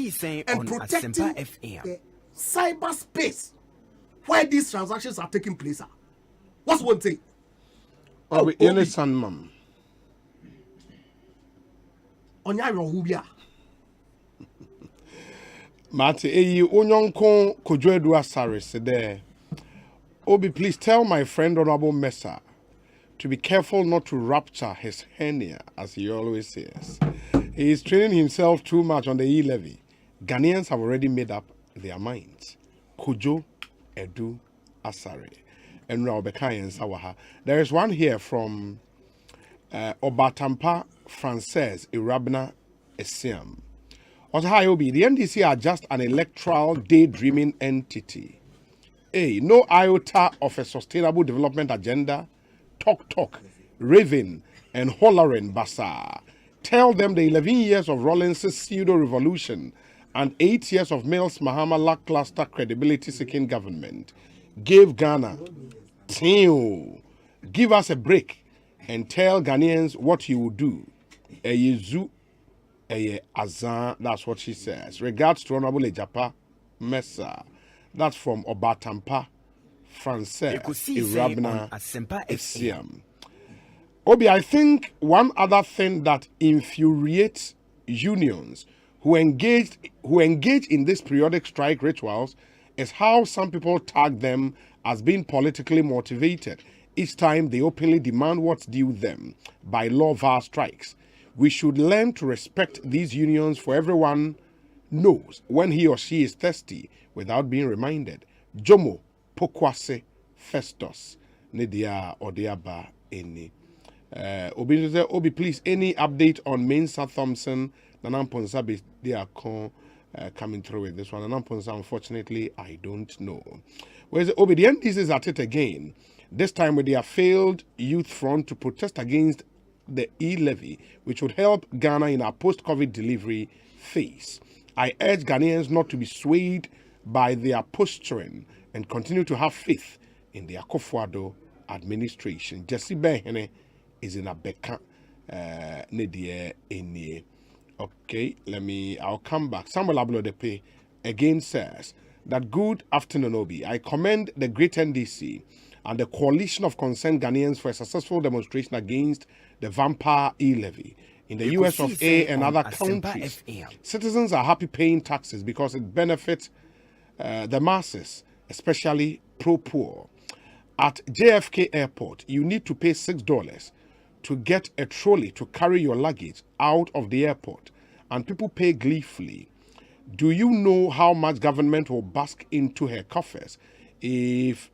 and protecting the cyberspace where these transactions are taking place. What's one thing?
Innocent mum. Mate, Onyonko Kojoedu Asare said there. Obi, please tell my friend Honorable Mesa to be careful not to rupture his hernia, as he always says. He is training himself too much on the E-levy. Ghanaians have already made up their minds. Kojo Edu Asare. And Raubekayan Sawaha. There is one here from Obatampa Frances Irabna Esiam. Otahayobi, the NDC are just an electoral daydreaming entity. No iota of a sustainable development agenda. Talk, raving, and hollering basa. Tell them the 11 years of Rawlings' pseudo-revolution and 8 years of Mills Mahama lackluster credibility-seeking government gave Ghana. Give us a break and tell Ghanaians what you will do. That's what she says. Regards to Honorable Ejapa Mesa. That's from Obatampa, Frances, Irabna, Esiam. Obi, I think one other thing that infuriates unions who engage in these periodic strike rituals is how some people tag them as being politically motivated each time they openly demand what's due them by law via strikes. We should learn to respect these unions, for everyone knows when he or she is thirsty without being reminded. Jomo Pokwase Festus Nidia Odiaba Eni. Obi, please, any update on Mensa Thompson, Nanam Ponsabi Diakon, coming through with this one. And unfortunately, I don't know. Whereas the NDC is at it again, this time with their failed youth front to protest against the E-levy, which would help Ghana in our post-COVID delivery phase. I urge Ghanaians not to be swayed by their posturing and continue to have faith in the Akufo-Addo administration. Jesse Behene is in a beka Okay, I'll come back. Samuel Ablodepe again says that good afternoon, Obi. I commend the great NDC and the coalition of concerned Ghanaians for a successful demonstration against the vampire E-levy in the US of A and other countries. Citizens are happy paying taxes because it benefits the masses, especially pro-poor. At JFK Airport, you need to pay $6 to get a trolley to carry your luggage out of the airport, and people pay gleefully. Do you know how much government will bask into her coffers if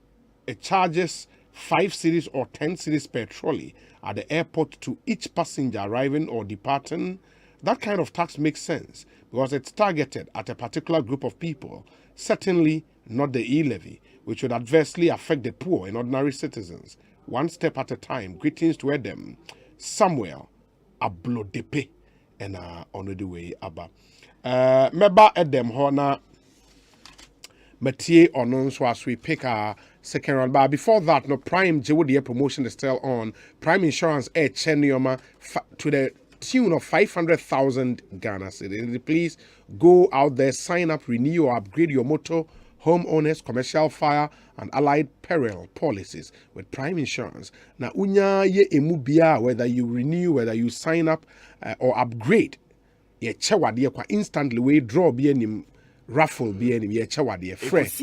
it charges 5 cedis or 10 cedis per trolley at the airport to each passenger arriving or departing? That kind of tax makes sense because it's targeted at a particular group of people, certainly not the E-levy, which would adversely affect the poor and ordinary citizens. One step at a time. Greetings to Edem, Samuel Ablodepe, and on the way Abba. Meba Edem Hona Mathieu Onon, so as we pick our second round. But before that, no Prime Jewel promotion is still on. Prime Insurance Air Chenioma to the tune of 500,000 Ghana cedis. Please go out there, sign up, renew or upgrade your motor, homeowners, commercial fire, and allied peril policies with Prime Insurance. Now, unya ye emubia, whether you renew, whether you sign up or upgrade, ye chawadi kwa instantly we draw be any raffle be any ye chawadi fresh.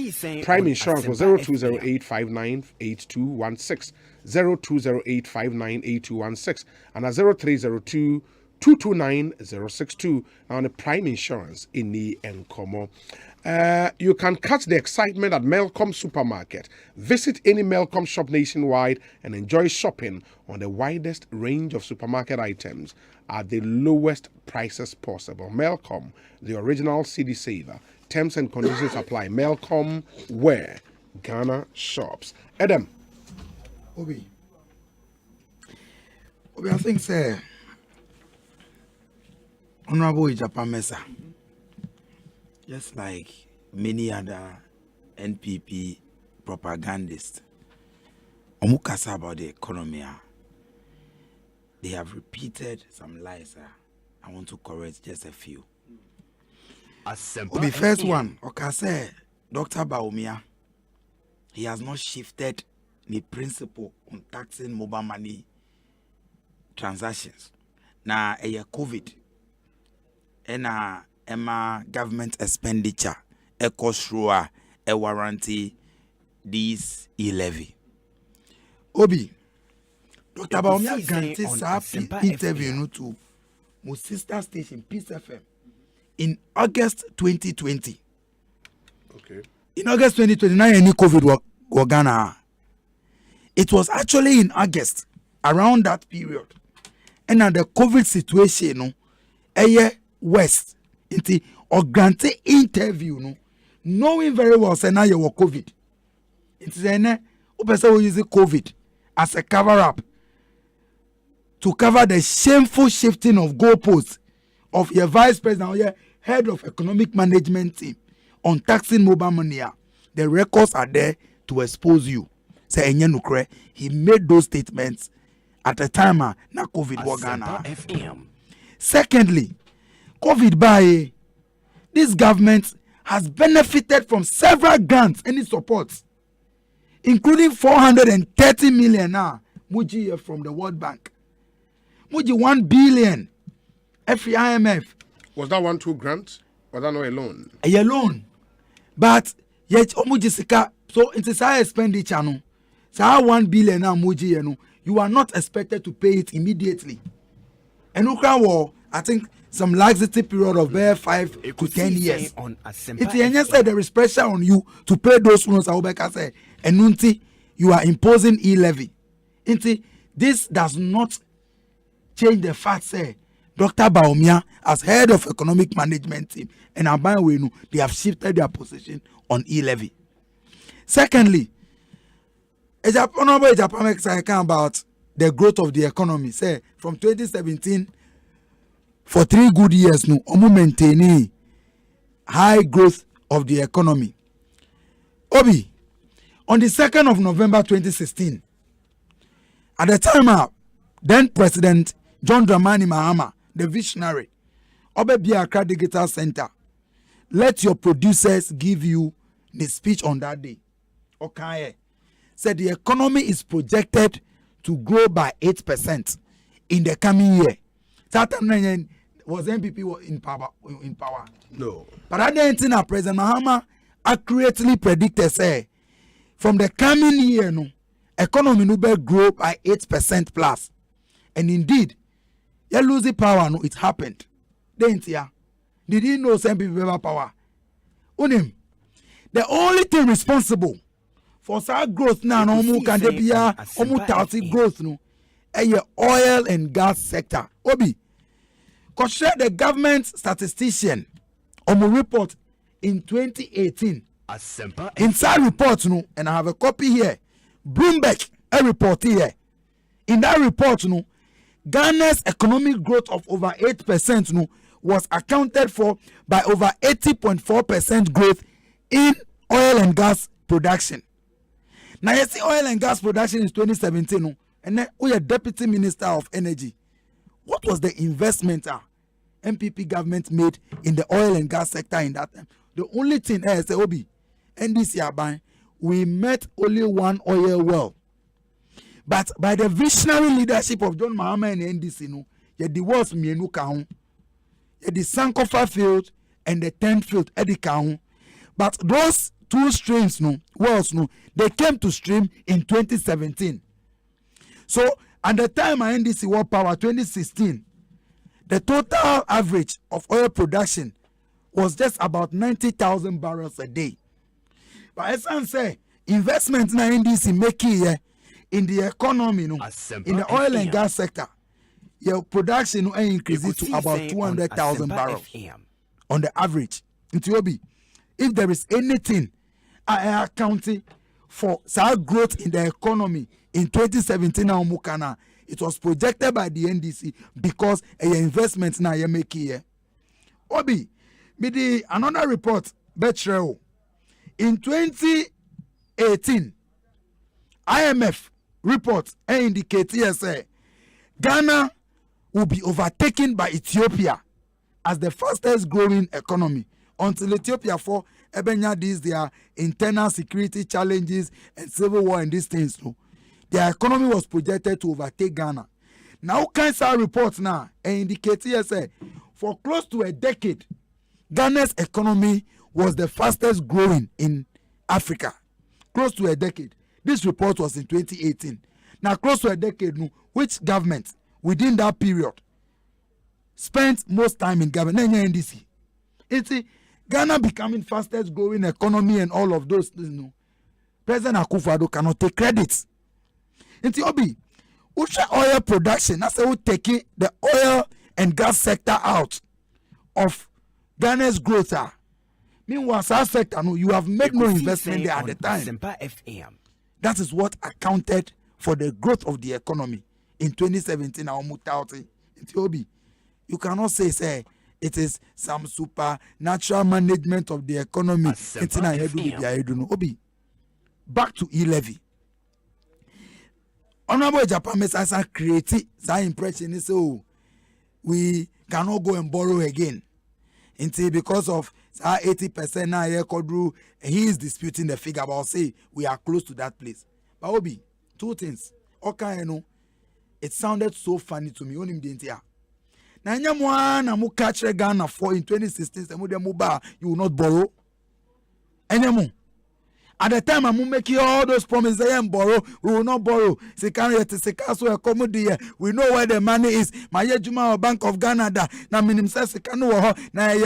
Prime Insurance was 0208598216, 0208598216, and 0302 229-062 on the Prime Insurance in the Encomo. You can catch the excitement at Melcom Supermarket. Visit any Melcom shop nationwide and enjoy shopping on the widest range of supermarket items at the lowest prices possible. Melcom, the original city saver. Terms and conditions apply. Melcom, where Ghana shops. Adam.
Obi, I think, sir. Honorable Japan Mesa, just like many other NPP propagandists, omukasa about the economy, they have repeated some lies. I want to correct just a few. The first one, Okase, Dr. Baumia, he has not shifted the principle on taxing mobile money transactions. Now, COVID. Emma government expenditure cost warranty this E-levy. Obi, Dr. Baumia guarantee interview to my sister station Peace FM in August 2020.
Okay.
In August 2029, any COVID was Ghana. It was actually in August, around that period, and the COVID situation, West into or granted interview no knowing very well say now you were COVID. It is an person who uses COVID as a cover up to cover the shameful shifting of goalposts of your vice president or your head of economic management team on taxing mobile money. The records are there to expose you. Say Enye he made those statements at the time na COVID was Ghana. Secondly, COVID by this government has benefited from several grants and supports, including 430 million now, Muji from the World Bank. Muji 1 billion every IMF.
Was that 1-2 grant? Was that not a loan?
A loan. But yet Muji Sika, so it's a expenditure no. So 1 billion now Muji you are not expected to pay it immediately. And war, I think some laxity period of 5 to 10 years. It's said there is pressure on you to pay those loans. Say, and you are imposing E-levy. This does not change the fact say Dr. Baumia as head of economic management team and Abanwenu, they have shifted their position on E-levy. Secondly, Honorable Japan makes about the growth of the economy. Say from 2017 for 3 good years no, maintaining high growth of the economy. Obi, on the 2nd of November 2016, at the time then President John Dramani Mahama, the visionary, Obebi Accra Digital Center, let your producers give you the speech on that day. Okay, said the economy is projected to grow by 8% in the coming year. That time was MPP in power?
No.
But at the end, President Mahama accurately predicted, say, from the coming year, no, economy will grow by 8% plus. And indeed, you losing power, no, it happened. Didn't ya? Did you know some people have power? Unim, the only thing responsible for such growth now, no more can there be a growth, no, a oil and gas sector. Obi, because the government statistician on a report in 2018. Inside report, no, and I have a copy here. Bloomberg, a report here. In that report, no, Ghana's economic growth of over 8%, no, was accounted for by over 80.4% growth in oil and gas production. Now you see oil and gas production in 2017, no, and then we are Deputy Minister of Energy. What was the investment MPP government made in the oil and gas sector in that time? The only thing is Obi, and this year we met only one oil well. But by the visionary leadership of John Mahama and NDC, no, the world's mienu kaun, the Sankofa field and the 10th field edi kaun. But those 2 streams, no, wells, no, they came to stream in 2017. So at the time NDC World Power 2016, the total average of oil production was just about 90,000 barrels a day. But as I say, investment na NDC making in the economy, no, in the oil and gas sector, your production will increase to about 200,000 barrels on the average. If there is anything accounting for such growth in the economy in 2017 now Mukana, it was projected by the NDC because a investment now you make here. Obi, the another report, Betrayal. In 2018, IMF report indicate say Ghana will be overtaken by Ethiopia as the fastest growing economy until Ethiopia for Ebenya these their internal security challenges and civil war and these things. No, their economy was projected to overtake Ghana. Now, cancer reports now indicate say for close to a decade, Ghana's economy was the fastest growing in Africa. Close to a decade. This report was in 2018. Now, close to a decade, no, which government within that period spent most time in government? NDC. It's Ghana becoming fastest growing economy and all of those things. No, President Akufo-Addo cannot take credit. It's Obi, Usha oil production. That's how we take the oil and gas sector out of Ghana's growth. Meanwhile, our sector, no, you have made no investment there at the time. That is what accounted for the growth of the economy in 2017. You cannot say it is some supernatural management of the economy. Obi, back to E-levy. Honorable Japan makes create that impression is we cannot go and borrow again. Until because of 80% now he is disputing the figure, but I'll say we are close to that place. But Obi, 2 things. Okay, you know, it sounded so funny to me. Only didn't hear. Now, you catch Ghana for in 2016. You will not borrow anymore. At the time, I'm making all those promises. I am borrow. We will not borrow. We know where the money is. My Juma Bank of Ghana. Now, minimum says now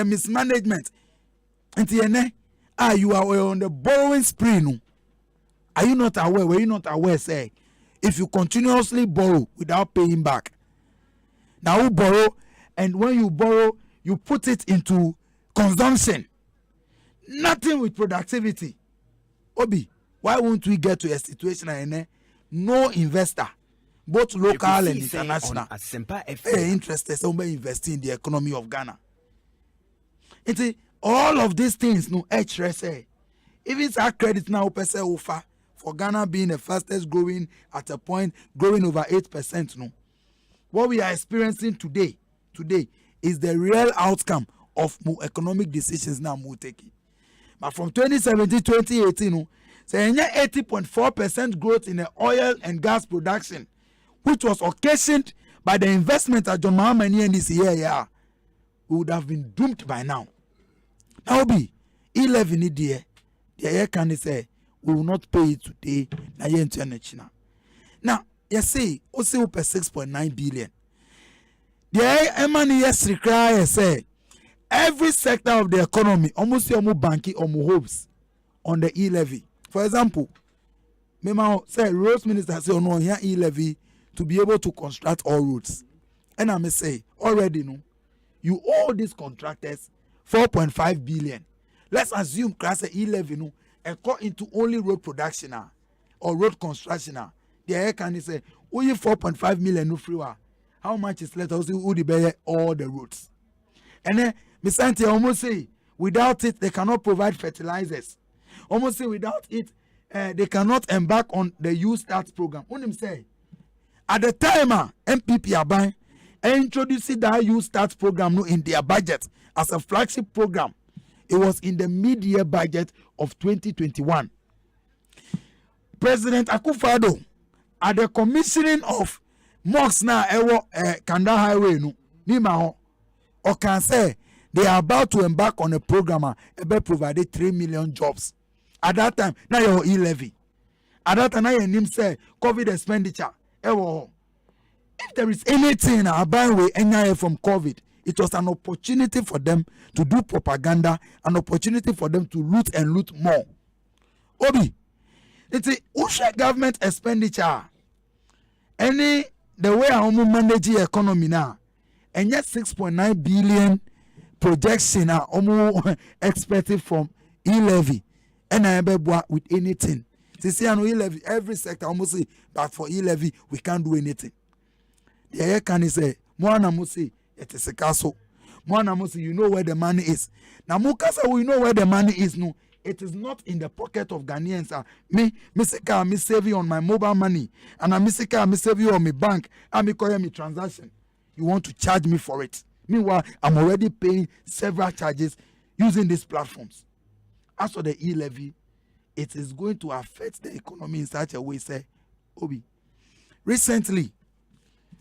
mismanagement. And you are on the borrowing spree. No? Are you not aware? Were you not aware? Say, if you continuously borrow without paying back, now you borrow and when you borrow, you put it into consumption. Nothing with productivity. Obi, why won't we get to a situation and no investor, both local and international, interested in investing in the economy of Ghana? It's all of these things, no HRSA. Even our credit now, offer for Ghana being the fastest growing at a point, growing over 8%. No, what we are experiencing today is the real outcome of economic decisions now we're taking. But from 2017-2018, no, say 80.4% growth in the oil and gas production, which was occasioned by the investment at John Mahama in this year, we would have been doomed by now. Now be E-levy in the air can say we will not pay it today. Now you see, also per 6.9 billion. The money yes require say every sector of the economy almost your banking or hopes on the E-levy. For example, Mema say roads minister say no here E-levy to be able to construct all roads. And I may say already no, you owe these contractors 4.5 billion. Let's assume class E-levy no and cut into only road production or road construction. The air can say only 4.5 million no free. How much is left? Also, who the all the roads? And then Ms. Auntie almost say without it they cannot provide fertilizers. Almost say without it they cannot embark on the youth start program. What him say? At the time MPP are buying introducing that youth start program in their budget as a flagship program. It was in the mid-year budget of 2021. President Akufo-Addo at the commissioning of mosques now Kanda Highway no Nima or can say they are about to embark on a program that provided 3 million jobs. At that time, now your E-levy. At that time, now your name say COVID expenditure. If there is anything about way from COVID, it was an opportunity for them to do propaganda, an opportunity for them to loot and loot more. Obi, it's a Usha government expenditure. The way I manage the economy now, and yet 6.9 billion projection are almost expected from E-levy. And I with anything. They say I know E-levy, every sector almost say, but for E-levy, we can't do anything. The air can say, Moana Musi, it is a castle. Moana Musi, you know where the money is. Now, Mukasa, we know where the money is. No, it is not in the pocket of Ghanaians. Me save you on my mobile money. And I me save you on my bank. And me call me transaction. You want to charge me for it. Meanwhile, I'm already paying several charges using these platforms. As for the E-levy, it is going to affect the economy in such a way, say, Obi. Recently,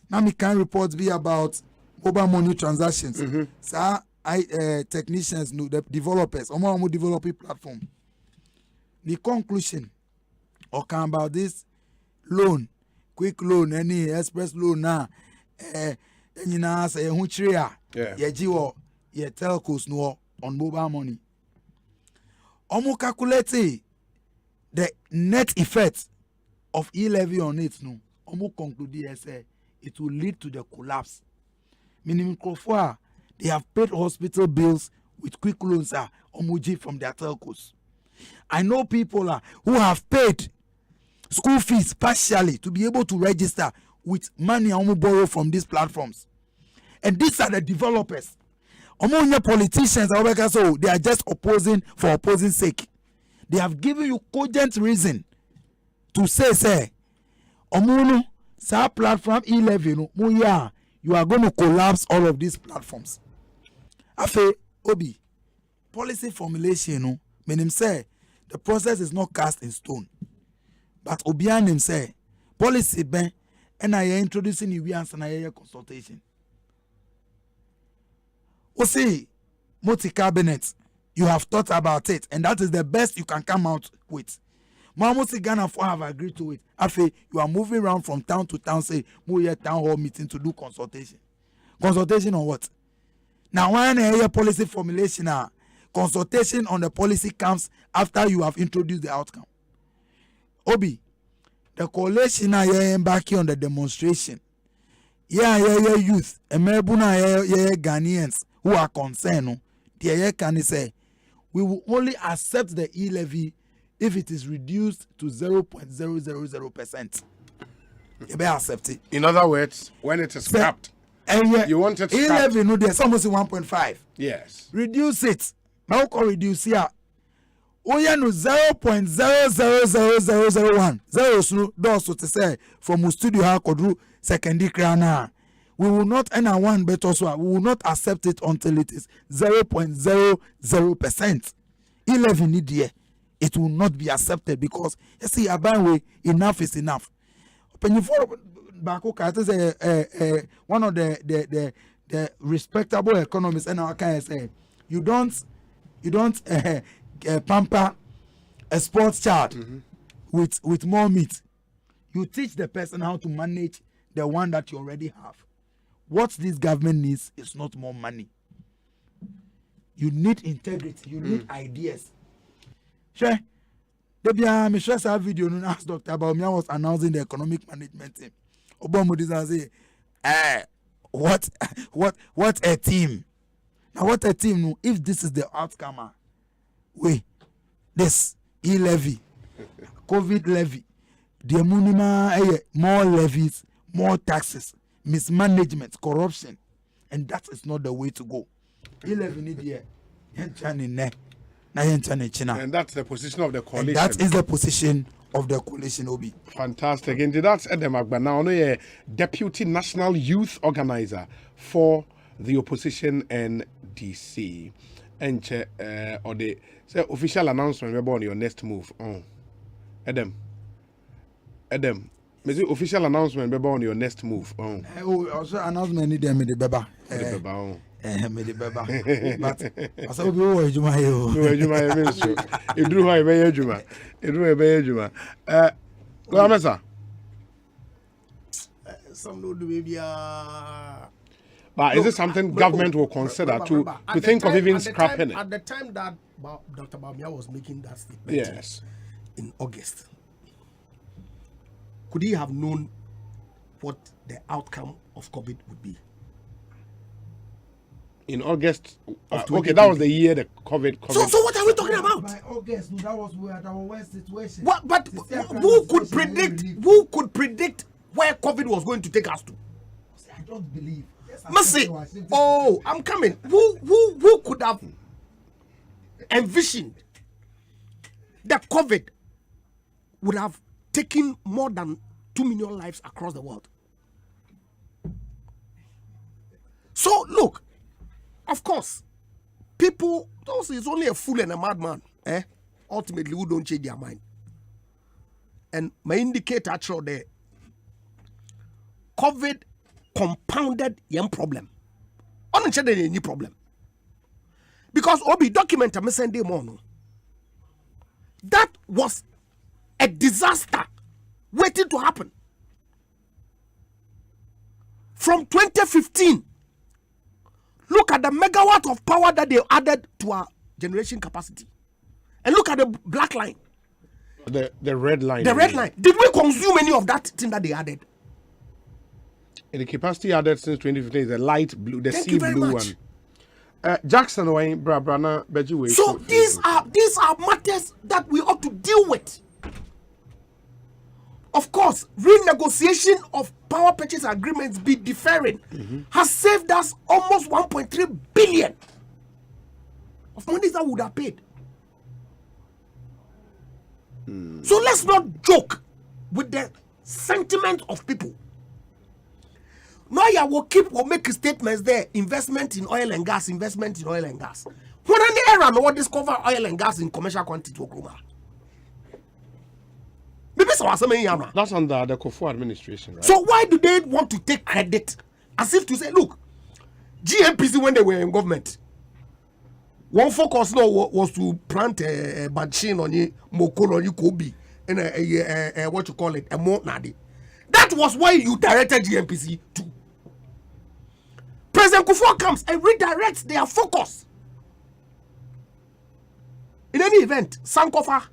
now me can reports be about mobile money transactions. So technicians, the developers, or developing platform. The conclusion, or can about this loan, quick loan, any express loan now, you know, say ye telcos no on mobile money. Omo calculate the net effect of E-levy on it. No, omo conclude say it will lead to the collapse. Meaning, they have paid hospital bills with quick loans omoji from their telcos. I know people who have paid school fees partially to be able to register with money omo borrow from these platforms. And these are the developers. Among politicians, so they are just opposing for opposing sake. They have given you cogent reason to say, Omuno, sa platform E-levy, you are going to collapse all of these platforms. Afe, Obi, policy formulation, meaning say the process is not cast in stone. But Obian him say, policy ben, and I introducing you and I consultation. We see, multi-cabinet, you have thought about it, and that is the best you can come out with. Mamusi Ghana for have agreed to it. Afe, you are moving around from town to town, say, move your town hall meeting to do consultation. Consultation on what? Now, when a policy formulation, consultation on the policy comes after you have introduced the outcome. Obi, the coalition are embarking on the demonstration. yeah youth emerbuna yeah Ghanaians who are concerned the can say we will only accept the E-levy if it is reduced to 0.000%. You better accept it.
In other words, when it is scrapped, you want it scrapped.
E-levy no there's almost 1.5.
Yes.
Reduce it. Now can reduce here. Oh yeah no 0.000001. Zeros no does to say from studio ha kodru secondary krana. We will not earn a one but also we will not accept it until it is 0.00%. E-levy need here. It will not be accepted because you see way enough is enough. When you follow back one of the respectable economists and our kind say you don't pamper a sports child with more meat. You teach the person how to manage the one that you already have. What this government needs is not more money. You need integrity. You need ideas. Sure. Me share that video no ask Dr. Baumia was announcing the economic management team. Obama say, what a team. Now what a team no, if this is the outcome, this E-levy, COVID levy, the minimum more levies, more taxes, mismanagement, corruption, and that is not the way to go. E-levy need here. And
that's the position of the coalition.
And that is the position of the coalition, Obi.
Fantastic. And that's Edem Agbana, Deputy National Youth Organizer for the opposition NDC. And or the official announcement about your next move. Edem. Maybe official announcement about your next move.
Also announcement need them the beba. Me the beba. But I said we were Juma yo.
You drew high by Juma. You drew by Juma. Well, Mesa.
Some no do baby.
But is it something government will consider to think of even scrapping it?
At the time that Dr. Baumia was making that statement,
yes,
in August, could he have known what the outcome of COVID would be?
In August, okay, that was the year the COVID.
So what are we talking about?
By August, that was our worst situation.
What? But who could predict? Who could predict where COVID was going to take us to?
I don't believe.
Mercy. Oh, I'm coming. Who could have envisioned that COVID would have taken more than 2 million lives across the world? So look, of course, people, those is only a fool and a madman, ultimately who don't change their mind. And my indicator actually there, COVID compounded young problem. Unintended any problem. Because Obi document a Sunday morning. That was a disaster waiting to happen. From 2015, look at the megawatt of power that they added to our generation capacity. And look at the black line.
The red line.
The red line. Did we consume any of that thing that they added?
And the capacity added since 2015 is the light blue, the
Thank
sea
you very
blue
much.
one. Jackson Wayne, Brana, Beji.
So these are matters that we ought to deal with. Of course, renegotiation of power purchase agreements be deferring has saved us almost 1.3 billion of money that would have paid. So let's not joke with the sentiment of people. Now you will make statements there, investment in oil and gas, investment in oil and gas. When an era no one discover oil and gas in commercial quantity to Oklahoma.
That's under the Kofu administration, right?
So why do they want to take credit as if to say, look, GMPC when they were in government, one focus now was to plant a machine on you, mokolo on you, kobe, and what you call it, a monadi. That was why you directed GMPC to. President Kufuor comes and redirects their focus. In any event, Sankofa.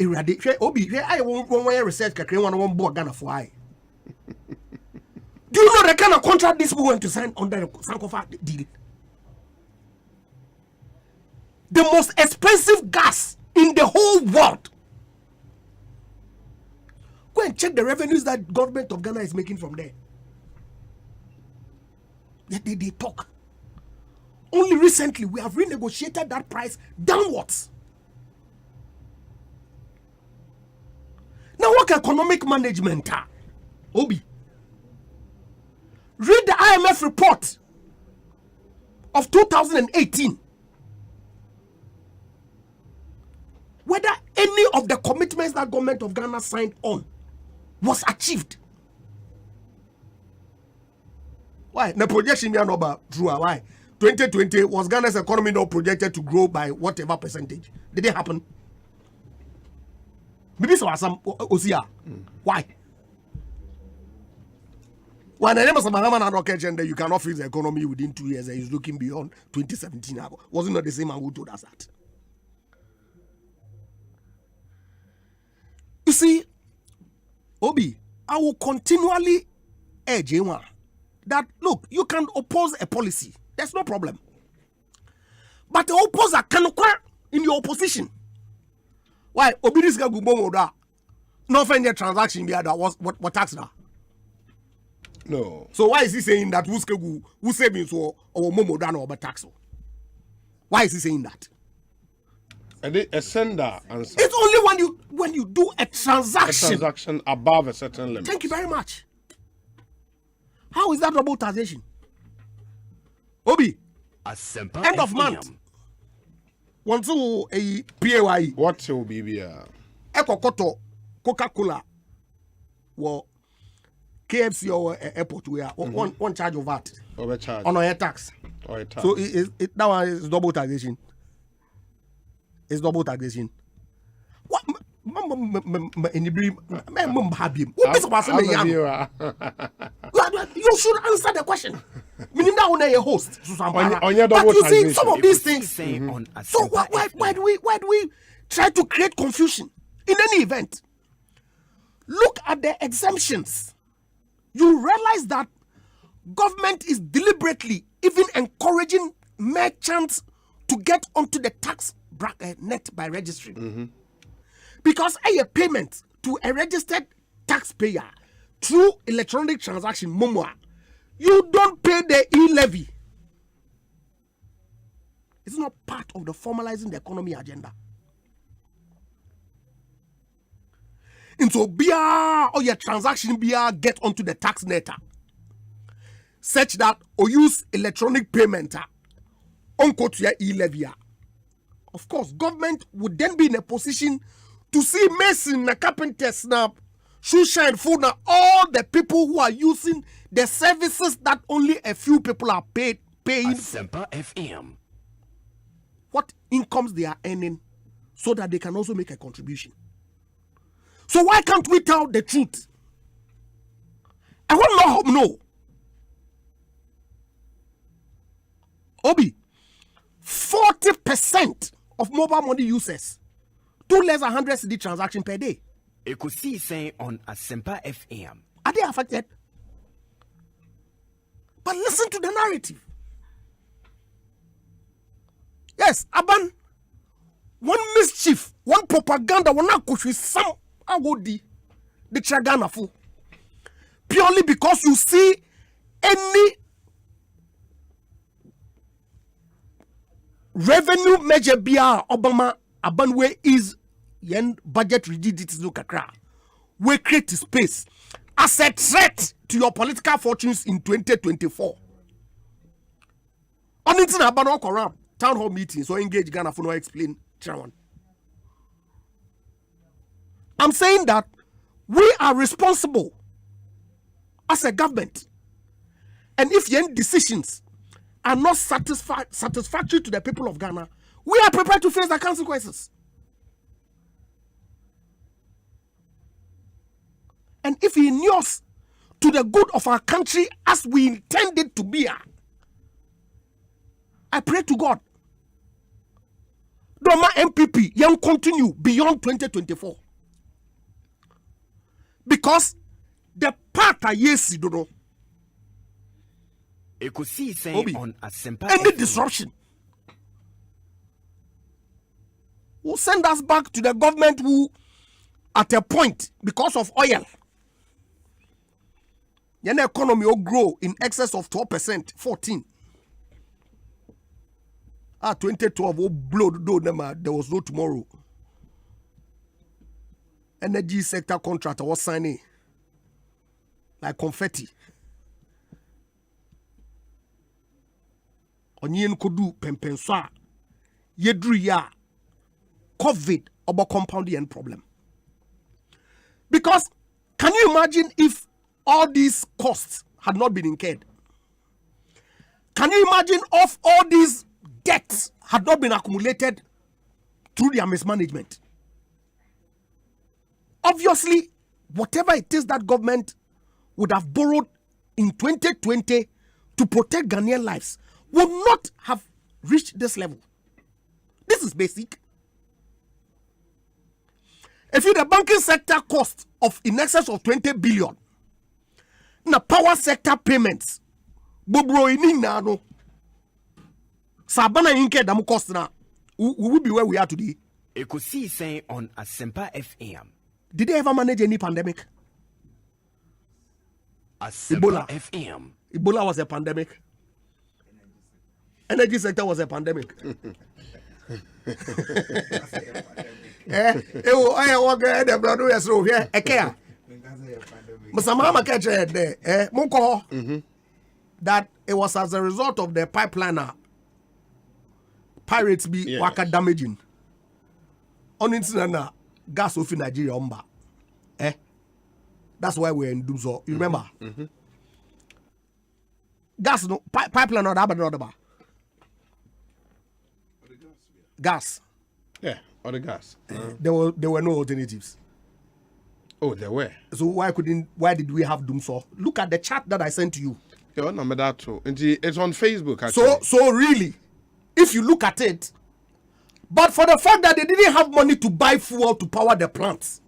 Eradicate Obi, I won't research one board Ghana for I. Do you know the kind of contract these people went to sign under the Sankofa deal? The most expensive gas in the whole world. Go and check the revenues that government of Ghana is making from there. They talk. Only recently we have renegotiated that price downwards. Now what economic management are? Obi. Read the IMF report of 2018. Whether any of the commitments that government of Ghana signed on was achieved. Why? The projection here no true. Why? 2020 was Ghana's economy not projected to grow by whatever percentage? Did it happen? Maybe so some Osia. Why? When the name of Samahama and Okechende, you cannot fix the economy within 2 years and he's looking beyond 2017. Wasn't not the same man who told us that? You see, Obi, I will continually urge you that look, you can oppose a policy. There's no problem. But the opposer can occur in your opposition. Why? Obi this guy no find your transaction be that what tax that?
No.
So why is he saying that who savings or momo done over tax? Why is he saying that?
A sender answer.
It's only when you do a transaction.
A transaction above a certain limit.
Thank you very much. How is that double taxation? Obi.
Asempa
End of month. Want to a PAYE.
What will be
Eko Koto Coca-Cola. Well, KFC or airport we are one charge of VAT.
Overcharge.
On air tax.
Or tax.
So that one is double taxation. It's double taxation. What? You should answer the question. Meaning that one a host. But you see some of these things. So why do we try to create confusion in any event? Look at the exemptions. You realize that government is deliberately even encouraging merchants to get onto the tax net by registering. Because a payment to a registered taxpayer through electronic transaction, Momoa, you don't pay the E-levy. It's not part of the formalizing the economy agenda. And so, or your transaction get onto the tax netter, such that or use electronic payment on to your E-levy. Of course, government would then be in a position to see mason, carpenters, shoe shine, food, all the people who are using the services that only a few people are paying.
Asempa FM.
What incomes they are earning, so that they can also make a contribution. So why can't we tell the truth? I want to know. Obi, 40% of mobile money users do less than 100 CD transaction per day.
Ekosiisen On Asempa FM.
Are they affected? But listen to the narrative. Yes, Aban, one mischief, one propaganda, one akush with some awodi, the Chagana fu. Purely because you see any revenue measure bia Obama Abanwe is yen budget rigidities no kakra. We create space as a threat to your political fortunes in 2024. On internet about around town hall meetings or engage Ghana for no explain Chairman. I'm saying that we are responsible as a government, and if yen decisions are not satisfactory to the people of Ghana, we are prepared to face the consequences. And if he inures to the good of our country as we intend it to be, I pray to God Doma MPP, young continue beyond 2024. Because the part I yes, don't know.
Ekosiisen On Asempa
Any
FM.
disruption will send us back to the government who, at a point, because of oil, the economy will grow in excess of 12%, 14. 2012 will blow the door. There was no tomorrow. Energy sector contractor was signing like confetti. Onyen kodu pempenswa yedru ya COVID about compounding end problem. Because can you imagine if all these costs had not been incurred? Can you imagine if all these debts had not been accumulated through their mismanagement? Obviously, whatever it is that government would have borrowed in 2020 to protect Ghanaian lives would not have reached this level. This is basic. If you the banking sector cost of in excess of 20 billion, na power sector payments, bobro ini na no, sabana inke damu cost na, we will be where we are today.
Ekosiisen On Asempa FM.
Did they ever manage any pandemic?
Asempa FM.
Ebola was a pandemic. Energy sector was a pandemic. That it was as a result of the pipeliner pirates be waka damaging on incident gas off in Nigeria umba. That's why we're in Doomso. You remember? Gas no pipeline or the gas.
Yeah, or the gas.
There were no alternatives.
Oh, there were.
So why did we have Doomso? Look at the chart that I sent to you.
Yeah, number that too. It's on Facebook actually.
So really, if you look at it, but for the fact that they didn't have money to buy fuel to power the plants,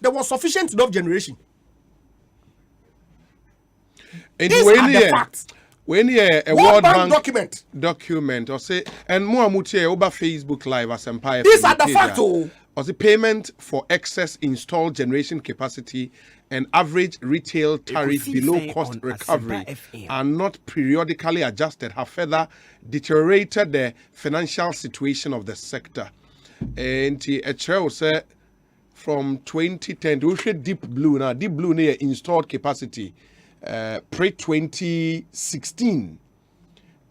there was sufficient enough generation. These are the facts.
When a
World Bank document
or say and Muamuti over Facebook Live as Empire.
These are the facts.
Or the payment for excess installed generation capacity and average retail tariff below cost recovery are not periodically adjusted have further deteriorated the financial situation of the sector. And a chair said from 2010 we should deep blue now. Deep blue near installed capacity pre 2016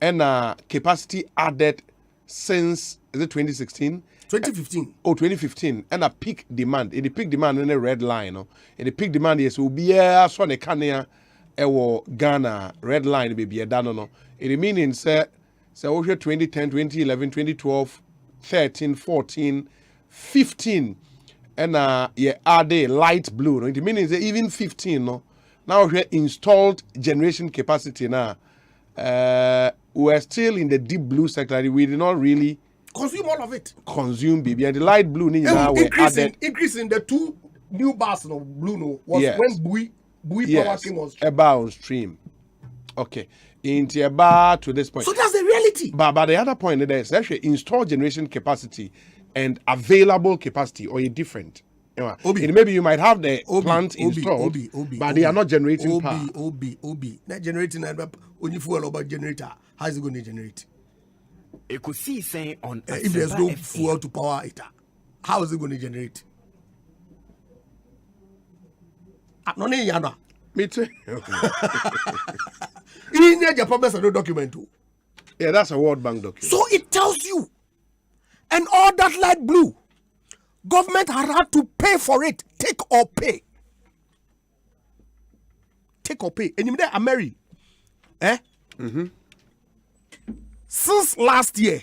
and capacity added since is it 2016?
2015.
2015. And a peak demand. In the peak demand in a red line. No? In the peak demand, yes, will be a swan a Kenya, Ghana, red line, baby, a dano. In the meaning, say, 2010, 2011, 2012, 13, 14, 15, and add a light blue. No? In the meaning, even 15, no? Now we installed generation capacity now. We're still in the deep blue sector. We did not really
consume all of it.
Consume baby, and the light blue now
increase in the two new bars of blue no was when Bui power came on stream.
About on stream. Okay. Into about to this point.
So that's the reality.
But the other point there is actually installed generation capacity and available capacity or a different. Maybe you might have the plant installed, but they are not generating power.
Not generating only fuel about generator. How is it going to generate?
Ekosiisen On Asempa
if there's no fuel to power it, how is it going to generate? No,
me too.
In the problems are no document too.
Yeah, that's a World Bank document.
So it tells you, and all that light blue, government had to pay for it. Take or pay. Take or pay. And you there, Mary. Since last year,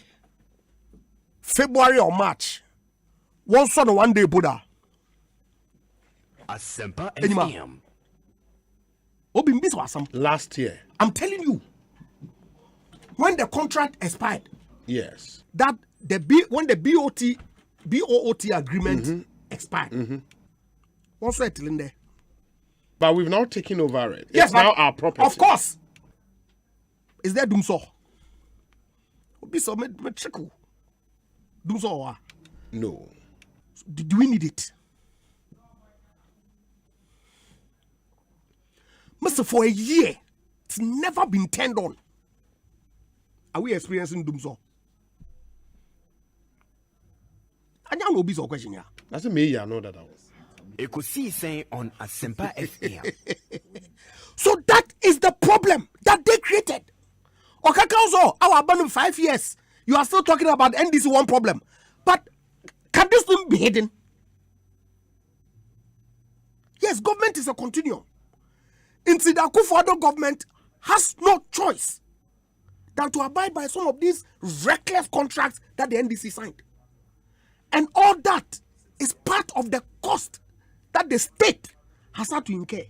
February or March, one son one day Buddha.
Asempa FM.
Last year.
I'm telling you, when the contract expired,
yes,
that when the BOOT agreement expired. What's that in there?
But we've now taken over it.
Yes,
It's now our property.
Of course. Is there doom so? Be so trickle. Doom so?
No.
Do we need it? Mister, for a year, it's never been turned on. Are we experiencing doom so? I don't know this question here.
That's me, I know that I was.
Ekosiisen On Asempa FM.
So that is the problem that they created. Okay, Council, our abandoned 5 years. You are still talking about NDC one problem. But can this thing be hidden? Yes, government is a continuum. Into the Akufo-Addo government has no choice than to abide by some of these reckless contracts that the NDC signed. And all that is part of the cost that the state has had to incur.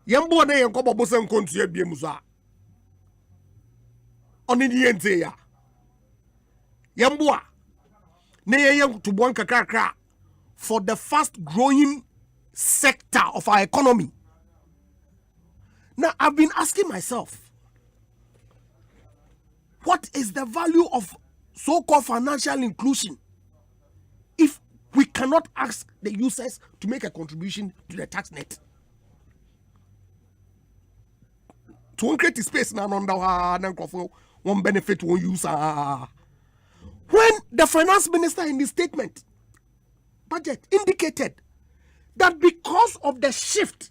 Yambo na yanko bobo sen kontie bie musa. Oni ni ente ya. Yambo na yan to bon kakra for the fast growing sector of our economy. Now I've been asking myself, what is the value of so-called financial inclusion if we cannot ask the users to make a contribution to the tax net? To create a space now one benefit one user. When the finance minister in the statement budget indicated that because of the shift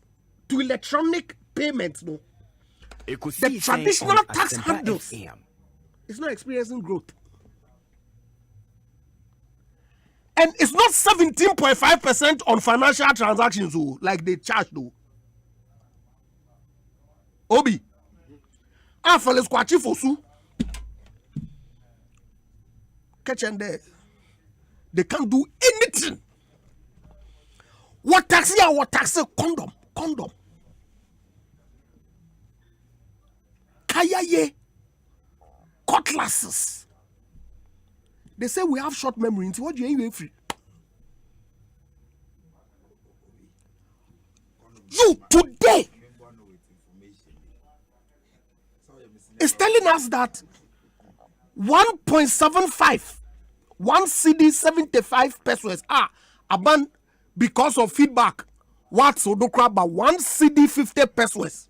to electronic payments, the traditional tax handles is not experiencing growth. And it's not 17.5% on financial transactions, like they charge though. Obi. Afale squachi fosu. Catch and there. They can't do anything. What taxi or what taxi? Condom. Kayaye. Cutlasses. They say we have short memory. What do you even free? You today is telling us that 1.75, 1 CD 75 pesos are abandoned because of feedback. What's so do crab but 1 CD 50 pesos?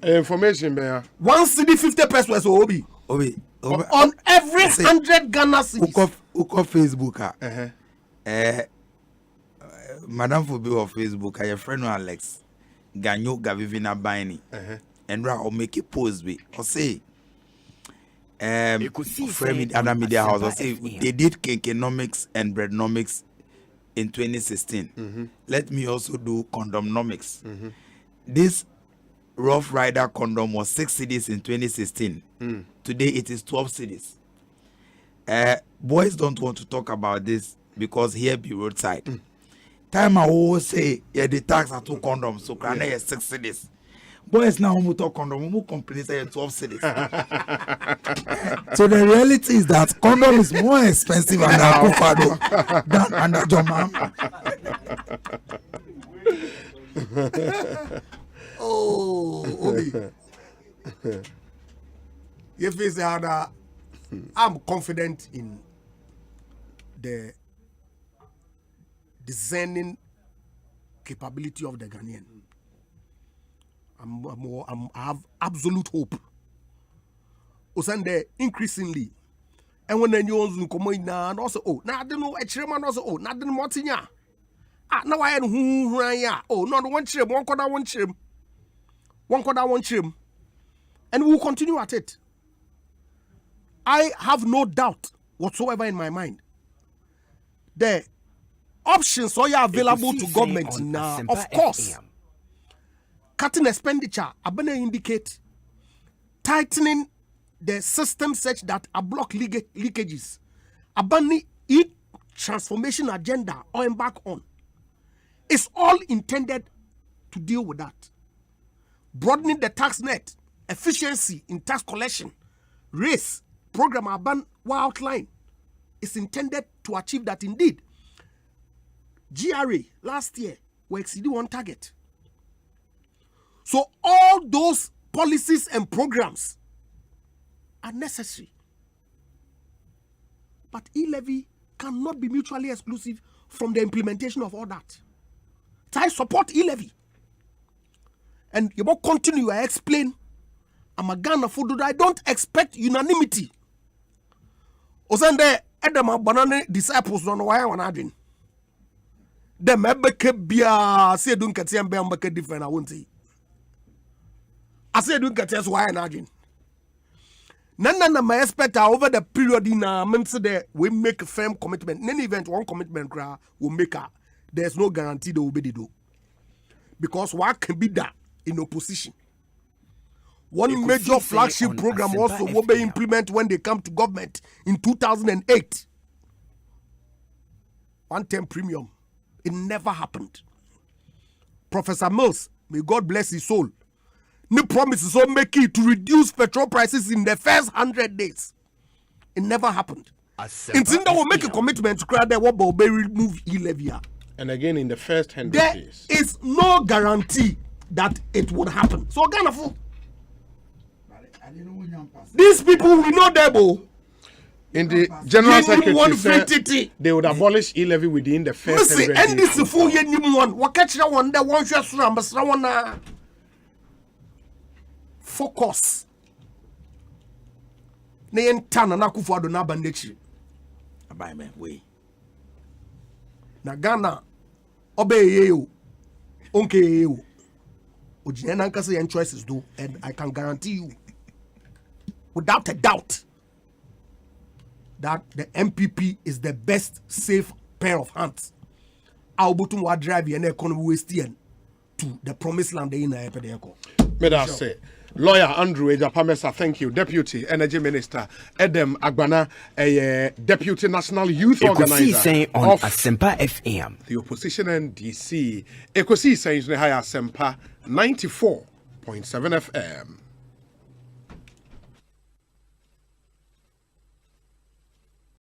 Information, man.
1 CD 50 pesos, Obi. On every 100 Ghana cedis.
Uko Facebook. Madam Fobi of Facebook, your friend Alex Ganyo Gavivina Bini. And I'll make a post be or say friend other media house or say they did cakenomics and breadnomics in 2016. Let me also do condomnomics. This Rough Rider condom was 6 cedis in 2016. Today it is 12 cedis. Boys don't want to talk about this because here be roadside. Time I always say, yeah, the tax are 2 condoms, so can I 6 cedis. Boys now who talk condom, who complain say 12 cedis. So the reality is that condom is more expensive under Akufo-Addo than under John Mahama.
Oh, Obi. If it's I'm confident in the discerning capability of the Ghanaian. I have absolute hope. Osande increasingly, and when the news come in now, also now I don't know a chairman also not the Mortinia. Now I am who I am. Not one trim, one quarter, one trim. And we will continue at it. I have no doubt whatsoever in my mind. The options are available to government now. Of course, cutting expenditure, I'm going to indicate tightening the system such that I block leakages. Abandoning each transformation agenda or embark on. It's all intended to deal with that. Broadening the tax net efficiency in tax collection, race, program Aban outline is intended to achieve that indeed. GRA last year were exceeding one target. So all those policies and programs are necessary. But E-levy cannot be mutually exclusive from the implementation of all that. So I support E-levy. And you will continue, I explain. I'm a Ghana food. I don't expect unanimity. Osande Edema banana disciples don't know why I want to drink. The mebeke bia say don't get them be different. I won't say. I say don't get why I drink. Nana my expect over the period in months there we make a firm commitment. In any event, one commitment will make her. There's no guarantee they will be do. Because what can be that in opposition? One major flagship program also will be implemented when they come to government in 2008. 110 premium. It never happened. Professor Mills, may God bless his soul, new promises will make it to reduce petrol prices in the first 100 days. It never happened. Instead, will make a commitment to create the what will remove E-levy.
And again, in the first 100 days,
there is no guarantee that it would happen. So, Ghana, these people we know them.
In the general secretary said they would abolish E-levy within the first 100 days.
And this is for one. What catch that one? That one just one. Focus. Ne entana na kufu ado na bandechi.
Abai me we.
Na Ghana obey you. Onke you. Ojine na nkase your choices do, and I can guarantee you without a doubt that the MPP is the best safe pair of hands. Our bottom will drive the economy western to the promised land in the
May I say, Lawyer Andrew Ejapamesa, thank you. Deputy Energy Minister Edem Agbana, a Deputy National Youth Organizer
on Asempa FM.
The Opposition NDC. Ekosiisen On Asempa 94.7 FM.